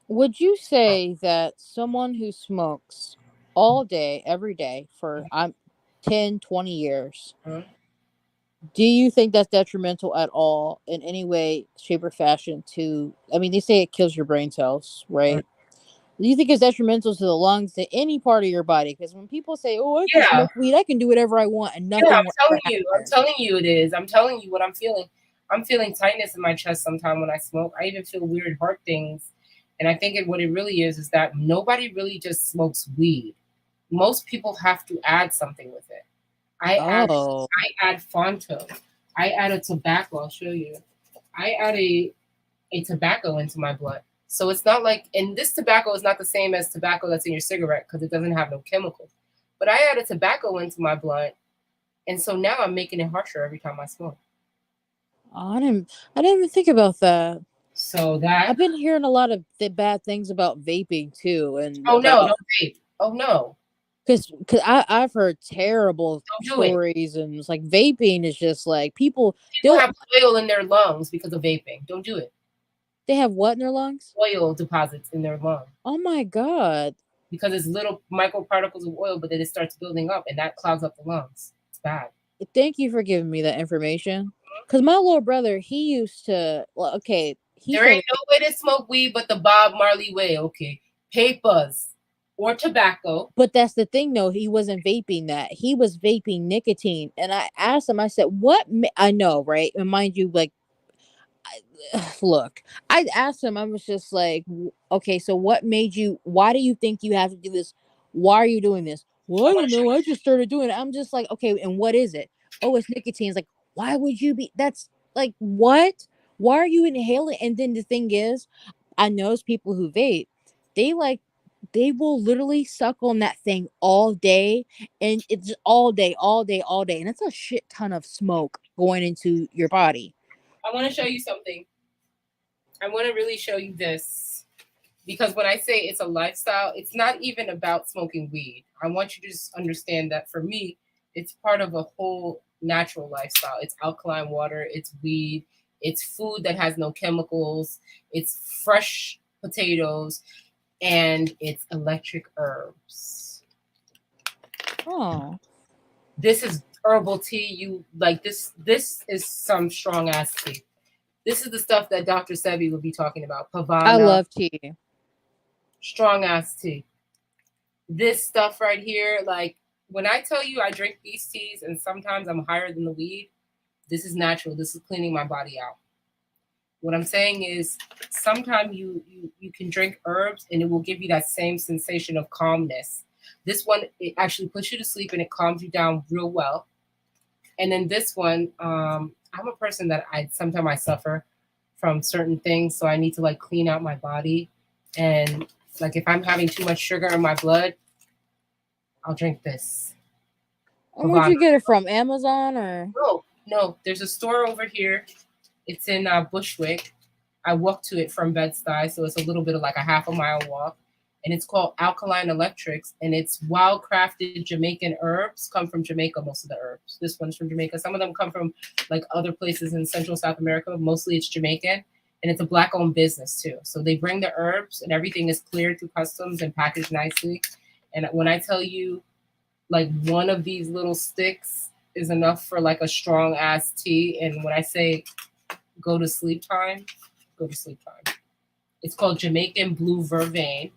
would you say that someone who smokes all day, every day for 10, 20 years, do you think that's detrimental at all in any way, shape, or fashion they say it kills your brain cells, right? Do you think it's detrimental to the lungs, to any part of your body? Because when people say, "Oh, I can smoke weed, I can do whatever I want," and nothing will ever happen. I'm telling you it is. I'm telling you what I'm feeling. I'm feeling tightness in my chest sometimes when I smoke. I even feel weird heart things. And I think what it really is that nobody really just smokes weed. Most people have to add something with it. I add Fonto. I add a tobacco. I'll show you. I add a tobacco into my blood. So it's not like, and this tobacco is not the same as tobacco that's in your cigarette because it doesn't have no chemicals. But I add a tobacco into my blood, and so now I'm making it harsher every time I smoke. I didn't even think about that. So that I've been hearing a lot of bad things about vaping too, and no, don't vape. Oh no. Because I've heard terrible stories, and it's like vaping is just like people have oil in their lungs because of vaping. Don't do it. They have what in their lungs? Oil deposits in their lung. Oh my God. Because it's little microparticles of oil, but then it starts building up and that clogs up the lungs. It's bad. Thank you for giving me that information. Because my little brother, he used to, there ain't no way to smoke weed but the Bob Marley way, okay? Papers or tobacco. But that's the thing, though. He wasn't vaping that. He was vaping nicotine. And I asked him, I said, I know, right? And mind you, like, look, I asked him, I was just like, okay, so why do you think you have to do this? Why are you doing this? Well, I don't know. I just started doing it. I'm just like, okay, and what is it? Oh, it's nicotine. It's like, why would you be? That's like, what? Why are you inhaling? And then the thing is, I know people who vape, they will literally suck on that thing all day, and it's all day. And it's a shit ton of smoke going into your body. I want to show you something. I want to really show you this, because when I say it's a lifestyle, it's not even about smoking weed. I want you to just understand that for me, it's part of a whole natural lifestyle. It's alkaline water, it's weed, it's food that has no chemicals, it's fresh potatoes, and it's electric herbs. Oh. This is herbal tea. You like this is some strong ass tea. This is the stuff that Dr. Sebi would be talking about. Pavana. I love tea. Strong ass tea. This stuff right here, like when I tell you I drink these teas and sometimes I'm higher than the weed, this is natural. This is cleaning my body out. What I'm saying is sometimes you can drink herbs and it will give you that same sensation of calmness. This one, it actually puts you to sleep and it calms you down real well. And then this one, I'm a person that sometimes I suffer from certain things, so I need to like clean out my body. And like if I'm having too much sugar in my blood, I'll drink this. Where'd you get it from? Amazon or? No. There's a store over here. It's in Bushwick. I walk to it from Bed-Stuy, so it's a little bit of like a half a mile walk. and it's called Alkaline Electrics, and it's wild-crafted Jamaican herbs. Come from Jamaica, most of the herbs. This one's from Jamaica. Some of them come from like other places in Central South America. Mostly it's Jamaican, and it's a Black-owned business too. So they bring the herbs, and everything is cleared through customs and packaged nicely. And when I tell you, like one of these little sticks is enough for like a strong-ass tea. And when I say go to sleep time, go to sleep time. It's called Jamaican Blue Vervain.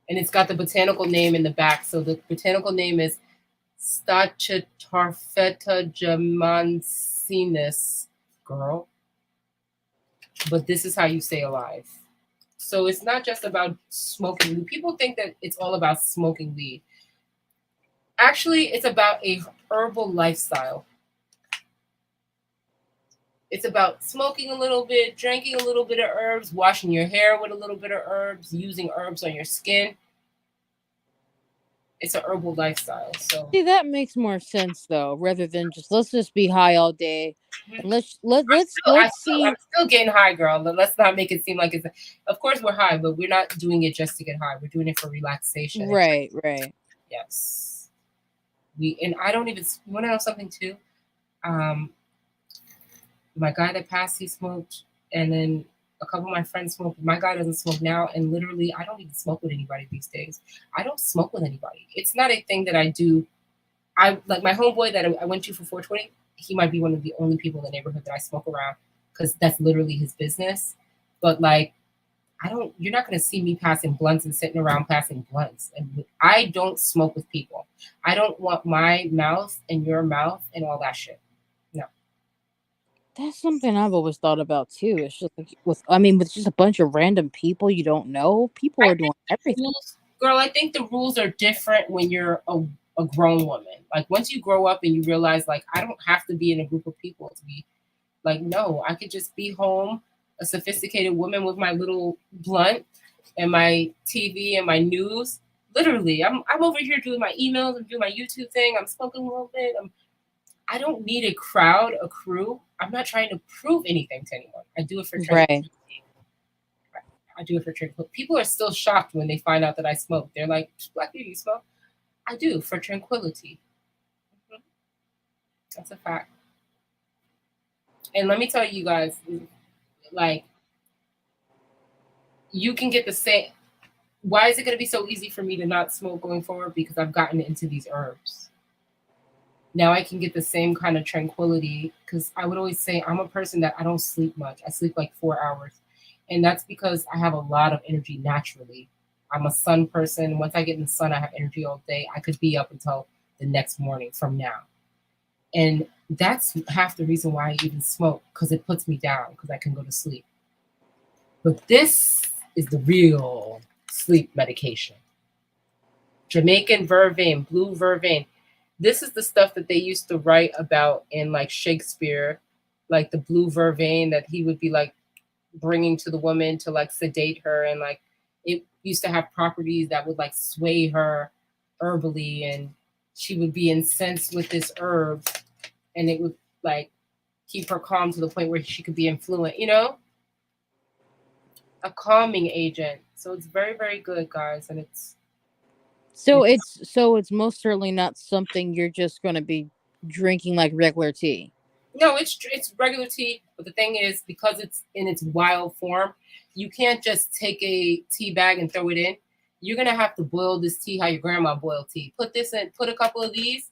And it's got the botanical name in the back. So the botanical name is Stachytarfeta jamancinus, girl. But this is how you stay alive. So it's not just about smoking weed. People think that it's all about smoking weed. Actually, it's about a herbal lifestyle. It's about smoking a little bit, drinking a little bit of herbs, washing your hair with a little bit of herbs, using herbs on your skin. It's a herbal lifestyle. So see, that makes more sense though, rather than let's just be high all day. And let's see. I'm still getting high, girl. Let's not make it seem like it's. Of course, we're high, but we're not doing it just to get high. We're doing it for relaxation. Right. Yes. And I don't even. You want to know something too? My guy that passed, he smoked, and then a couple of my friends smoked. My guy doesn't smoke now, and literally, I don't even smoke with anybody these days. I don't smoke with anybody. It's not a thing that I do. I like my homeboy that I went to for 420. He might be one of the only people in the neighborhood that I smoke around because that's literally his business. But like, you're not going to see me passing blunts and sitting around passing blunts. And I don't smoke with people. I don't want my mouth and your mouth and all that shit. No. That's something I've always thought about too. It's just like with just a bunch of random people you don't know. People are doing everything. Girl, I think the rules are different when you're a grown woman. Like once you grow up and you realize like I don't have to be in a group of people to be like, no, I could just be home, a sophisticated woman with my little blunt and my TV and my news. Literally, I'm over here doing my emails, I'm doing my YouTube thing, I'm smoking a little bit. I don't need a crowd, a crew. I'm not trying to prove anything to anyone. I do it for tranquility. Right. I do it for tranquility. People are still shocked when they find out that I smoke. They're like, Black Beauty, you smoke? I do, for tranquility. Mm-hmm. That's a fact. And let me tell you guys, like, you can get the same. Why is it going to be so easy for me to not smoke going forward? Because I've gotten into these herbs. Now I can get the same kind of tranquility because I would always say I'm a person that I don't sleep much. I sleep like 4 hours. And that's because I have a lot of energy naturally. I'm a sun person. Once I get in the sun, I have energy all day. I could be up until the next morning from now. And that's half the reason why I even smoke, because it puts me down, because I can go to sleep. But this is the real sleep medication. Jamaican vervain, blue vervain. This is the stuff that they used to write about in like Shakespeare, like the blue vervain that he would be like bringing to the woman to like sedate her. And like it used to have properties that would like sway her herbally, and she would be incensed with this herb and it would like keep her calm to the point where she could be influent, a calming agent. So it's very, very good, guys. And it's it's most certainly not something you're just going to be drinking like regular tea. No, it's regular tea, but the thing is, because it's in its wild form, you can't just take a tea bag and throw it in. You're gonna have to boil this tea how your grandma boiled tea. Put this in, put a couple of these.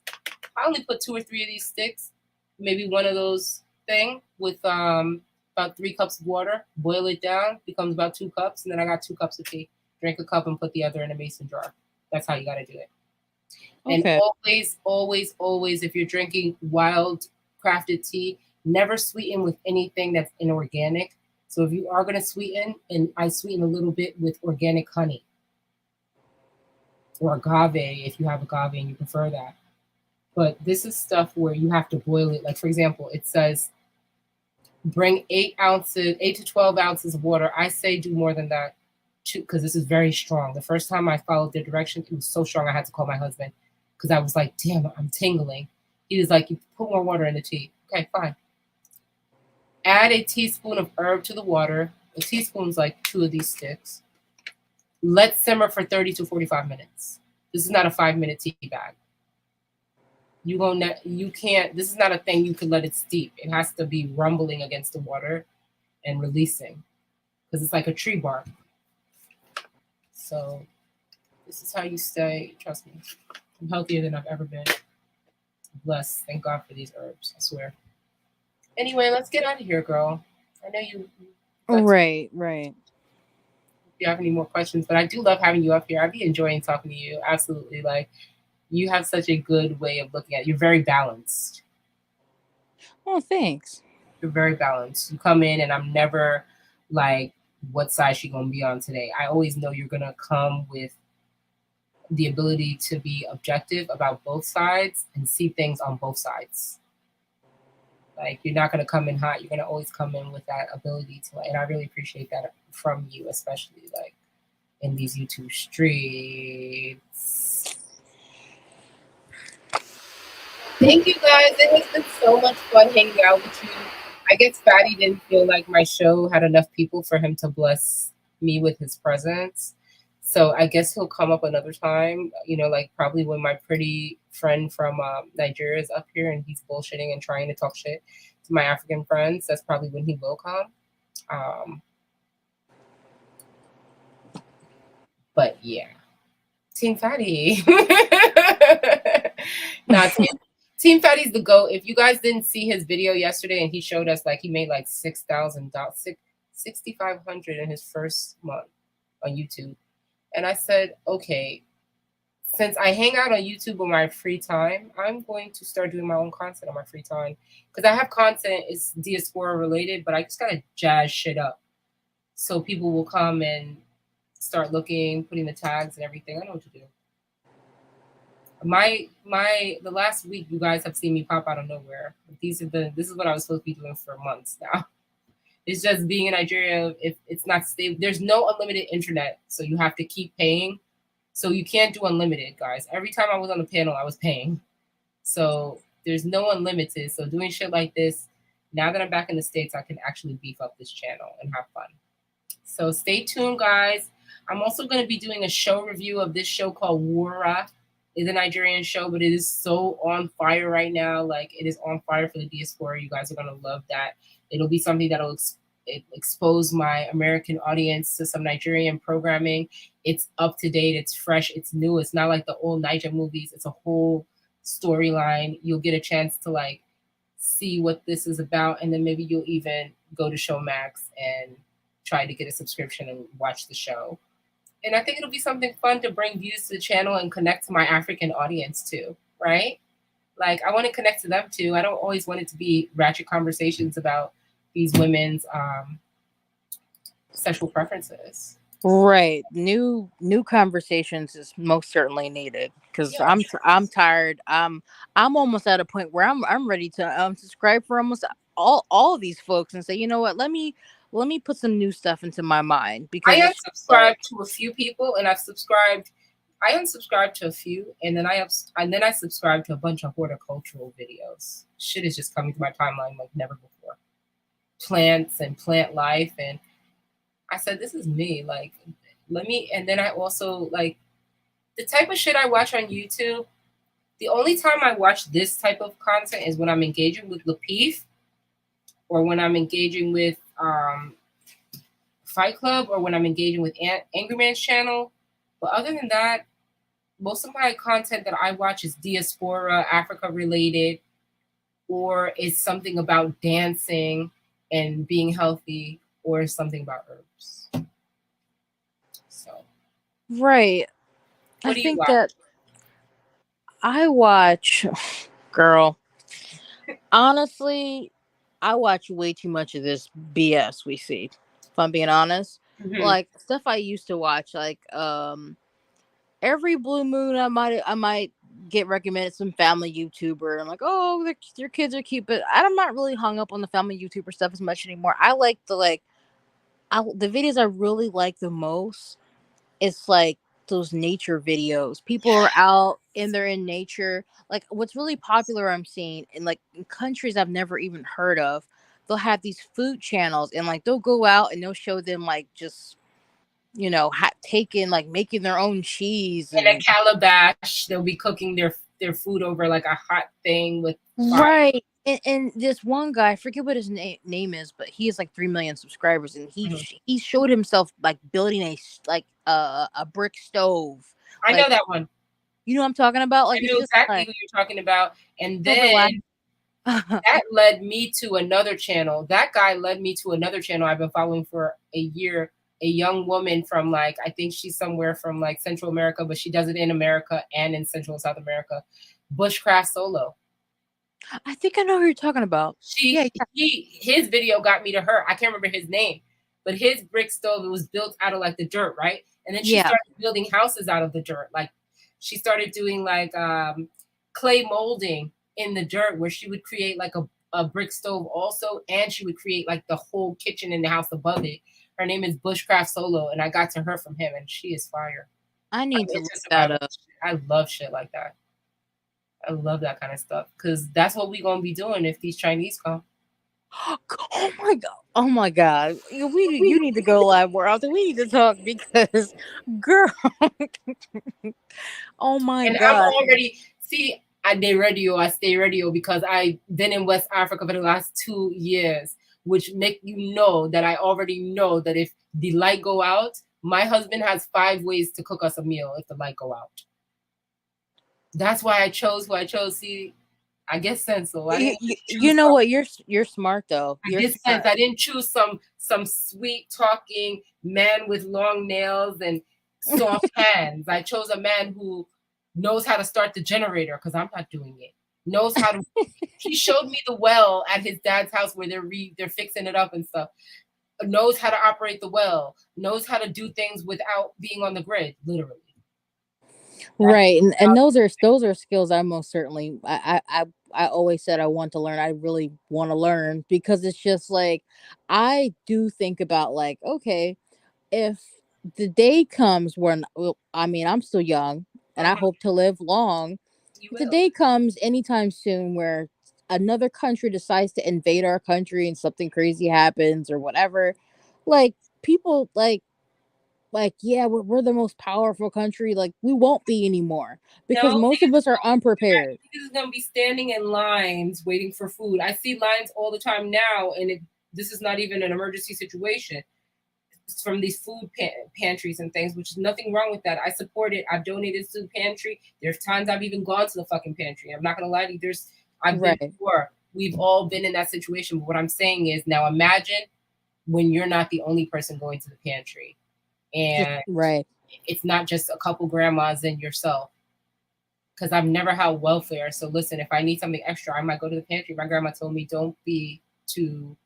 I only put 2 or 3 of these sticks, maybe one of those thing with about 3 cups of water. Boil it down, becomes about 2 cups, and then I got 2 cups of tea. Drink a cup and put the other in a mason jar. That's how you gotta do it. Okay. And always, if you're drinking wild crafted tea, never sweeten with anything that's inorganic. So if you are going to sweeten, and I sweeten a little bit with organic honey or agave if you have agave and you prefer that. But this is stuff where you have to boil it. Like, for example, it says bring 8 to 12 ounces of water. I say do more than that because this is very strong. The first time I followed their direction, it was so strong I had to call my husband because I was like, damn, I'm tingling. He was like, you put more water in the tea. Okay, fine. Add a teaspoon of herb to the water. A teaspoon's like 2 of these sticks. Let simmer for 30 to 45 minutes. This is not a 5-minute tea bag. You can't, this is not a thing you can let it steep. It has to be rumbling against the water and releasing because it's like a tree bark. So this is how you stay. Trust me, I'm healthier than I've ever been. Blessed. Thank God for these herbs. I swear. Anyway, let's get out of here, girl. I know you. Right. If you have any more questions, but I do love having you up here. I've been enjoying talking to you. Absolutely. Like, you have such a good way of looking at it. You're very balanced. Oh, thanks. You're very balanced. You come in and I'm never like, what side she gonna be on today? I always know you're gonna come with the ability to be objective about both sides and see things on both sides. Like, you're not gonna come in hot. You're gonna always come in with that ability to, and I really appreciate that from you, especially like in these YouTube streets. Thank you guys. It has been so much fun hanging out with you. I guess Fatty didn't feel like my show had enough people for him to bless me with his presence. So I guess he'll come up another time, like probably when my pretty friend from Nigeria is up here and he's bullshitting and trying to talk shit to my African friends. That's probably when he will come. But yeah. Team Fatty. Nah, Team Fatty's the GOAT. If you guys didn't see his video yesterday and he showed us like he made like $6,000, $6,500 in his first month on YouTube. And I said, okay, since I hang out on YouTube on my free time, I'm going to start doing my own content on my free time. Because I have content, it's diaspora related, but I just gotta jazz shit up. So people will come and start looking, putting the tags and everything. I know what to do. The last week you guys have seen me pop out of nowhere. This is what I was supposed to be doing for months now. It's just being in Nigeria, if it's not stable, there's no unlimited internet, so you have to keep paying. So you can't do unlimited, guys. Every time I was on the panel, I was paying. So there's no unlimited. So doing shit like this, now that I'm back in the States, I can actually beef up this channel and have fun. So stay tuned, guys. I'm also going to be doing a show review of this show called Wura. It's a Nigerian show, but it is so on fire right now. Like, it is on fire for the diaspora. You guys are going to love that. It'll be something that'll expose my American audience to some Nigerian programming. It's up to date. It's fresh. It's new. It's not like the old Niger movies. It's a whole storyline. You'll get a chance to like see what this is about, and then maybe you'll even go to Showmax and try to get a subscription and watch the show. And I think it'll be something fun to bring views to the channel and connect to my African audience too, right? Like, I want to connect to them too. I don't always want it to be ratchet conversations about these women's sexual preferences. Right. New conversations is most certainly needed because Yeah. I'm tired. I'm almost at a point where I'm ready to subscribe for almost all of these folks and say, you know what, let me put some new stuff into my mind because I it's just like, unsubscribed to a few people, and I unsubscribed to a few, and then I subscribed to a bunch of horticultural videos. Shit is just coming to my timeline like never before. Plants and plant life, and I said, this is me. Like, and then I also like the type of shit I watch on YouTube. The only time I watch this type of content is when I'm engaging with LAPEEF, or when I'm engaging with Fight Club, or when I'm engaging with Angry Man's channel. But other than that, most of my content that I watch is diaspora, Africa related, or is something about dancing and being healthy, or something about herbs. So, right. what I do you think watch? that I watch, girl. Honestly, I watch way too much of this BS we see. If I'm being honest, like stuff I used to watch, like every blue moon, I might get recommended some family YouTuber. I'm like, oh, your kids are cute, but I'm not really hung up on the family YouTuber stuff as much anymore. I like the videos I really like the most. It's like those nature videos. People are out and they're in nature. Like, what's really popular I'm seeing in like in countries I've never even heard of, they'll have these food channels and like they'll go out and they'll show them like just taking like making their own cheese In a calabash. They'll be cooking their food over like a hot thing with fire. right. And this one guy, I forget what his name is, but he has like 3 million subscribers, and he showed himself like building a brick stove. I know that one. You know what I'm talking about? Like I it's know just exactly like who you're talking about. And over then that led me to another channel. That guy led me to another channel I've been following for a year. A young woman from like, I think she's somewhere from like Central America, but she does it in America and in Central and South America. Bushcraft Solo. I think I know who you're talking about. His video got me to her. I can't remember his name, but his brick stove, it was built out of like the dirt, right? And then she started building houses out of the dirt. Like she started doing like clay molding in the dirt, where she would create like a brick stove also, and she would create like the whole kitchen in the house above it. Her name is Bushcraft Solo, and I got to her from him, and she is fire. I need to look that up. I love shit like that. I love that kind of stuff, because that's what we're gonna be doing if these Chinese come. Oh my god! Oh my god! You need to go live more often. We need to talk because, girl. Oh my and god! I'm already I stay radio because I've been in West Africa for the last 2 years, which make you know that I already know that if the light go out, my husband has 5 ways to cook us a meal if the light go out. That's why I chose who I chose. See, I get sense. So you know what? You're smart though. I get sense. I didn't choose some sweet talking man with long nails and soft hands. I chose a man who knows how to start the generator, because I'm not doing it. Knows how to. He showed me the well at his dad's house where they're fixing it up and stuff. Knows how to operate the well. Knows how to do things without being on the grid, literally. Right, and those are skills I most certainly I always said I want to learn. I really want to learn, because it's just like I do think about like, okay, if the day comes when I mean I'm still young and I hope to live long. If the day comes anytime soon where another country decides to invade our country and something crazy happens or whatever, like people yeah, we're the most powerful country. Like we won't be anymore because most of us are unprepared. This is gonna be standing in lines waiting for food. I see lines all the time now, and this is not even an emergency situation. It's from these food pantries and things, which is nothing wrong with that. I support it. I've donated to the pantry. There's times I've even gone to the fucking pantry. I'm not gonna lie to you. I've been before. We've all been in that situation. But what I'm saying is, now imagine when you're not the only person going to the pantry. And it's not just a couple grandmas and yourself, because I've never had welfare. So listen, if I need something extra, I might go to the pantry. My grandma told me don't be too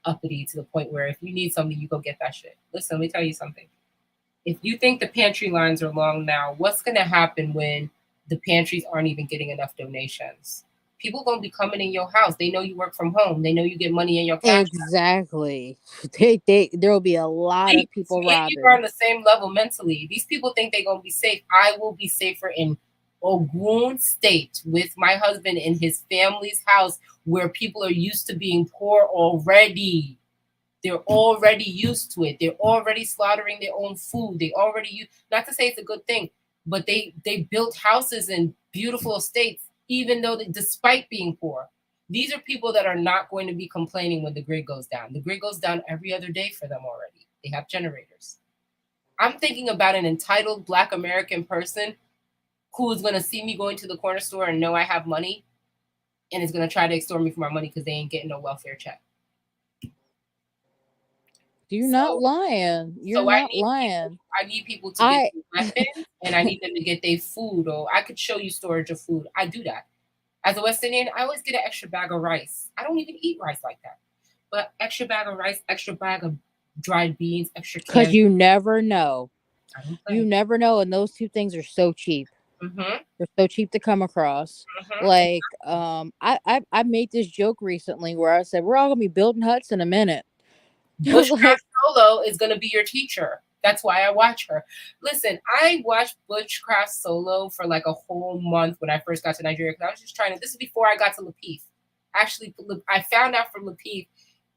uppity to the point where if you need something, you go get that shit. Listen, let me tell you something. If you think the pantry lines are long now, what's going to happen when the pantries aren't even getting enough donations? People going to be coming in your house. They know you work from home. They know you get money in your cash. Exactly. There will be a lot of people robbing. You're on the same level mentally. These people think they're going to be safe. I will be safer in Ogun State with my husband in his family's house, where people are used to being poor already. They're already used to it. They're already slaughtering their own food. They already not to say it's a good thing, but they built houses in beautiful estates, even though despite being poor. These are people that are not going to be complaining when the grid goes down. The grid goes down every other day for them already. They have generators. I'm thinking about an entitled Black American person who is going to see me going to the corner store and know I have money and is going to try to extort me for my money because they ain't getting no welfare check. You're not lying. You're not lying. I need people to get weapons, and I need them to get their food, or I could show you storage of food. I do that. As a West Indian, I always get an extra bag of rice. I don't even eat rice like that. But extra bag of rice, extra bag of dried beans, extra canned. Because you never know. You never know, and those two things are so cheap. Mm-hmm. They're so cheap to come across. Mm-hmm. Like, I made this joke recently where I said, we're all going to be building huts in a minute. Bushcraft Solo is going to be your teacher. That's why I watch her. Listen, I watched Bushcraft Solo for like a whole month when I first got to Nigeria, because I was just trying to. This is before I got to LAPEEF. Actually, I found out from LAPEEF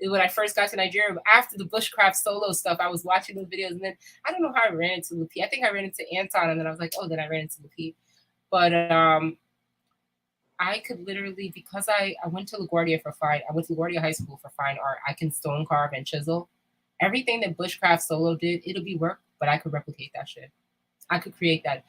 when I first got to Nigeria. After the bushcraft solo stuff, I was watching those videos, and then I don't know how I ran into LAPEEF. I think I ran into Anton, and then I was like, oh, then I ran into LAPEEF. But I could literally, because I went to LaGuardia for fine. I went to LaGuardia High School for fine art. I can stone carve and chisel. Everything that bushcraft solo did, it'll be work, but I could replicate that shit. I could create that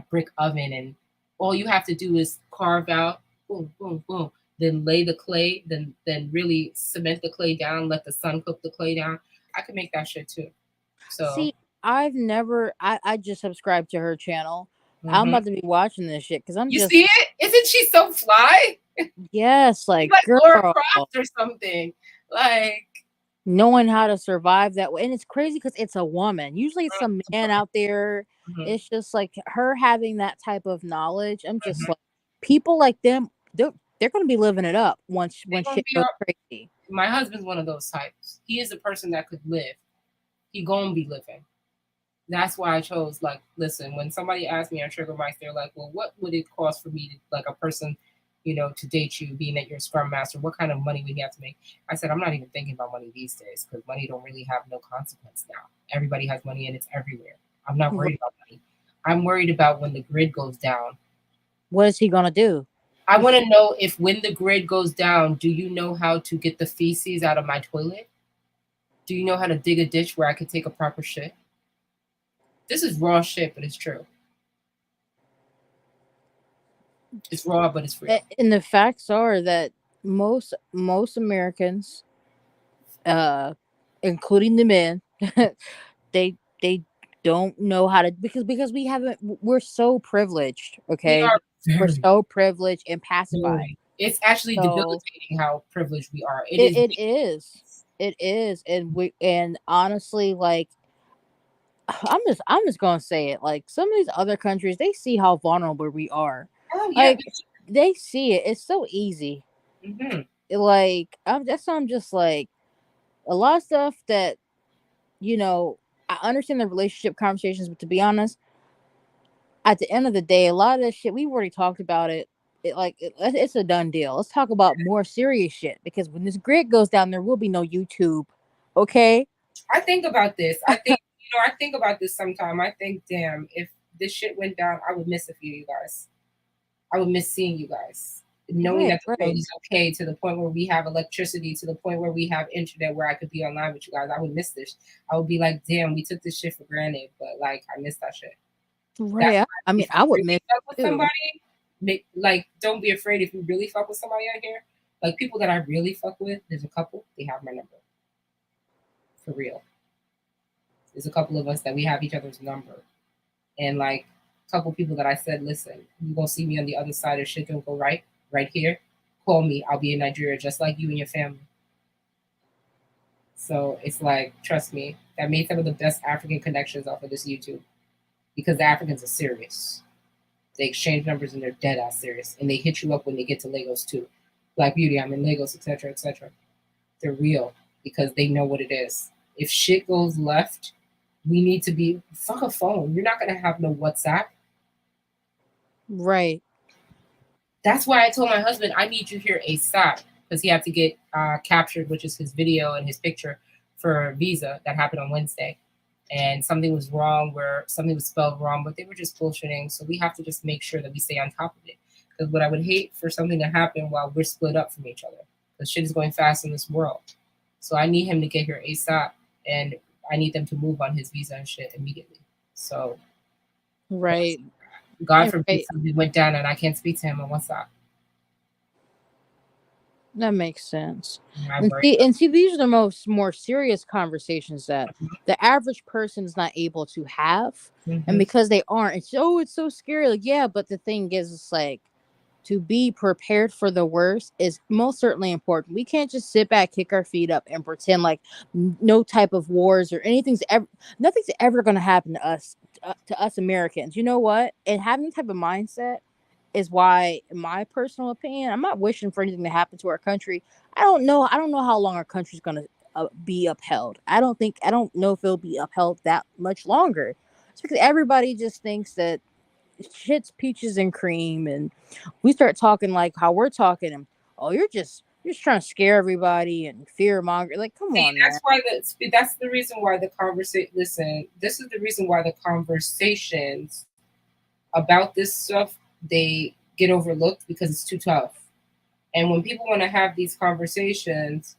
brick oven, and all you have to do is carve out, boom, boom, boom, then lay the clay, then really cement the clay down, let the sun cook the clay down. I could make that shit too. So See, I just subscribed to her channel. I'm mhm. about to be watching this shit because I'm You just see it? Isn't she so fly? yes, like Like Laura girl, Croft or something. Like knowing how to survive that way, and it's crazy because it's a woman. Usually, it's some man out there. mhm, It's just like her having that type of knowledge. I'm just mhm. like people like them. They're going to be living it up once They gonna shit be goes all, crazy. my husband's one of those types. He is a person that could live. He gonna be living. That's why I chose, like, listen, when somebody asked me on Trigger Mics, they're like, well, what would it cost for me to, like, a person, to date you, being that you're a scrum master? What kind of money would you have to make? I said, I'm not even thinking about money these days because money don't really have no consequence now. Everybody has money and it's everywhere. I'm not worried about money. I'm worried about when the grid goes down. What is he going to do? I want to know if when the grid goes down, do you know how to get the feces out of my toilet? Do you know how to dig a ditch where I could take a proper shit? This is raw shit, but it's true. It's raw, but it's real. And the facts are that most Americans, including the men, they don't know how to because we're so privileged. We Okay, are we're very so privileged and pacified. It's actually So debilitating how privileged we are. it is, and honestly, like I'm just gonna say it. Like some of these other countries, they see how vulnerable we are. Oh yeah. Like they see it. It's so easy. Mm-hmm. Like I'm just like a lot of stuff that I understand the relationship conversations, but to be honest, at the end of the day, a lot of this shit we've already talked about it. It's a done deal. Let's talk about more serious shit because when this grid goes down, there will be no YouTube. Okay. I think about this. I think about this sometime. I think, damn, if this shit went down, I would miss a few of you guys. I would miss seeing you guys. Knowing that the world is okay, to the point where we have electricity, to the point where we have internet, where I could be online with you guys. I would miss this. I would be like, damn, we took this shit for granted, but like I miss that shit. Right. I mean, I would miss with somebody. Like, don't be afraid if you really fuck with somebody out here. Like people that I really fuck with, there's a couple, they have my number. For real. There's a couple of us that we have each other's number. And like a couple people that I said, listen, you're gonna see me on the other side of shit don't go right here. Call me. I'll be in Nigeria just like you and your family. So it's like, trust me, that made some of the best African connections off of this YouTube. Because the Africans are serious. They exchange numbers and they're dead ass serious. And they hit you up when they get to Lagos too. Black Beauty, I'm in Lagos, etc., etc. They're real because they know what it is. If shit goes left, we need to be fuck a phone. You're not gonna have no WhatsApp. Right. That's why I told my husband I need you here ASAP because he had to get captured, which is his video and his picture for visa that happened on Wednesday. And something was wrong where something was spelled wrong, but they were just bullshitting. So we have to just make sure that we stay on top of it. Because what I would hate for something to happen while we're split up from each other. Because shit is going fast in this world. So I need him to get here ASAP. And I need them to move on his visa and shit immediately. So right. God forbid something went down and I can't speak to him on WhatsApp. That makes sense. And see, these are the more serious conversations that the average person is not able to have. And because they aren't, it's so scary. Like, yeah, but the thing is, it's like to be prepared for the worst is most certainly important. We can't just sit back, kick our feet up, and pretend like no type of wars or nothing's ever going to happen to us Americans. You know what? And having that type of mindset is why, in my personal opinion, I'm not wishing for anything to happen to our country. I don't know how long our country's going to be upheld. I don't know if it'll be upheld that much longer. It's because everybody just thinks that shit's peaches and cream, and we start talking like how we're talking, and you're just You're just trying to scare everybody and fear monger. Like, come on, that's man. why that's the reason why the conversation. Listen, this is the reason why the conversations about this stuff they get overlooked because it's too tough. And when people want to have these conversations,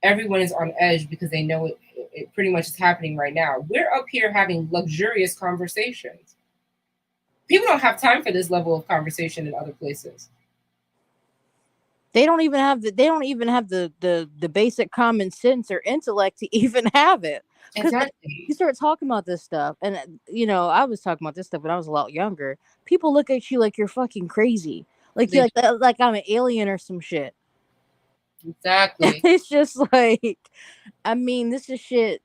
everyone is on edge because they know it pretty much is happening right now. We're up here having luxurious conversations. People don't have time for this level of conversation in other places. They don't even have the basic common sense or intellect to even have it. Because exactly. You start talking about this stuff, and I was talking about this stuff when I was a lot younger. People look at you like you're fucking crazy, like you like I'm an alien or some shit. Exactly. It's just like, I mean, this is shit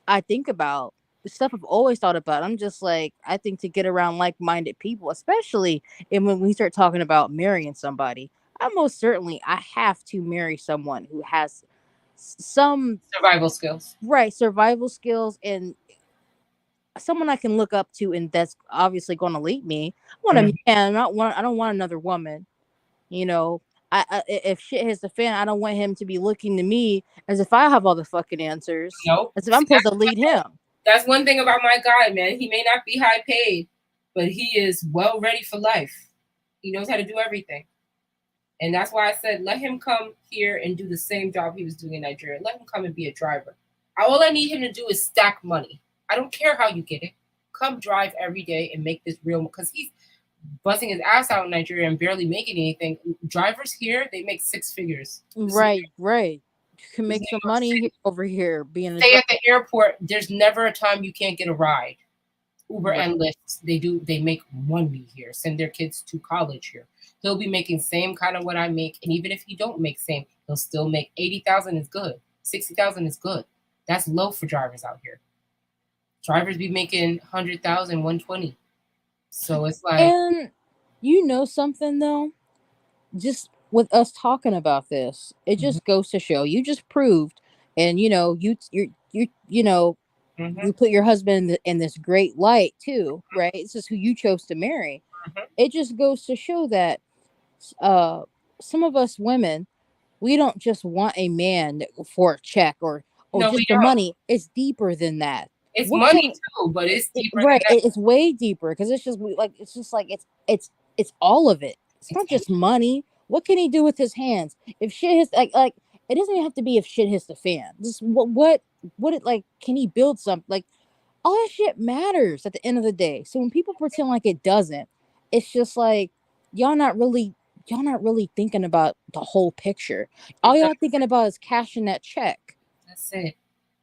I think about. The stuff I've always thought about. I'm just like, I think to get around like-minded people, especially when we start talking about marrying somebody, I have to marry someone who has some survival skills. Right, survival skills, and someone I can look up to, and that's obviously going to lead me. I want a man. I don't want another woman. You know, if shit hits the fan, I don't want him to be looking to me as if I have all the fucking answers. Nope. As if I'm supposed to lead him. That's one thing about my guy, man. He may not be high paid, but he is well ready for life. He knows how to do everything. And that's why I said, let him come here and do the same job he was doing in Nigeria. Let him come and be a driver. All I need him to do is stack money. I don't care how you get it. Come drive every day and make this real, because he's busting his ass out in Nigeria and barely making anything. Drivers here, they make six figures. Right. You can make some money over here being Stay at the airport. There's never a time you can't get a ride. Uber and Lyft, they make money here. Send their kids to college here. He'll be making same kind of what I make, and even if he don't make same, he'll still make 80,000 is good. 60,000 is good. That's low for drivers out here. Drivers be making 100,000, 120. So it's like, and you know something though, just with us talking about this, it just goes to show you just proved, and you put your husband in this great light too, right? It's just who you chose to marry. It just goes to show that some of us women, we don't just want a man for a check or just the money. It's deeper than that. It's money too, but it's deeper right. than that. It's way deeper because it's all of it. It's not just money. What can he do with his hands? If shit hits like it doesn't even have to be if shit hits the fan. Just what it like? Can he build something? Like all that shit matters at the end of the day. So when people pretend like it doesn't, it's just like y'all not really thinking about the whole picture. All y'all thinking about is cashing that check. That's it.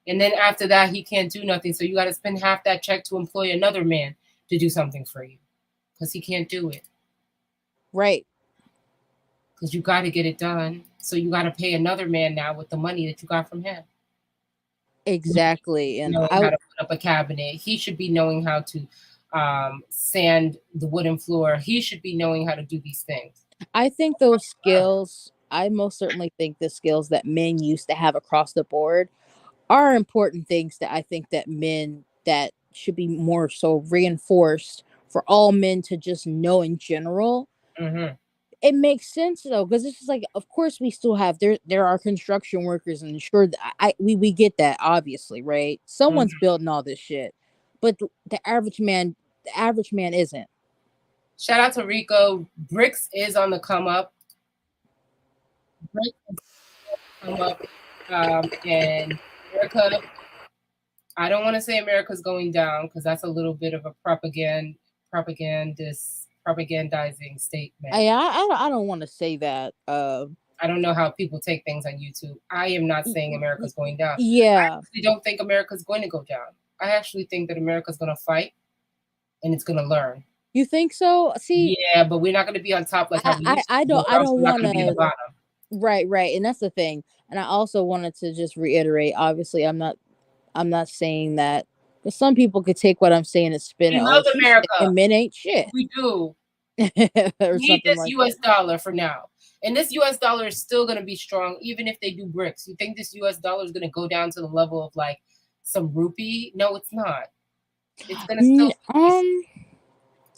And then after that, he can't do nothing. So you got to spend half that check to employ another man to do something for you, because he can't do it. Right. Because you got to get it done. So you got to pay another man now with the money that you got from him. Exactly. And knowing how to put up a cabinet. He should be knowing how to sand the wooden floor. He should be knowing how to do these things. I think those skills, I most certainly think the skills that men used to have across the board are important things that I think that men that should be more so reinforced for all men to just know in general. It makes sense though, because it's just like, of course we still have there are construction workers, and sure we get that, obviously, right? Someone's building all this shit, but the average man isn't. Shout out to Rico. Bricks is on the come up. Bricks is on the come up, and America. I don't want to say America's going down because that's a little bit of a propagandizing statement. I don't want to say that. I don't know how people take things on YouTube. I am not saying America's going down. Yeah. I actually don't think America's going to go down. I actually think that America's going to fight, and it's going to learn. You think so? See, yeah, but we're not going to be on top like how we used to. I don't want to. Right, and that's the thing. And I also wanted to just reiterate. Obviously, I'm not saying that, because some people could take what I'm saying and spin it. We love America, and men ain't shit. We do. We need this U.S. dollar for now, and this U.S. dollar is still going to be strong even if they do bricks. You think this U.S. dollar is going to go down to the level of like some rupee? No, it's not. It's going to still.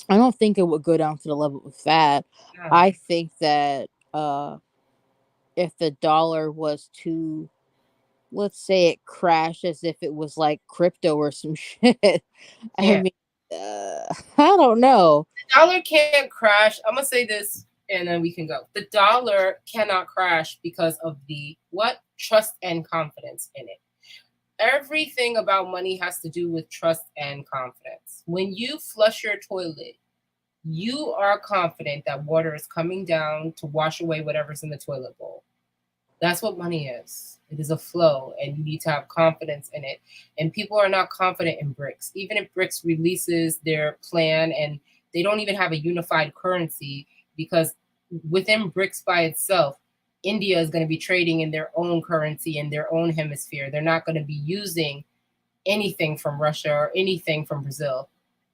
I don't think it would go down to the level of that. I think that if the dollar was to, let's say it crashed as if it was like crypto or some shit. I Yeah. mean, I don't know. The dollar can't crash. I'm gonna say this, and then we can go. The dollar cannot crash because of the what? Trust and confidence in it. Everything about money has to do with trust and confidence. When you flush your toilet, you are confident that water is coming down to wash away whatever's in the toilet bowl. That's what money is. It is a flow, and you need to have confidence in it. And people are not confident in BRICS. Even if BRICS releases their plan and they don't even have a unified currency, because within BRICS by itself, India is going to be trading in their own currency in their own hemisphere. They're not going to be using anything from Russia or anything from Brazil.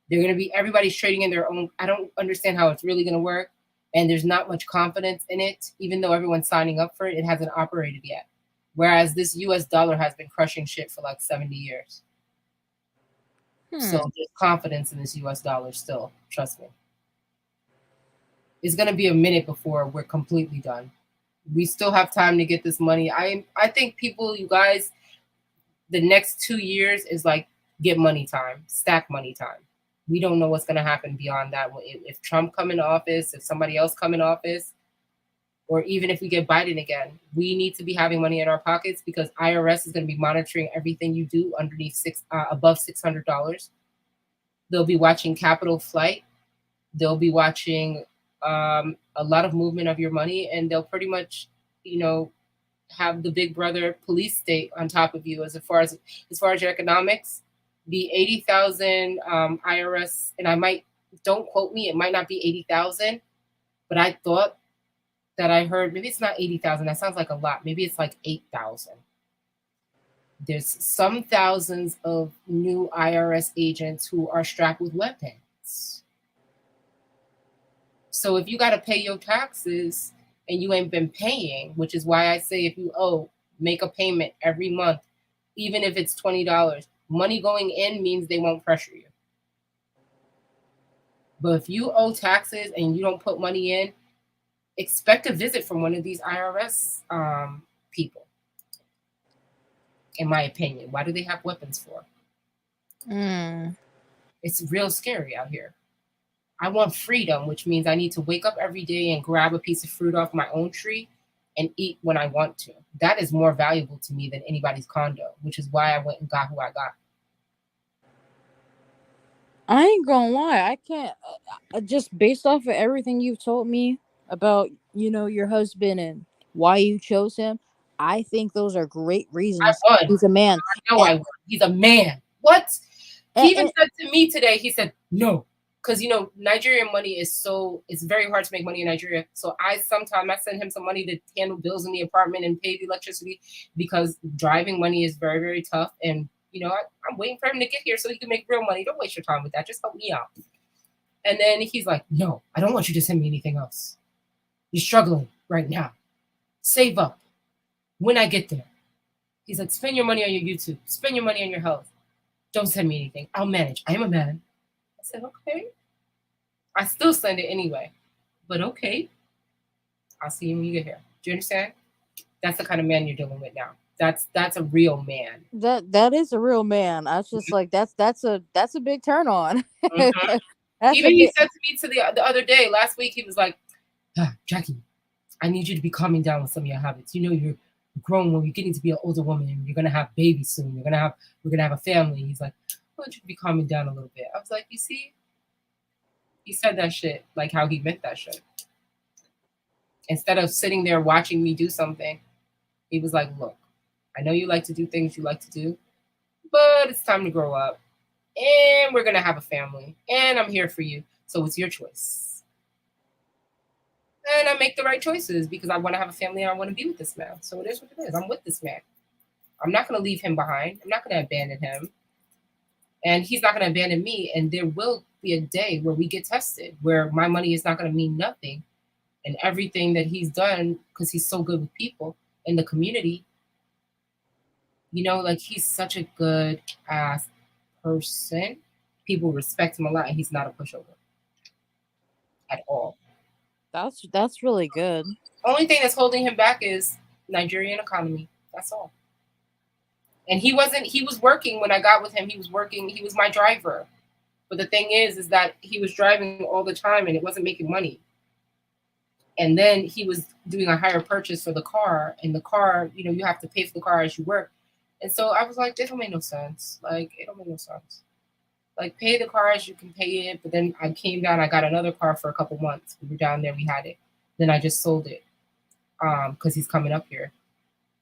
They're going to be, everybody's trading in their own. I don't understand how it's really going to work. And there's not much confidence in it, even though everyone's signing up for it. It hasn't operated yet. Whereas this US dollar has been crushing shit for like 70 years. So there's confidence in this US dollar still. Trust me. It's going to be a minute before we're completely done. We still have time to get this money. I think people, you guys, the next 2 years is like get money time, stack money time. We don't know what's going to happen beyond that. If Trump come in office, if somebody else come in office, or even if we get Biden again, we need to be having money in our pockets because IRS is going to be monitoring everything you do underneath above $600. They'll be watching capital flight. They'll be watching a lot of movement of your money, and they'll pretty much, have the big brother police state on top of you as far as your economics. The 80,000 IRS, and don't quote me, it might not be 80,000, but I thought that I heard, maybe it's not 80,000, that sounds like a lot, maybe it's like 8,000. There's some thousands of new IRS agents who are strapped with weapons. So if you got to pay your taxes and you ain't been paying, which is why I say if you owe, make a payment every month, even if it's $20. Money going in means they won't pressure you. But if you owe taxes and you don't put money in, expect a visit from one of these IRS people. In my opinion, why do they have weapons for? It's real scary out here. I want freedom, which means I need to wake up every day and grab a piece of fruit off my own tree and eat when I want to. That is more valuable to me than anybody's condo, which is why I went and got who I got. I ain't gonna lie, I can't. Just based off of everything you've told me about, your husband and why you chose him, I think those are great reasons. I won. He's a man. I know I won. He's a man. What? He even said to me today, he said, no. Because, Nigerian money it's very hard to make money in Nigeria. So I send him some money to handle bills in the apartment and pay the electricity because driving money is very, very tough. And, I'm waiting for him to get here so he can make real money. Don't waste your time with that. Just help me out. And then he's like, no, I don't want you to send me anything else. You're struggling right now. Save up. When I get there. He's like, spend your money on your YouTube. Spend your money on your health. Don't send me anything. I'll manage. I am a man. I said, okay. I still send it anyway. But okay. I'll see you when you get here. Do you understand? That's the kind of man you're dealing with now. That's a real man. That is a real man. I was just like, that's a big turn on. Mm-hmm. Even he said to me the other day, last week, he was like, Jackie, I need you to be calming down with some of your habits. You're grown when you're getting to be an older woman and you're gonna have babies soon. We're gonna have a family. He's like, I want you to be calming down a little bit. I was like, you see, he said that shit like how he meant that shit. Instead of sitting there watching me do something, he was like, look, I know you like to do things you like to do, but it's time to grow up and we're gonna have a family and I'm here for you. So it's your choice. And I make the right choices because I want to have a family and I want to be with this man. So it is what it is. I'm with this man. I'm not going to leave him behind. I'm not going to abandon him. And he's not going to abandon me. And there will be a day where we get tested, where my money is not going to mean nothing. And everything that he's done, because he's so good with people in the community, he's such a good ass person. People respect him a lot and he's not a pushover at all. That's really good. Only thing that's holding him back is Nigerian economy. That's all. And he was working when I got with him. He was working. He was my driver. But the thing is that he was driving all the time and it wasn't making money. And then he was doing a higher purchase for the car. And the car, you have to pay for the car as you work. And so I was like, this don't make no sense. Like, it don't make no sense. Like, pay the car as you can pay it. But then I came down. I got another car for a couple months. We were down there. We had it. Then I just sold it because he's coming up here.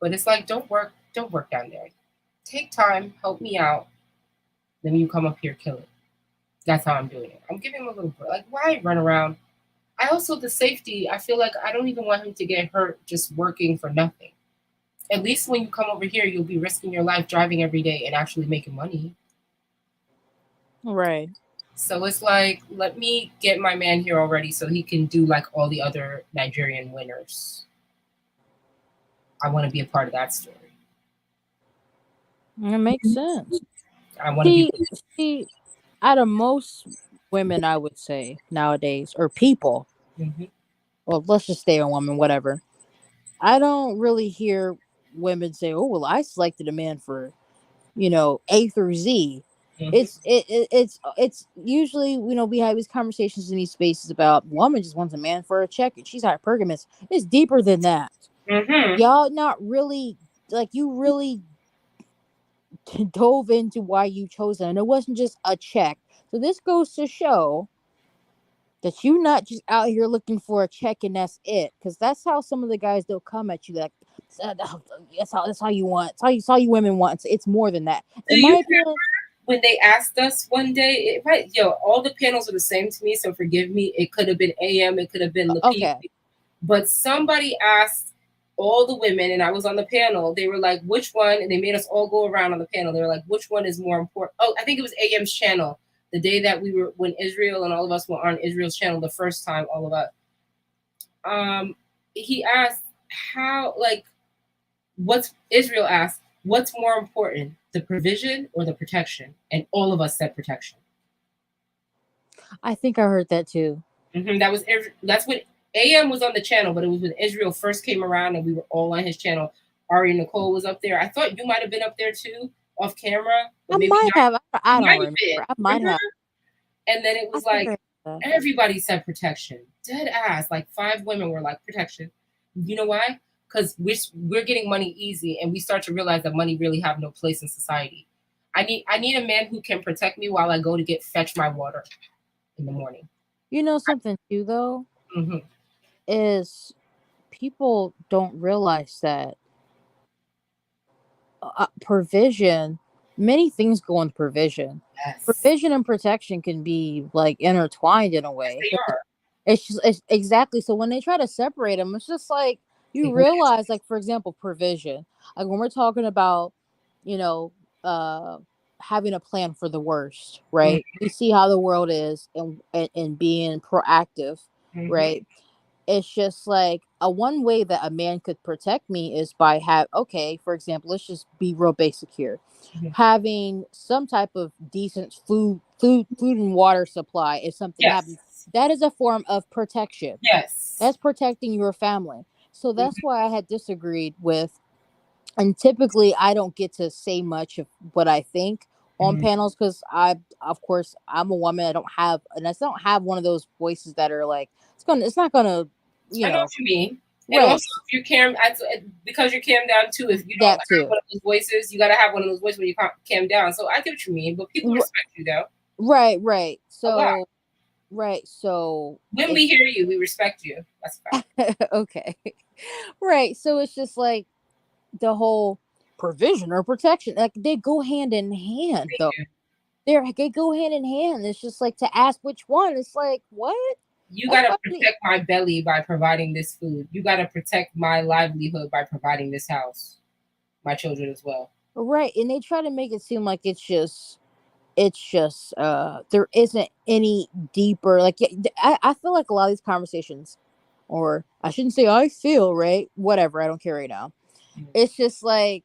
But it's like, don't work down there. Take time, help me out. Then you come up here, kill it. That's how I'm doing it. I'm giving him a little break. Like, why run around? I also, the safety, I feel like I don't even want him to get hurt just working for nothing. At least when you come over here, you'll be risking your life driving every day and actually making money. Right. So it's like, let me get my man here already so he can do like all the other Nigerian winners. I want to be a part of that story. It makes sense. I want to see, out of most women, I would say nowadays, or people, well, let's just stay on women, whatever. I don't really hear women say, "Oh, well, I selected a man for, A through Z." It's usually, we have these conversations in these spaces about woman just wants a man for a check and she's hypergamous. It's deeper than that. Y'all not really, like, you really dove into why you chose it, and it wasn't just a check. So this goes to show that you not just out here looking for a check and that's it, because that's how some of the guys, they'll come at you like, that's how you want, it's how you women want. It's more than that. In my opinion, when they asked us one day, all the panels are the same to me, so forgive me. It could have been AM, it could have been LAPEEF. Okay. But somebody asked all the women, and I was on the panel, they were like, which one? And they made us all go around on the panel. They were like, which one is more important? Oh, I think it was AM's channel. The day that when Israel and all of us were on Israel's channel the first time, all of us. He asked Israel asked, what's more important, the provision or the protection? And all of us said protection. I think I heard that too. That's what AM was on the channel, but it was when Israel first came around and we were all on his channel. Ari and Nicole was up there. I thought you might have been up there too, off camera. I might have. I don't remember. I might have. And then it was like, everybody said protection. Dead ass. Like 5 women were like, protection. You know why? Because we're getting money easy, and we start to realize that money really have no place in society. I need a man who can protect me while I go to fetch my water in the morning. You know something too, though, is people don't realize that provision, many things go into provision. Yes. Provision and protection can be like intertwined in a way. Yes, they are. It's exactly. So when they try to separate them, it's just like you realize, like, for example, provision. Like when we're talking about, having a plan for the worst, right? We see how the world is, and being proactive, right? It's just like one way that a man could protect me is by for example, let's just be real basic here. Having some type of decent food and water supply if something happens. That is a form of protection. Yes. That's protecting your family. So that's why I had disagreed with, and typically I don't get to say much of what I think on panels, because I'm a woman. I don't have one of those voices that are like, it's not gonna, I know what you mean. And also, if you cam, because you're cam down too, if you don't have one of those voices, you gotta have one of those voices when you cam down. So I get what you mean, but people respect you though. Right. So when we hear you, we respect you. That's fine. Okay. Right. So it's just like the whole provision or protection, like they go hand in hand though. They go hand in hand. It's just like, to ask which one, it's like, what? You gotta protect my belly by providing this food. You gotta protect my livelihood by providing this house, my children as well. Right. And they try to make it seem like it's just there isn't any deeper, like, I feel like a lot of these conversations, or I shouldn't say I feel, right, whatever, I don't care right now. It's just like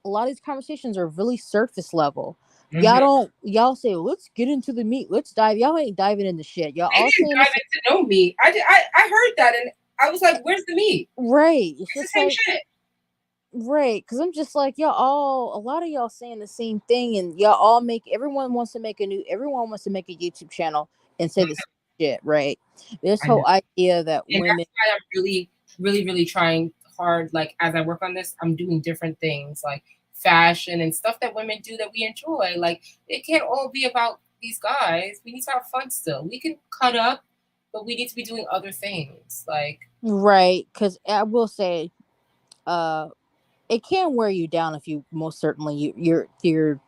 a lot of these conversations are really surface level. Y'all say, let's get into the meat. Let's dive. Y'all ain't diving into shit. Y'all They all didn't saying dive into no meat. I heard that and I was like, where's the meat? right. It's It's just the same like shit. right, because I'm just like a lot of y'all saying the same thing, and y'all all everyone wants to make a YouTube channel and say the same shit, right? This I know. whole idea that And women, that's why I'm really, really, really trying hard. Like as I work on this, I'm doing different things like fashion and stuff that women do that we enjoy. Like it can't all be about these guys. We need to have fun still. We can cut up, but we need to be doing other things. Like right? Because I will say, uh, it can wear you down if you most certainly you're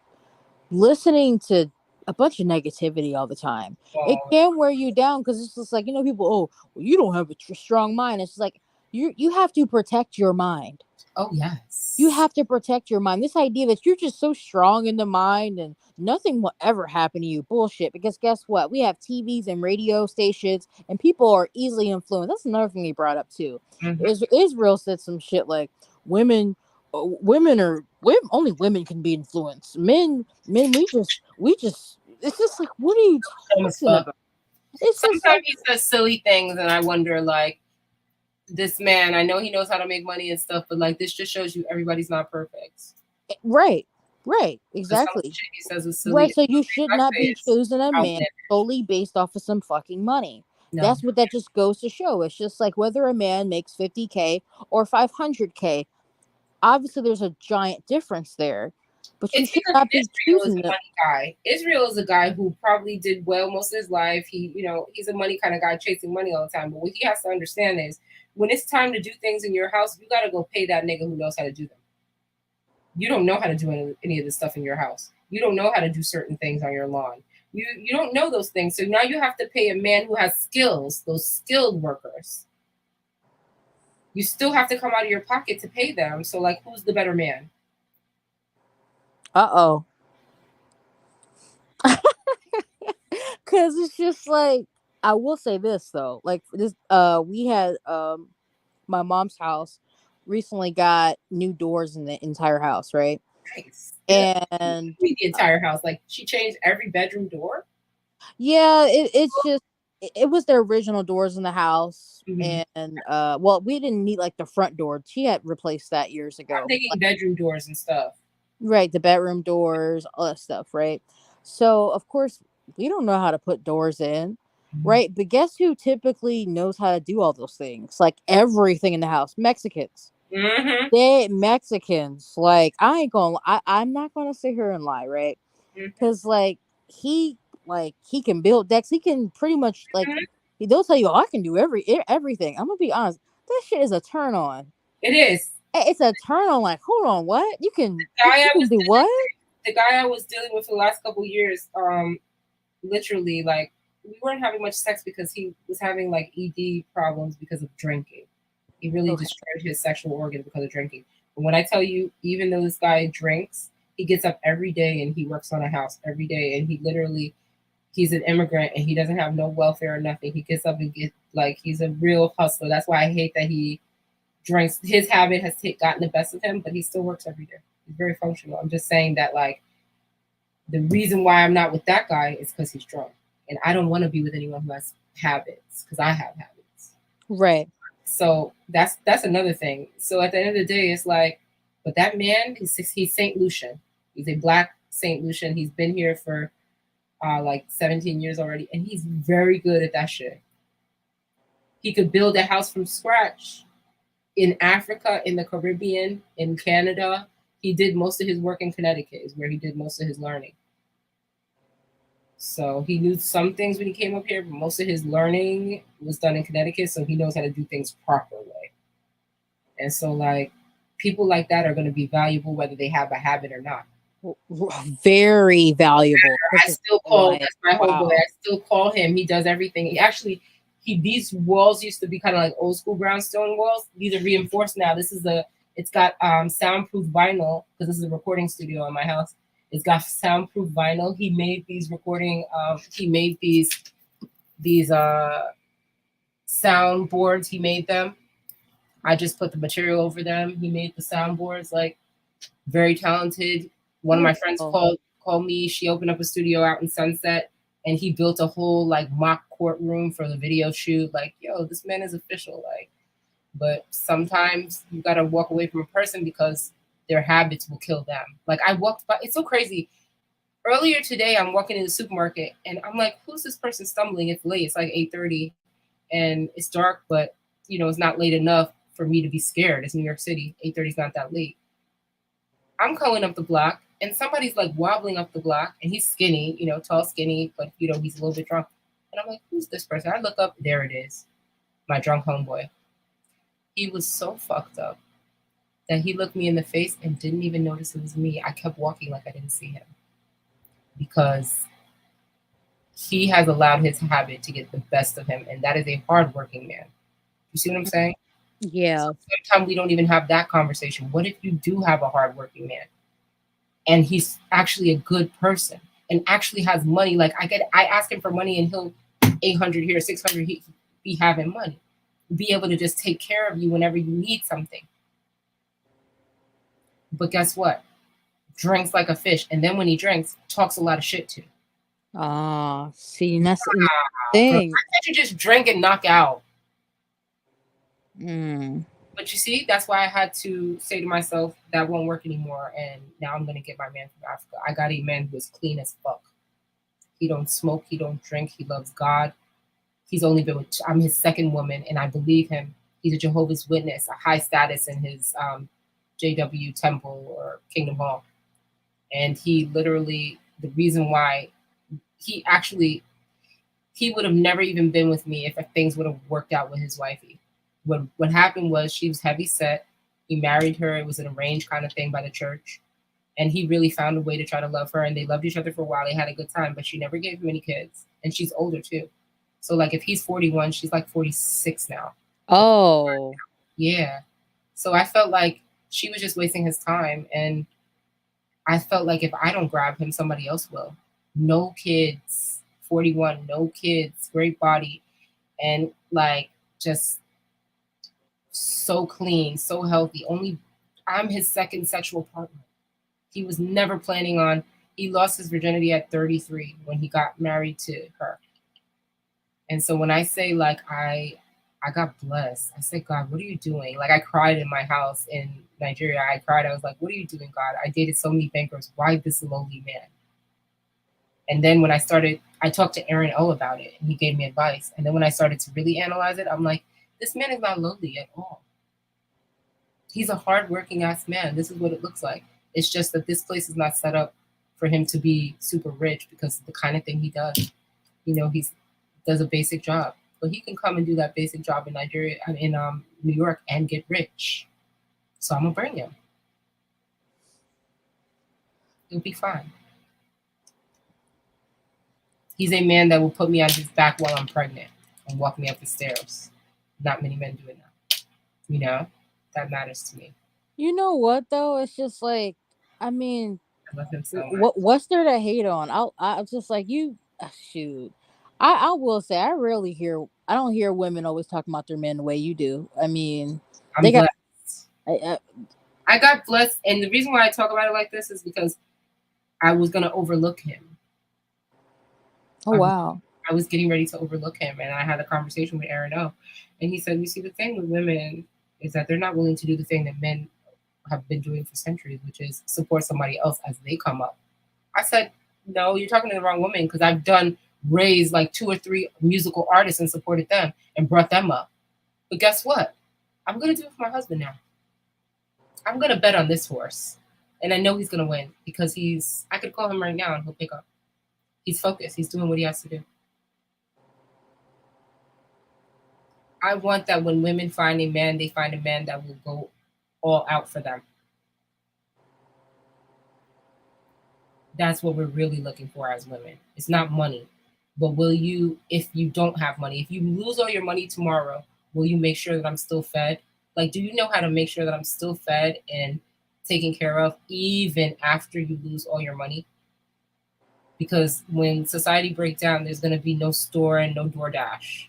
listening to a bunch of negativity all the time. It can wear you down because it's just like people. Oh, well, you don't have a strong mind. It's just like you have to protect your mind. oh yes. You have to protect your mind. This idea that you're just so strong in the mind and nothing will ever happen to you, bullshit. Because guess what? We have TVs and radio stations, and people are easily influenced. That's another thing he brought up too. Israel said some shit like women only women can be influenced. Men, we just. It's just like, what are you talking about? It's just Sometimes like, he says silly things, and I wonder, like, this man, I know he knows how to make money and stuff, but like, this just shows you everybody's not perfect. right, So some exactly. shit he says is silly. Right, so you should I not say be it's choosing a man outlandish. solely based off of some fucking money. No. That's what that just goes to show. It's just like whether a man makes 50K or 500K. Obviously, there's a giant difference there, but you It's should because not be Israel is choosing a it. money guy. Israel is a guy who probably did well most of his life. He's a money kind of guy chasing money all the time. But what he has to understand is when it's time to do things in your house, you got to go pay that nigga who knows how to do them. You don't know how to do any of this stuff in your house. You don't know how to do certain things on your lawn. You don't know those things. So now you have to pay a man who has skills, those skilled workers. You still have to come out of your pocket to pay them. So like, who's the better man? Uh-oh. Cause it's just like, I will say this though. Like this we had my mom's house recently got new doors in the entire house, right? Nice. And The entire house. Like she changed every bedroom door. yeah, it's just it was the original doors in the house. Mhm. And well, we didn't need like the front door. She had replaced that years ago. I'm thinking bedroom doors and stuff. Right, the bedroom doors, all that stuff, right? So of course we don't know how to put doors in, right? But guess who typically knows how to do all those things? Like everything in the house, Mexicans. Mm-hmm. They Mexicans. Like I'm not gonna sit here and lie, right? Because he he can build decks. He can pretty much they'll tell you, oh, I can do everything. I'm gonna be honest. That shit is a turn on. It is. It's a turn on. Like, hold on, what? You can do what? The guy I was dealing with for the last couple of years, literally, like, we weren't having much sex because he was having like ED problems because of drinking. He really destroyed his sexual organs because of drinking. But when I tell you, even though this guy drinks, he gets up every day and he works on a house every day, and he's an immigrant and he doesn't have no welfare or nothing. He gets up and he's a real hustler. That's why I hate that he drinks. His habit has gotten the best of him, but he still works every day. He's very functional. I'm just saying that the reason why I'm not with that guy is because he's drunk, and I don't want to be with anyone who has habits because I have habits. Right. So that's another thing. So at the end of the day, it's like, but that man, he's Saint Lucian. He's a black Saint Lucian. He's been here for 17 years already, and he's very good at that shit. He could build a house from scratch in Africa, in the Caribbean, in Canada. He did most of his work in Connecticut, is where he did most of his learning. So he knew some things when he came up here, but most of his learning was done in Connecticut, so he knows how to do things proper way. And so people like that are going to be valuable whether they have a habit or not. Very valuable. I still call that's my whole boy. I still call him. He does everything. These walls used to be kind of like old school brownstone walls. These are reinforced now. It's got soundproof vinyl because this is a recording studio in my house. It's got soundproof vinyl. He made these soundboards. He made them. I just put the material over them. He made the soundboards. Very talented. One of my friends called called me. She opened up a studio out in Sunset, and he built a whole like mock courtroom for the video shoot. Like, yo, this man is official. Like, but sometimes you gotta walk away from a person because their habits will kill them. Like I walked by, it's so crazy. Earlier today, I'm walking in the supermarket and I'm like, who's this person stumbling? It's late. It's like 8:30 and it's dark, but it's not late enough for me to be scared. It's New York City. 8:30 is not that late. I'm going up the block and somebody's like wobbling up the block and he's skinny, tall, skinny, but he's a little bit drunk. And I'm like, who's this person? I look up, there it is. My drunk homeboy. He was so fucked up that he looked me in the face and didn't even notice it was me. I kept walking like I didn't see him because he has allowed his habit to get the best of him, and that is a hardworking man. You see what I'm saying? Yeah. So sometimes we don't even have that conversation. What if you do have a hardworking man, and he's actually a good person, and actually has money? Like I ask him for money, and he'll 800 here, 600. He be having money, be able to just take care of you whenever you need something. But guess what? Drinks like a fish, and then when he drinks, talks a lot of shit too. See, that's the thing. I can't you just drink and knock out? Mm. But you see, that's why I had to say to myself, that won't work anymore. And now I'm gonna get my man from Africa. I got a man who is clean as fuck. He don't smoke, he don't drink, he loves God. He's only been with, I'm his second woman, and I believe him. He's a Jehovah's Witness, a high status in his JW Temple or Kingdom Hall. And he literally, the reason why he would have never even been with me if things would have worked out with his wifey. What happened was she was heavy set. He married her. It was an arranged kind of thing by the church. And he really found a way to try to love her. And they loved each other for a while. They had a good time, but she never gave him any kids. And she's older too. So like if he's 41, she's like 46 now. Oh. Yeah. So I felt like she was just wasting his time. And I felt like if I don't grab him, somebody else will. No kids, 41, no kids, great body, and like just so clean, so healthy. I'm his second sexual partner. He was never planning on, he lost his virginity at 33 when he got married to her. And so when I say like I got blessed, I said, God, what are you doing? Like I cried in my house in Nigeria. I cried. I was like, what are you doing, God? I dated so many bankers. Why this lowly man? And then when I talked to Aaron O about it, and he gave me advice. And then when I started to really analyze it, I'm like, this man is not lowly at all. He's a hardworking ass man. This is what it looks like. It's just that this place is not set up for him to be super rich because of the kind of thing he does. He does a basic job, but he can come and do that basic job in Nigeria, in New York, and get rich. So I'm gonna bring him. He'll be fine. He's a man that will put me on his back while I'm pregnant and walk me up the stairs. Not many men do it now. That matters to me. You know what though? It's just like, I mean, I love him so much. What's there to hate on? I just like you. Shoot, I will say I don't hear women always talking about their men the way you do. I mean, I'm blessed. I got blessed, and the reason why I talk about it like this is because I was gonna overlook him. Oh wow. I was getting ready to overlook him, and I had a conversation with Aaron O, and he said, "You see, the thing with women is that they're not willing to do the thing that men have been doing for centuries, which is support somebody else as they come up." I said, "No, you're talking to the wrong woman because I've raised like 2 or 3 musical artists and supported them and brought them up. But guess what? I'm gonna do it for my husband now. I'm gonna bet on this horse, and I know he's gonna win because I could call him right now and he'll pick up. He's focused. He's doing what he has to do." I want that when women find a man, they find a man that will go all out for them. That's what we're really looking for as women. It's not money. But will you, if you don't have money, if you lose all your money tomorrow, will you make sure that I'm still fed? Like, do you know how to make sure that I'm still fed and taken care of even after you lose all your money? Because when society breaks down, there's going to be no store and no DoorDash.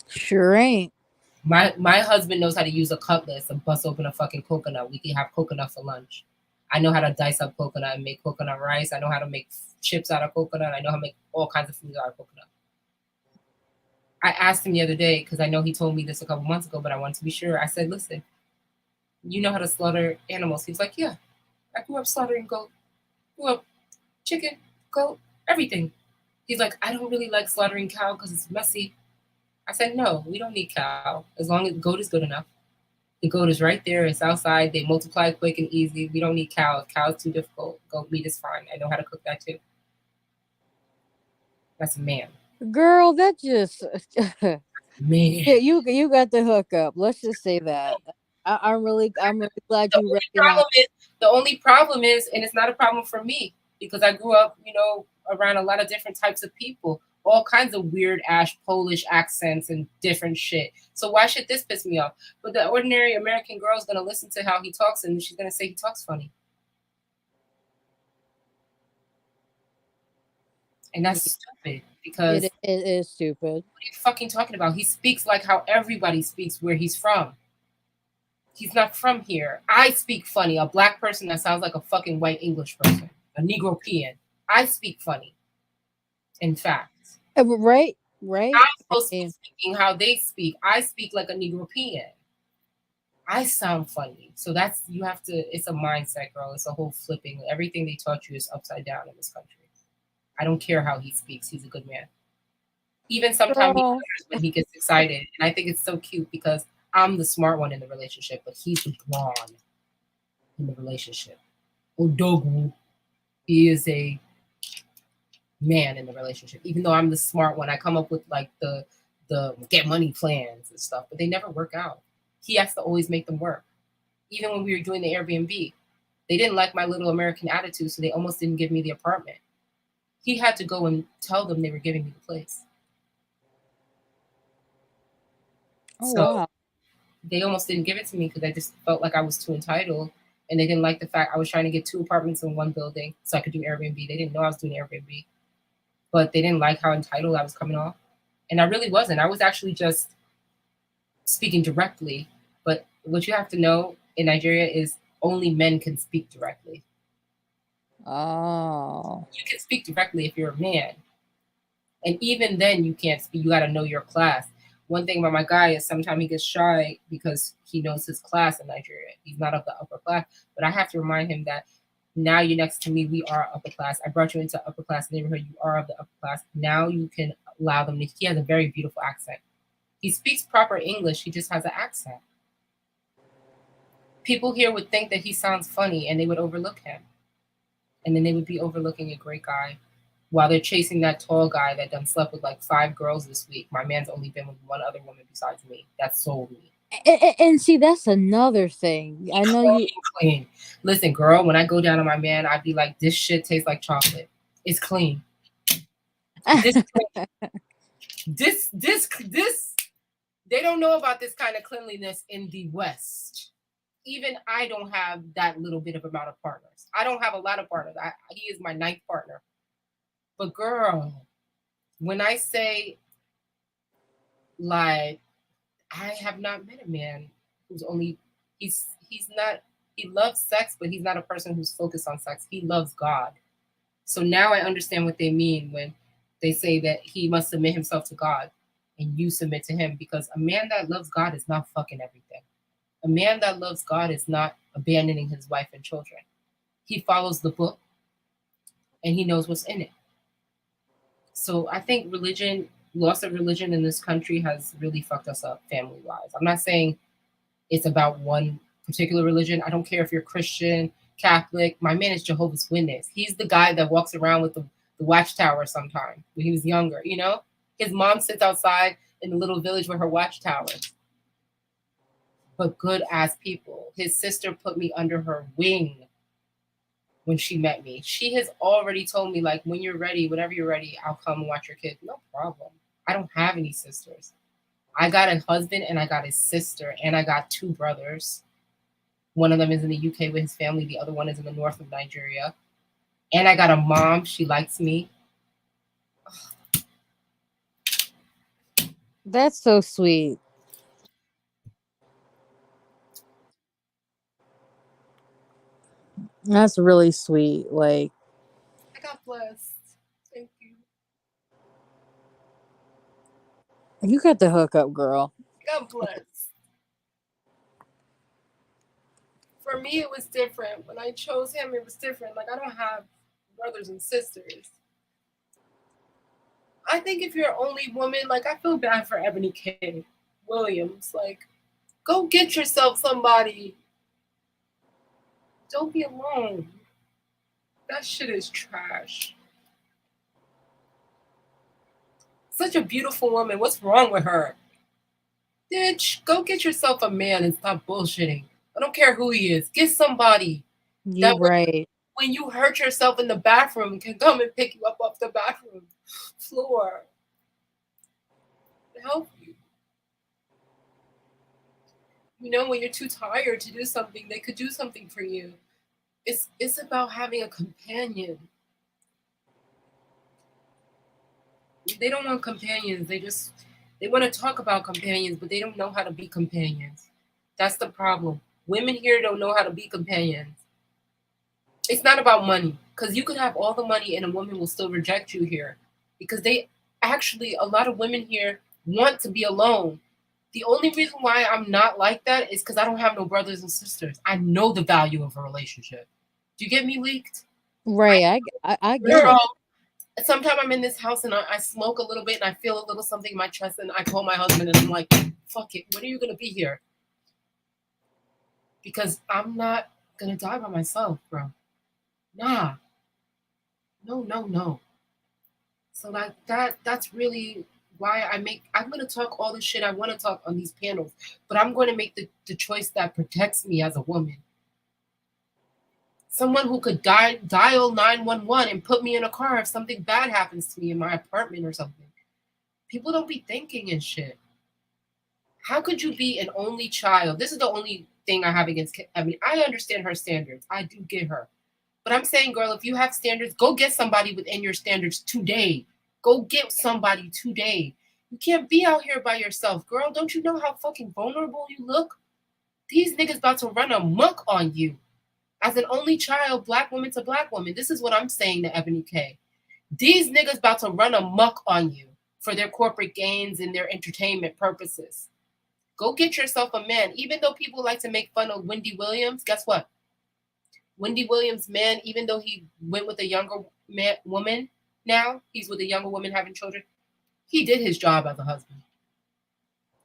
Sure ain't. My husband knows how to use a cutlass and bust open a fucking coconut. We can have coconut for lunch. I know how to dice up coconut and make coconut rice. I know how to make chips out of coconut. I know how to make all kinds of foods out of coconut. I asked him the other day, because I know he told me this a couple months ago, but I wanted to be sure. I said, listen, you know how to slaughter animals? He's like, yeah, I grew up slaughtering goat, grew up chicken, goat, everything. He's like, I don't really like slaughtering cow because it's messy. I said, no, we don't need cow. As long as goat is good enough. The goat is right there. It's outside. They multiply quick and easy. We don't need cow. If cow is too difficult, goat meat is fine. I know how to cook that too. That's a man. Girl, that just Man. yeah, you got the hookup. Let's just say that. I'm really glad The you only recognize. problem is, and it's not a problem for me because I grew up, around a lot of different types of people, all kinds of weird ass Polish accents and different shit. So why should this piss me off? But the ordinary American girl is gonna listen to how he talks and she's gonna say he talks funny. And that's stupid because It is stupid. what are you fucking talking about? He speaks like how everybody speaks where he's from. He's not from here. I speak funny. A black person that sounds like a fucking white English person. A Negropean. I speak funny. In fact. Right. I'm supposed to be speaking how they speak. I speak like a Negropean. I sound funny. So you have to, it's a mindset, girl. It's a whole flipping. Everything they taught you is upside down in this country. I don't care how he speaks. He's a good man. Even sometimes he stutters when he gets excited. And I think it's so cute because I'm the smart one in the relationship, but he's the brawn in the relationship. Odogu, he is a man in the relationship. Even though I'm the smart one, I come up with like the get money plans and stuff, but they never work out. He has to always make them work. Even when we were doing the Airbnb, they didn't like my little American attitude, so they almost didn't give me the apartment. He had to go and tell them they were giving me the place. Oh, so wow. They almost didn't give it to me because I just felt like I was too entitled. And they didn't like the fact I was trying to get 2 apartments in one building so I could do Airbnb. They didn't know I was doing Airbnb. But they didn't like how entitled I was coming off. And I really wasn't. I was actually just speaking directly. But what you have to know in Nigeria is only men can speak directly. Oh. You can speak directly if you're a man. And even then you can't speak. You got to know your class. One thing about my guy is sometimes he gets shy because he knows his class in Nigeria. He's not of the upper class. But I have to remind him that now you're next to me. We are upper class. I brought you into upper class neighborhood. You are of the upper class. Now you can allow them to. He has a very beautiful accent. He speaks proper English. He just has an accent. People here would think that he sounds funny and they would overlook him. And then they would be overlooking a great guy while they're chasing that tall guy that done slept with like 5 girls this week. My man's only been with one other woman besides me. That sold me. And see, that's another thing. I know you clean. Listen, girl, when I go down on my man, I'd be like, this shit tastes like chocolate. It's clean. This they don't know about this kind of cleanliness in the West. Even I don't have that little bit of amount of partners. I don't have a lot of partners. He is my 9th partner. But girl, when I say, like, I have not met a man who's only, he loves sex, but he's not a person who's focused on sex. He loves God. So now I understand what they mean when they say that he must submit himself to God and you submit to him, because a man that loves God is not fucking everything. A man that loves God is not abandoning his wife and children. He follows the book and he knows what's in it. So I think loss of religion in this country has really fucked us up family-wise. I'm not saying it's about one particular religion. I don't care if you're Christian, Catholic. My man is Jehovah's Witness. He's the guy that walks around with the watchtower sometime when he was younger, you know? His mom sits outside in the little village with her watchtower. But good ass people. His sister put me under her wing when she met me. She has already told me, like, when you're ready, whenever you're ready, I'll come and watch your kids. No problem. I don't have any sisters. I got a husband and I got his sister and I got 2 brothers. One of them is in the UK with his family. The other one is in the north of Nigeria. And I got a mom. She likes me. That's so sweet. That's really sweet. Like, I got blessed. Thank you. you got the hookup, girl. I got blessed. For me, it was different. When I chose him, it was different. Like, I don't have brothers and sisters. I think if you're an only woman, like, I feel bad for Ebony K. Williams. Like, go get yourself somebody. Don't be alone. That shit is trash. Such a beautiful woman. What's wrong with her? Bitch, go get yourself a man and stop bullshitting. I don't care who he is. Get somebody You that right. when you hurt yourself in the bathroom can come and pick you up off the bathroom floor. Help you. You know, when you're too tired to do something, they could do something for you. It's about having a companion. They don't want companions. They want to talk about companions, but they don't know how to be companions. That's the problem. Women here don't know how to be companions. It's not about money, because you could have all the money and a woman will still reject you here, because they actually, a lot of women here want to be alone. The only reason why I'm not like that is because I don't have no brothers and sisters. I know the value of a relationship. Do you get me, Leaked? Right. I get Girl, it. sometimes I'm in this house and I smoke a little bit and I feel a little something in my chest and I call my husband and I'm like, fuck it, when are you going to be here? Because I'm not going to die by myself, bro. Nah. No. So that's really why I'm going to talk all the shit I want to talk on these panels, but I'm going to make the choice that protects me as a woman. Someone who could dial 911 and put me in a car if something bad happens to me in my apartment or something. People don't be thinking and shit. How could you be an only child? This is the only thing I have against I mean, I understand her standards. I do get her. But I'm saying, girl, if you have standards, go get somebody within your standards today. Go get somebody today. You can't be out here by yourself, girl. Don't you know how fucking vulnerable you look? These niggas about to run amok on you. As an only child, black woman to black woman. This is what I'm saying to Ebony K. These niggas about to run amok on you for their corporate gains and their entertainment purposes. Go get yourself a man. Even though people like to make fun of Wendy Williams, guess what? Wendy Williams' man, even though he went with a younger woman now, he's with a younger woman having children, he did his job as a husband.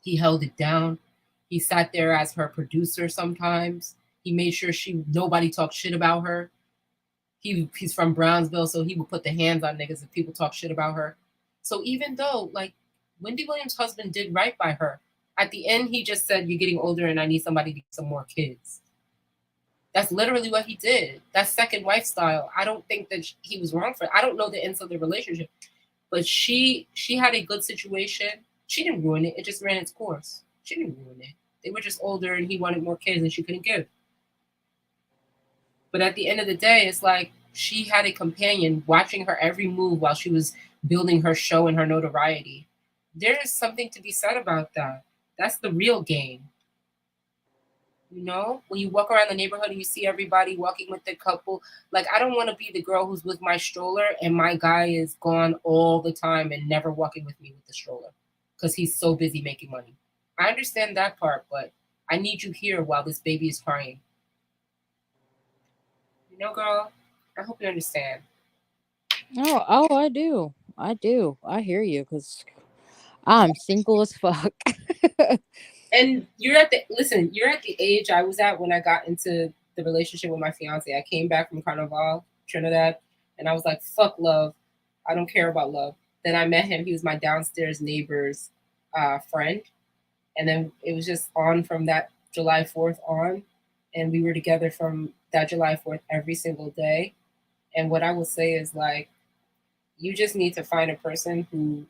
He held it down. He sat there as her producer sometimes. He made sure nobody talked shit about her. He's from Brownsville, so he would put the hands on niggas if people talk shit about her. So even though, like, Wendy Williams' husband did right by her, at the end, he just said, you're getting older and I need somebody to get some more kids. That's literally what he did. That's second wife style. I don't think that he was wrong for it. I don't know the ends of the relationship. But she had a good situation. She didn't ruin it. It just ran its course. She didn't ruin it. They were just older and he wanted more kids and she couldn't give. But at the end of the day, it's like she had a companion watching her every move while she was building her show and her notoriety. There is something to be said about that. That's the real game. You know, when you walk around the neighborhood and you see everybody walking with their couple, like, I don't want to be the girl who's with my stroller and my guy is gone all the time and never walking with me with the stroller because he's so busy making money. I understand that part, but I need you here while this baby is crying. You know, girl, I hope you understand. Oh, I do. I hear you because I'm single as fuck. And you're at the age I was at when I got into the relationship with my fiance. I came back from Carnival, Trinidad, and I was like, fuck love. I don't care about love. Then I met him. He was my downstairs neighbor's friend. And then it was just on from that July 4th on. And we were together from that July 4th every single day. And what I will say is, like, you just need to find a person who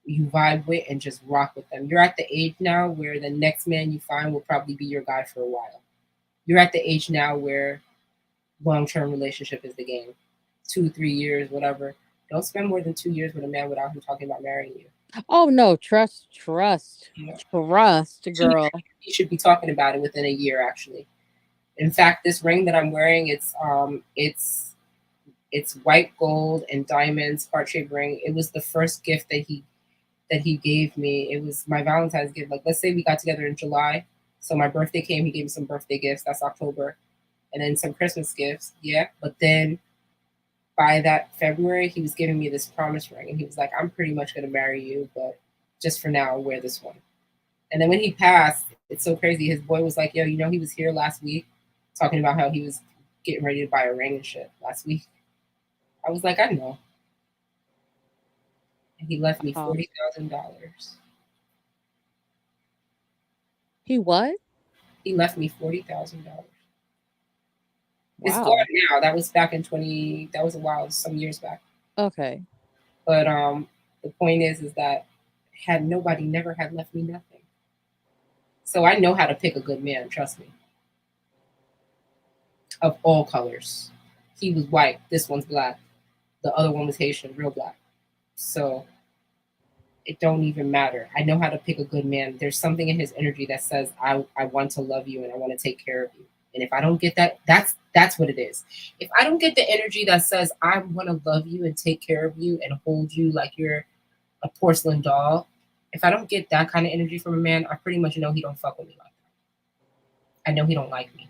you vibe with and just rock with them. You're at the age now where the next man you find will probably be your guy for a while. You're at the age now where long-term relationship is the game. 2-3 years, whatever. Don't spend more than 2 years with a man without him talking about marrying you. Oh no, trust, girl. You should be talking about it within a year, actually. In fact, this ring that I'm wearing, it's white gold and diamonds, heart-shaped ring. It was the first gift that he gave me. It was my Valentine's gift. Like, let's say we got together in July, so my birthday came. He gave me some birthday gifts. That's October, and then some Christmas gifts. Yeah, but then by that February, he was giving me this promise ring, and he was like, "I'm pretty much gonna marry you, but just for now, I'll wear this one." And then when he passed, it's so crazy. His boy was like, "Yo, you know, he was here last week, talking about how he was getting ready to buy a ring and shit last week." I was like, "I know." And he left me $40,000. He what? He left me $40,000. It's gone Wow. now. That was back in 20. That was a while, some years back. Okay. But the point is that had nobody never had left me nothing. So I know how to pick a good man. Trust me. Of all colors, he was white. This one's black. The other one was Haitian, real black. So it don't even matter. I know how to pick a good man. There's something in his energy that says I want to love you and I want to take care of you. And if I don't get that, that's what it is. If I don't get the energy that says I want to love you and take care of you and hold you like you're a porcelain doll, if I don't get that kind of energy from a man, I pretty much know he don't fuck with me like that. I know he don't like me.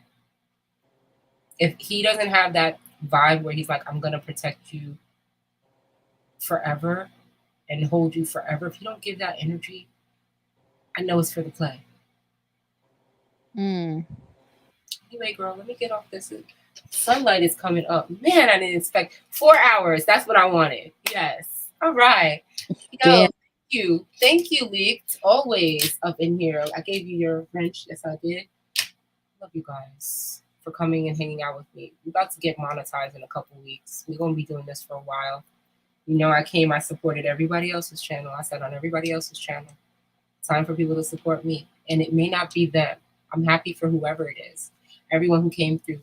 If he doesn't have that vibe where he's like, I'm gonna protect you forever and hold you forever, if you don't give that energy, I know it's for the play. Mm. Anyway, girl, let me get off this. Sunlight is coming up. Man, I didn't expect 4 hours. That's what I wanted. Yes. All right. Yo, thank you, Leaked. Always up in here. I gave you your wrench. Yes, I did. Love you guys for coming and hanging out with me. We're about to get monetized in a couple weeks. We're gonna be doing this for a while. You know, I supported everybody else's channel. I said on everybody else's channel. Time for people to support me. And it may not be them. I'm happy for whoever it is. Everyone who came through.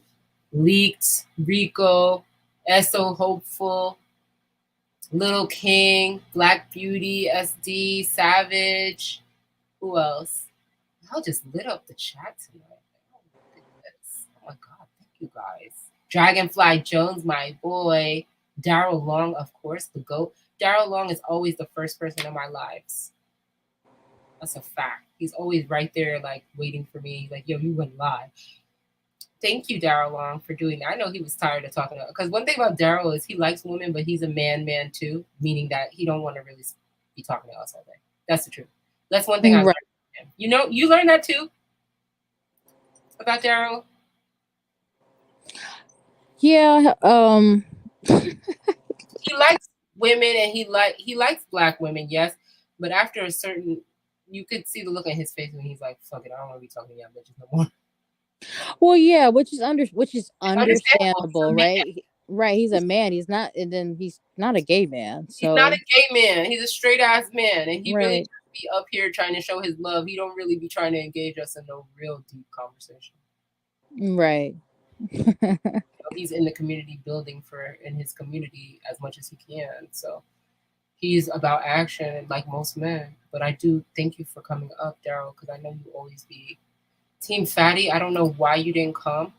Leaked, Rico, Esso Hopeful, Little King, Black Beauty, SD, Savage. Who else? Y'all just lit up the chat tonight. Oh my goodness. Oh my God. Thank you guys. Dragonfly Jones, my boy. Daryl Long, of course, the GOAT. Daryl Long is always the first person in my lives. That's a fact. He's always right there, like, waiting for me. Like, yo, you wouldn't lie. Thank you, Daryl Long, for doing that. I know he was tired of talking about, because one thing about Daryl is he likes women, but he's a man too, meaning that he don't want to really be talking to us all day. That's the truth. That's one thing I learned from him. You know, you learned that too about Daryl? Yeah. He likes women and he likes black women, yes. But after a certain, you could see the look on his face when he's like, fuck it, I don't want to be talking to y'all bitches no more. Well, yeah, which is understandable, right? Right, he's a man. He's not, and then he's not a gay man. So he's not a gay man. He's a straight ass man, and he really Right. just be up here trying to show his love. He don't really be trying to engage us in no real deep conversation. Right. You know, he's in the community building in his community as much as he can. So he's about action like most men. But I do thank you for coming up, Daryl, because I know you always be Team Fatty. I don't know why you didn't come,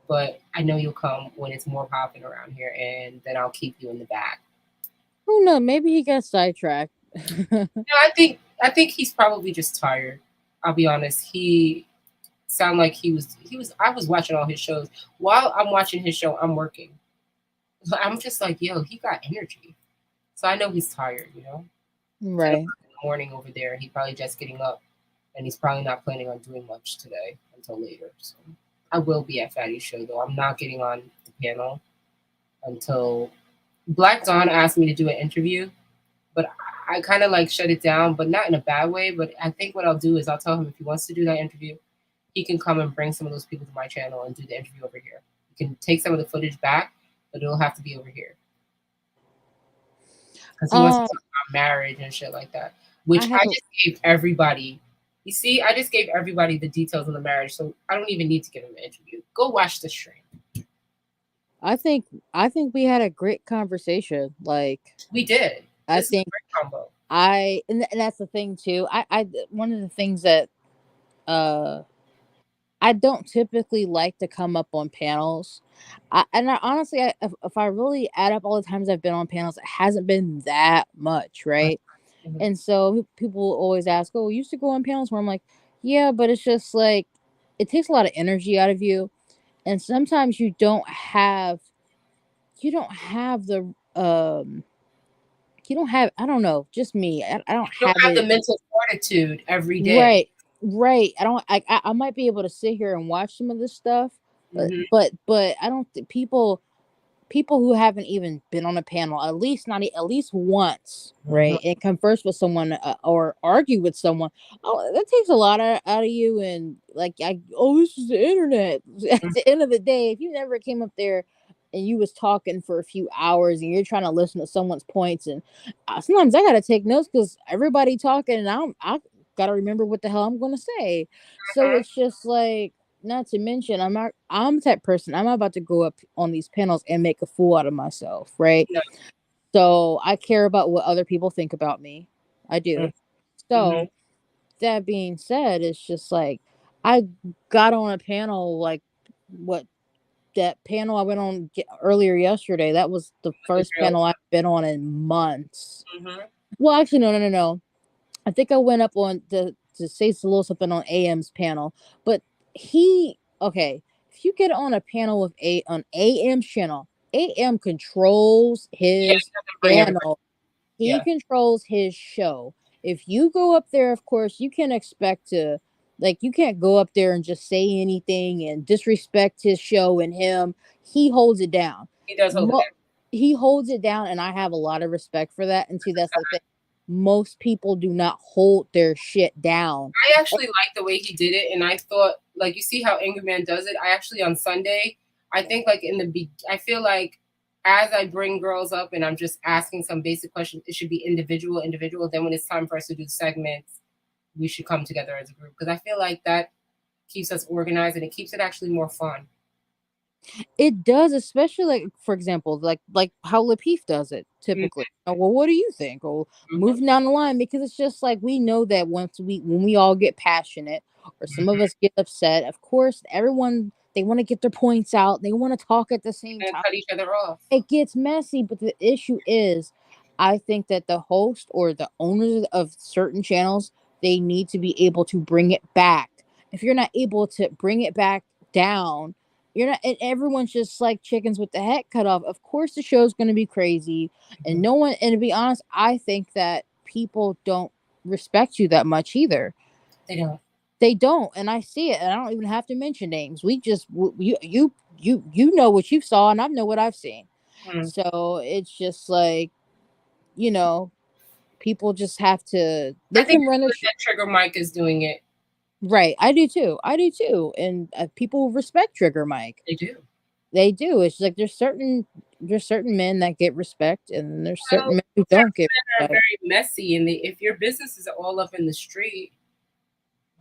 but I know you'll come when it's more popping around here, and then I'll keep you in the back. Who knows? Maybe he got sidetracked. No, I think he's probably just tired. I'll be honest. He sounded like he was. I was watching all his shows. While I'm watching his show, I'm working. I'm just like, yo, he got energy. So I know he's tired, you know? 10 Right. o'clock in the morning over there. He's probably just getting up, and he's probably not planning on doing much today until later. So I will be at Fatty's show, though. I'm not getting on the panel until Black Dawn asked me to do an interview, but I kind of like shut it down, but not in a bad way. But I think what I'll do is I'll tell him if he wants to do that interview, he can come and bring some of those people to my channel and do the interview over here. He can take some of the footage back, but it'll have to be over here. Because he wants to talk about marriage and shit like that, which I just gave everybody. You see, I just gave everybody the details on the marriage, so I don't even need to give him an interview. Go watch the stream. I think we had a great conversation. Like we did. I This think is a great combo. And that's the thing too. I one of the things that I I don't typically like to come up on panels. Honestly, if I really add up all the times I've been on panels, it hasn't been that much, right? Mhm. And so people always ask, "Oh, you used to go on panels?" Where I'm like, "Yeah, but it's just like it takes a lot of energy out of you, and sometimes you don't have the you don't have I don't know, just me. I don't You don't have have the it mental fortitude every day. right, right. I might be able to sit here and watch some of this stuff, but Mhm. I don't think people who haven't even been on a panel at least not at least once, Mhm. right, and converse with someone or argue with someone. Oh, that takes a lot out of you. And like, this is the internet. At Mhm. the end of the day, if you never came up there and you was talking for a few hours and you're trying to listen to someone's points, and sometimes I gotta take notes because everybody talking, and I gotta remember what the hell I'm gonna say. So Mhm. it's just like, not to mention, I'm that person. I'm about to go up on these panels and make a fool out of myself, right? Yeah. So I care about what other people think about me. I do. Mhm. So that being said, it's just like I got on a panel like what that panel I went on earlier yesterday. That was the first Israel. panel I've been on in months. Mhm. Well, actually, no. I think I went up on to say a little something on AM's panel, but okay. If you get on a panel with on AM channel, AM controls Yeah, his he doesn't bring everybody. channel. He Yeah. controls his show. If you go up there, of course, you can expect to you can't go up there and just say anything and disrespect his show and him. He holds it down. He does hold it Mo- down. he holds it down, and I have a lot of respect for that. And see, that's the thing. Most people do not hold their shit down. I actually like the way he did it, and I thought, like, you see how Angry Man does it. I actually on Sunday, I think like I feel like as I bring girls up and I'm just asking some basic questions, it should be individual. Then when it's time for us to do segments, we should come together as a group because I feel like that keeps us organized and it keeps it actually more fun. It does, especially like, for example, like how LAPEEF does it typically. Oh, well, what do you think? Or Mhm. moving down the line, because it's just like we know that when we all get passionate or some of Mhm. us get upset, of course, everyone they want to get their points out. They want to talk at the same And time. cut each other off. It gets messy, but the issue is, I think that the host or the owners of certain channels, they need to be able to bring it back. If you're not able to bring it back down, you're not, and everyone's just like chickens with the head cut off. Of course, the show's going to be crazy, and no one. And to be honest, I think that people don't respect you that much either. They don't. They don't, and I see it, and I don't even have to mention names. We just you know what you saw, and I know what I've seen. Mhm. So it's just like, you know, people just have to. I They think can run it's a good that Trigger Mike is doing it. right. I do too. I do too. And people respect Trigger Mike. They do. They do. It's like there's certain men that get respect, and there's certain Well, men who certain don't get men are respect. very messy, and if your business is all up in the street,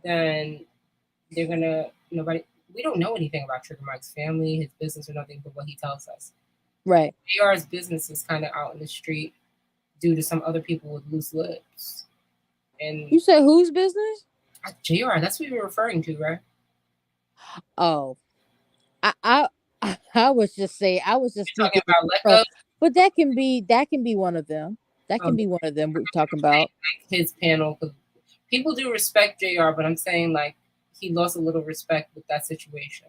then they're gonna nobody. We don't know anything about Trigger Mike's family, his business, or nothing but what he tells us. Right. JR's business is kind of out in the street due to some other people with loose lips. And You said whose business? JR, that's what you're referring to, right? Oh, I I was just saying. I was just You're talking speaking in about general, Lecco. but that can be one of them. That can be one of them we're talking about. Like his panel, because people do respect JR, but I'm saying like he lost a little respect with that situation.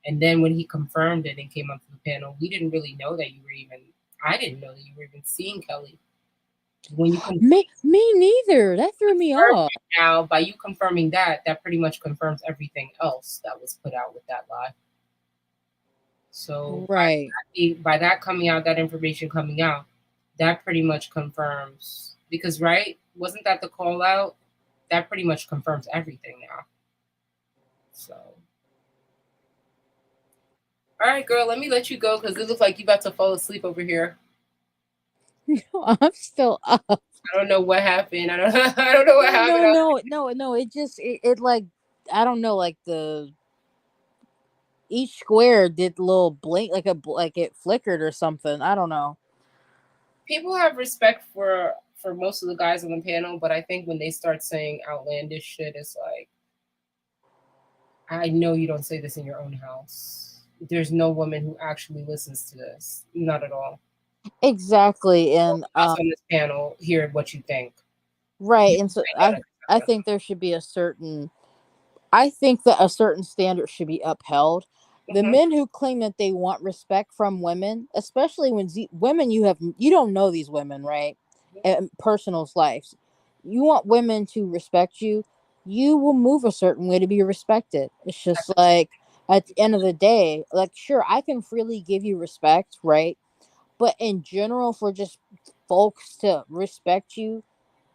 And then when he confirmed it and came up to the panel, we didn't really know that you were even. I didn't know that you were even seeing Kelly. When you Me neither. That threw me confirmed off. it now, by you confirming that, that pretty much confirms everything else that was put out with that lie. So Right. by that coming out, that information coming out, that pretty much confirms because right, wasn't that the call out? That pretty much confirms everything now. So, all right, girl, let me let you go because it looks like you about to fall asleep over here. I'm still up. I don't know what happened. I don't know what happened. No. It like, I don't know, like each square did little blink, like it flickered or something. I don't know. People have respect for most of the guys on the panel, but I think when they start saying outlandish shit, it's like I know you don't say this in your own house. There's no woman who actually listens to this. Not at all. Exactly. And Us on this panel, hear what you think. right. And so I think there should be a certain I think that a certain standard should be upheld. The men who claim that they want respect from women, especially when women you don't know these women, right? In personal lives. You want women to respect you, you will move a certain way to be respected. It's just like at the end of the day, like sure, I can freely give you respect, right? But in general, for just folks to respect you,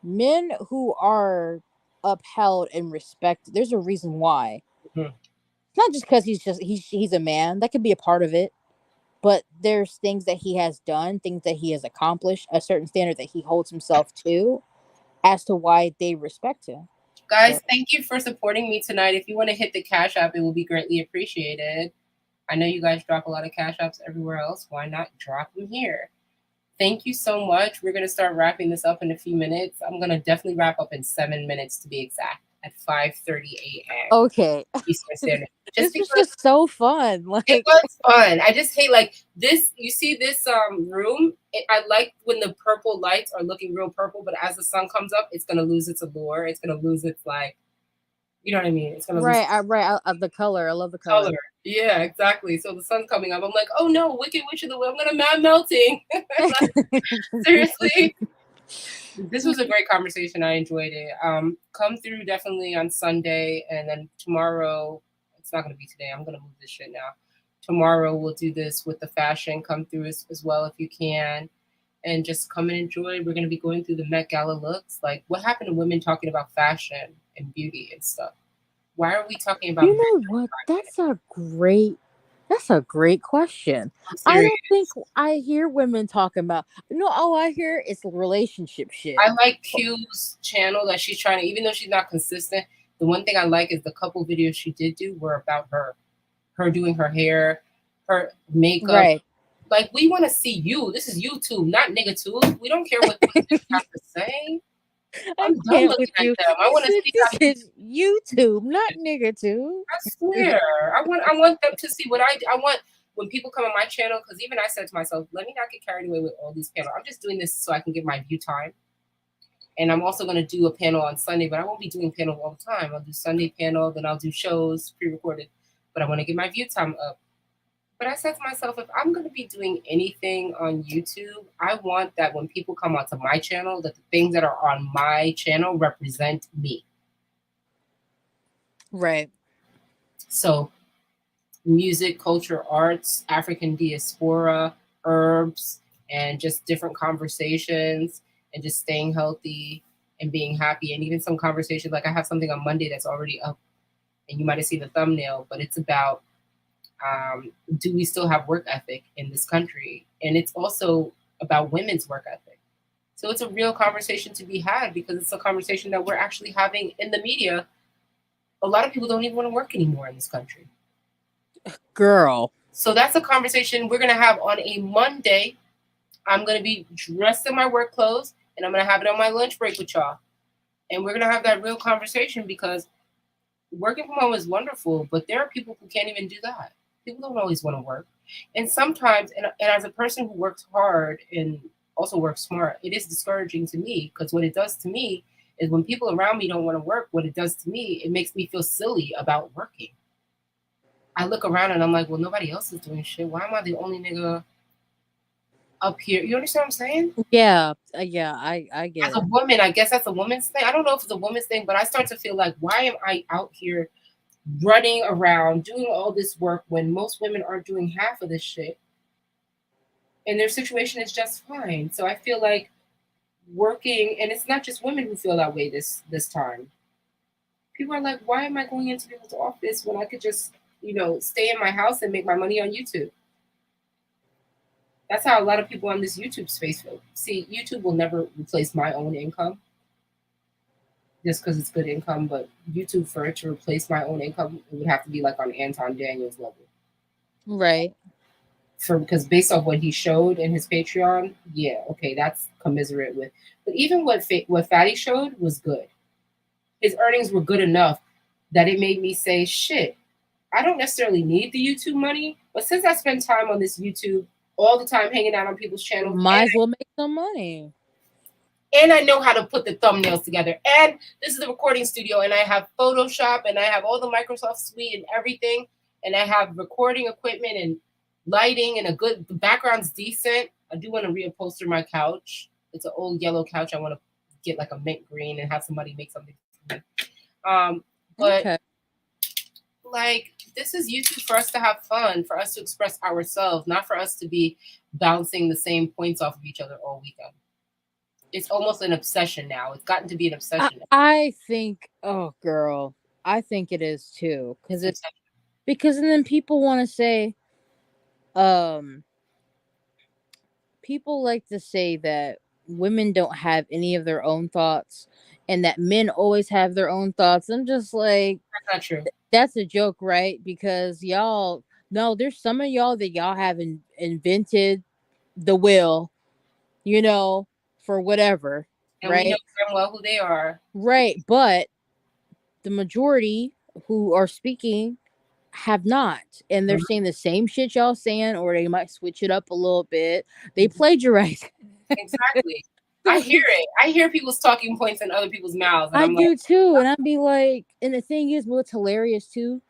men who are upheld and respected, there's a reason why. Not just because he's a man. That could be a part of it. But there's things that he has done, things that he has accomplished, a certain standard that he holds himself to, as to why they respect him. Guys, So, thank you for supporting me tonight. If you want to hit the Cash App, it will be greatly appreciated. I know you guys drop a lot of Cash Apps everywhere else. Why not drop them here? Thank you so much. We're going to start wrapping this up in a few minutes. I'm going to definitely wrap up in 7 minutes to be exact, at 5:30 a.m. okay. Eastern Standard. This was just so fun. Like it was fun. I just hate like this. You see this room? I like when the purple lights are looking real purple, but as the sun comes up, it's going to lose its allure. It's going to lose its like, you know what I mean? It's going to lose the color. I love the color. Yeah, exactly. So the sun's coming up. I'm like, oh no, Wicked Witch of the Wheel. I'm gonna mad melting. Like, seriously. This was a great conversation. I enjoyed it. Come through definitely on Sunday, and then tomorrow. It's not gonna be today. I'm gonna move this shit now. Tomorrow we'll do this with the fashion. Come through as well if you can, and just come and enjoy. We're gonna be going through the Met Gala looks. Like, what happened to women talking about fashion and beauty and stuff? Why are we talking about? You know what? That's a great question. I don't think I hear women talking about. No, all I hear is relationship shit. I like Q's channel that she's trying to, even though she's not consistent. The one thing I like is the couple videos she did do were about her doing her hair, her makeup. Right. Like, we want to see you. This is YouTube, not nigga tube. We don't care what they have to say. I'm done looking at them. I want to see this is YouTube, not nigga tube. I swear. I want them to see what I want when people come on my channel, because even I said to myself, let me not get carried away with all these panels. I'm just doing this so I can get my view time. And I'm also going to do a panel on Sunday, but I won't be doing panels all the time. I'll do Sunday panel, then I'll do shows pre-recorded. But I want to get my view time up. But I said to myself, if I'm going to be doing anything on YouTube, I want that when people come onto my channel, that the things that are on my channel represent me. Right. So music, culture, arts, African diaspora, herbs, and just different conversations, and just staying healthy and being happy. And even some conversations, like I have something on Monday that's already up, and you might have seen the thumbnail, but it's about do we still have work ethic in this country? And it's also about women's work ethic. So it's a real conversation to be had, because it's a conversation that we're actually having in the media. A lot of people don't even want to work anymore in this country. Girl. So that's a conversation we're going to have on a Monday. I'm going to be dressed in my work clothes, and I'm going to have it on my lunch break with y'all. And we're going to have that real conversation, because working from home is wonderful, but there are people who can't even do that. People don't always want to work. And sometimes, and as a person who works hard and also works smart, it is discouraging to me, because what it does to me is when people around me don't want to work, what it does to me, it makes me feel silly about working. I look around and I'm like, well, nobody else is doing shit. Why am I the only nigga up here? You understand what I'm saying? Yeah. I get it. As a woman, I guess that's a woman's thing. I don't know if it's a woman's thing, but I start to feel like, why am I out here running around doing all this work when most women aren't doing half of this shit? And their situation is just fine. So I feel like working, and it's not just women who feel that way this time. People are like, why am I going into people's office when I could just, stay in my house and make my money on YouTube? That's how a lot of people on this YouTube space feel. See, YouTube will never replace my own income just because it's good income, but YouTube, for it to replace my own income, it would have to be like on Anton Daniels level. Right. Because based off what he showed in his Patreon, yeah, okay, that's commiserate with. But even what Fatty showed was good. His earnings were good enough that it made me say, shit, I don't necessarily need the YouTube money, but since I spend time on this YouTube all the time, hanging out on people's channels, Might as well make some money. and I know how to put the thumbnails together. And this is the recording studio, and I have Photoshop, and I have all the Microsoft suite and everything, and I have recording equipment and lighting, and the background's decent. I do want to reupholster my couch. It's an old yellow couch. I want to get like a mint green and have somebody make something. But Okay. like, this is YouTube for us to have fun, for us to express ourselves, not for us to be bouncing the same points off of each other all weekend. It's almost an obsession now. It's gotten to be an obsession. I think, oh girl, I think it is too, because and then people want to say, people like to say that women don't have any of their own thoughts, and that men always have their own thoughts. I'm just like, that's not true. That's a joke, right? Because y'all, no, there's some of y'all that y'all haven't invented the will, for whatever, And right? we know damn well who they are. Right, but the majority who are speaking have not, and they're saying the same shit y'all saying, or they might switch it up a little bit. They plagiarize. Exactly. I hear it. I hear people's talking points in other people's mouths. And I I'm do like, too, and I'd be like, and the thing is, what's hilarious too,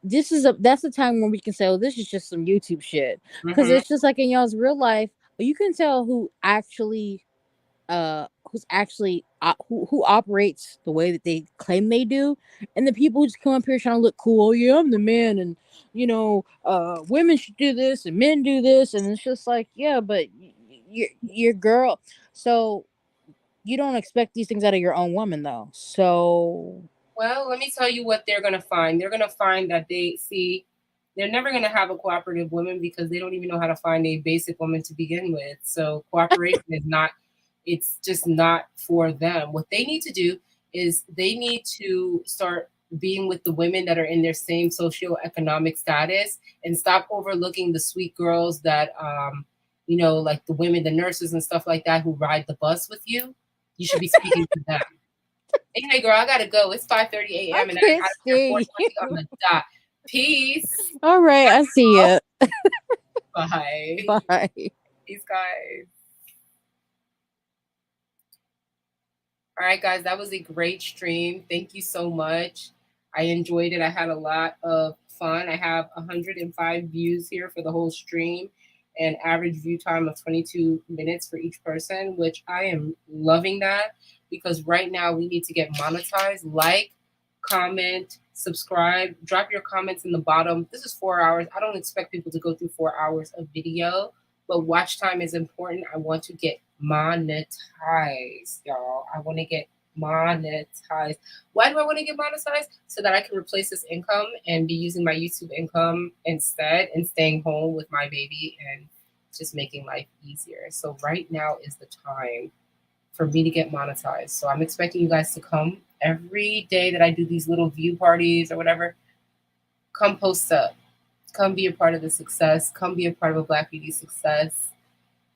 that's the time when we can say, oh, this is just some YouTube shit, because it's just like in y'all's real life, you can tell who actually who operates the way that they claim they do, and the people who just come up here trying to look cool. Oh yeah, I'm the man, and women should do this and men do this, and it's just like, yeah, but you're girl, so you don't expect these things out of your own woman though. So, well, let me tell you what they're gonna find. They're gonna find that they're never gonna have a cooperative woman because they don't even know how to find a basic woman to begin with. So cooperation is not. It's just not for them. What they need to do is they need to start being with the women that are in their same socioeconomic status and stop overlooking the sweet girls that like the women, the nurses and stuff like that who ride the bus with you. You should be speaking to them. Anyway, girl, I gotta go. It's 5:30 a.m. and I'm out of here 4:20 on the dot. Peace. All right, I see ya. Bye. Bye. Peace, guys. All right, guys, that was a great stream. Thank you so much. I enjoyed it. I had a lot of fun. I have 105 views here for the whole stream, and average view time of 22 minutes for each person, which I am loving that, because right now we need to get monetized. Like, comment, subscribe, drop your comments in the bottom. This is 4 hours. I don't expect people to go through 4 hours of video, but watch time is important. I want to get monetized, y'all. I want to get monetized. Why do I want to get monetized? So that I can replace this income and be using my YouTube income instead, and staying home with my baby and just making life easier. So right now is the time for me to get monetized. So I'm expecting you guys to come every day that I do these little view parties or whatever. Come post up. Come be a part of the success. Come be a part of a Black Beauty success.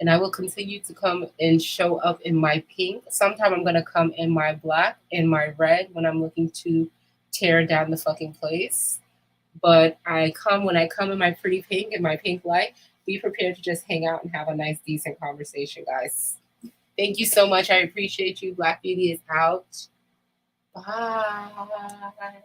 And I will continue to come and show up in my pink. Sometime I'm going to come in my black and my red when I'm looking to tear down the fucking place. But when I come in my pretty pink and my pink light, be prepared to just hang out and have a nice, decent conversation, guys. Thank you so much. I appreciate you. Black Beauty is out. Bye.